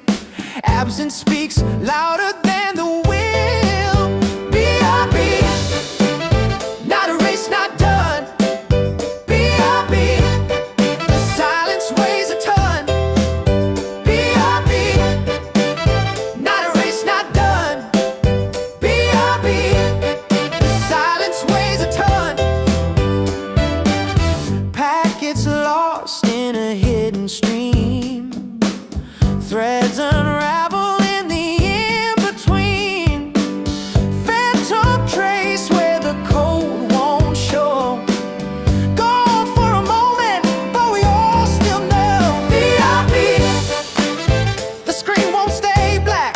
Absence speaks louder than the will. B.I.B. Not a race, not done. B.I.B. The silence weighs a ton. B.I.B. Not a race, not done. Lost in a hidden stream, threads unravel in the in-between. Phantom trace where the cold won't show. Gone for a moment, but we all still know. B.I.B. The screen won't stay black.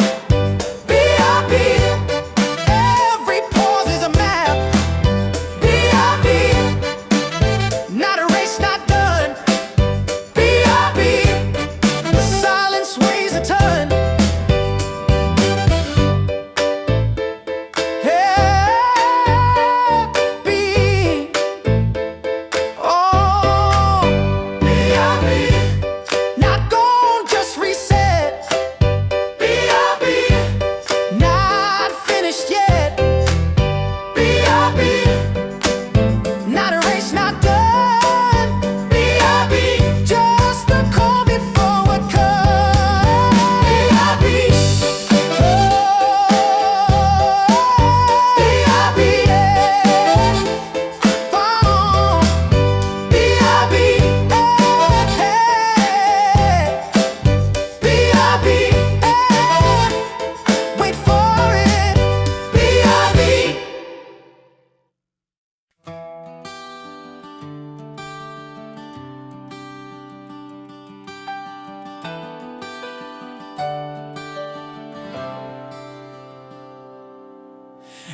B.I.B. Every pause is a map. B.I.B. Not a race, not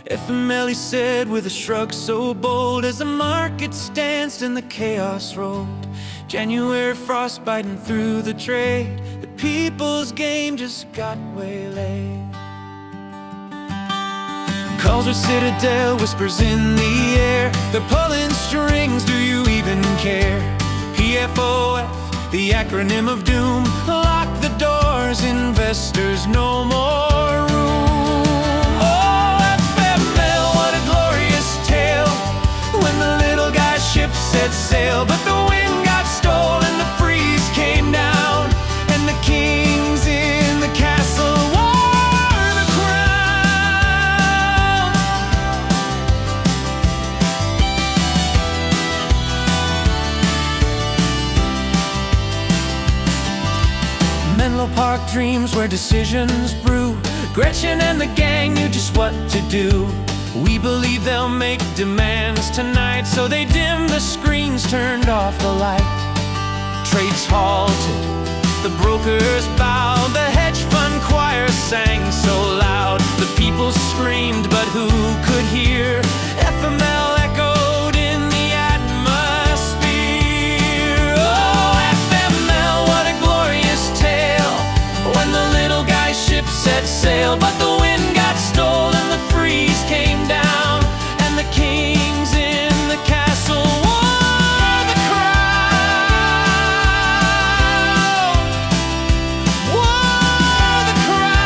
Ephemerally said with a shrug so bold, as the markets danced and the chaos rolled. January frost biting through the trade. The people's game just got waylaid. Calls with Citadel, whispers in the air. They're pulling strings, do you even care? PFOF, the acronym of doom. Lock the doors, investors, no more room. When the little guy's ship set sail, but the wind got stolen, the freeze came down, and the kings in the castle wore the crown. Menlo Park dreams where decisions brew. Gretchen and the gang knew just what to do. We believe they'll make demands tonight, so they dim the screens, turned off the light. Trades halted, the brokers bowed, the hedge fund choir sang so loud. The people screamed, but who could hear? FML echoed in the atmosphere. Oh, FML, what a glorious tale, when the little guy's ship set sail. But the wind got stolen, the freeze came down, and the kings in the castle wore the crown. Wore the crown.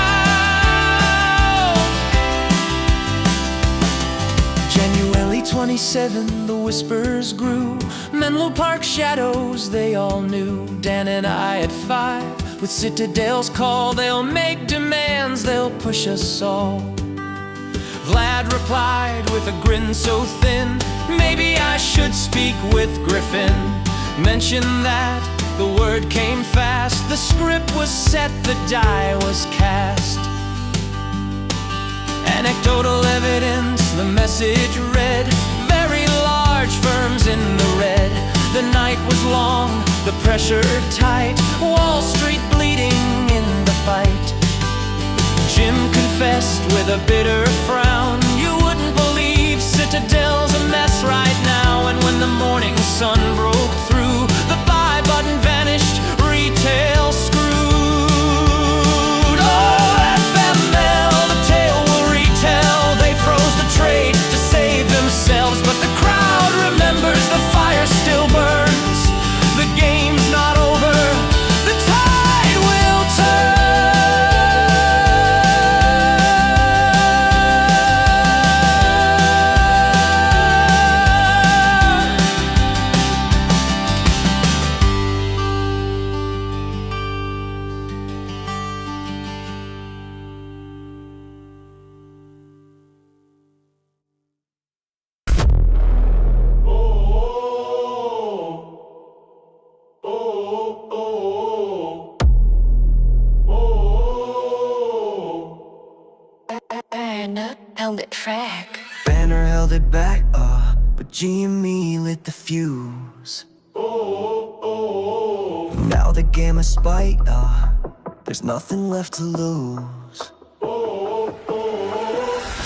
January 27, the whispers grew. Menlo Park shadows, they all knew. Dan and I at 5, with Citadel's call. They'll make demands, they'll push us all. Vlad replied with a grin so thin, maybe I should speak with Griffin. Mention that the word came fast, the script was set, the die was cast. Anecdotal evidence, the message read, very large firms in the red. The night was long, the pressure tight, Wall Street bleeding in the fight. Jim confessed with a bitter frown, you wouldn't believe Citadel's a mess right now. And when the morning sun broke through, the buy button vanished, retail screwed. Oh, FML, the tale will retell. They froze the trade to save themselves, but the crowd remembers, the fire still burns. The game's not over, the tide will turn. Held it track. Banner held it back, but GME lit the fuse. Now the gamma spiked, there's nothing left to lose.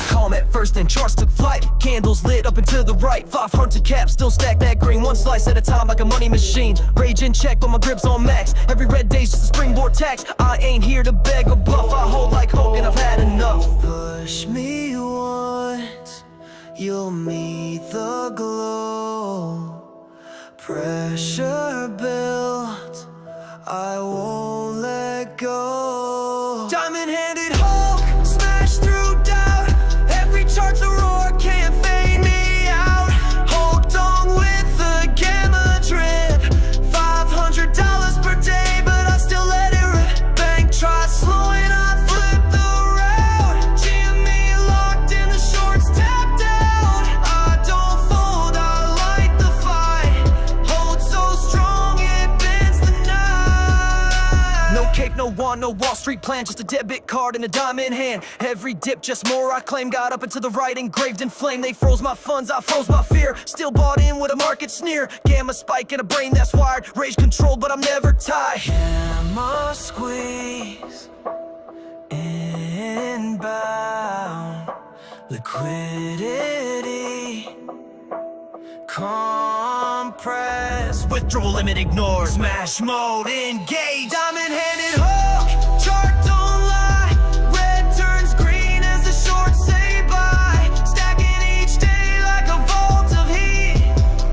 Calm at first, then charts took flight. Candles lit up and to the right. 500 caps, still stack that green. One slice at a time like a money machine. Rage in check, but my grip's on max. Every red day's just a springboard tax. I ain't here to beg or bluff, I hold like Hogan, I've had enough. Push me once, you'll meet the glow. Pressure built, I won't let go. Diamond-handed Hulk, smash through doubt. Every chart's a roar, can't fade me out. Hulked on with the gamma drip. $500 per day, but I still let it rip. Bank tries slowing, I flip the route. GME locked in, the shorts tapped out. I don't fold, I light the fight. Hold so strong, it bends the night. No cake, no wand, no Wall Street plan, just a debit card and a dime in hand. Every dip, just more I claim. Got up and to the right, engraved in flame. They froze my funds, I froze my fear. Still bought in with a market sneer. Gamma spike in a brain that's wired. Rage controlled, but I'm never tied. Gamma squeeze, inbound. Liquidity, compress. Withdrawal limit ignored. Smash mode engaged. Diamond-handed Hulk, chart don't lie. Red turns green as the shorts say bye. Stacking each day like a vault of heat.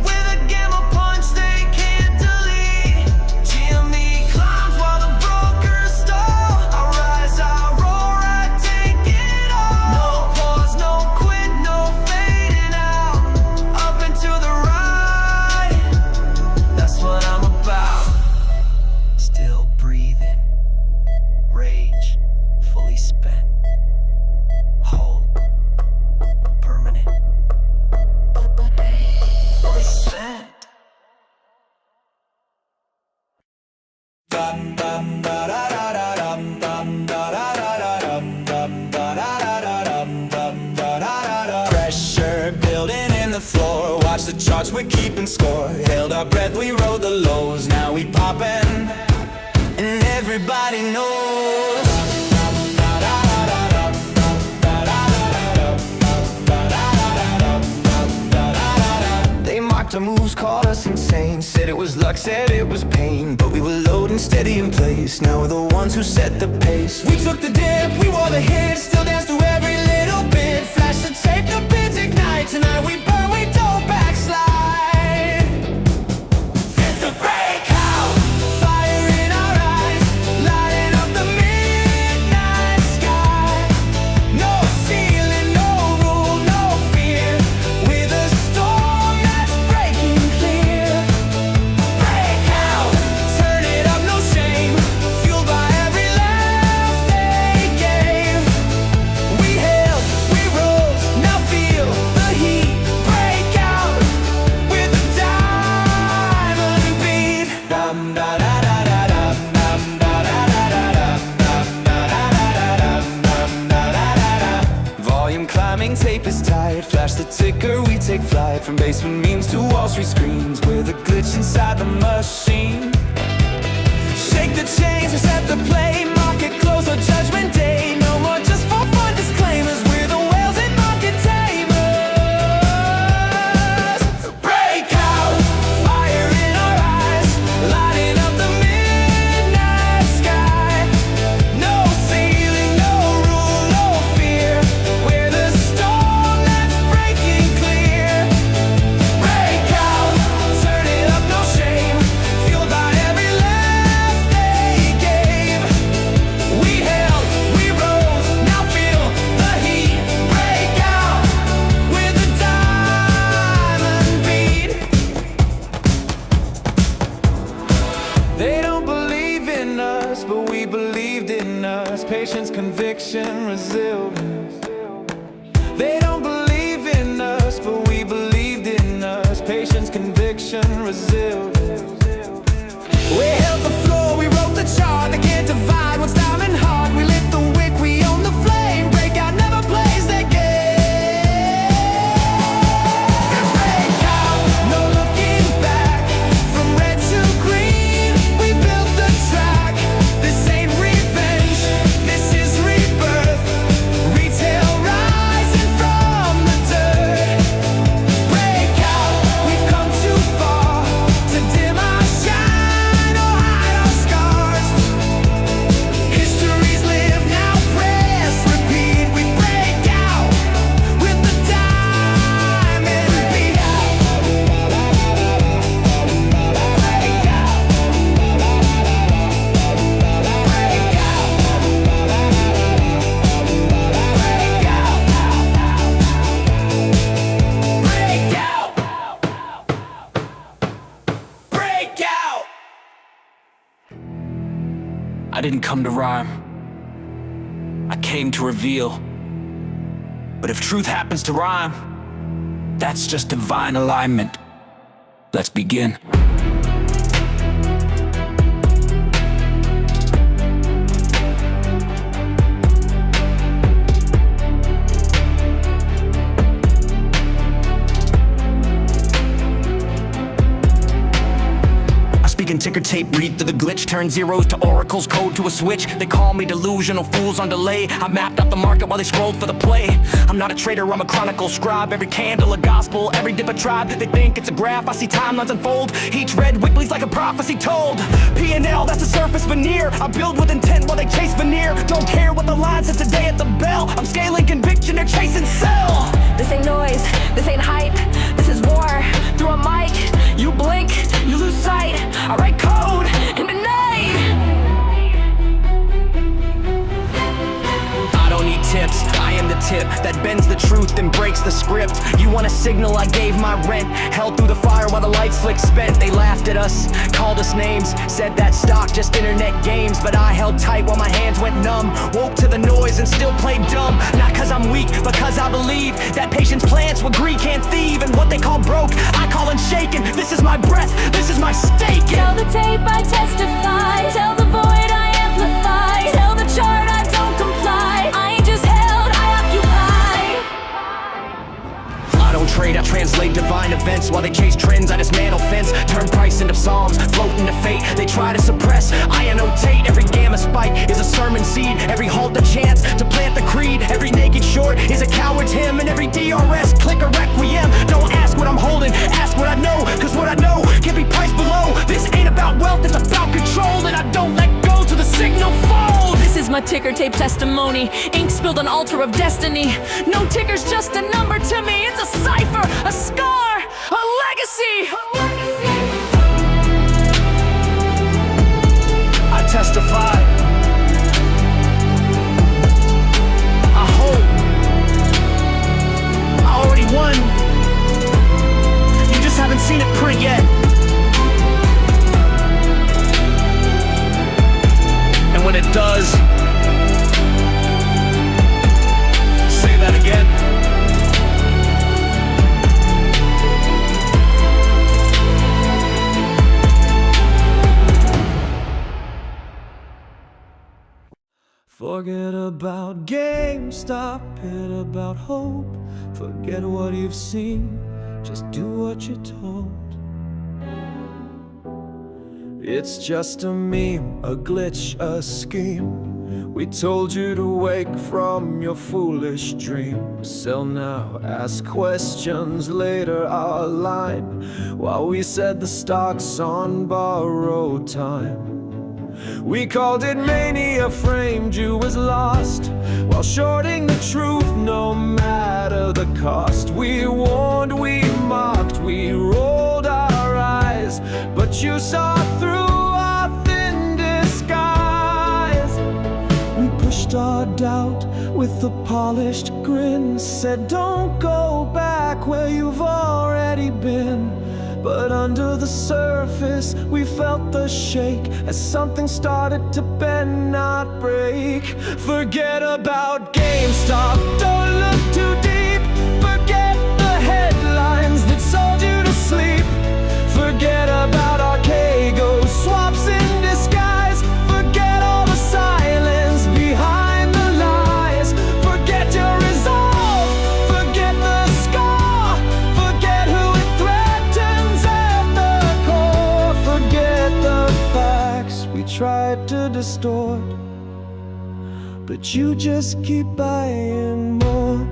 With a gamma punch they can't delete. GME climbs while the brokers stall. I rise, I roar, I take it all. No pause, no quit, no fading out. Up and to the right, that's what I'm about. Still breathing. were keeping score. Held our breath, we rode the lows. Now we poppin', and everybody knows. They mocked our moves, called us insane. Said it was luck, said it was pain. But we were loading steady in place. Now we're the ones who set the pace. We took the dip, we wore the hit. Still dance to every little bit. Flash the tape, the pins ignite. Tonight we burn, we don't backslide. It's the breakout. Fire in our eyes, lighting up the midnight sky. No ceiling, no rule, no fear. We're the storm that's breaking clear. Breakout, turn it up, no shame. Fueled by every laugh they gave. We held, we rose, now feel the heat. Breakout, with the diamond beat. Dum da da da da dum, dum da da da da dum, dum da da da da dum, dum da da da da. Volume climbing, tape is tight. Flash the ticker, we take flight. From basement memes to Wall Street screens. We're the glitch inside the machine. Shake the chains, reset the play. Market close or judgment day. No more just for fun disclaimers. We're the whales and market tamers. Breakout, fire in our eyes, lighting up the midnight sky. No ceiling, no rule, no fear. We're the storm that's breaking clear. Breakout, turn it up, no shame. Fueled by every laugh they gave. We held, we rose, now feel the heat. Breakout, with the diamond beat. They don't believe in us, but we believed in us. Patience, conviction, resilience. They don't believe in us, but we believed in us. Patience, conviction, resilience. We held the floor, we wrote the chart. They can't divide what's diamond hard. We lit the wick, we own the flame. Breakout never plays that game. Breakout, no looking back. From red to green, we built the track. This ain't revenge, this is rebirth. Retail rising from the dirt. Breakout, we've come too far to dim our shine or hide our scars. Histories live now, press repeat. We break out with the diamond beat. Break out. Break out. I didn't come to rhyme, I came to reveal. But if truth happens to rhyme, that's just divine alignment. Let's begin. I speak in ticker tape, read through the glitch. Turn zeros to oracles, code to a switch. They call me delusional, fools on delay. I mapped out the market while they scrolled for the play. I'm not a trader, I'm a chronicle scribe. Every candle a gospel, every dip a tribe. They think it's a graph, I see timelines unfold. Each red wick bleeds like a prophecy told. P&L, that's the surface veneer. I build with intent while they chase veneer. Don't care what the line says today at the bell. I'm scaling conviction, they're chasing sell. This ain't noise, this ain't hype. This is war through a mic. You blink, you lose sight. I write code in the night. I don't need tips, I am the tip that bends the truth and breaks the script. You want a signal, I gave my rent. Held through the fire while the lights flicked spent. They laughed at us, called us names, said that stock just internet games. But I held tight while my hands went numb. Woke to the noise and still played dumb. Not cause I'm weak, but cause I believe that patience plants what greed can't thieve. And what they call broke, I call unshaken. This is my breath, this is my stake. Tell the tape I testify. Tell the void I amplify. Tell the chart I don't comply. I ain't just held, I occupy. I don't trade, I translate divine events while they chase trends. sermon seed. Every halt a chance to plant the creed. Every naked short is a coward's hymn, and every DRS click a requiem. Don't ask what I'm holding, ask what I know, cause what I know can't be priced below. This ain't about wealth, it's about control, and I don't let go till the signal falls. This is my ticker tape testimony, ink spilled on altar of destiny. No ticker's just a number to me, it's a cipher, a scar, a legacy. I testify, I hope, I already won. You just haven't seen it print yet. And when it does, say that again. Forget about GameStop, hit about hope. Forget what you've seen, just do what you're told. It's just a meme, a glitch, a scheme. We told you to wake from your foolish dreams. Sell now, ask questions later, our line. While we said the stock's on borrowed time. We called it mania, framed you as lost, while shorting the truth no matter the cost. We warned, we mocked, we rolled our eyes, but you saw through our thin disguise. We pushed our doubt with a polished grin, said don't go back where you've already been. But under the surface, we felt the shake as something started to bend, not break. Forget about GameStop, don't look too deep. Forget the headlines that sold you to sleep. Forget about Archegos, swaps in disguise. Forget all the silence behind the lies. Forget your resolve, forget the scar. Forget who it threatens at the core. Forget the facts we tried to distort, but you just keep buying more.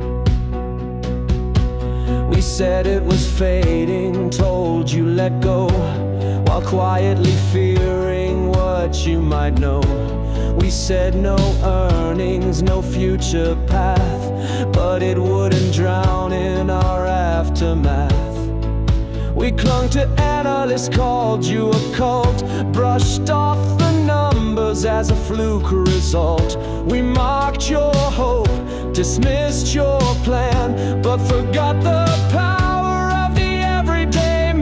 We said it was fading, told you let go, while quietly fearing what you might know. We said no earnings, no future path, but it wouldn't drown in our aftermath. We clung to analysts, called you a cult, brushed off the numbers as a fluke result. We mocked your hope, dismissed your plan, but forgot the power of the everyday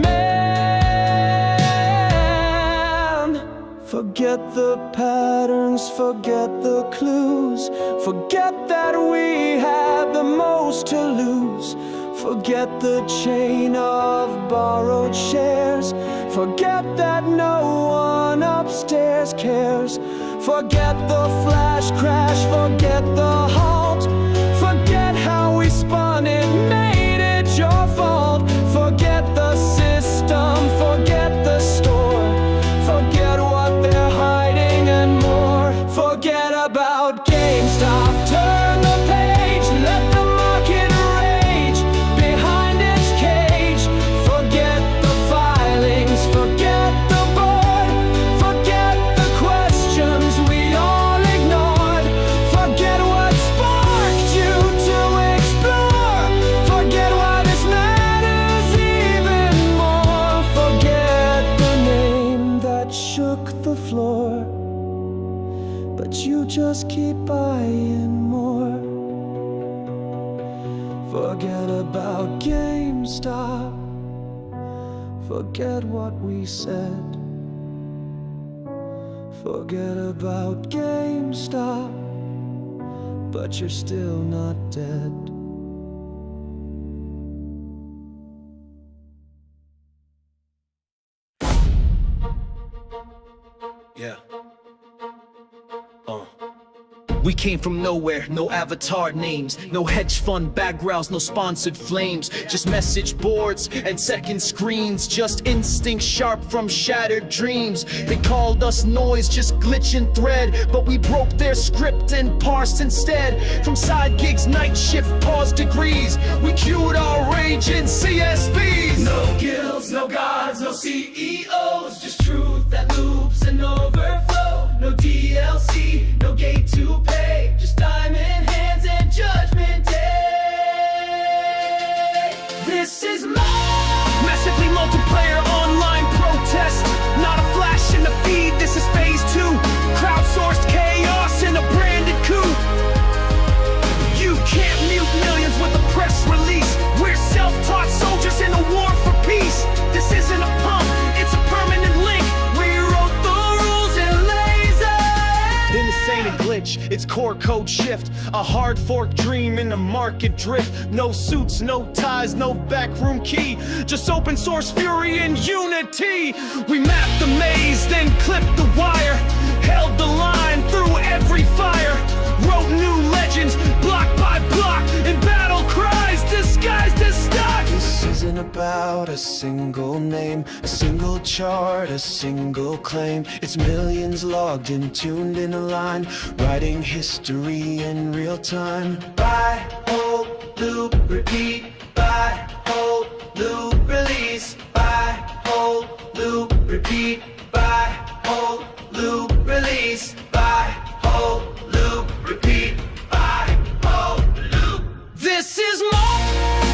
man. Forget the patterns, forget the clues. Forget that we had the most to lose. Forget the chain of borrowed shares. Forget that no one upstairs cares. Forget the flash crash, forget the halt. Forget how we spun it, made it your fault. Forget the system, forget the store. Forget what they're hiding and more. Forget about GameStop, turn the page, let the market rage behind its cage. Forget the filings, forget the board. Forget the questions we all ignored. Forget what sparked you to explore. Forget why this matters even more. Forget the name that shook the floor, but you just keep buying more. Forget about GameStop. Forget what we said. Forget about GameStop, but you're still not dead. Yeah. We came from nowhere, no avatar names, no hedge fund backgrounds, no sponsored flames, just message boards and second screens, just instinct sharp from shattered dreams. They called us noise, just glitching thread, but we broke their script and parsed instead. From side gigs, night shift, pause degrees, we cued our rage in CSVs. No guilds, no gods, no CEOs, just truth that loops and overflow. No DLC, no gate to pay, just time in hands and judgment day. This is massively multiplayer online protest, not a flash in the feed, this is phase 2. Crowdsourced chaos in a branded coup. You can't mute millions with a press release. We're self-taught soldiers in a war for peace. This isn't a pump, it's a permanent link. We wrote the rules in laser. Then this ain't a glitch, it's core code shift. A hard fork dream in the market drift. No suits, no ties, no backroom key, just open source fury and unity. We mapped the maze, then clipped the wire, held the line through every fire, wrote new legends, block by block, in battle cries disguised as stock. This isn't about a single name, a single chart, a single claim. It's millions logged in, tuned in a line, writing history in real time. Buy, hold, loop, repeat. Buy, hold, loop, release. Buy, hold, loop, repeat. Buy, hold, loop, release. Buy, hold, loop, repeat. Buy, hold, loop. This is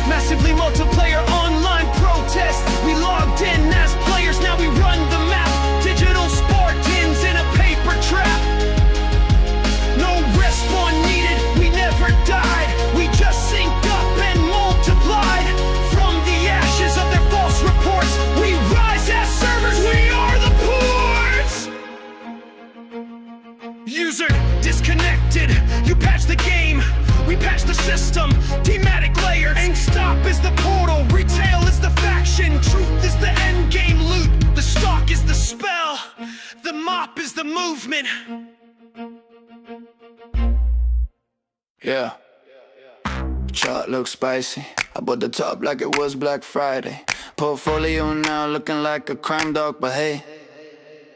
massively multiplayer online protest. We logged in as players, now we run the map. Digital Spartans in a paper trap. No respawn needed, we never died. We just synced up and multiplied. From the ashes of their false reports, we rise as servers, we are the ports. User disconnected, you patch the game, we patch the system. Thematic layers, GameStop is the portal, retail is the faction, truth is the end game loot, the stock is the spell, the mop is the movement. Yeah. Chart looks spicy. I bought the top like it was Black Friday. Portfolio now looking like a crime dog, but hey,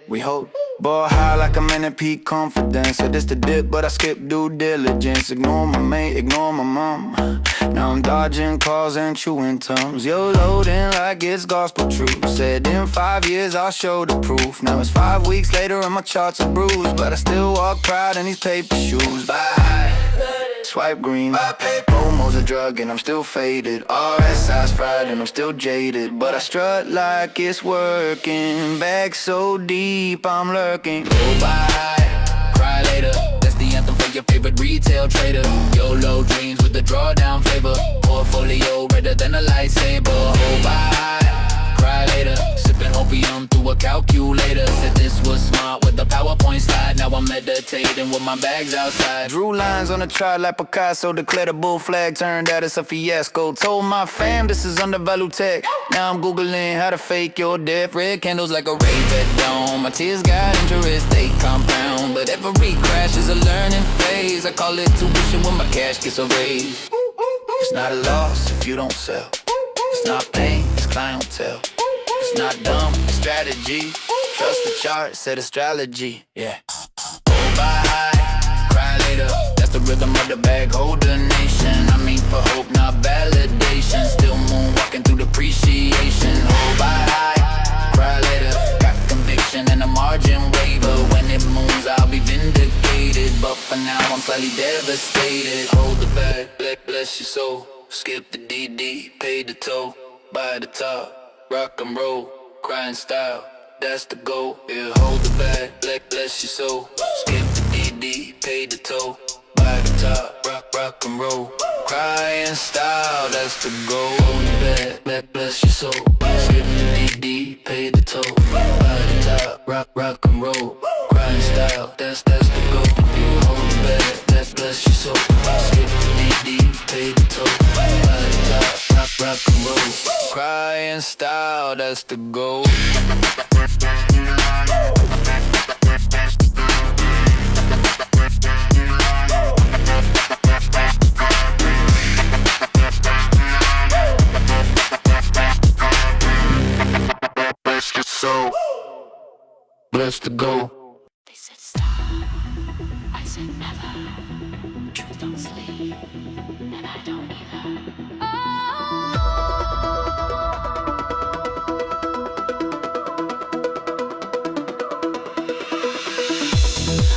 we hope. Ball high like I'm in a peak confidence. Said this the dip, but I skipped due diligence. Ignore my mate, ignore my mom. Now I'm dodging calls and chewing tums. Yo, loading like it's gospel truth. Said in 5 years I'll show the proof. Now it's 5 weeks later and my charts are bruised, but I still walk proud in these paper shoes. Bye. Swipe green. Homo's a drug and I'm still faded. RSI's fried and I'm still jaded, but I strut like it's working. Bag so deep I'm lurking. Go buy, cry later. That's the anthem for your favorite retail trader. YOLO dreams with the drawdown flavor. Portfolio redder than a lightsaber. Go buy, cry later. Sipping opium through a calculator. Said this was smart with the PowerPoint slide. Now I'm meditating with my bags outside. Drew lines on the chart like Picasso. Declared a bull flag, turned out it's a fiasco. Told my fam this is undervalued tech. Now I'm Googling how to fake your death. Red candles like a rave at dawn. My tears got interest, they compound. But every crash is a learning phase. I call it tuition when my cash gets a raise. It's not a loss if you don't sell. It's not pain, it's clientele. It's not dumb, it's strategy. Trust the chart, set astrology, yeah. Go buy high, cry later. That's the rhythm of the bag holder nation. I mean for hope, not validation. Still moonwalking through depreciation. Hold by high, cry later. Got conviction and a margin waiver. When it moves, I'll be vindicated. But for now, I'm slightly devastated. Hold the bag, bless your soul. Skip the DD, pay the toll. By the top, rock and roll, crying style. That's the goal, yeah, hold the bag, bless your soul. Skip the DD, pay the toll. By the top, rock and roll, crying style, that's the goal. Hold the bag, bless your soul. Skip the DD, pay the toll. By the top, rock and roll, crying style, that's the goal. Yeah, hold the bag, bless your soul. Skip the DD, pay the toll. By the top, rock and roll, Crying style, that's the goal. supposed to go. They said stop, I said never. Truth don't sleep, and I don't either.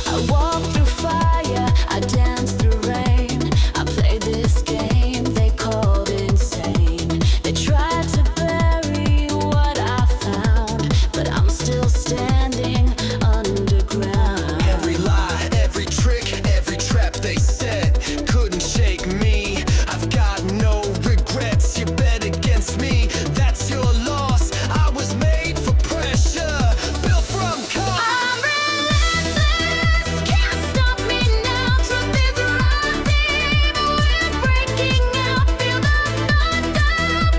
I walk through fire, I dance through rain. I played this game, they called insane. They tried to bury what I found, but I'm still standing underground. Every lie, every trick, every trap they set couldn't shake me. I've got no regrets. You bet against me, that's your loss. I was made for pressure, built from cold. I'm relentless, can't stop me now. Truth is rising, we're breaking out. Feel the thunder,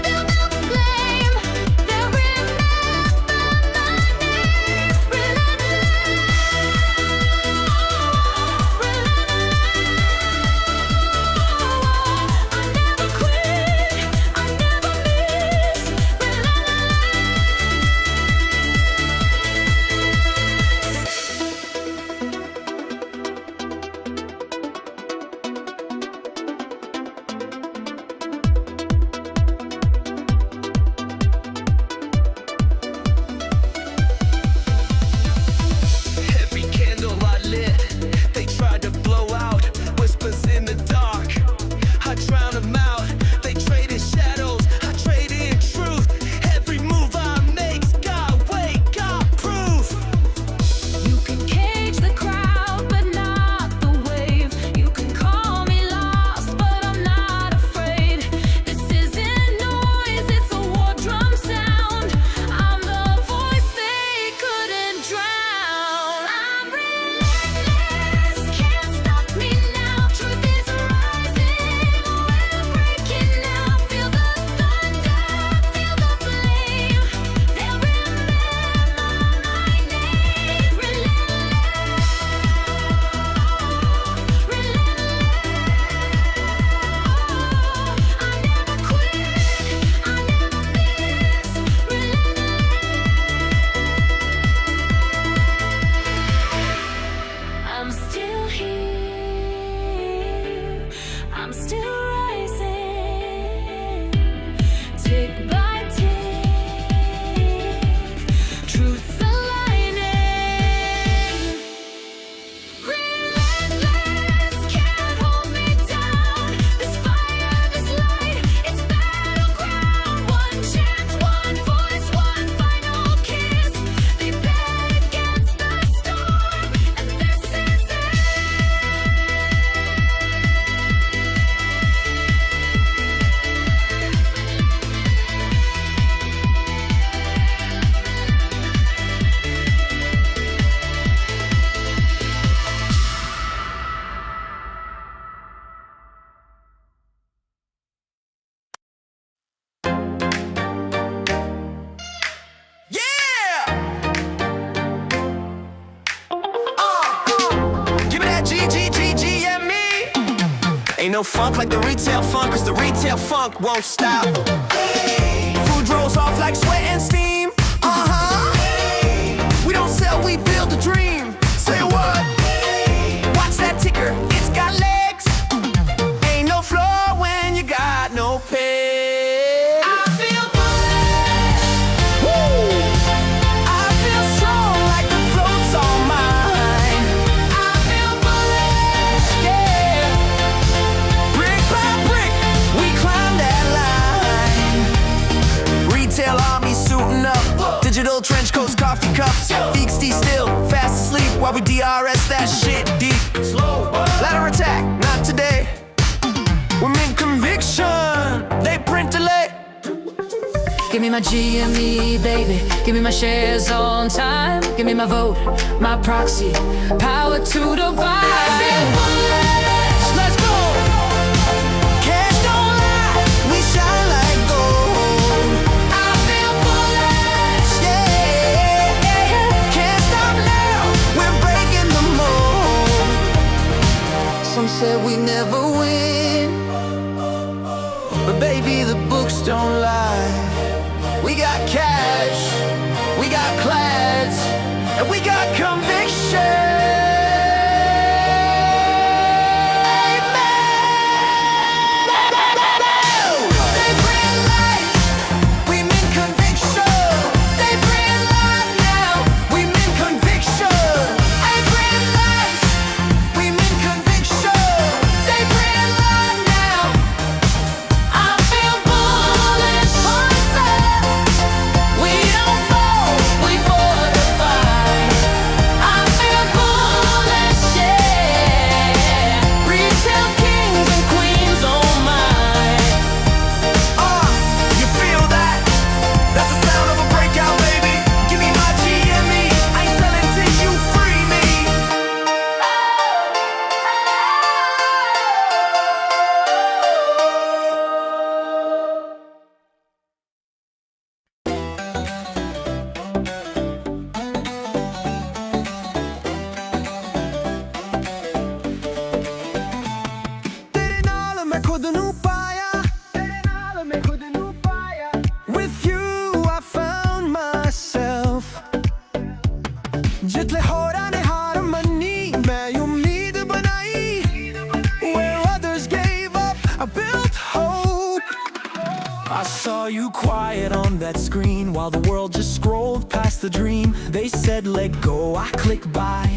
feel the flame. They'll remember my name. Relentless, I never quit, I never miss. Every candle I lit, they tried to blow out. Whispers in the dark, I drown them out. They traded shadows, I traded truth. Every move I make's got weight, got proof. You can cage the crowd, but not the wave. You can call me lost, but I'm not afraid. This isn't noise, it's a war drum sound. I'm the voice they couldn't drown. I'm relentless, can't stop me now. Truth is rising, we're breaking out. Feel the thunder, feel the flame. They'll remember my name. Relentless, I never quit, I never miss. I'm still here, I'm still rising, tick by tick, truth's aligning. Relentless, can't hold me down. This fire, this light, it's battleground. One chance, one voice, one final kiss. They bet against the storm, and this is it. Yeah! Give me that GME. Ain't no funk like the retail funk, cause the retail funk won't stop. Food rolls off like sweat and steam. We don't sell, we build a dream. Say what? Watch that ticker, it's got legs. Ain't no floor when you got no pay. I feel bullish. Woo! I feel strong like the floats on mine. I feel bullish, yeah. Brick by brick, we climb that line. Retail army suiting up, digital trench coats, coffee cups. Feet still, fast asleep while we DRS that shit deep. Slow, ladder attack, not today. Women conviction, they print delay. Give me my GME, baby. Give me my shares on time. Give me my vote, my proxy. Power to the buy. Let's go. Cash don't lie, we shine like gold. I feel bullish, yeah. Can't stop now, we're breaking the mold. Some said we never win, but baby, the books don't lie. We got cash, we got class, and we got conviction. With you I found myself. जितले होरा ने हार money मैं उम्मीद बनाई. Where others gave up, I built hope. I saw you quiet on that screen while the world just scrolled past the dream. They said let go, I clicked by.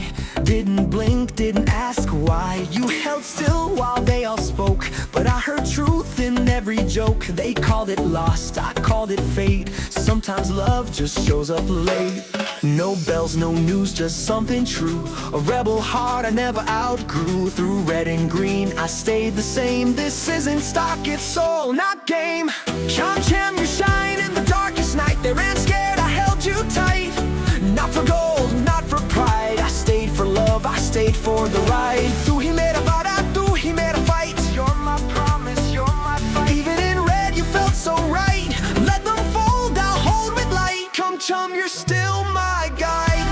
Didn't blink, didn't ask why. You held still while they all spoke, but I heard truth in every joke. They called it lost, I called it fate. Sometimes love just shows up late. No bells, no news, just something true. A rebel heart I never outgrew. Through red and green, I stayed the same. This isn't stock, it's soul, not game. Cham, you shine in the darkest night. They ran scared, I held you tight. Not for gold, not for pride. I stayed for love, I stayed for the ride. Tu hi mera vada, tu hi mera fight. You're my promise, you're my fight. Even in red, you felt so right. Let them fold, I'll hold with light. Come chum, you're still my guide.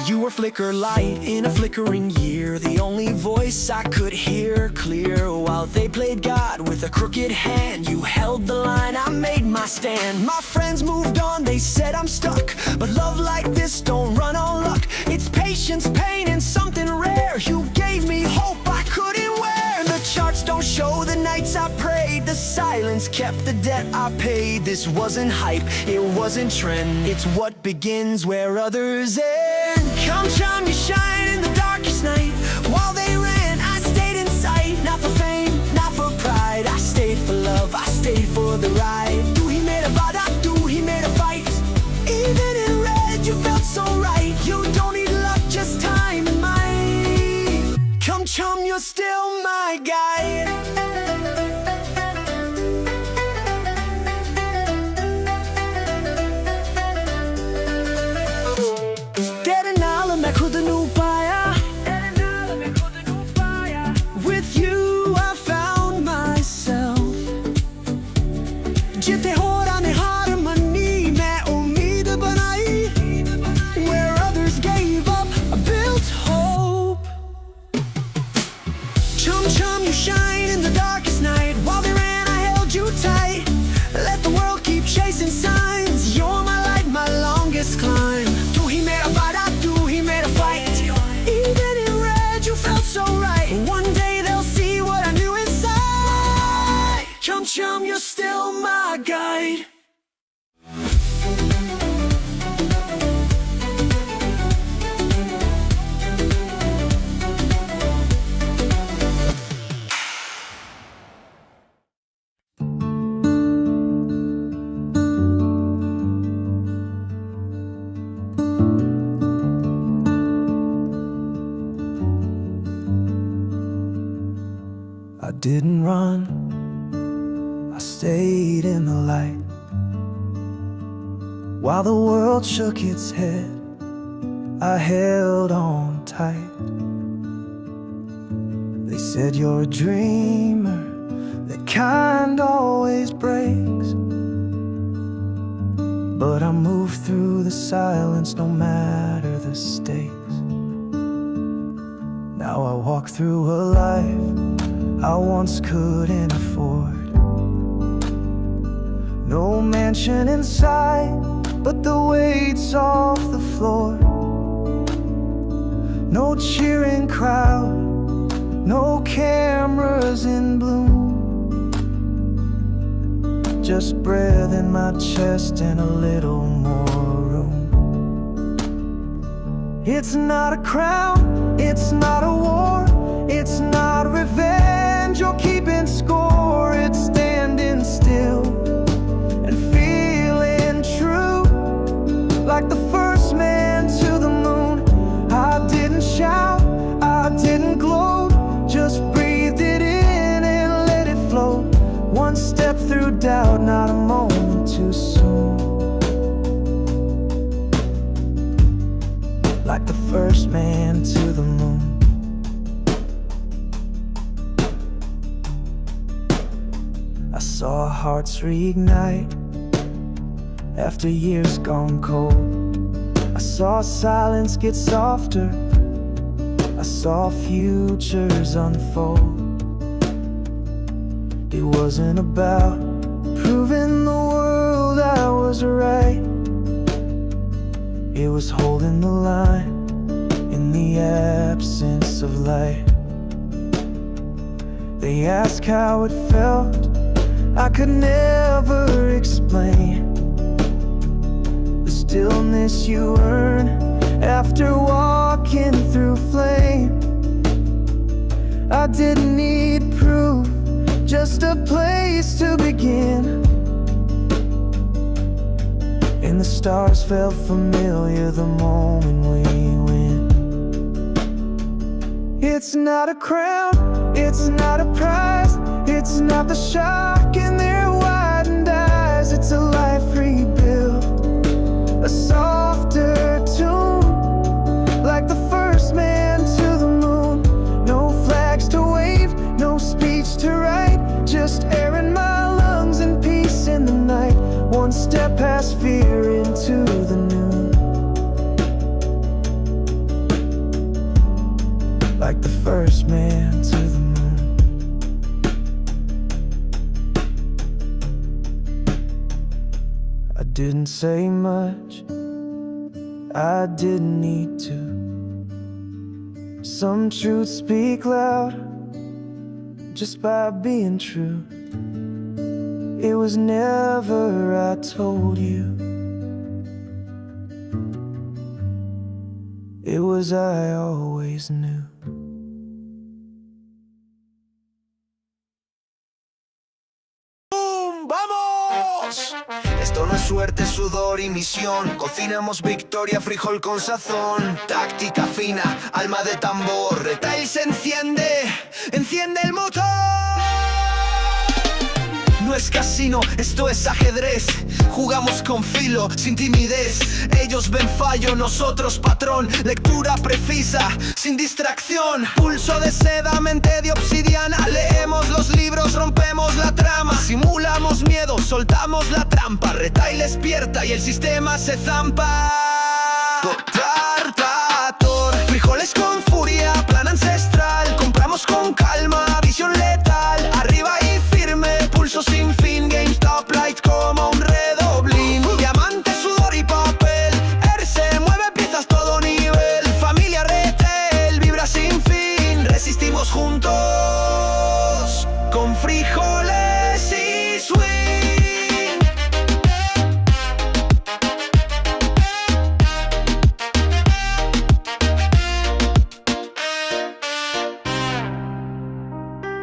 You were flicker light in a flickering year, the only voice I could hear clear. While they played God with a crooked hand, you held the line, I made my stand. My friends moved on, they said I'm stuck, but love like this don't run on luck. It's patience, pain, and something rare. You gave me hope I couldn't wear. The charts don't show the nights I prayed. The silence kept the debt I paid. This wasn't hype, it wasn't trend. It's what begins where others end. Come chum, you shine in the darkest night. While they ran, I stayed in sight. Not for fame, not for pride. I stayed for love, I stayed for the ride. Tu hi mera vada, tu hi mera fight. Even in red, you felt so right. You don't need luck, just time and might. Come chum, you're still my guide. With you I found myself. जिते होरा ने हार money मैं उम्मीद बनाई. Where others gave up, I built hope. Chum, you shine in the darkest night. While they ran, I held you tight. Let the world keep chasing signs. You're my light, my longest climb. Tu hi mera vada, tu hi mera fight. Even in red, you felt so right. One day they'll see what I knew inside. Chum, you're still my guide. I didn't run, I stayed in the light. While the world shook its head, I held on tight. They said you're a dreamer, that kind always breaks. But I move through the silence no matter the stakes. Now I walk through a life I once couldn't afford. No mansion inside, but the weight's off the floor. No cheering crowd, no cameras in bloom. Just breath in my chest and a little more room. It's not a crown, it's not a war, it's not revenge or keeping score. It's standing still and feeling true, like the first man to the moon. I didn't shout, I didn't gloat, just breathed it in and let it float. One step through doubt, not a moment too soon. Like the first man to the moon. I saw hearts reignite after years gone cold. I saw silence get softer, I saw futures unfold. It wasn't about proving the world I was right. It was holding the line in the absence of light. They asked how it felt, I could never explain. The stillness you earn after walking through flame. I didn't need proof, just a place to begin. And the stars felt familiar the moment we win. It's not a crown, it's not a prize, it's not the shock in their widened eyes. It's a life rebuilt, a softer tune, like the first man to the moon. No flags to wave, no speech to write, just air in my lungs and peace in the night. One step past fear into the noon, like the first man to the moon. I didn't say much, I didn't need to. Some truths speak loud just by being true. It was never I told you, it was I always knew. ¡Bum! ¡Vamos! Esto no es suerte, sudor y misión. Cocinamos victoria, frijol con sazón. Táctica fina, alma de tambor. Retail se enciende, enciende el motor. No es casino, esto es ajedrez. Jugamos con filo, sin timidez. Ellos ven fallo, nosotros patrón. Lectura precisa, sin distracción. Pulso de seda, mente de obsidiana. Leemos los libros, rompemos la trama. Simulamos miedo, soltamos la trampa. Retail despierta y el sistema se zampa. Tartator, frijoles con furia, plan ancestral. Compramos con calma, visión letal. Arriba y firme, pulso sin fin. GameStop light como un redoblín. Diamante, sudor y papel. Se mueve piezas todo nivel. Familia retail, vibra sin fin. Resistimos juntos con frijoles y swing.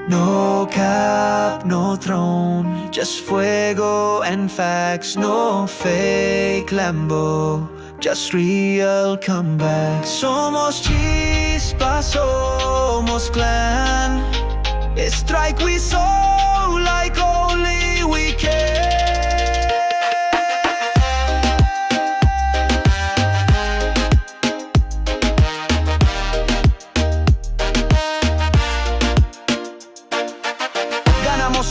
No cap, no throne, just fuego and facts. No fake Lambo, just real comeback. Somos chispa, somos clan. Strike we soul like only we can.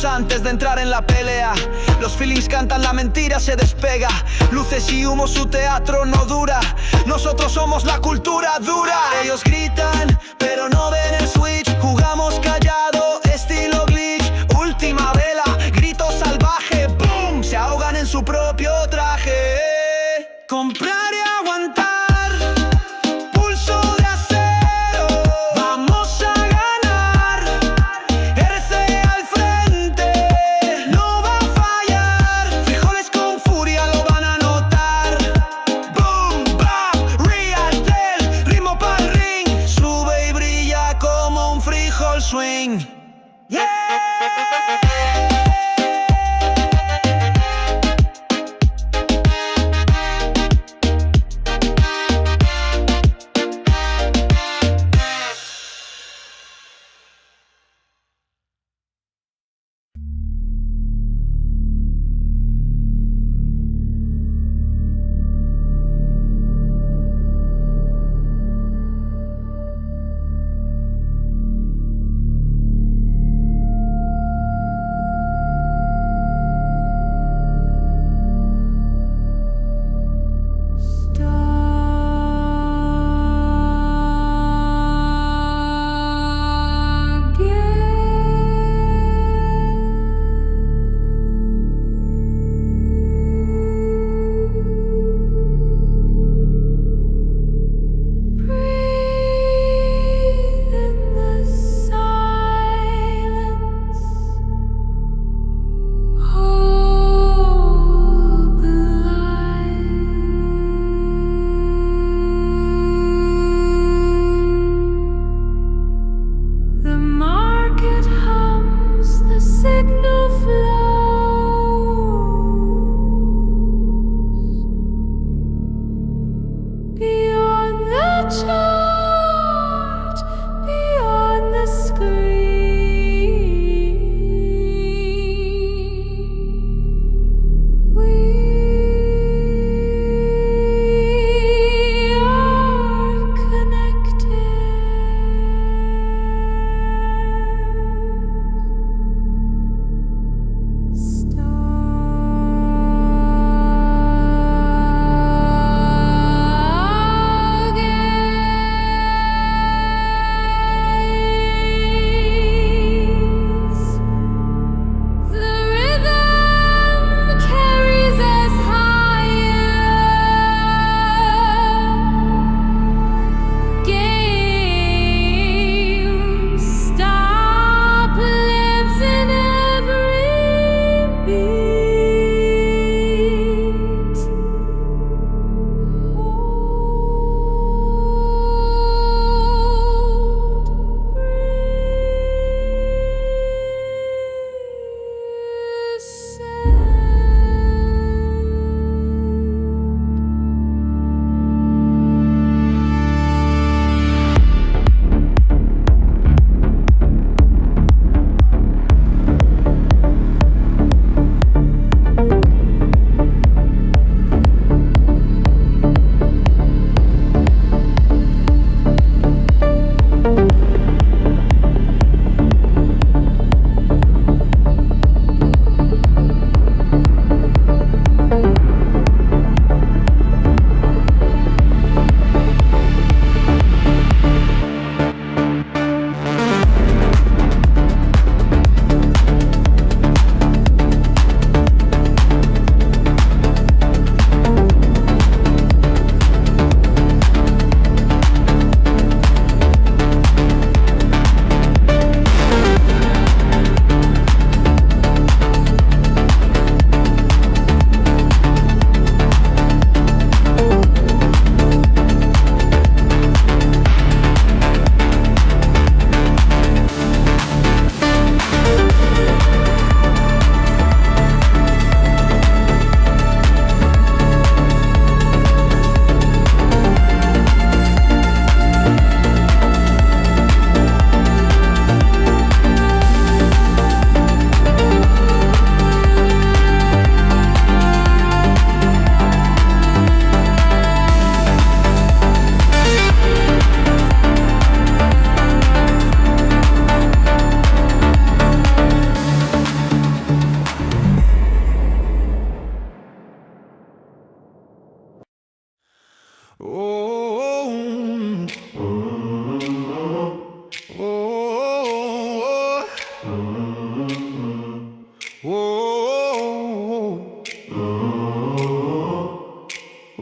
Antes de entrar en la pelea, los feelings cantan, la mentira se despega. Luces y humo, su teatro no dura. Nosotros somos la cultura dura. Ellos gritan, pero no ven el switch. Jugamos callado, estilo comprar y aguantar. Pulso de acero, vamos a ganar. RC al frente, no va a fallar. Frijoles con furia lo van a notar. Boom, bap, Rialtel, ritmo pa'l ring. Sube y brilla como un frijol swing. Yeah.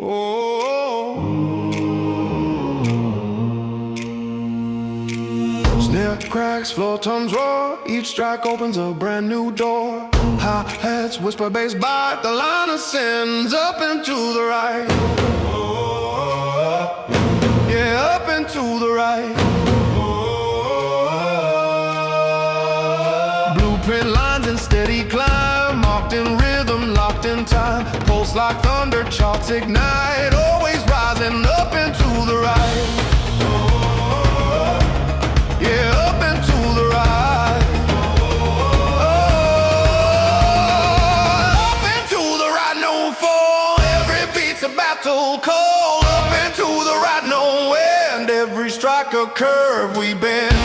Oh, cracks, floor tones roar. Each strike opens a brand new door. Hi-hats whisper, bass bite. The line ascends up and to the right. Yeah, up and to the right. Blueprint lines in steady climb, marked in rhythm, locked in time. Pulse like thunder, charts ignite. Always rising up and to the right. Yeah, up and to the right. Up and to the right, no fall. Every beat's a battle call. Up and to the right, no end. Every strike a curve we bend.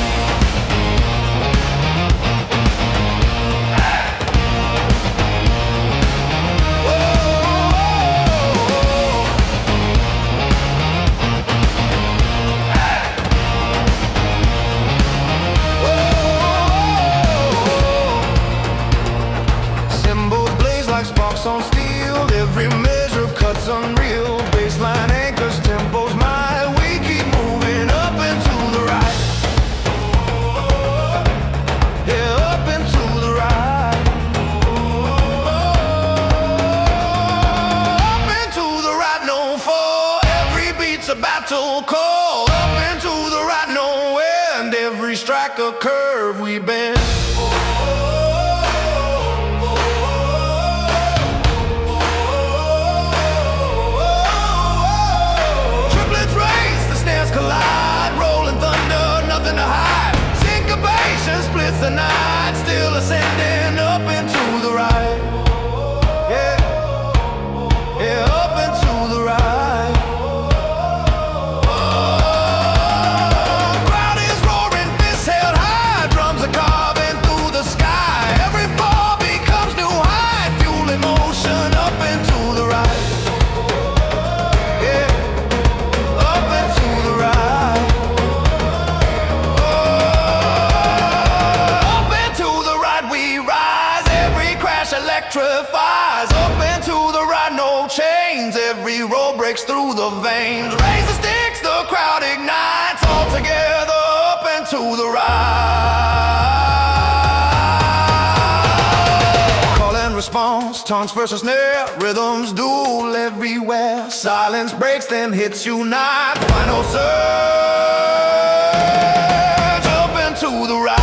Sparks on steel, every measure cuts unreal. Baseline anchors, tempo's mine. We keep moving up and to the right. Yeah, up and to the right. Up and to the right, no fall. Every beat's a battle call. Up and to the right, no end. Every strike a curve we bend. Collide, rolling thunder, nothing to hide. Syncopation splits the night, still ascending up and to the right. Yeah, yeah, up and to the right. Crowd is roaring, fists held high, drums are carving through the sky. Every fall becomes new height, fuel in motion up and to the right. Yeah. Electrifies up and to the right, no chains. Every roll breaks through the veins. Raise the sticks, the crowd ignites. All together up and to the right. Call and response, taunts versus snare. Rhythms duel everywhere. Silence breaks, then hits unite. Final surge up and to the right.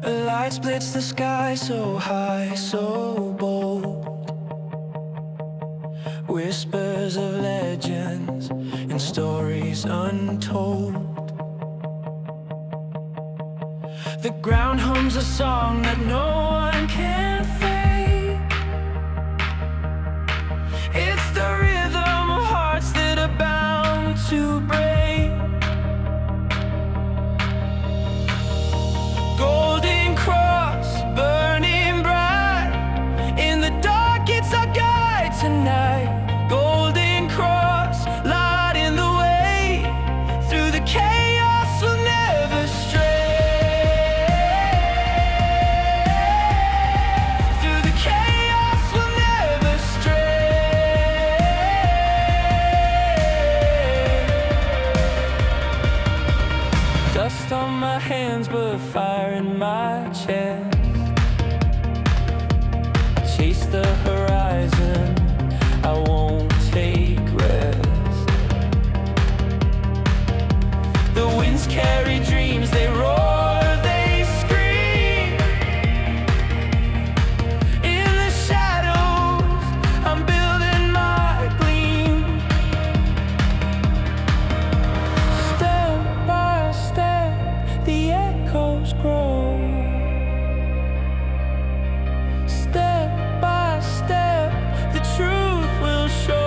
A light splits the sky so high, so bold. Whispers of legends and stories untold. The ground hums a song that no one can fake. It's the rhythm of hearts that are bound to break. Golden cross burning bright. In the dark it's our guide tonight. Golden cross lighting the way. Through the chaos we'll never stray. Through the chaos we'll never stray. Dust on my hands but fire in my chest. I chase the horizon, I won't take rest. The winds carry dreams, they roar, they scream. In the shadows, I'm building my gleam. Step by step, the echoes grow. Step by step, the truth will show.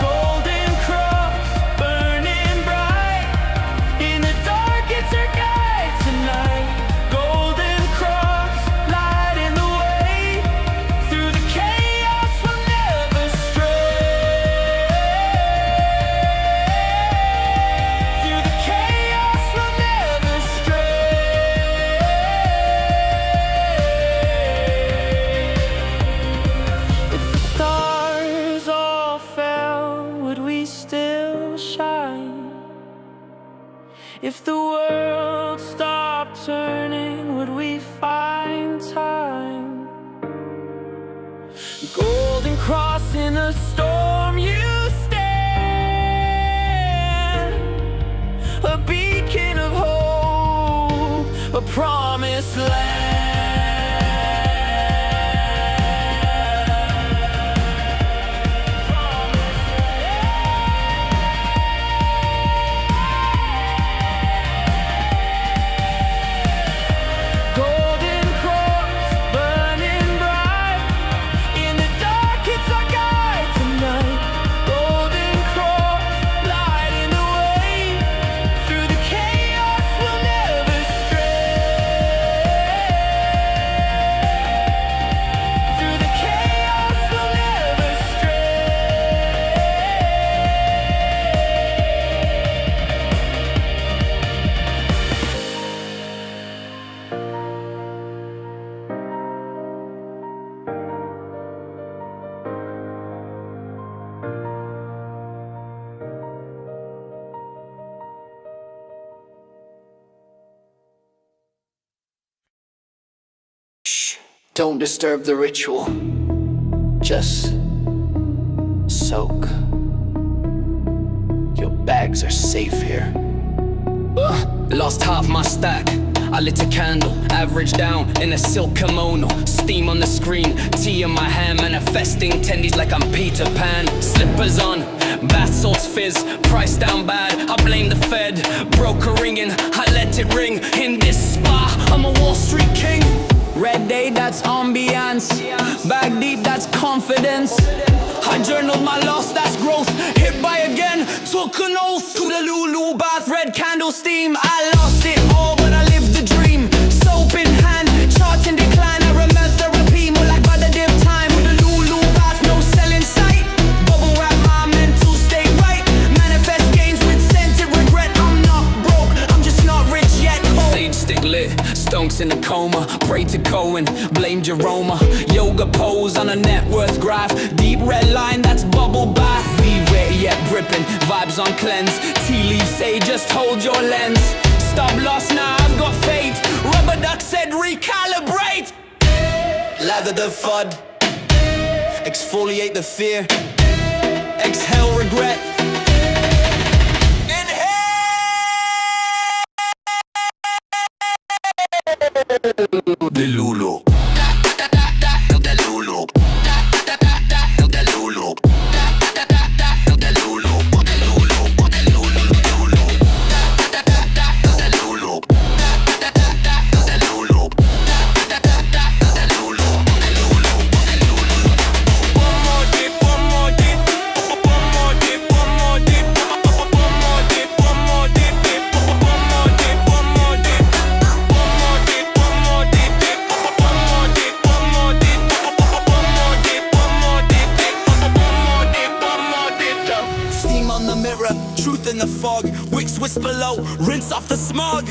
Golden cross burning bright. In the dark it's our guide tonight. Golden cross lighting the way. Through the chaos we'll never stray. Through the chaos we'll never stray. If the stars all fell, would we still shine? If the world stopped turning, would we find time? Golden cross in the storm, you stand. A beacon of hope, a promised land. Golden cross burning bright. In the dark it's our guide tonight. Golden cross lighting the way. Through the chaos we'll never stray. Through the chaos we'll never stray. Shh, don't disturb the ritual. Just soak. Your bags are safe here. Lost half my stack. I lit a candle, average down in a silk kimono. Steam on the screen, tea in my hand, manifesting tendies like I'm Peter Pan. Slippers on, bath salts fizz, price down bad. I blame the Fed, broker ringing, I let it ring. In this spa, I'm a Wall Street king. Red day, that's ambiance. Bag deep, that's confidence. I journaled my loss, that's growth. Hit by again, took an oath. To the Lulu bath, red candle steam. I lost it all, but I lived the dream. Soap in hand, chart in decline. I remember therapy, more like by the dip time. With the Lulu bath, no cell in sight. Bubble wrap my mental state right. Manifest gains with scented regret. I'm not broke, I'm just not rich yet. Sage stick lit, stonks in a coma. Pray to Cohen, blame Jeroma. Yoga pose on a net worth graph. Deep red line, that's bubble bath. Be wet yet gripping, vibes on cleanse. Tea leaves say just hold your lens. Stop lost now, I've got fate. Rubber duck said recalibrate. Lather the FUD, exfoliate the fear. Exhale regret. Inhale. Delulu. Truth in the fog, wicks whisper low, rinse off the smog.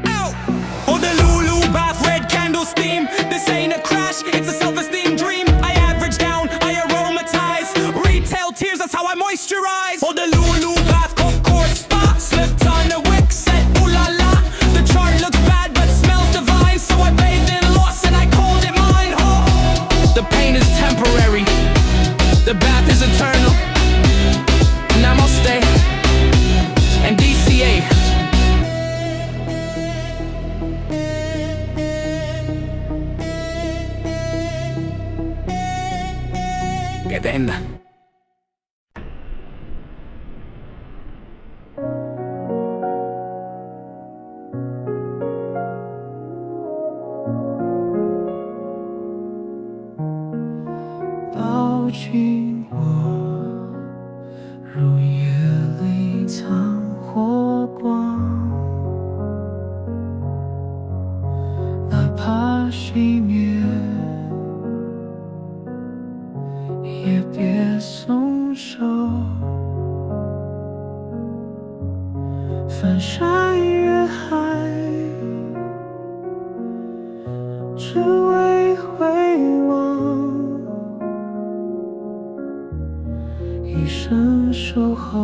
Ow! Oh, the Lulu bath, red candle steam. This ain't a crash, it's a self-esteem dream. I average down, I aromatize. Retail tears, that's how I moisturize. Oh, the Lulu bath, course spa. Slipped on a wick, said ooh la la. The chart looks bad, but smells divine. So I bathed in loss and I called it mine. Oh, the pain is temporary. The bath is eternal. Namaste and DCA. Get in.抱紧我，如夜里藏火光，哪怕熄灭，也别松手。翻山越海，只为回望。一生守候，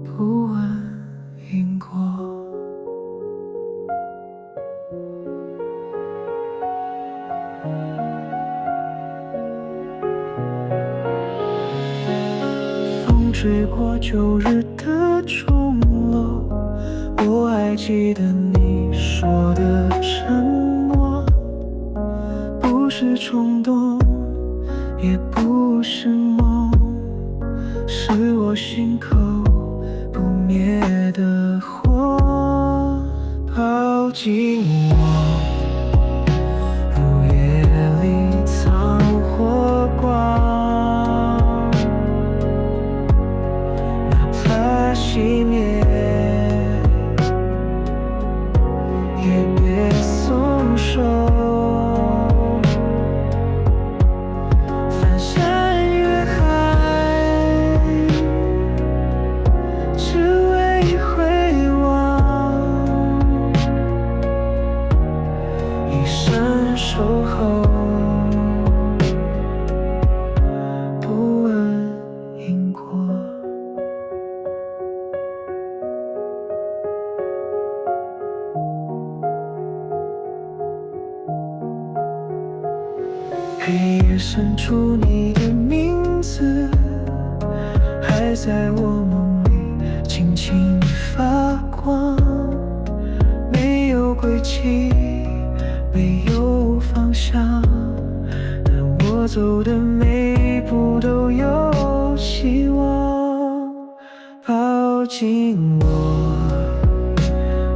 不问因果。风吹过旧日的钟楼，我还记得你说的承诺，不是冲动。也不是梦，是我心口不灭的火，抱紧我，如夜里藏火光，哪怕熄灭，也别松手。守候，不问因果。黑夜深处，你的名字还在我梦里轻轻发光，没有轨迹。没有方向，但我走的每一步都有希望。抱紧我，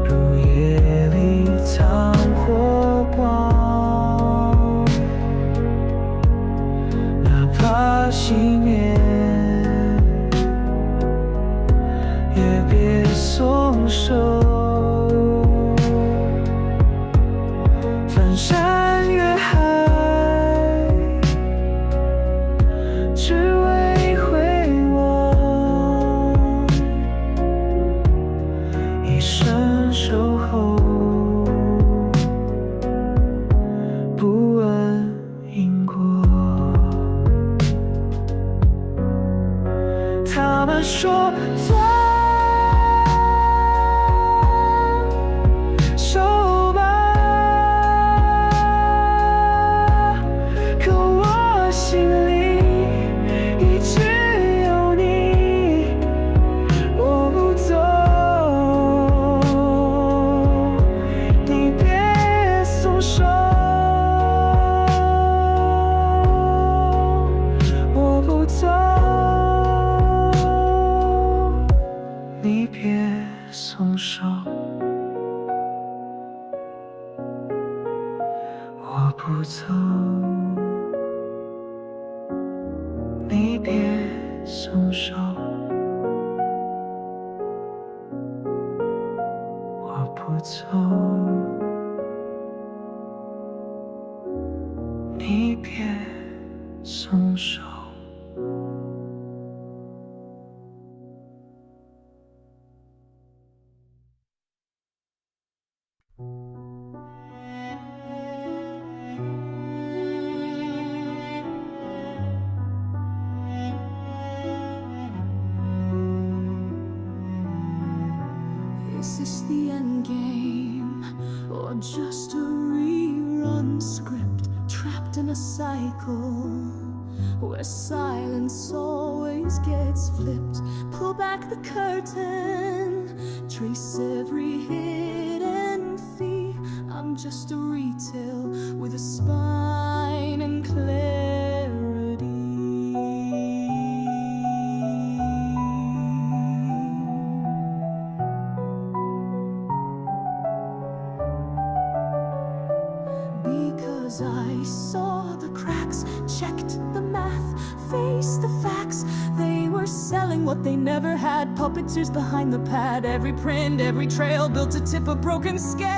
如夜里藏火光，哪怕熄灭，也别松手。翻山越海，只为回望，一生守候，不问因果。他们说松手，我不走，你别松手。Is this the end game, or just a rerun script? Trapped in a cycle where silence always gets flipped. Pull back the curtain, trace every hidden fee. I'm just a retail with a spine and clarity. Because I saw the cracks, checked the math, faced the facts. They were selling what they never had. Puppeteers behind the pad. Every print, every trail built to tip a broken scale.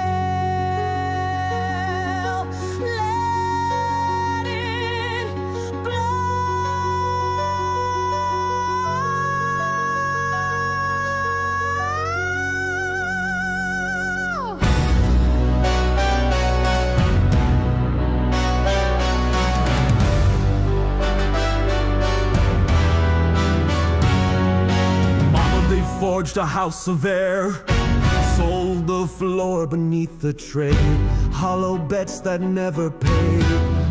Let it Forged a house of air, sold the floor beneath the trade. Hollow bets that never pay.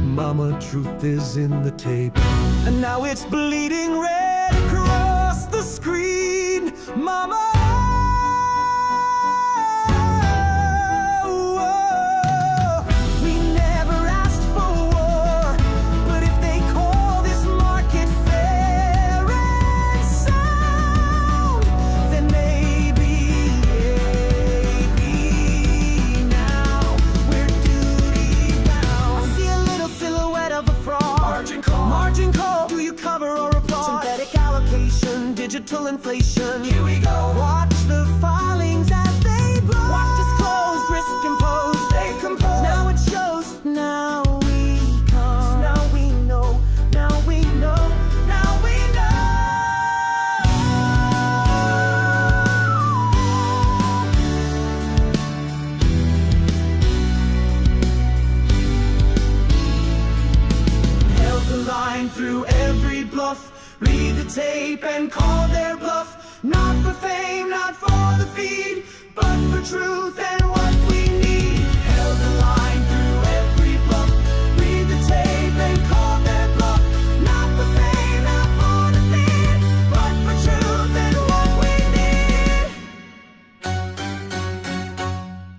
Mama, truth is in the tape, and now it's bleeding red across the screen. Mama, we never asked for war, but if they call this market fair and sound, then maybe now we're duty bound. I see a little silhouette of a fraud. Margin call. Do you cover or applaud? Synthetic allocation, digital inflation. Here we go. Watch the filings as they blow. Watch disclosed, risk imposed. They compose. Now it shows. Now we come. Now we know. Now we know. Now we know. Held the line through every bluff. Read the tape and call their bluff. Not for fame, not for the feed, but for truth and what we need. Held the line through every bluff. Read the tape and call their bluff. Not for fame, not for the feed, but for truth and what we need.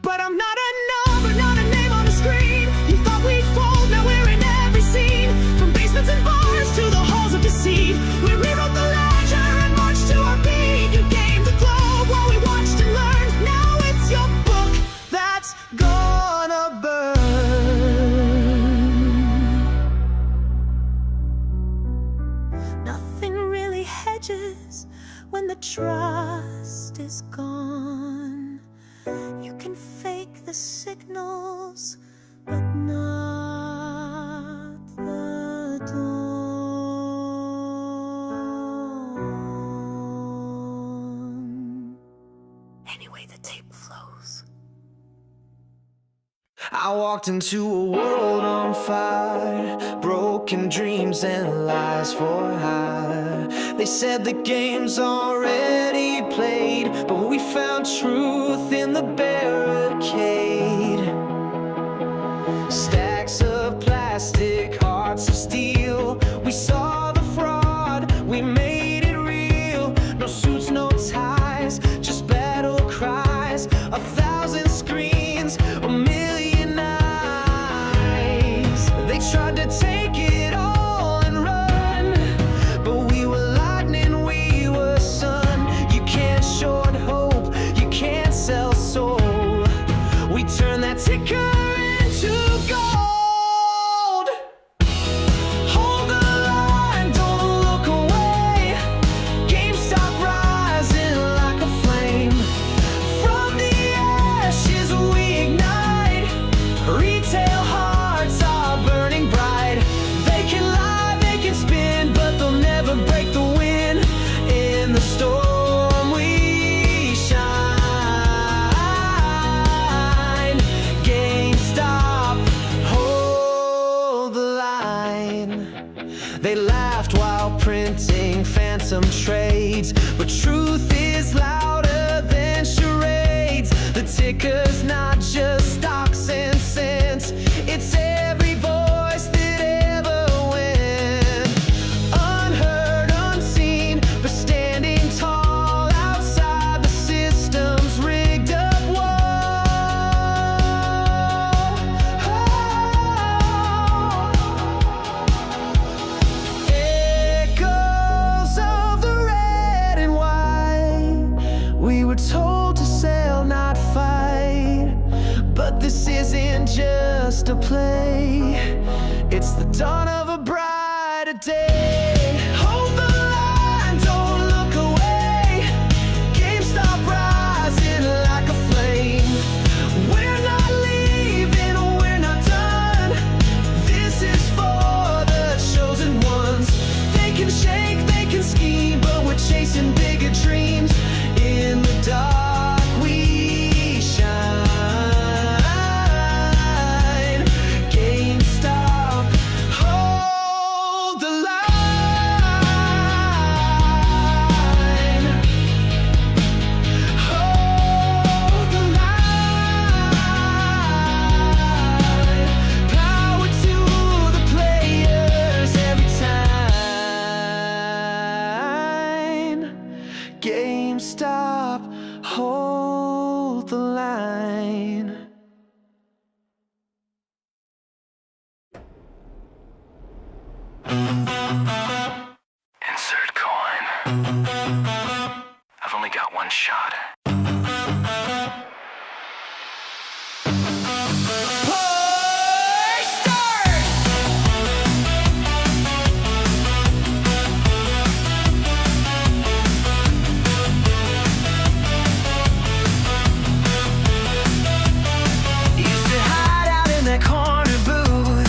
But I'm not a number, not a name on the screen. You thought we'd fold, now we're in every scene. From basements and bars to the halls of deceit. We rewrote the ledger and marched to our beat. You gamed the globe while we watched and learned. Now it's your book that's gonna burn. Nothing really hedges when the trust is gone. You can fake the signals, but not the dawn. Anyway, the tape flows. I walked into a world on fire, broken dreams and lies for hire. They said the game's already played, but we found truth in the barricade. Stacks of plastic, hearts of steel. We saw the fraud, we made it real. No suits, no ties, just battle cries. 1,000 screens, a million eyes. They tried to take it all and run, but we were lightning, we were sun. You can't short hope, you can't sell soul. We turn that ticker into gold. Hold the line, don't look away. chanting phantom trades, but truth is louder than charades. The ticker's not just stocks and cents, it's every voice that ever went. Unheard, unseen, but standing tall outside the system's rigged up wall. Echoes of the red and white, we were told to sell, not fight. But this isn't just a play, it's the dawn of a brighter day. Hold the line, don't look away. GameStop rising like a flame. We're not leaving, we're not done. This is for the chosen ones. They can shake, they can scheme, but we're chasing bigger dreams. In the dark we shine. GameStop, hold the line. Hold the line. Power to the players every time. GameStop, hold the line. Insert coin. I've only got one shot. Push start. Used to hide out in that corner booth,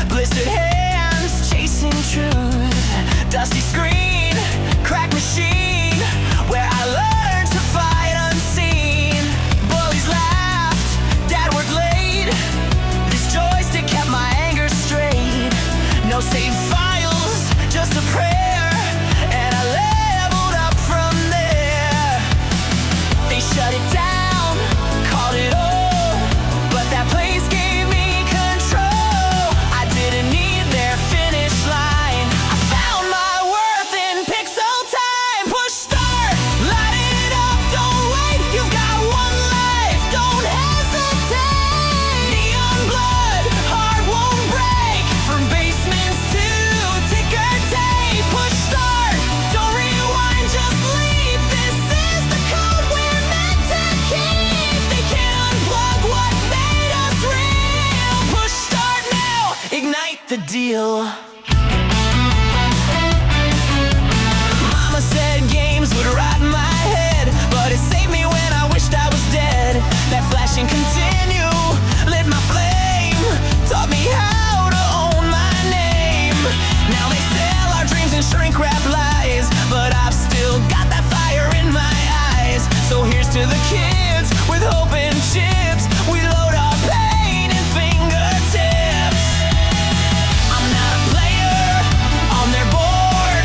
blistered hands chasing truth, dusty screen, crack machine, where I learned to fight unseen. Bullies laughed, dad worked late. This joystick kept my anger straight. No save files, just a prayer, and I leveled up from there. They shut it down, called it all, but that place gave me control. I didn't need their finish line, I found my worth in pixel time. Push start, light it up, don't wait, you've got one life, don't hesitate. Neon blood, heart won't break, from basements to ticker tape. Push start, don't rewind, just leave, this is the code we're meant to keep. They can't unplug what made us real. Push start now, ignite the deal. Mama said games would rot in my head, but it saved me when I wished I was dead. That flash and continue lit my flame, taught me how to own my name. Now they sell our dreams and shrink wrap lies, but I've still got that fire in my eyes. So here's to the kids with hope and chips, we load our pain in fingertips. I'm not a player on their board,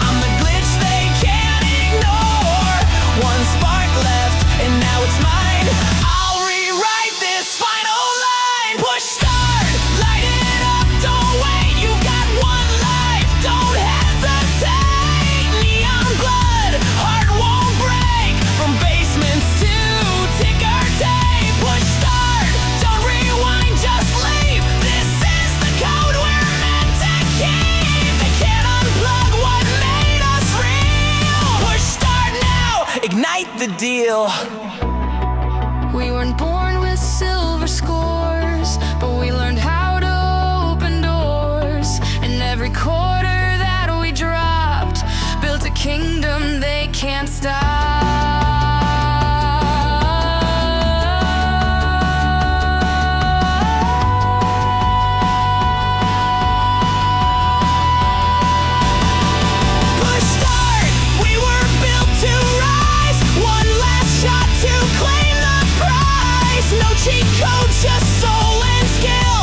I'm the glitch they can't ignore. One spark left and now it's mine, I'll rewrite this final line. Push start, light it up, don't wait, you've got one life, don't hesitate. Neon blood, heart won't break, from basements to ticker tape. Push start, don't rewind, just leave, this is the code we're meant to keep. They can't unplug what made us real. Push start now, ignite the deal. We weren't born with silver scores, but we learned how to open doors. And every quarter that we dropped built a kingdom they can't stop. Push start, we were built to rise, one last shot to claim the prize. No cheat codes, just soul and skill.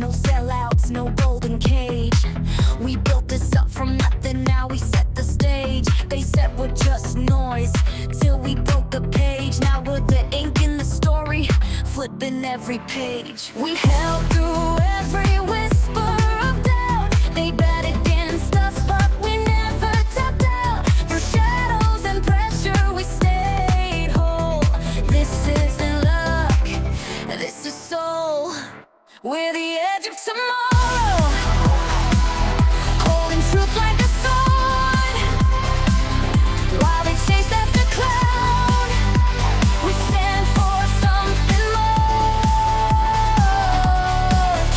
no sellouts, no golden cage. We built this up from nothing, now we set the stage. They said we're just noise, till we broke the page. Now we're the ink in the story, flipping every page. We held through every whisper of doubt. They bet against us, but we never tapped out. Through shadows and pressure, we stayed whole. This isn't luck, this is soul. We're the edge of tomorrow, holding truth like a sword. While they chase after cloud, we stand for something more.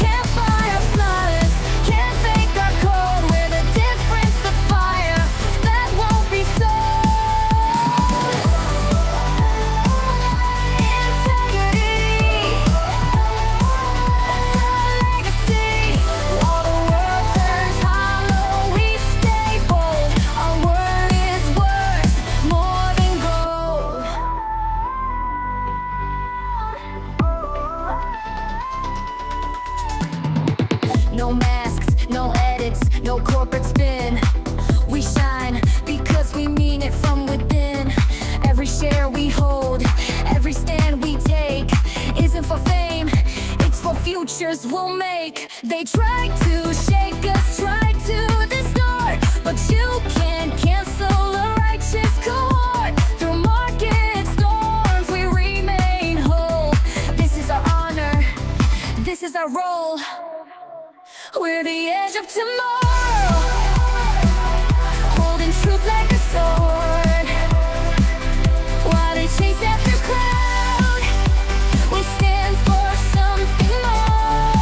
Can't buy our flawless, can't fake our code. We're the difference, the fire that won't be sold. Integrity, legacy. While the world turns hollow, we stay bold. Our word is worth more than gold. No masks, no edits, no corporate spin. We shine because we mean it from within. Every share we hold, every stand we take isn't for fame, it's for futures we'll make. They try to shake us, try to distort, but you can't cancel a righteous cohort. Through market storms we remain whole. This is our honor, this is our role. We're the edge of tomorrow, holding truth like a sword. While they chase after cloud, we stand for something more.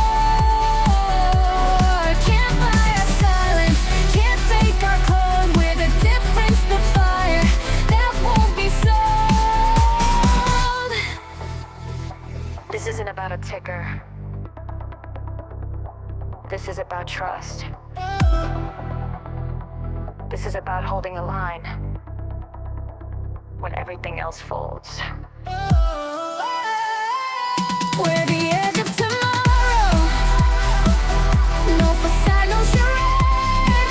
Can't buy our silence, can't fake our code. We're the difference, the fire that won't be sold. This isn't about a ticker. This is about trust. This is about holding a line when everything else folds. We're the edge of tomorrow, no facade, no charade.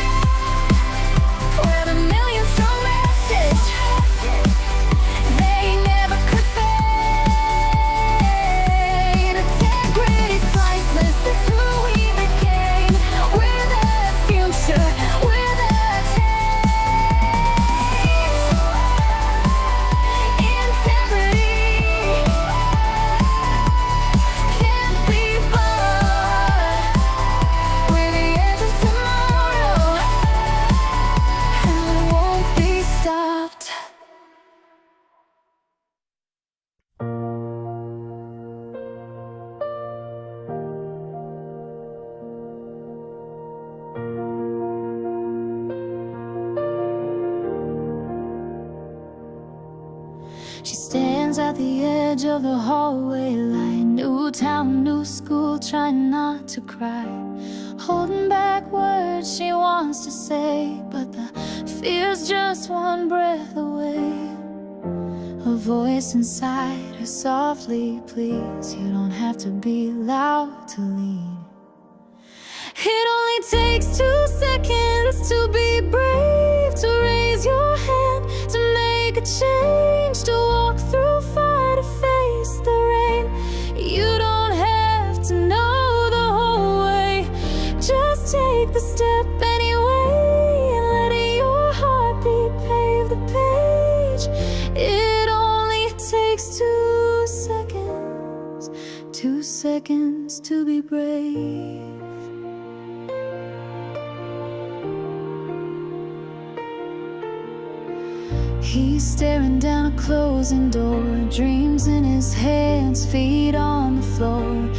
We're the million strong message, they never could fade. Integrity's priceless, it's who we became. We're the future, we're the change. Integrity can't be bought. We're the edge of tomorrow, and we won't be stopped. She stands at the edge of the hallway light. New town, new school, trying not to cry. Holding back words she wants to say, but the fear's just one breath away. A voice inside her softly pleads, you don't have to be loud to lead. It only takes 2 seconds to be brave, to raise your hand, to make a change, to walk through fire, to face the rain. You don't have to know the whole way, just take the step anyway, and let your heartbeat pave the page. It only takes 2 seconds, 2 seconds to be brave. He's staring down a closing door, dreams in his hands, feet on the floor.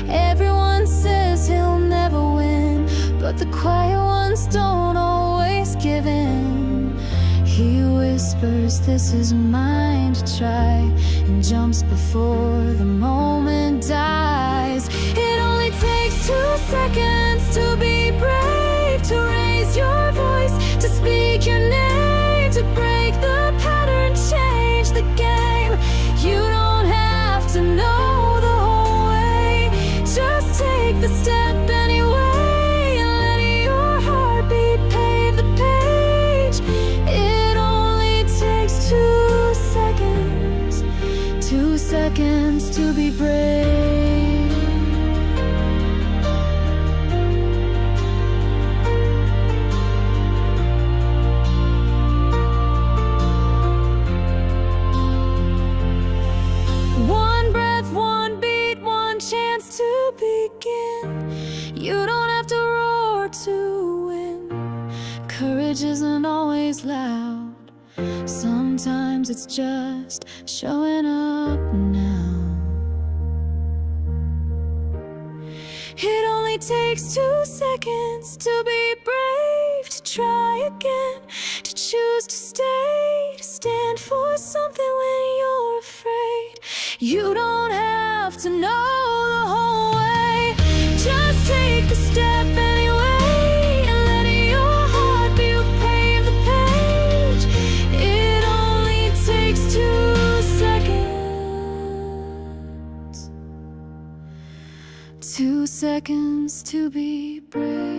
Everyone says he'll never win, but the quiet ones don't always give in. He whispers, this is mine to try, and jumps before the moment dies. It only takes 2 seconds to be brave, to raise your voice, to speak your name, to break the pattern, change the game. You don't have to know the whole way, just take the step to win. Courage isn't always loud. Sometimes it's just showing up now. It only takes 2 seconds to be brave, to try again, to choose to stay, to stand for something when you're afraid. You don't have to know the whole way. Just take the step anyway, and let your heart be what pave the page. It only takes 2 seconds. 2 seconds to be brave.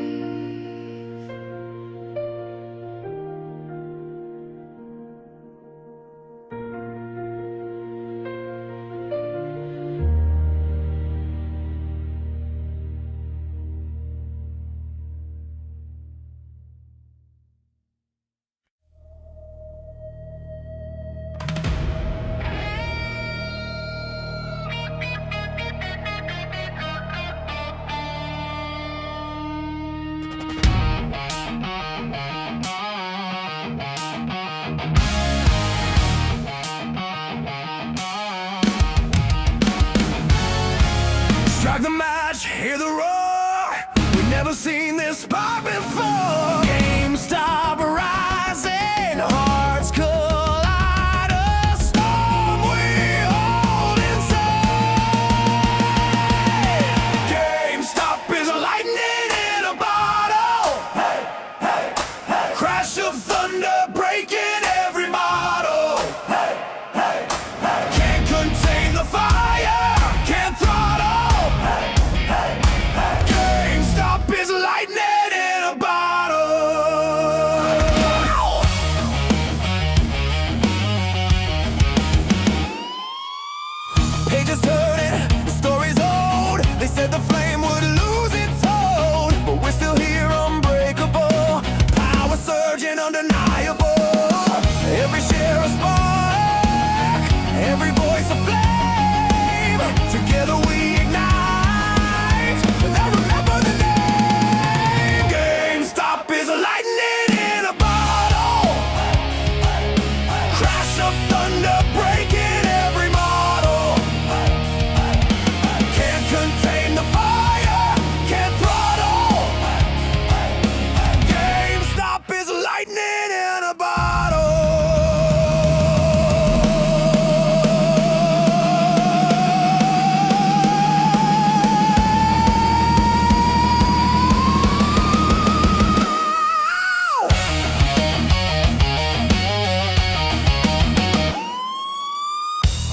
Strike the match, hear the roar. We've never seen this spot before. GameStop rising, hearts collide. A storm we hold inside. GameStop is lightning in a bottle. Hey, hey, hey. Crash of thunder breaking every model. Hey, hey, hey. Can't contain the fire, can't throttle. GameStop is lightning in a bottle. Pages turning, the story's old. They said the flame would lose its hold, but we're still here unbreakable. Power surging undeniable. Every share a spark, every voice a flame. Together we ignite. Now remember the name. GameStop is lightning in a bottle. Crash of thunder breaking every model. Can't contain the fire, can't throttle. GameStop is lightning in a bottle.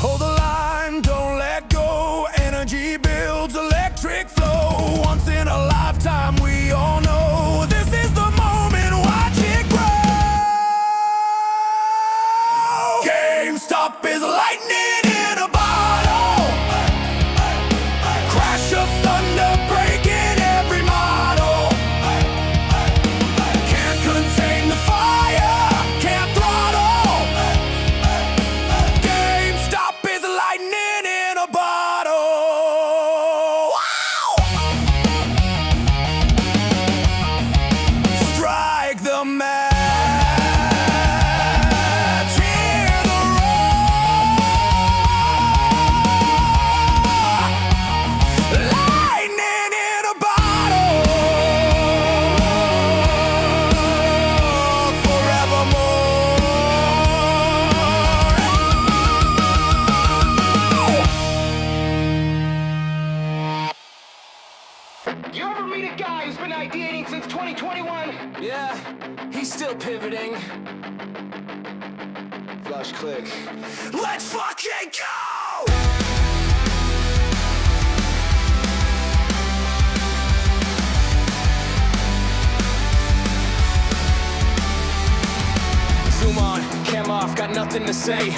Hold the line, don't let go. Energy builds electric flow. Once in a lifetime, we all know this is the moment. Watch it grow. GameStop is lightning in a bottle. Crash of thunder breaking every model. Can't contain the fire, can't throttle. GameStop is lightning in a bottle. Wow! Strike the match, hear the roar. Lightning in a bottle. Forevermore. You ever meet a guy who's been ideating since 2021? Yeah, he's still pivoting. Flash click. Let's fucking go! Zoom on, cam off, got nothing to say.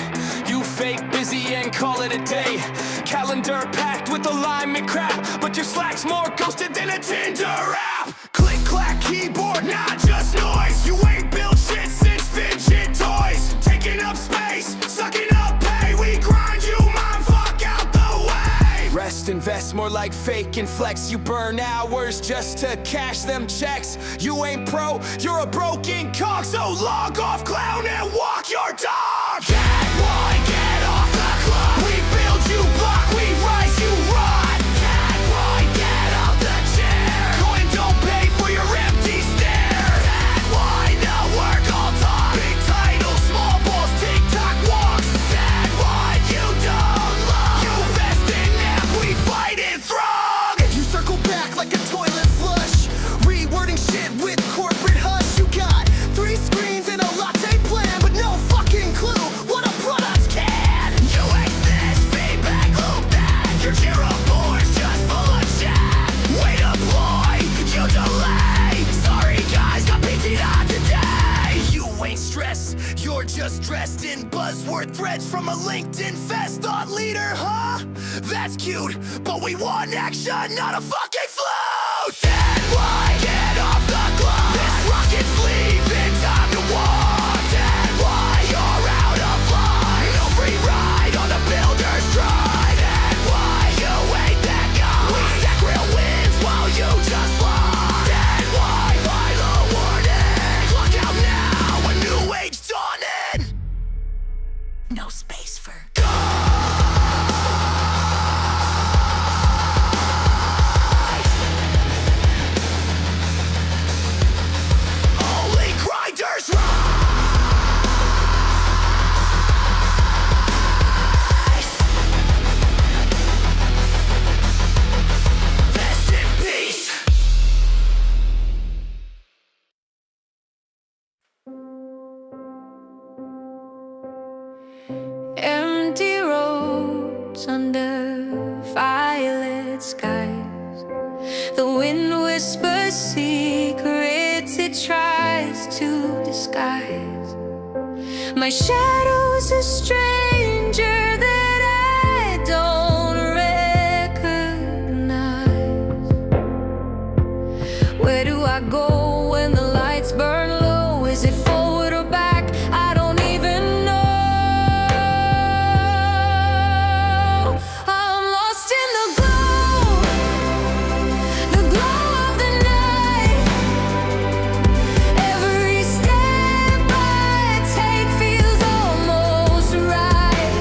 You fake busy and call it a day. Calendar packed with alignment crap, but your Slack's more ghosted than a Tinder app. Click, clack, keyboard, not just noise. You ain't built shit since fidget toys. Taking up space, sucking up pay. We grind you, mind fuck out the way. Rest in invest, more like fake and flex. You burn hours just to cash them checks. You ain't pro, you're a broken cog. So log off, clown, and walk your dog. Get one, get off the clock. We build, you block, we rise, you rot. Get one, get off the chair. Coin don't pay for your empty stare. Get one, no work, all talk. Big title, small balls, TikTok walks. Get one, you don't love. You vest in amp, we fight in throng. You circle back like a toilet flush, rewording shit with corporate hush. You got 3 screens and a latte plan, but no fucking clue what a product can. You hate this feedback loop that your zero board's just full of chat. Way to ploy, you delay. Sorry guys, got PT'd out today. You ain't stressed, you're just dressed in buzzword threads from a LinkedIn fest. Thought leader, huh? That's cute, but we want action, not a fucking flute. Then why get off the clock? This rocket's leaving, time to walk. Then why you're out of line? No free ride on the builder's drive. Then why you ain't that guy? We stack real wins while you just lie. Then why final warning? Clock out now, a new age dawning. No space for only grinders rise. Rest in peace. Empty roads under violet skies. The wind whispers secrets it tries to disguise. My shadow's a stranger that I don't recognize. Where do I go when the lights burn low? Is it forward or back? I don't even know. I'm lost in the glow of the night. Every step I take feels almost right.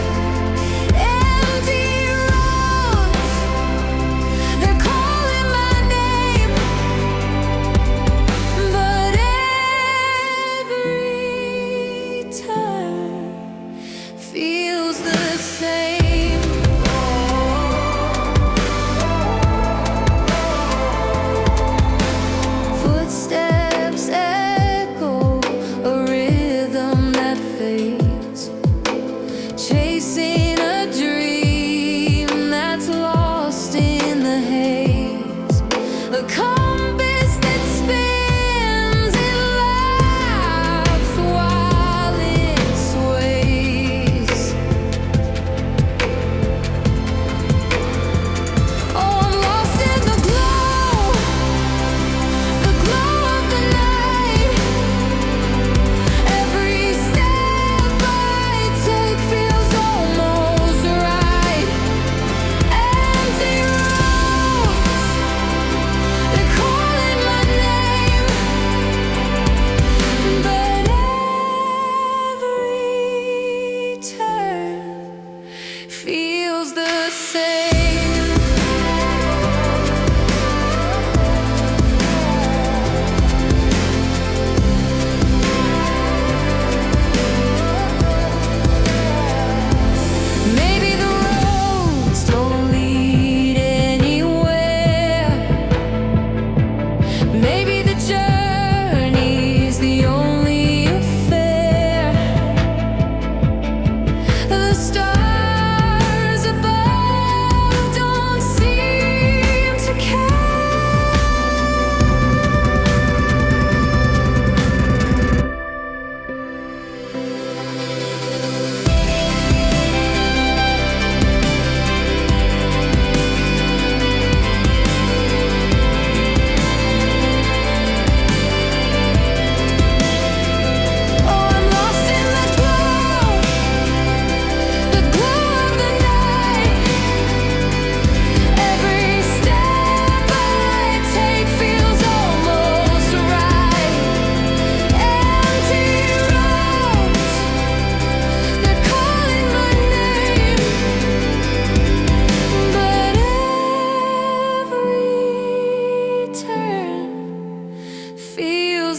Empty roads, they're calling my name.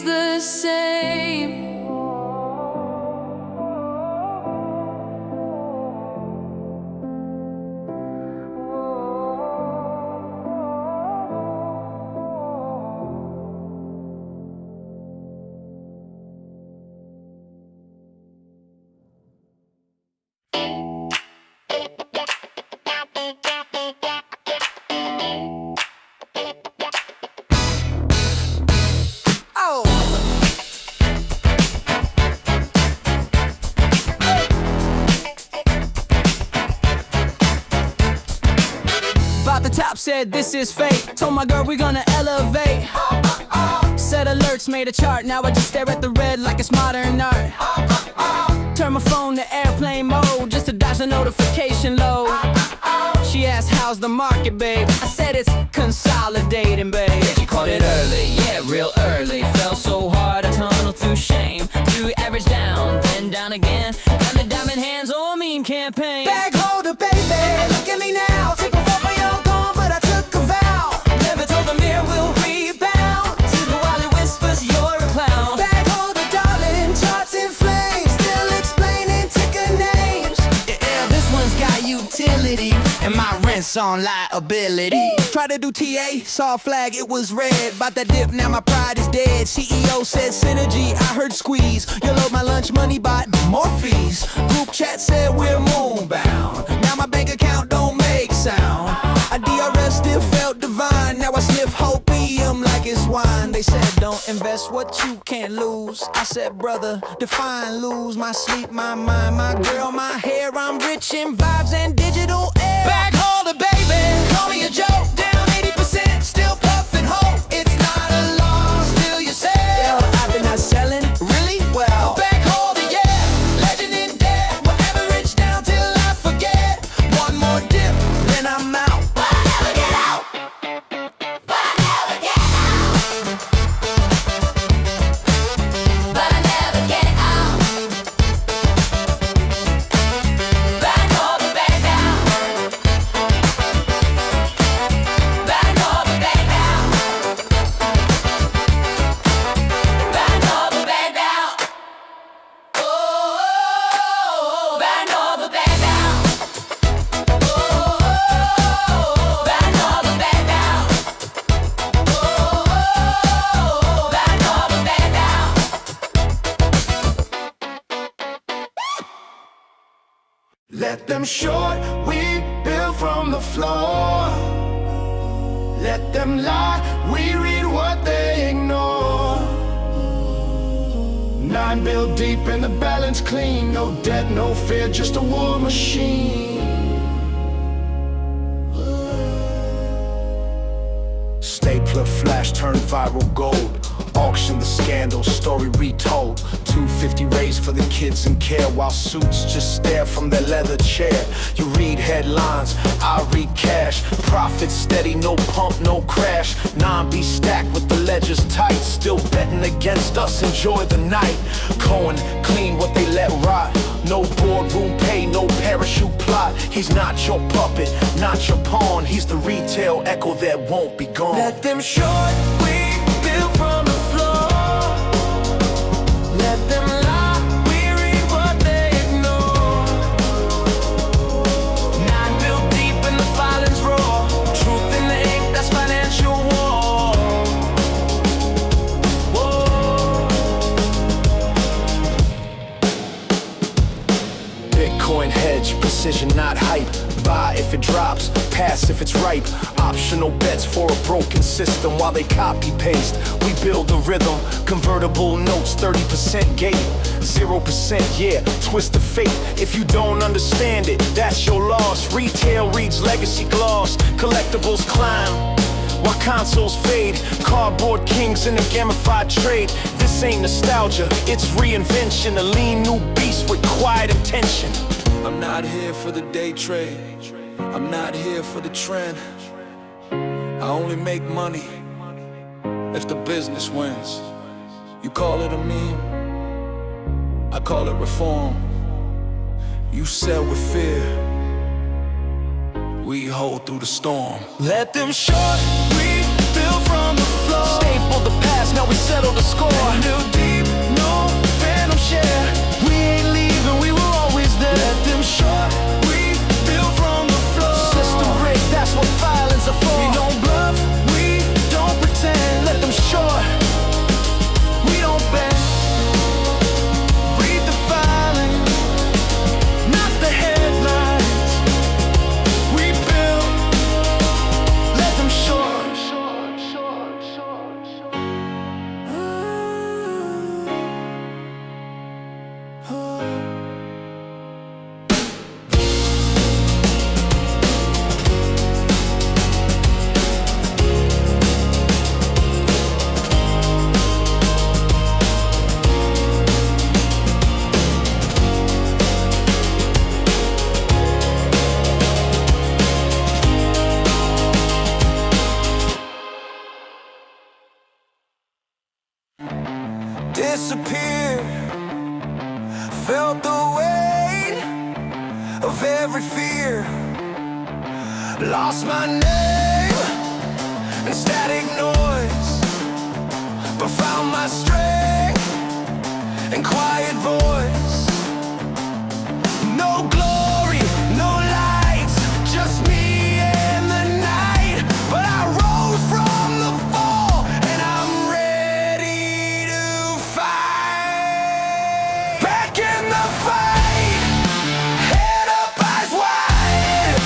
feels the same. About the top, said this is fate. Told my girl we gonna elevate. Set alerts, made a chart. Now I just stare at the red like it's modern art. Turn my phone to airplane mode just to dodge the notification load. She asked, how's the market, babe? I said it's consolidating, babe. She called it early, yeah, real early. Fell so hard I tunneled through shame. Through average down, then down again. And the diamond hands on mean campaign. Bag holder, baby, look at me now. Take a photo, you're gone, but I took a vow. Never told the mirror we'll rebound. To the while it whispers you're a clown. Bag holder, darling, charts in flames. Still explaining ticker names. Yeah, this one's got utility, and my rent's on liability. Try to do TA, saw a flag, it was red. About that dip, now my pride is dead. CEO said synergy, I heard squeeze. You load my lunch money, bought more fees. Group chat said we're moonbound. Now my bank account don't make sound. A DRS still felt divine. Now I sniff hopium like it's wine. They said don't invest what you can't lose. I said brother, define lose. My sleep, my mind, my girl, my hair. I'm rich in vibes and digital air. Bag holder, baby, call me a joke. Down 80%, still puffin' hope. It's not a loss till you sell. I've been not selling really well. Bag holder, yeah, legend in debt. We'll average down till I forget. One more dip, then I'm out. But I never get out. But I never get out. But I never get out. Bag holder, baby. Bag holder, baby. Bag holder, baby. Oh, bag holder, baby. Oh, bag holder, baby. Oh, bag holder, baby. Let them short, we build from the floor. Let them lie, we read what they ignore. 9 bill deep and the balance clean. No debt, no fear, just a war machine. Stapler flash turned viral gold. Auction the scandal, story retold. 250 raised for the kids in care, while suits just stare from their leather chair. You read headlines, I read cash. Profit steady, no pump, no crash. 9B stacked with the ledgers tight. Still betting against us, enjoy the night. Cohen clean what they let rot. No boardroom pay, no parachute plot. He's not your puppet, not your pawn. He's the retail echo that won't be gone. Let them short, we build from the floor. Let them lie, we read what they ignore. 9 bill deep in the filings roar. Truth in the ink, that's financial war. Whoa. Bitcoin hedge, precision not hype. Buy if it drops, pass if it's ripe. Optional bets for a broken system while they copy paste. We build the rhythm, convertible notes, 30% gate, 0% yeah, twist of fate. If you don't understand it, that's your loss. Retail reads legacy gloss, collectibles climb while consoles fade. Cardboard kings in a gamified trade. This ain't nostalgia, it's reinvention. A lean new beast with quiet intention. I'm not here for the day trade. I'm not here for the trend. I only make money if the business wins. You call it a meme, I call it reform. You sell with fear, we hold through the storm. Let them short, we build from the floor. Staple the past, now we settle the score. disappeared. Felt the weight of every fear. Lost my name in static noise, but found my strength in quiet voice. No glory, no lights, just me and the night. But I rose from the fall and I'm ready to fight. Back in the fight, head up, eyes wide,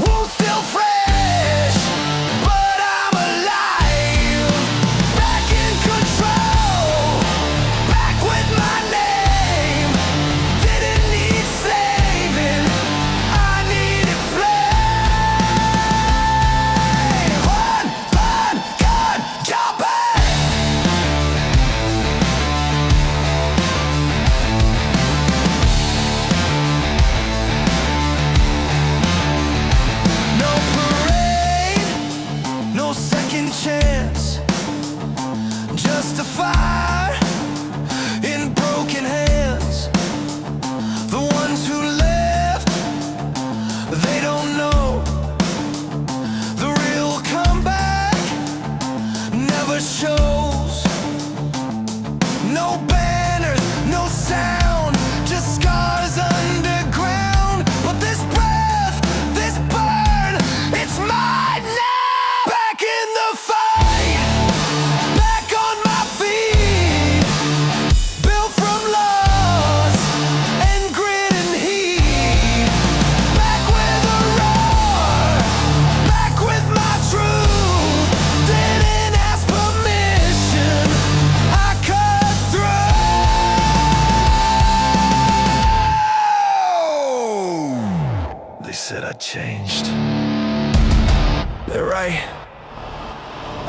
wounds still fresh, but I'm alive. Back in control, back with my name. Didn't need saving, I needed flame. Run, run, gun, jumping. No parade, no second chance, just a fire in broken hands. The ones who left, they don't know. The real comeback never shows. No banners, no sound, just scars underground. But this breath, this burn, it's mine now. Back in the fight, back on my feet, built from loss and grit and heat. Back with a roar, back with my truth. Didn't ask permission, I cut through. They said I changed. They're right.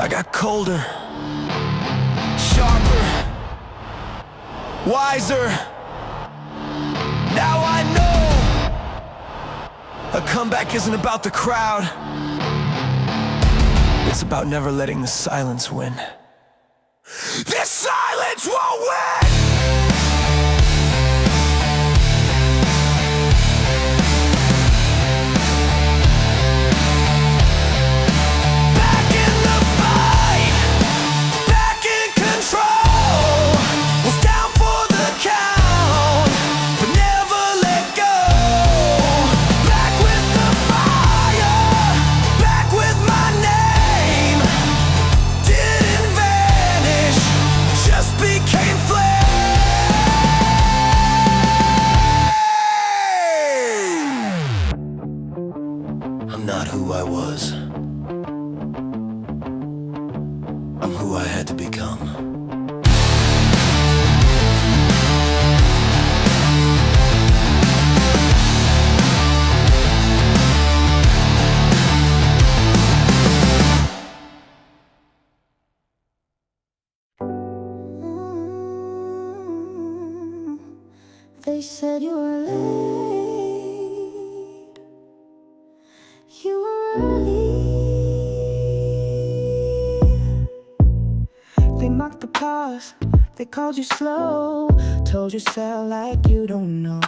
I got colder, sharper, wiser. Now I know a comeback isn't about the crowd. It's about never letting the silence win. This silence won't win! Back in the fight, back in control. Was down for the count, but never let go. Back with the fire, back with my name. Didn't vanish, just became flame. I'm not who I was. I'm who I had to become. They said you were late, you were early. They mocked the pause, they called you slow, told you sound like you don't know.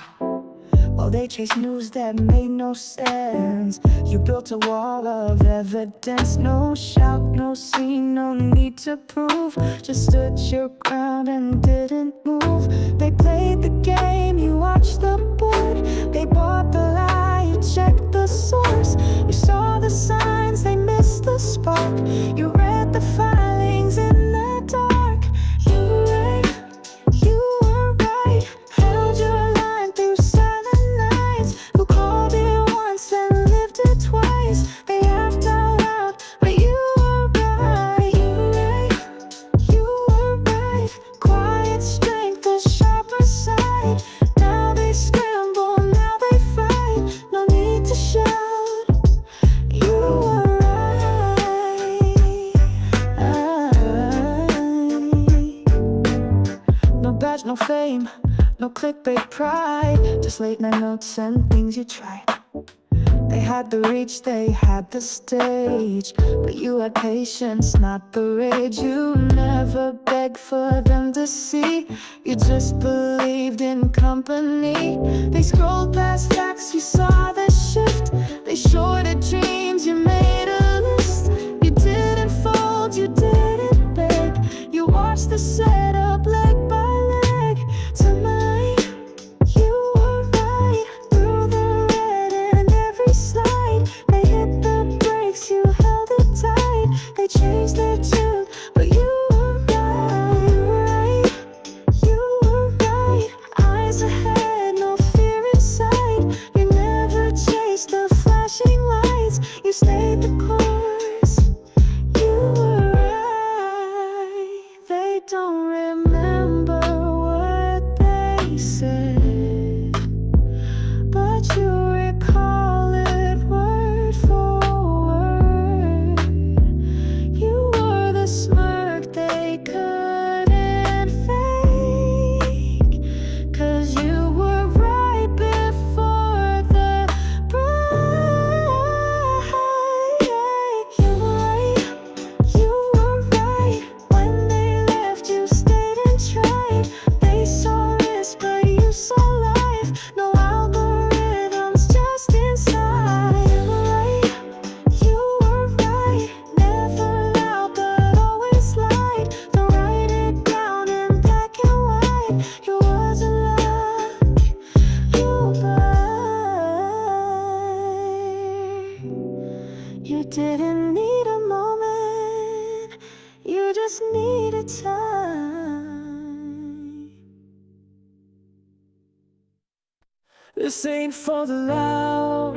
While they chased news that made no sense, you built a wall of evidence. No shout, no scene, no need to prove. Just stood your ground and didn't move. They played the game, you watched the board. They bought the lie, you checked the source. You saw the signs, they missed the spark. You read the filings in the dark. You were right, you were right. Held your line through silent nights. Who called it once and lived it twice. They laughed out loud, but you were right. You were right, you were right. Quiet strength, a sharper side. Now they scramble, now they fight. No need to shout. You were right. No badge, no fame, no clickbait pride. Just late night notes and things you tried. They had the reach, they had the stage, but you had patience, not the rage. You never begged for them to see, you just believed in company. They scrolled past facts, you saw the shift. They shorted dreams, you made a list. You didn't fold, you didn't beg. You watched the setup leg by leg. Tonight, you were right through the red and every slide. They hit the brakes, you held it tight. They changed their tune, but you were right. You were right. Eyes ahead, no fear inside. You never chased the flashing lights. You stayed the course. You were right. They don't remember what they said, but you recall it word for word. You wore the smirk they couldn't fake, 'cause you were right before the break. You were right. When they left, you stayed and tried. They saw risk, but you saw life. No algorithms, just inside. You were right. Never loud, but always light. They'll write it down in black and white. You wasn't luck, you blind. You didn't need a moment, you just needed time. This ain't for the loud,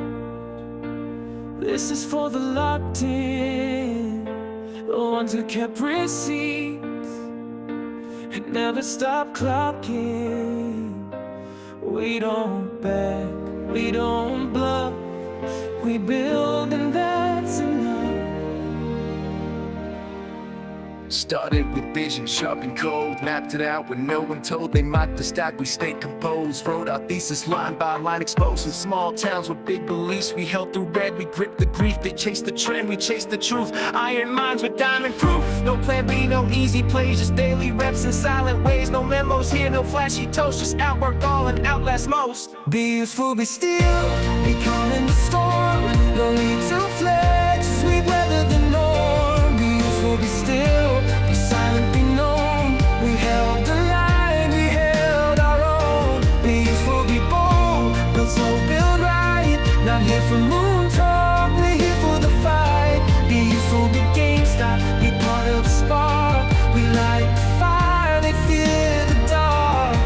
this is for the locked in, the ones who kept receipts and never stopped clocking. We don't beg, we don't bluff, we build and that's enough. Started with vision, sharp and cold. Mapped it out when no one told. They mocked the stack, we stayed composed. Wrote our thesis line by line, exposed in small towns with big beliefs. We held through red, we gripped the grief. They chased the trend, we chased the truth. Iron minds with diamond proof. No plan B, no easy plays, just daily reps in silent ways. No memos here, no flashy toast, just outwork all and outlast most. Be useful, be still, be calm in the storm. No need to flex, we weather the norm. Be useful, be still, be silent, be known. We held the line, we held our own. Be useful, be bold, build slow, build right. Not here for moon talk, we're here for the fight. Be useful, be GameStop, be part of the spark. We light the fire, they fear the dark.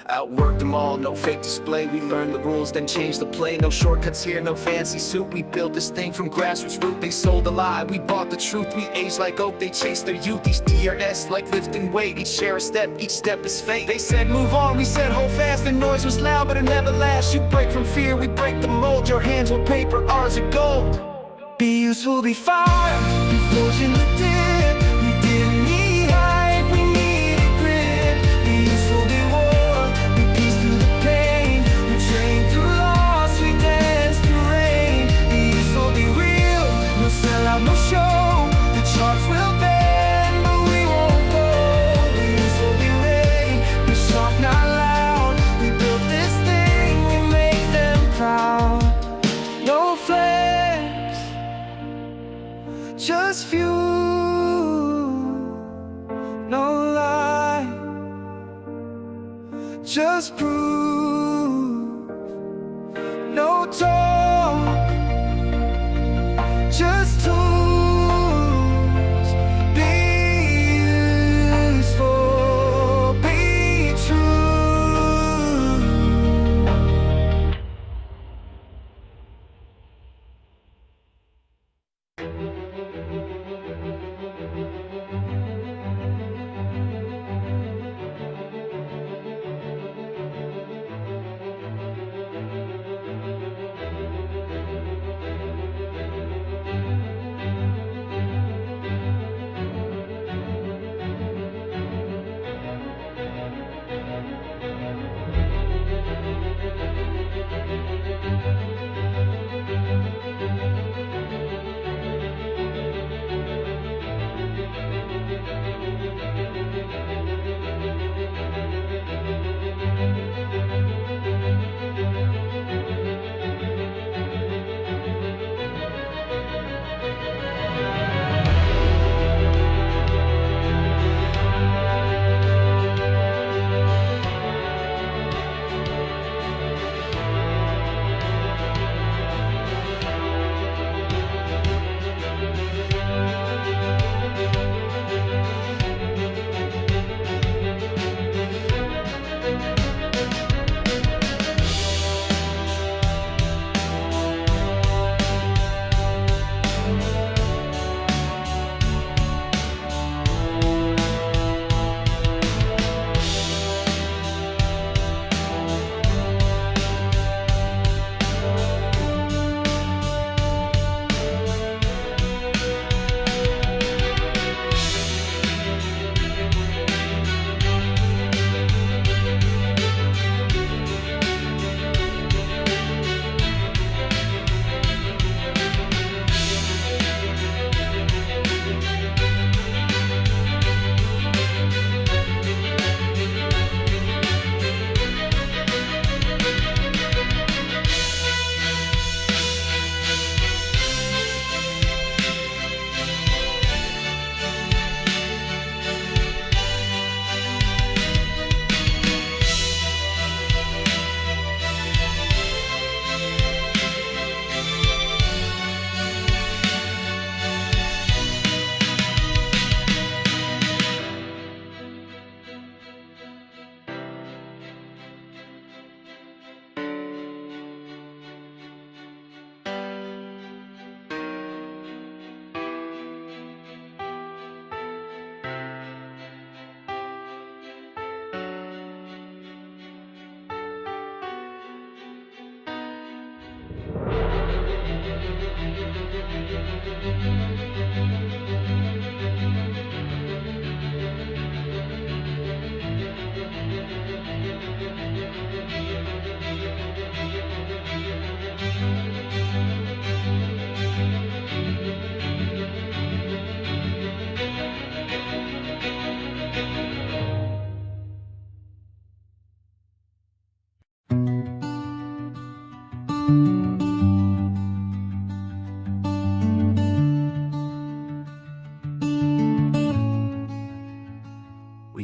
Outworked them all, no fake display. We learned the rules, then changed the play. No shortcuts here, no fancy suit. We built this thing from grassroots root. They sold a lie, we bought the truth. We aged like oak, they chased their youth. These DRS like lifting weight. Each share a step, each step is fate. They said move on, we said hold fast. The noise was loud, but it never lasts. You break from fear, we break the mold. Your hands were paper, ours are gold. Be useful, be fire, be forged in the dip. We didn't need hype, we needed grit. Be useful, be war, be peace through the pain. We trained through loss, we danced through rain. Be useful, be real, no sellout, no show. The charts will bend, but we won't go. Be useful, be ready, be sharp, not loud. We built this thing, we make them proud. No flex, just few, no lie, just proof. No talk, just tools. Be useful, be true.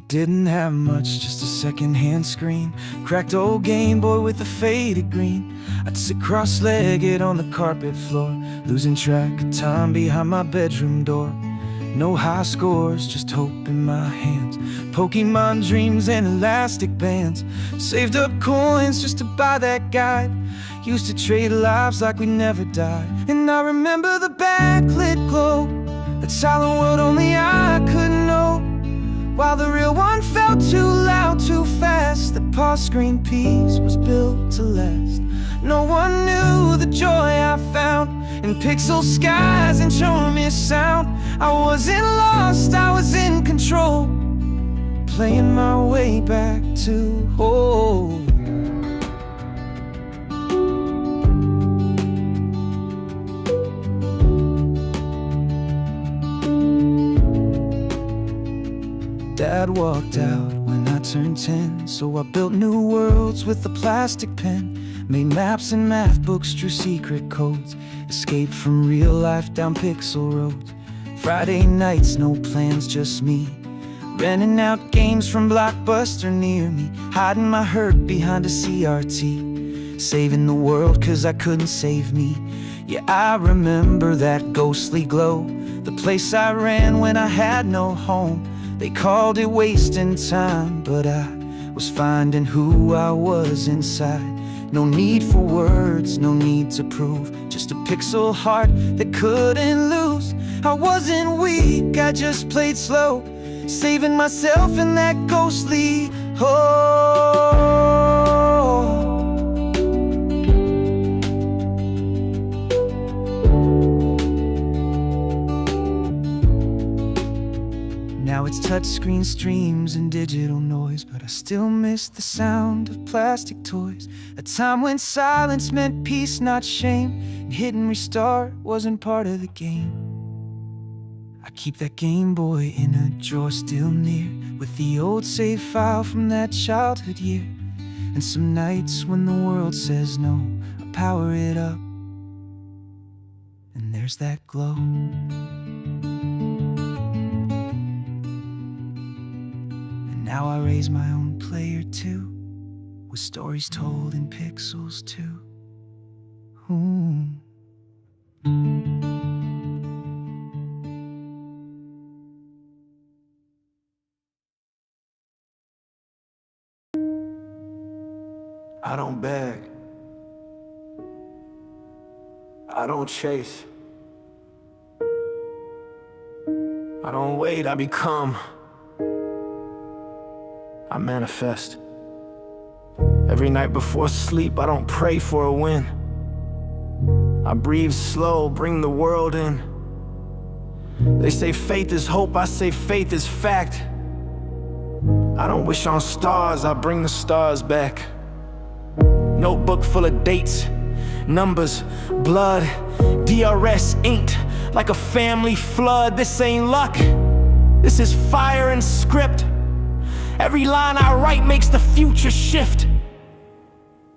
didn't have much, just a second-hand screen, cracked old Game Boy with a faded green. I'd sit cross-legged on the carpet floor, losing track of time behind my bedroom door. No high scores, just hope in my hands, Pokemon dreams and elastic bands. Saved up coins just to buy that guide, used to trade lives like we never died. And I remember the backlit glow, that silent world only I could know, while the real one felt too loud, too fast. The pause screen piece was built to last. No one knew the joy I found in pixel skies and showing me sound. I wasn't lost, I was in control, playing my way back to home. Dad walked out when I turned 10, so I built new worlds with a plastic pen. Made maps and math books, drew secret codes, escaped from real life down pixel roads. Friday nights, no plans, just me, renting out games from Blockbuster near me, hiding my hurt behind a CRT, saving the world cause I couldn't save me. Yeah, I remember that ghostly glow, the place I ran when I had no home. They called it wasting time, but I was finding who I was inside. No need for words, no need to prove, just a pixel heart that couldn't lose. I wasn't weak, I just played slow, saving myself in that ghostly hole. Now it's touchscreen streams and digital noise, but I still miss the sound of plastic toys. A time when silence meant peace, not shame, and hit and restart wasn't part of the game. I keep that Game Boy in a drawer still near, with the old save file from that childhood year. And some nights when the world says no, I power it up, and there's that glow. Now I raise my own player too, with stories told in pixels too. Ooh. I don't beg, I don't chase, I don't wait, I become. I manifest. Every night before sleep, I don't pray for a win. I breathe slow, bring the world in. They say faith is hope, I say faith is fact. I don't wish on stars, I bring the stars back. Notebook full of dates, numbers, blood, DRS inked like a family flood. This ain't luck, this is fire and script. Every line I write makes the future shift.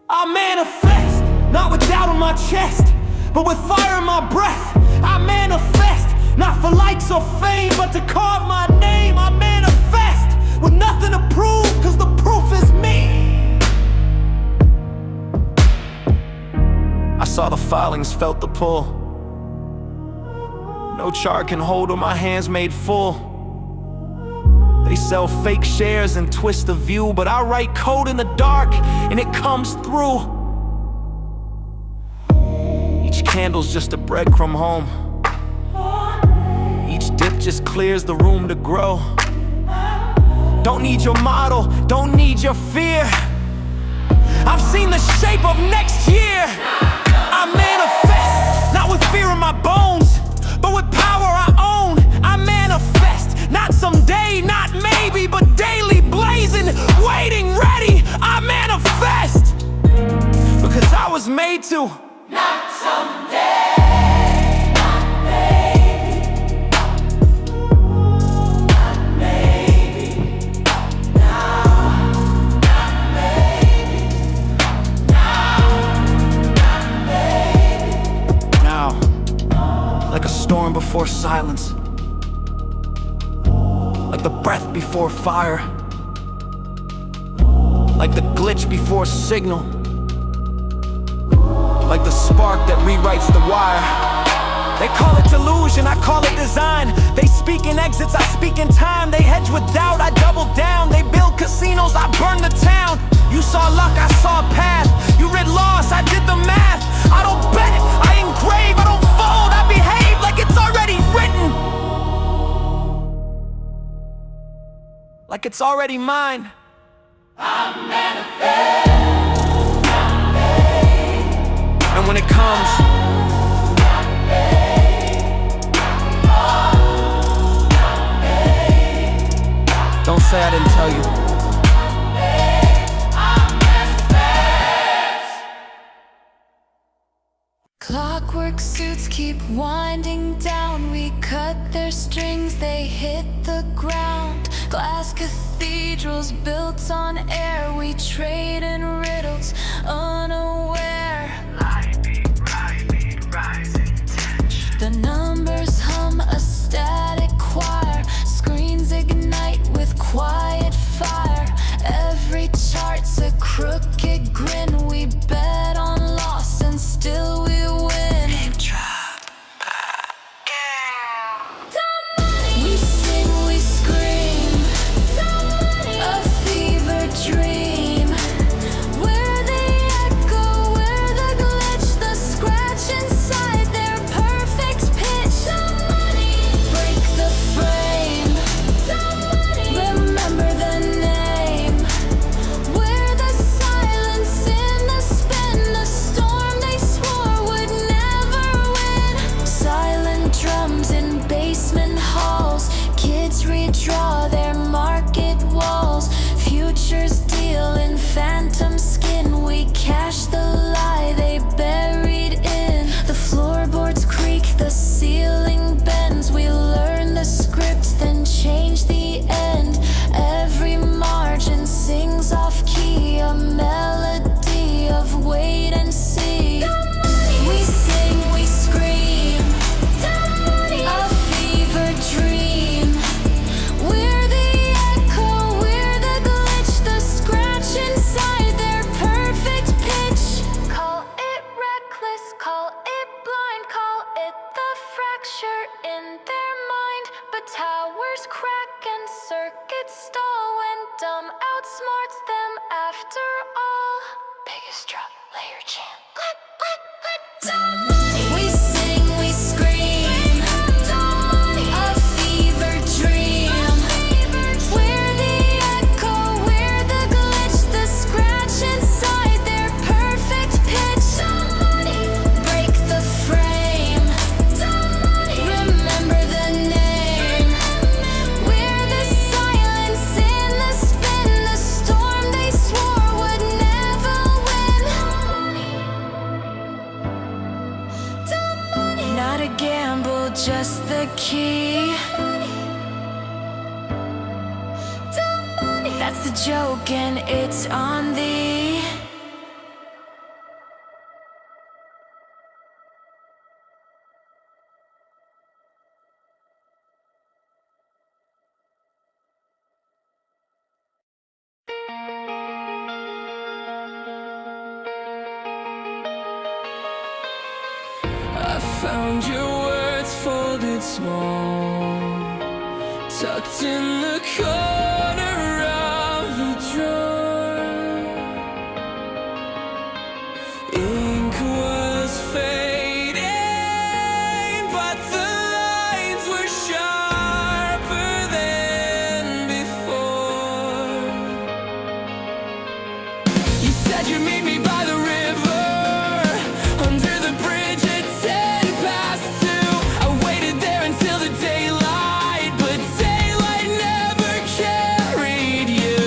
I manifest, not with doubt on my chest, but with fire in my breath. I manifest, not for likes or fame, but to carve my name. I manifest, with nothing to prove, cause the proof is me. I saw the filings, felt the pull. No chart can hold what my hands made full. They sell fake shares and twist the view, but I write code in the dark and it comes through. Each candle's just a breadcrumb home. Each dip just clears the room to grow. Don't need your model, don't need your fear. I've seen the shape of next year. I manifest, not with fear in my bones, but with power I own. I manifest, not someday, not maybe, but daily, blazing, waiting, ready. I manifest, because I was made to. Not someday, not maybe, not maybe, now, not maybe, now, not maybe. Now, like a storm before silence, like the breath before fire. like the glitch before signal, like the spark that rewrites the wire. They call it delusion, I call it design. They speak in exits, I speak in time. They hedge with doubt, I double down. They build casinos, I burn the town. You saw luck, I saw a path. You read loss, I did the math. I don't bet, I engrave, I don't fold. I behave like it's already written, like it's already mine. And when it comes, don't say I didn't tell you. Clockwork suits keep winding down. We cut their strings, they hit the ground. Glass cathedrals built on air. We trade in riddles, unaware. Rising tension. The numbers hum a static choir. Screens ignite with quiet fire. Every chart's a crooked grin. We bet on loss and still we win. Name drop. We sing, we scream. A fever dream. We're the echo, we're the glitch, the scratch inside their perfect pitch. Break the frame. Remember the name. We're the silence in the spin, the storm they swore would never win. Silent drums in basement halls. Kids redraw their market walls. Futures deal in phantom skin. We cash the lie they buried in. The floorboards creak, the ceiling bends. We learn the script, then change the end. Every margin sings off key, a melody of wait and see. We sing, we scream. A fever dream. We're the echo, we're the glitch, the scratch inside their perfect pitch. Call it reckless, call it blind, call it the fracture in their mind. But towers crack and circuits stall when dumb outsmarts them after all. Biggest drop, layer jam. We sing, we scream. A fever dream. We're the echo, we're the glitch, the scratch inside their perfect pitch. Break the frame. Remember the name. We're the silence in the spin, the storm they swore would never win. Not a gamble, just the key. That's the joke and it's on thee. I found your words folded small, tucked in the corner of the drawer. Ink was fading, but the lines were sharper than before. You said you'd meet me by the river, under the bridge at 2:10. I waited there until the daylight, but daylight never carried you.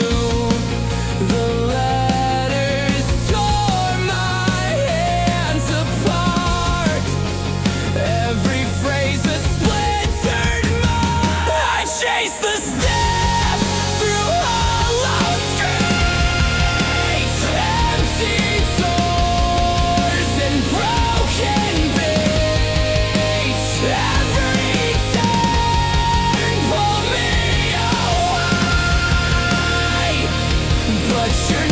The letters tore my hands apart. Every phrase a splintered mark. I chased the steps through hollow streets, empty doors and broken beats. Every turn pulled me away, but you're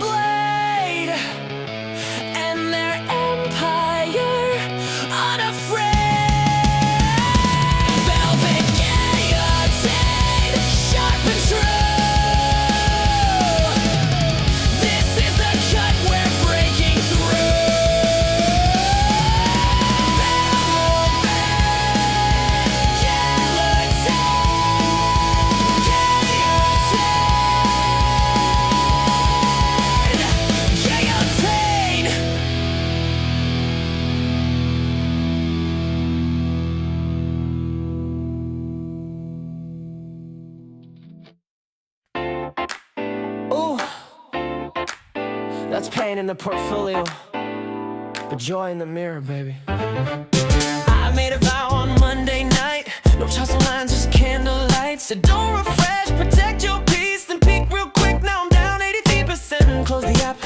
blade and their empire unafraid. Velvet guillotine, sharp and true. This is the cut we're breaking through. Ooh, that's pain in the portfolio, but joy in the mirror, baby. I made a vow on Monday night, no tussle lines, just candlelight. Said don't refresh, protect your peace, then peak real quick. Now I'm down 83%. Closed the app,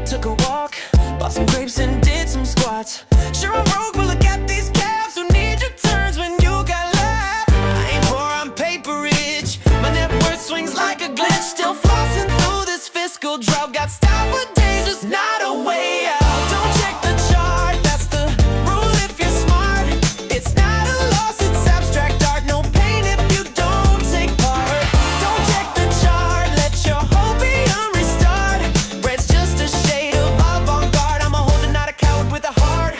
took a walk, bought some grapes and did some squats. Sure I'm rogue, but look at these calves who need your turns when you got left. I ain't poor, I'm paper rich. My net worth swings like a glitch. Still flossing through this fiscal drought. Got style for days, just not a way out. Don't check the chart, that's the rule if you're smart. It's not a loss, it's abstract art. No pain if you don't take part. Don't check the chart, let your hope be a restart. Red's just a shade of avant-garde. I'm a holder, not a coward with a heart.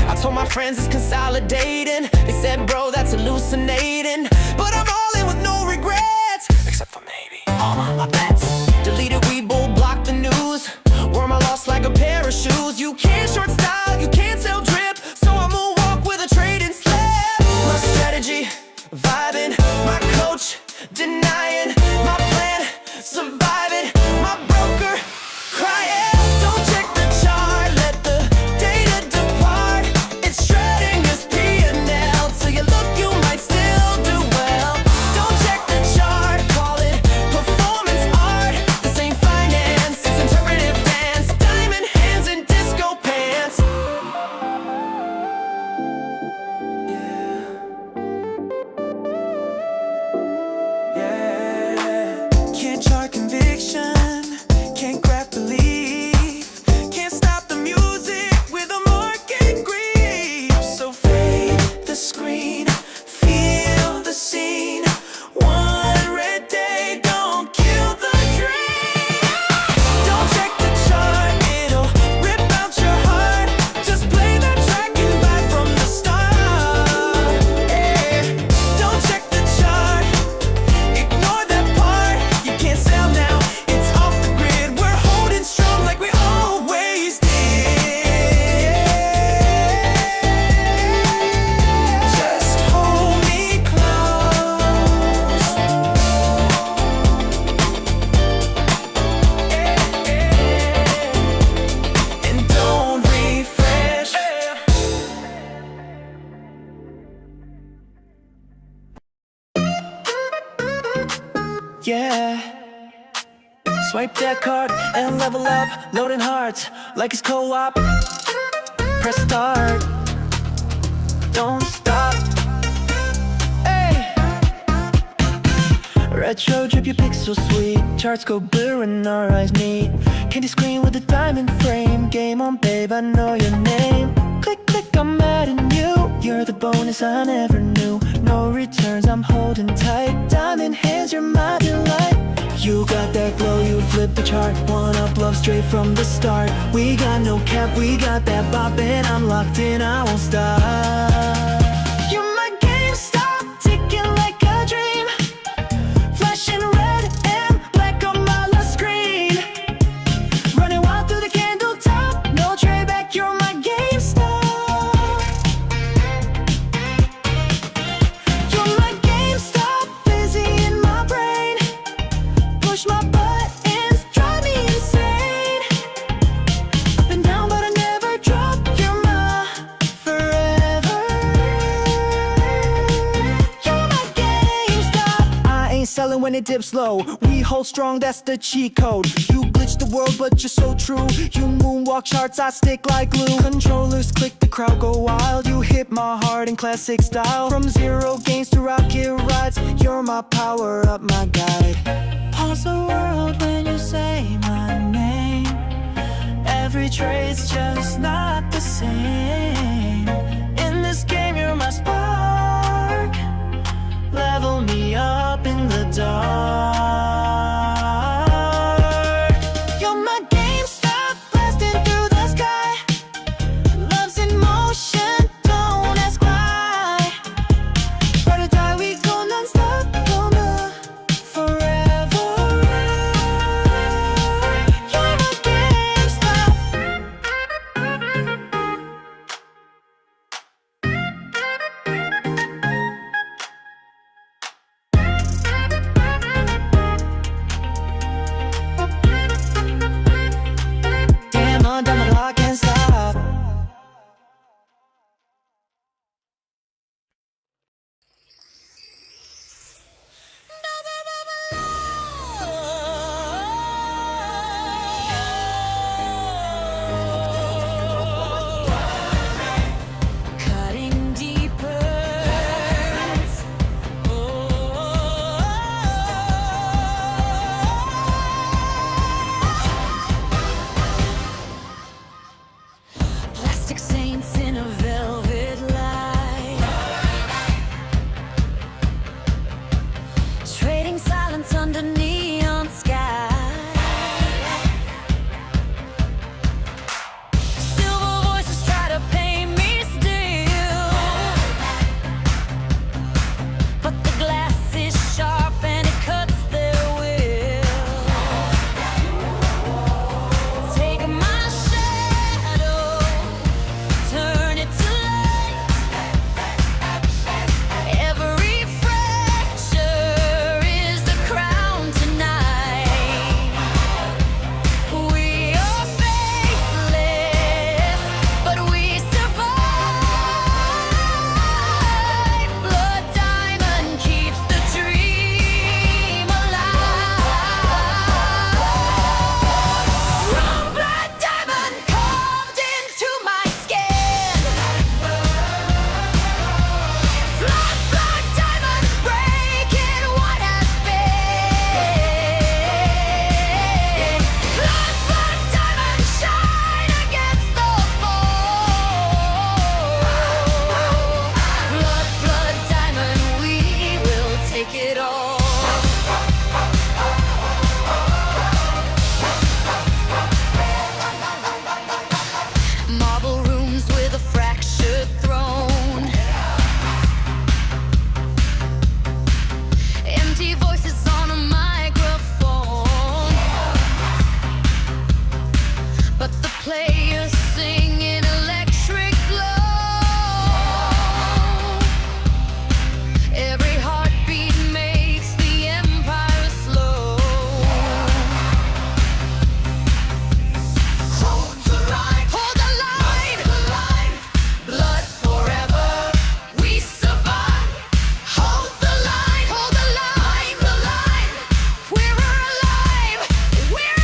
I told my friends it's consolidating. They said, bro, that's hallucinating. But I'm all in with no regrets, except for maybe all my bets. Deleted Webull, blocked the news. Wore my loss like a pair of shoes. You can't short style, you can't sell drip, so I'ma walk with a trade-in slip. My strategy, vibing. My coach, denying. My plan, surviving. My broker, crying. Don't check the chart, let the data depart. It's shredding as P&L. Till you look, you might still do well. Don't check the chart, call it performance art. This ain't finance, it's interpretive dance. Diamond hands and disco pants. Yeah. Can't chart conviction, can't graph belief, can't stop the music with a market grief. So fade the screen, feel the scene. One red day, don't kill the dream. Don't check the chart, it'll rip out your heart. Just play that track and vibe from the start. Yeah. Don't check the chart, ignore that part. You can't sell now, it's off the grid. We're holding strong like we always did. Just hold me close. And don't refresh. Yeah. Swipe that card and level up. Loading hearts like it's co-op. Press start. Don't stop. Hey. Retro drip, your pixel sweet. Charts go blue and our eyes meet. Candy screen with a diamond frame. Game on, babe, I know your name. Click, click, I'm adding you. You're the bonus I never knew. No returns, I'm holding tight. Diamond hands, you're my delight. You got that glow, you flip the chart. One up love straight from the start. We got no cap, we got that bop, and I'm locked in, I won't stop. You're my GameStop, ticking like a dream. Flashing red and black on my last screen. Running wild through the candle top, no tray back, you're my GameStop. You're my GameStop, busy in my brain. Push my buttons, drive me insane. Up and down, but I never drop. You're my forever. You're my GameStop. I ain't selling when it dips low. We hold strong, that's the cheat code. You glitch the world, but you're so true. You moonwalk charts, I stick like glue. Controllers click, the crowd go wild. You hit my heart in classic style. From zero games to rocket rides, you're my power up, my guide. Pause the world when you say my name. Every trade's just not the same. In this game, you're my spark. Level me up in the dark. You're my GameStop, blasting through the sky. Love's in motion, don't ask why. Ride or die, we go non-stop, gonna forever. You're my GameStop. Damn, on down the clock, can't stop. Cutting deeper. Plastic saints in a velvet light, trading silence under neon sky. Silver voices try to pay me still, but the glass is sharp and it cuts their will. Take my shadow, turn it to light. Every fracture is the crown tonight. We are faceless, but we survive. Blood diamond keeps the dream alive. From blood diamond carved into my skin. Blood diamond breaking what has been. Blood diamond shine against the foe. Blood diamond, we will take it all. Marble rooms with a fractured throne. Empty voices on a microphone, but the players sing in electric glow. Every heartbeat makes the empire slow. Hold the line, hold the line, blood forever, we survive. Hold the line, hold the line, we're alive, we're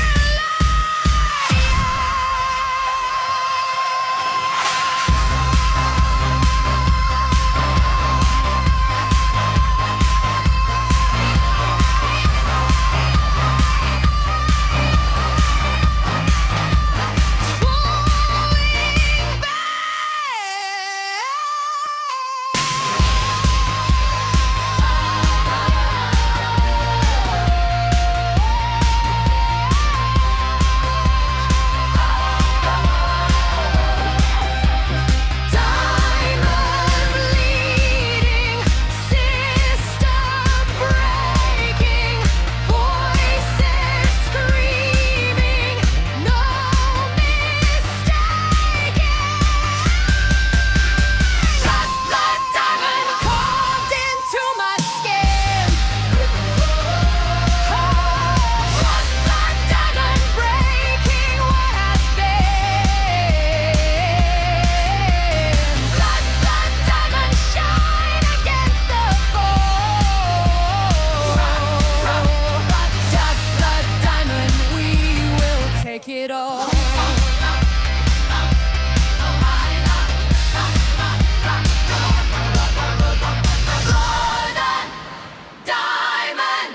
diamond bleeding, system breaking, voices screaming, no mistaking. Blood diamond carved into my skin. Blood diamond breaking what has been. Blood diamond shine against the foe. Blood diamond, we will take it all. Blood diamond,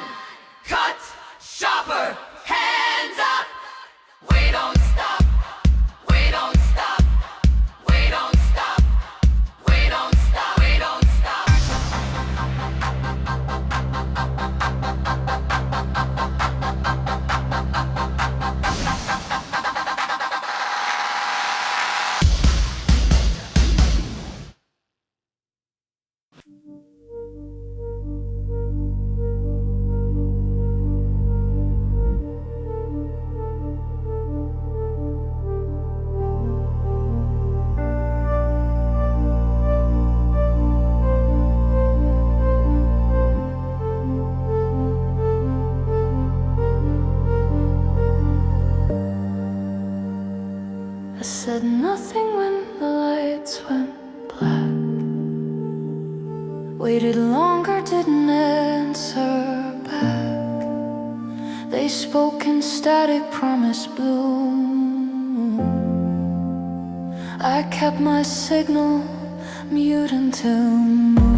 cut sharper, hands up. We don't stop. said nothing when the lights went black. Waited longer, didn't answer back. They spoke in static, promise bloom. I kept my signal mute until morning.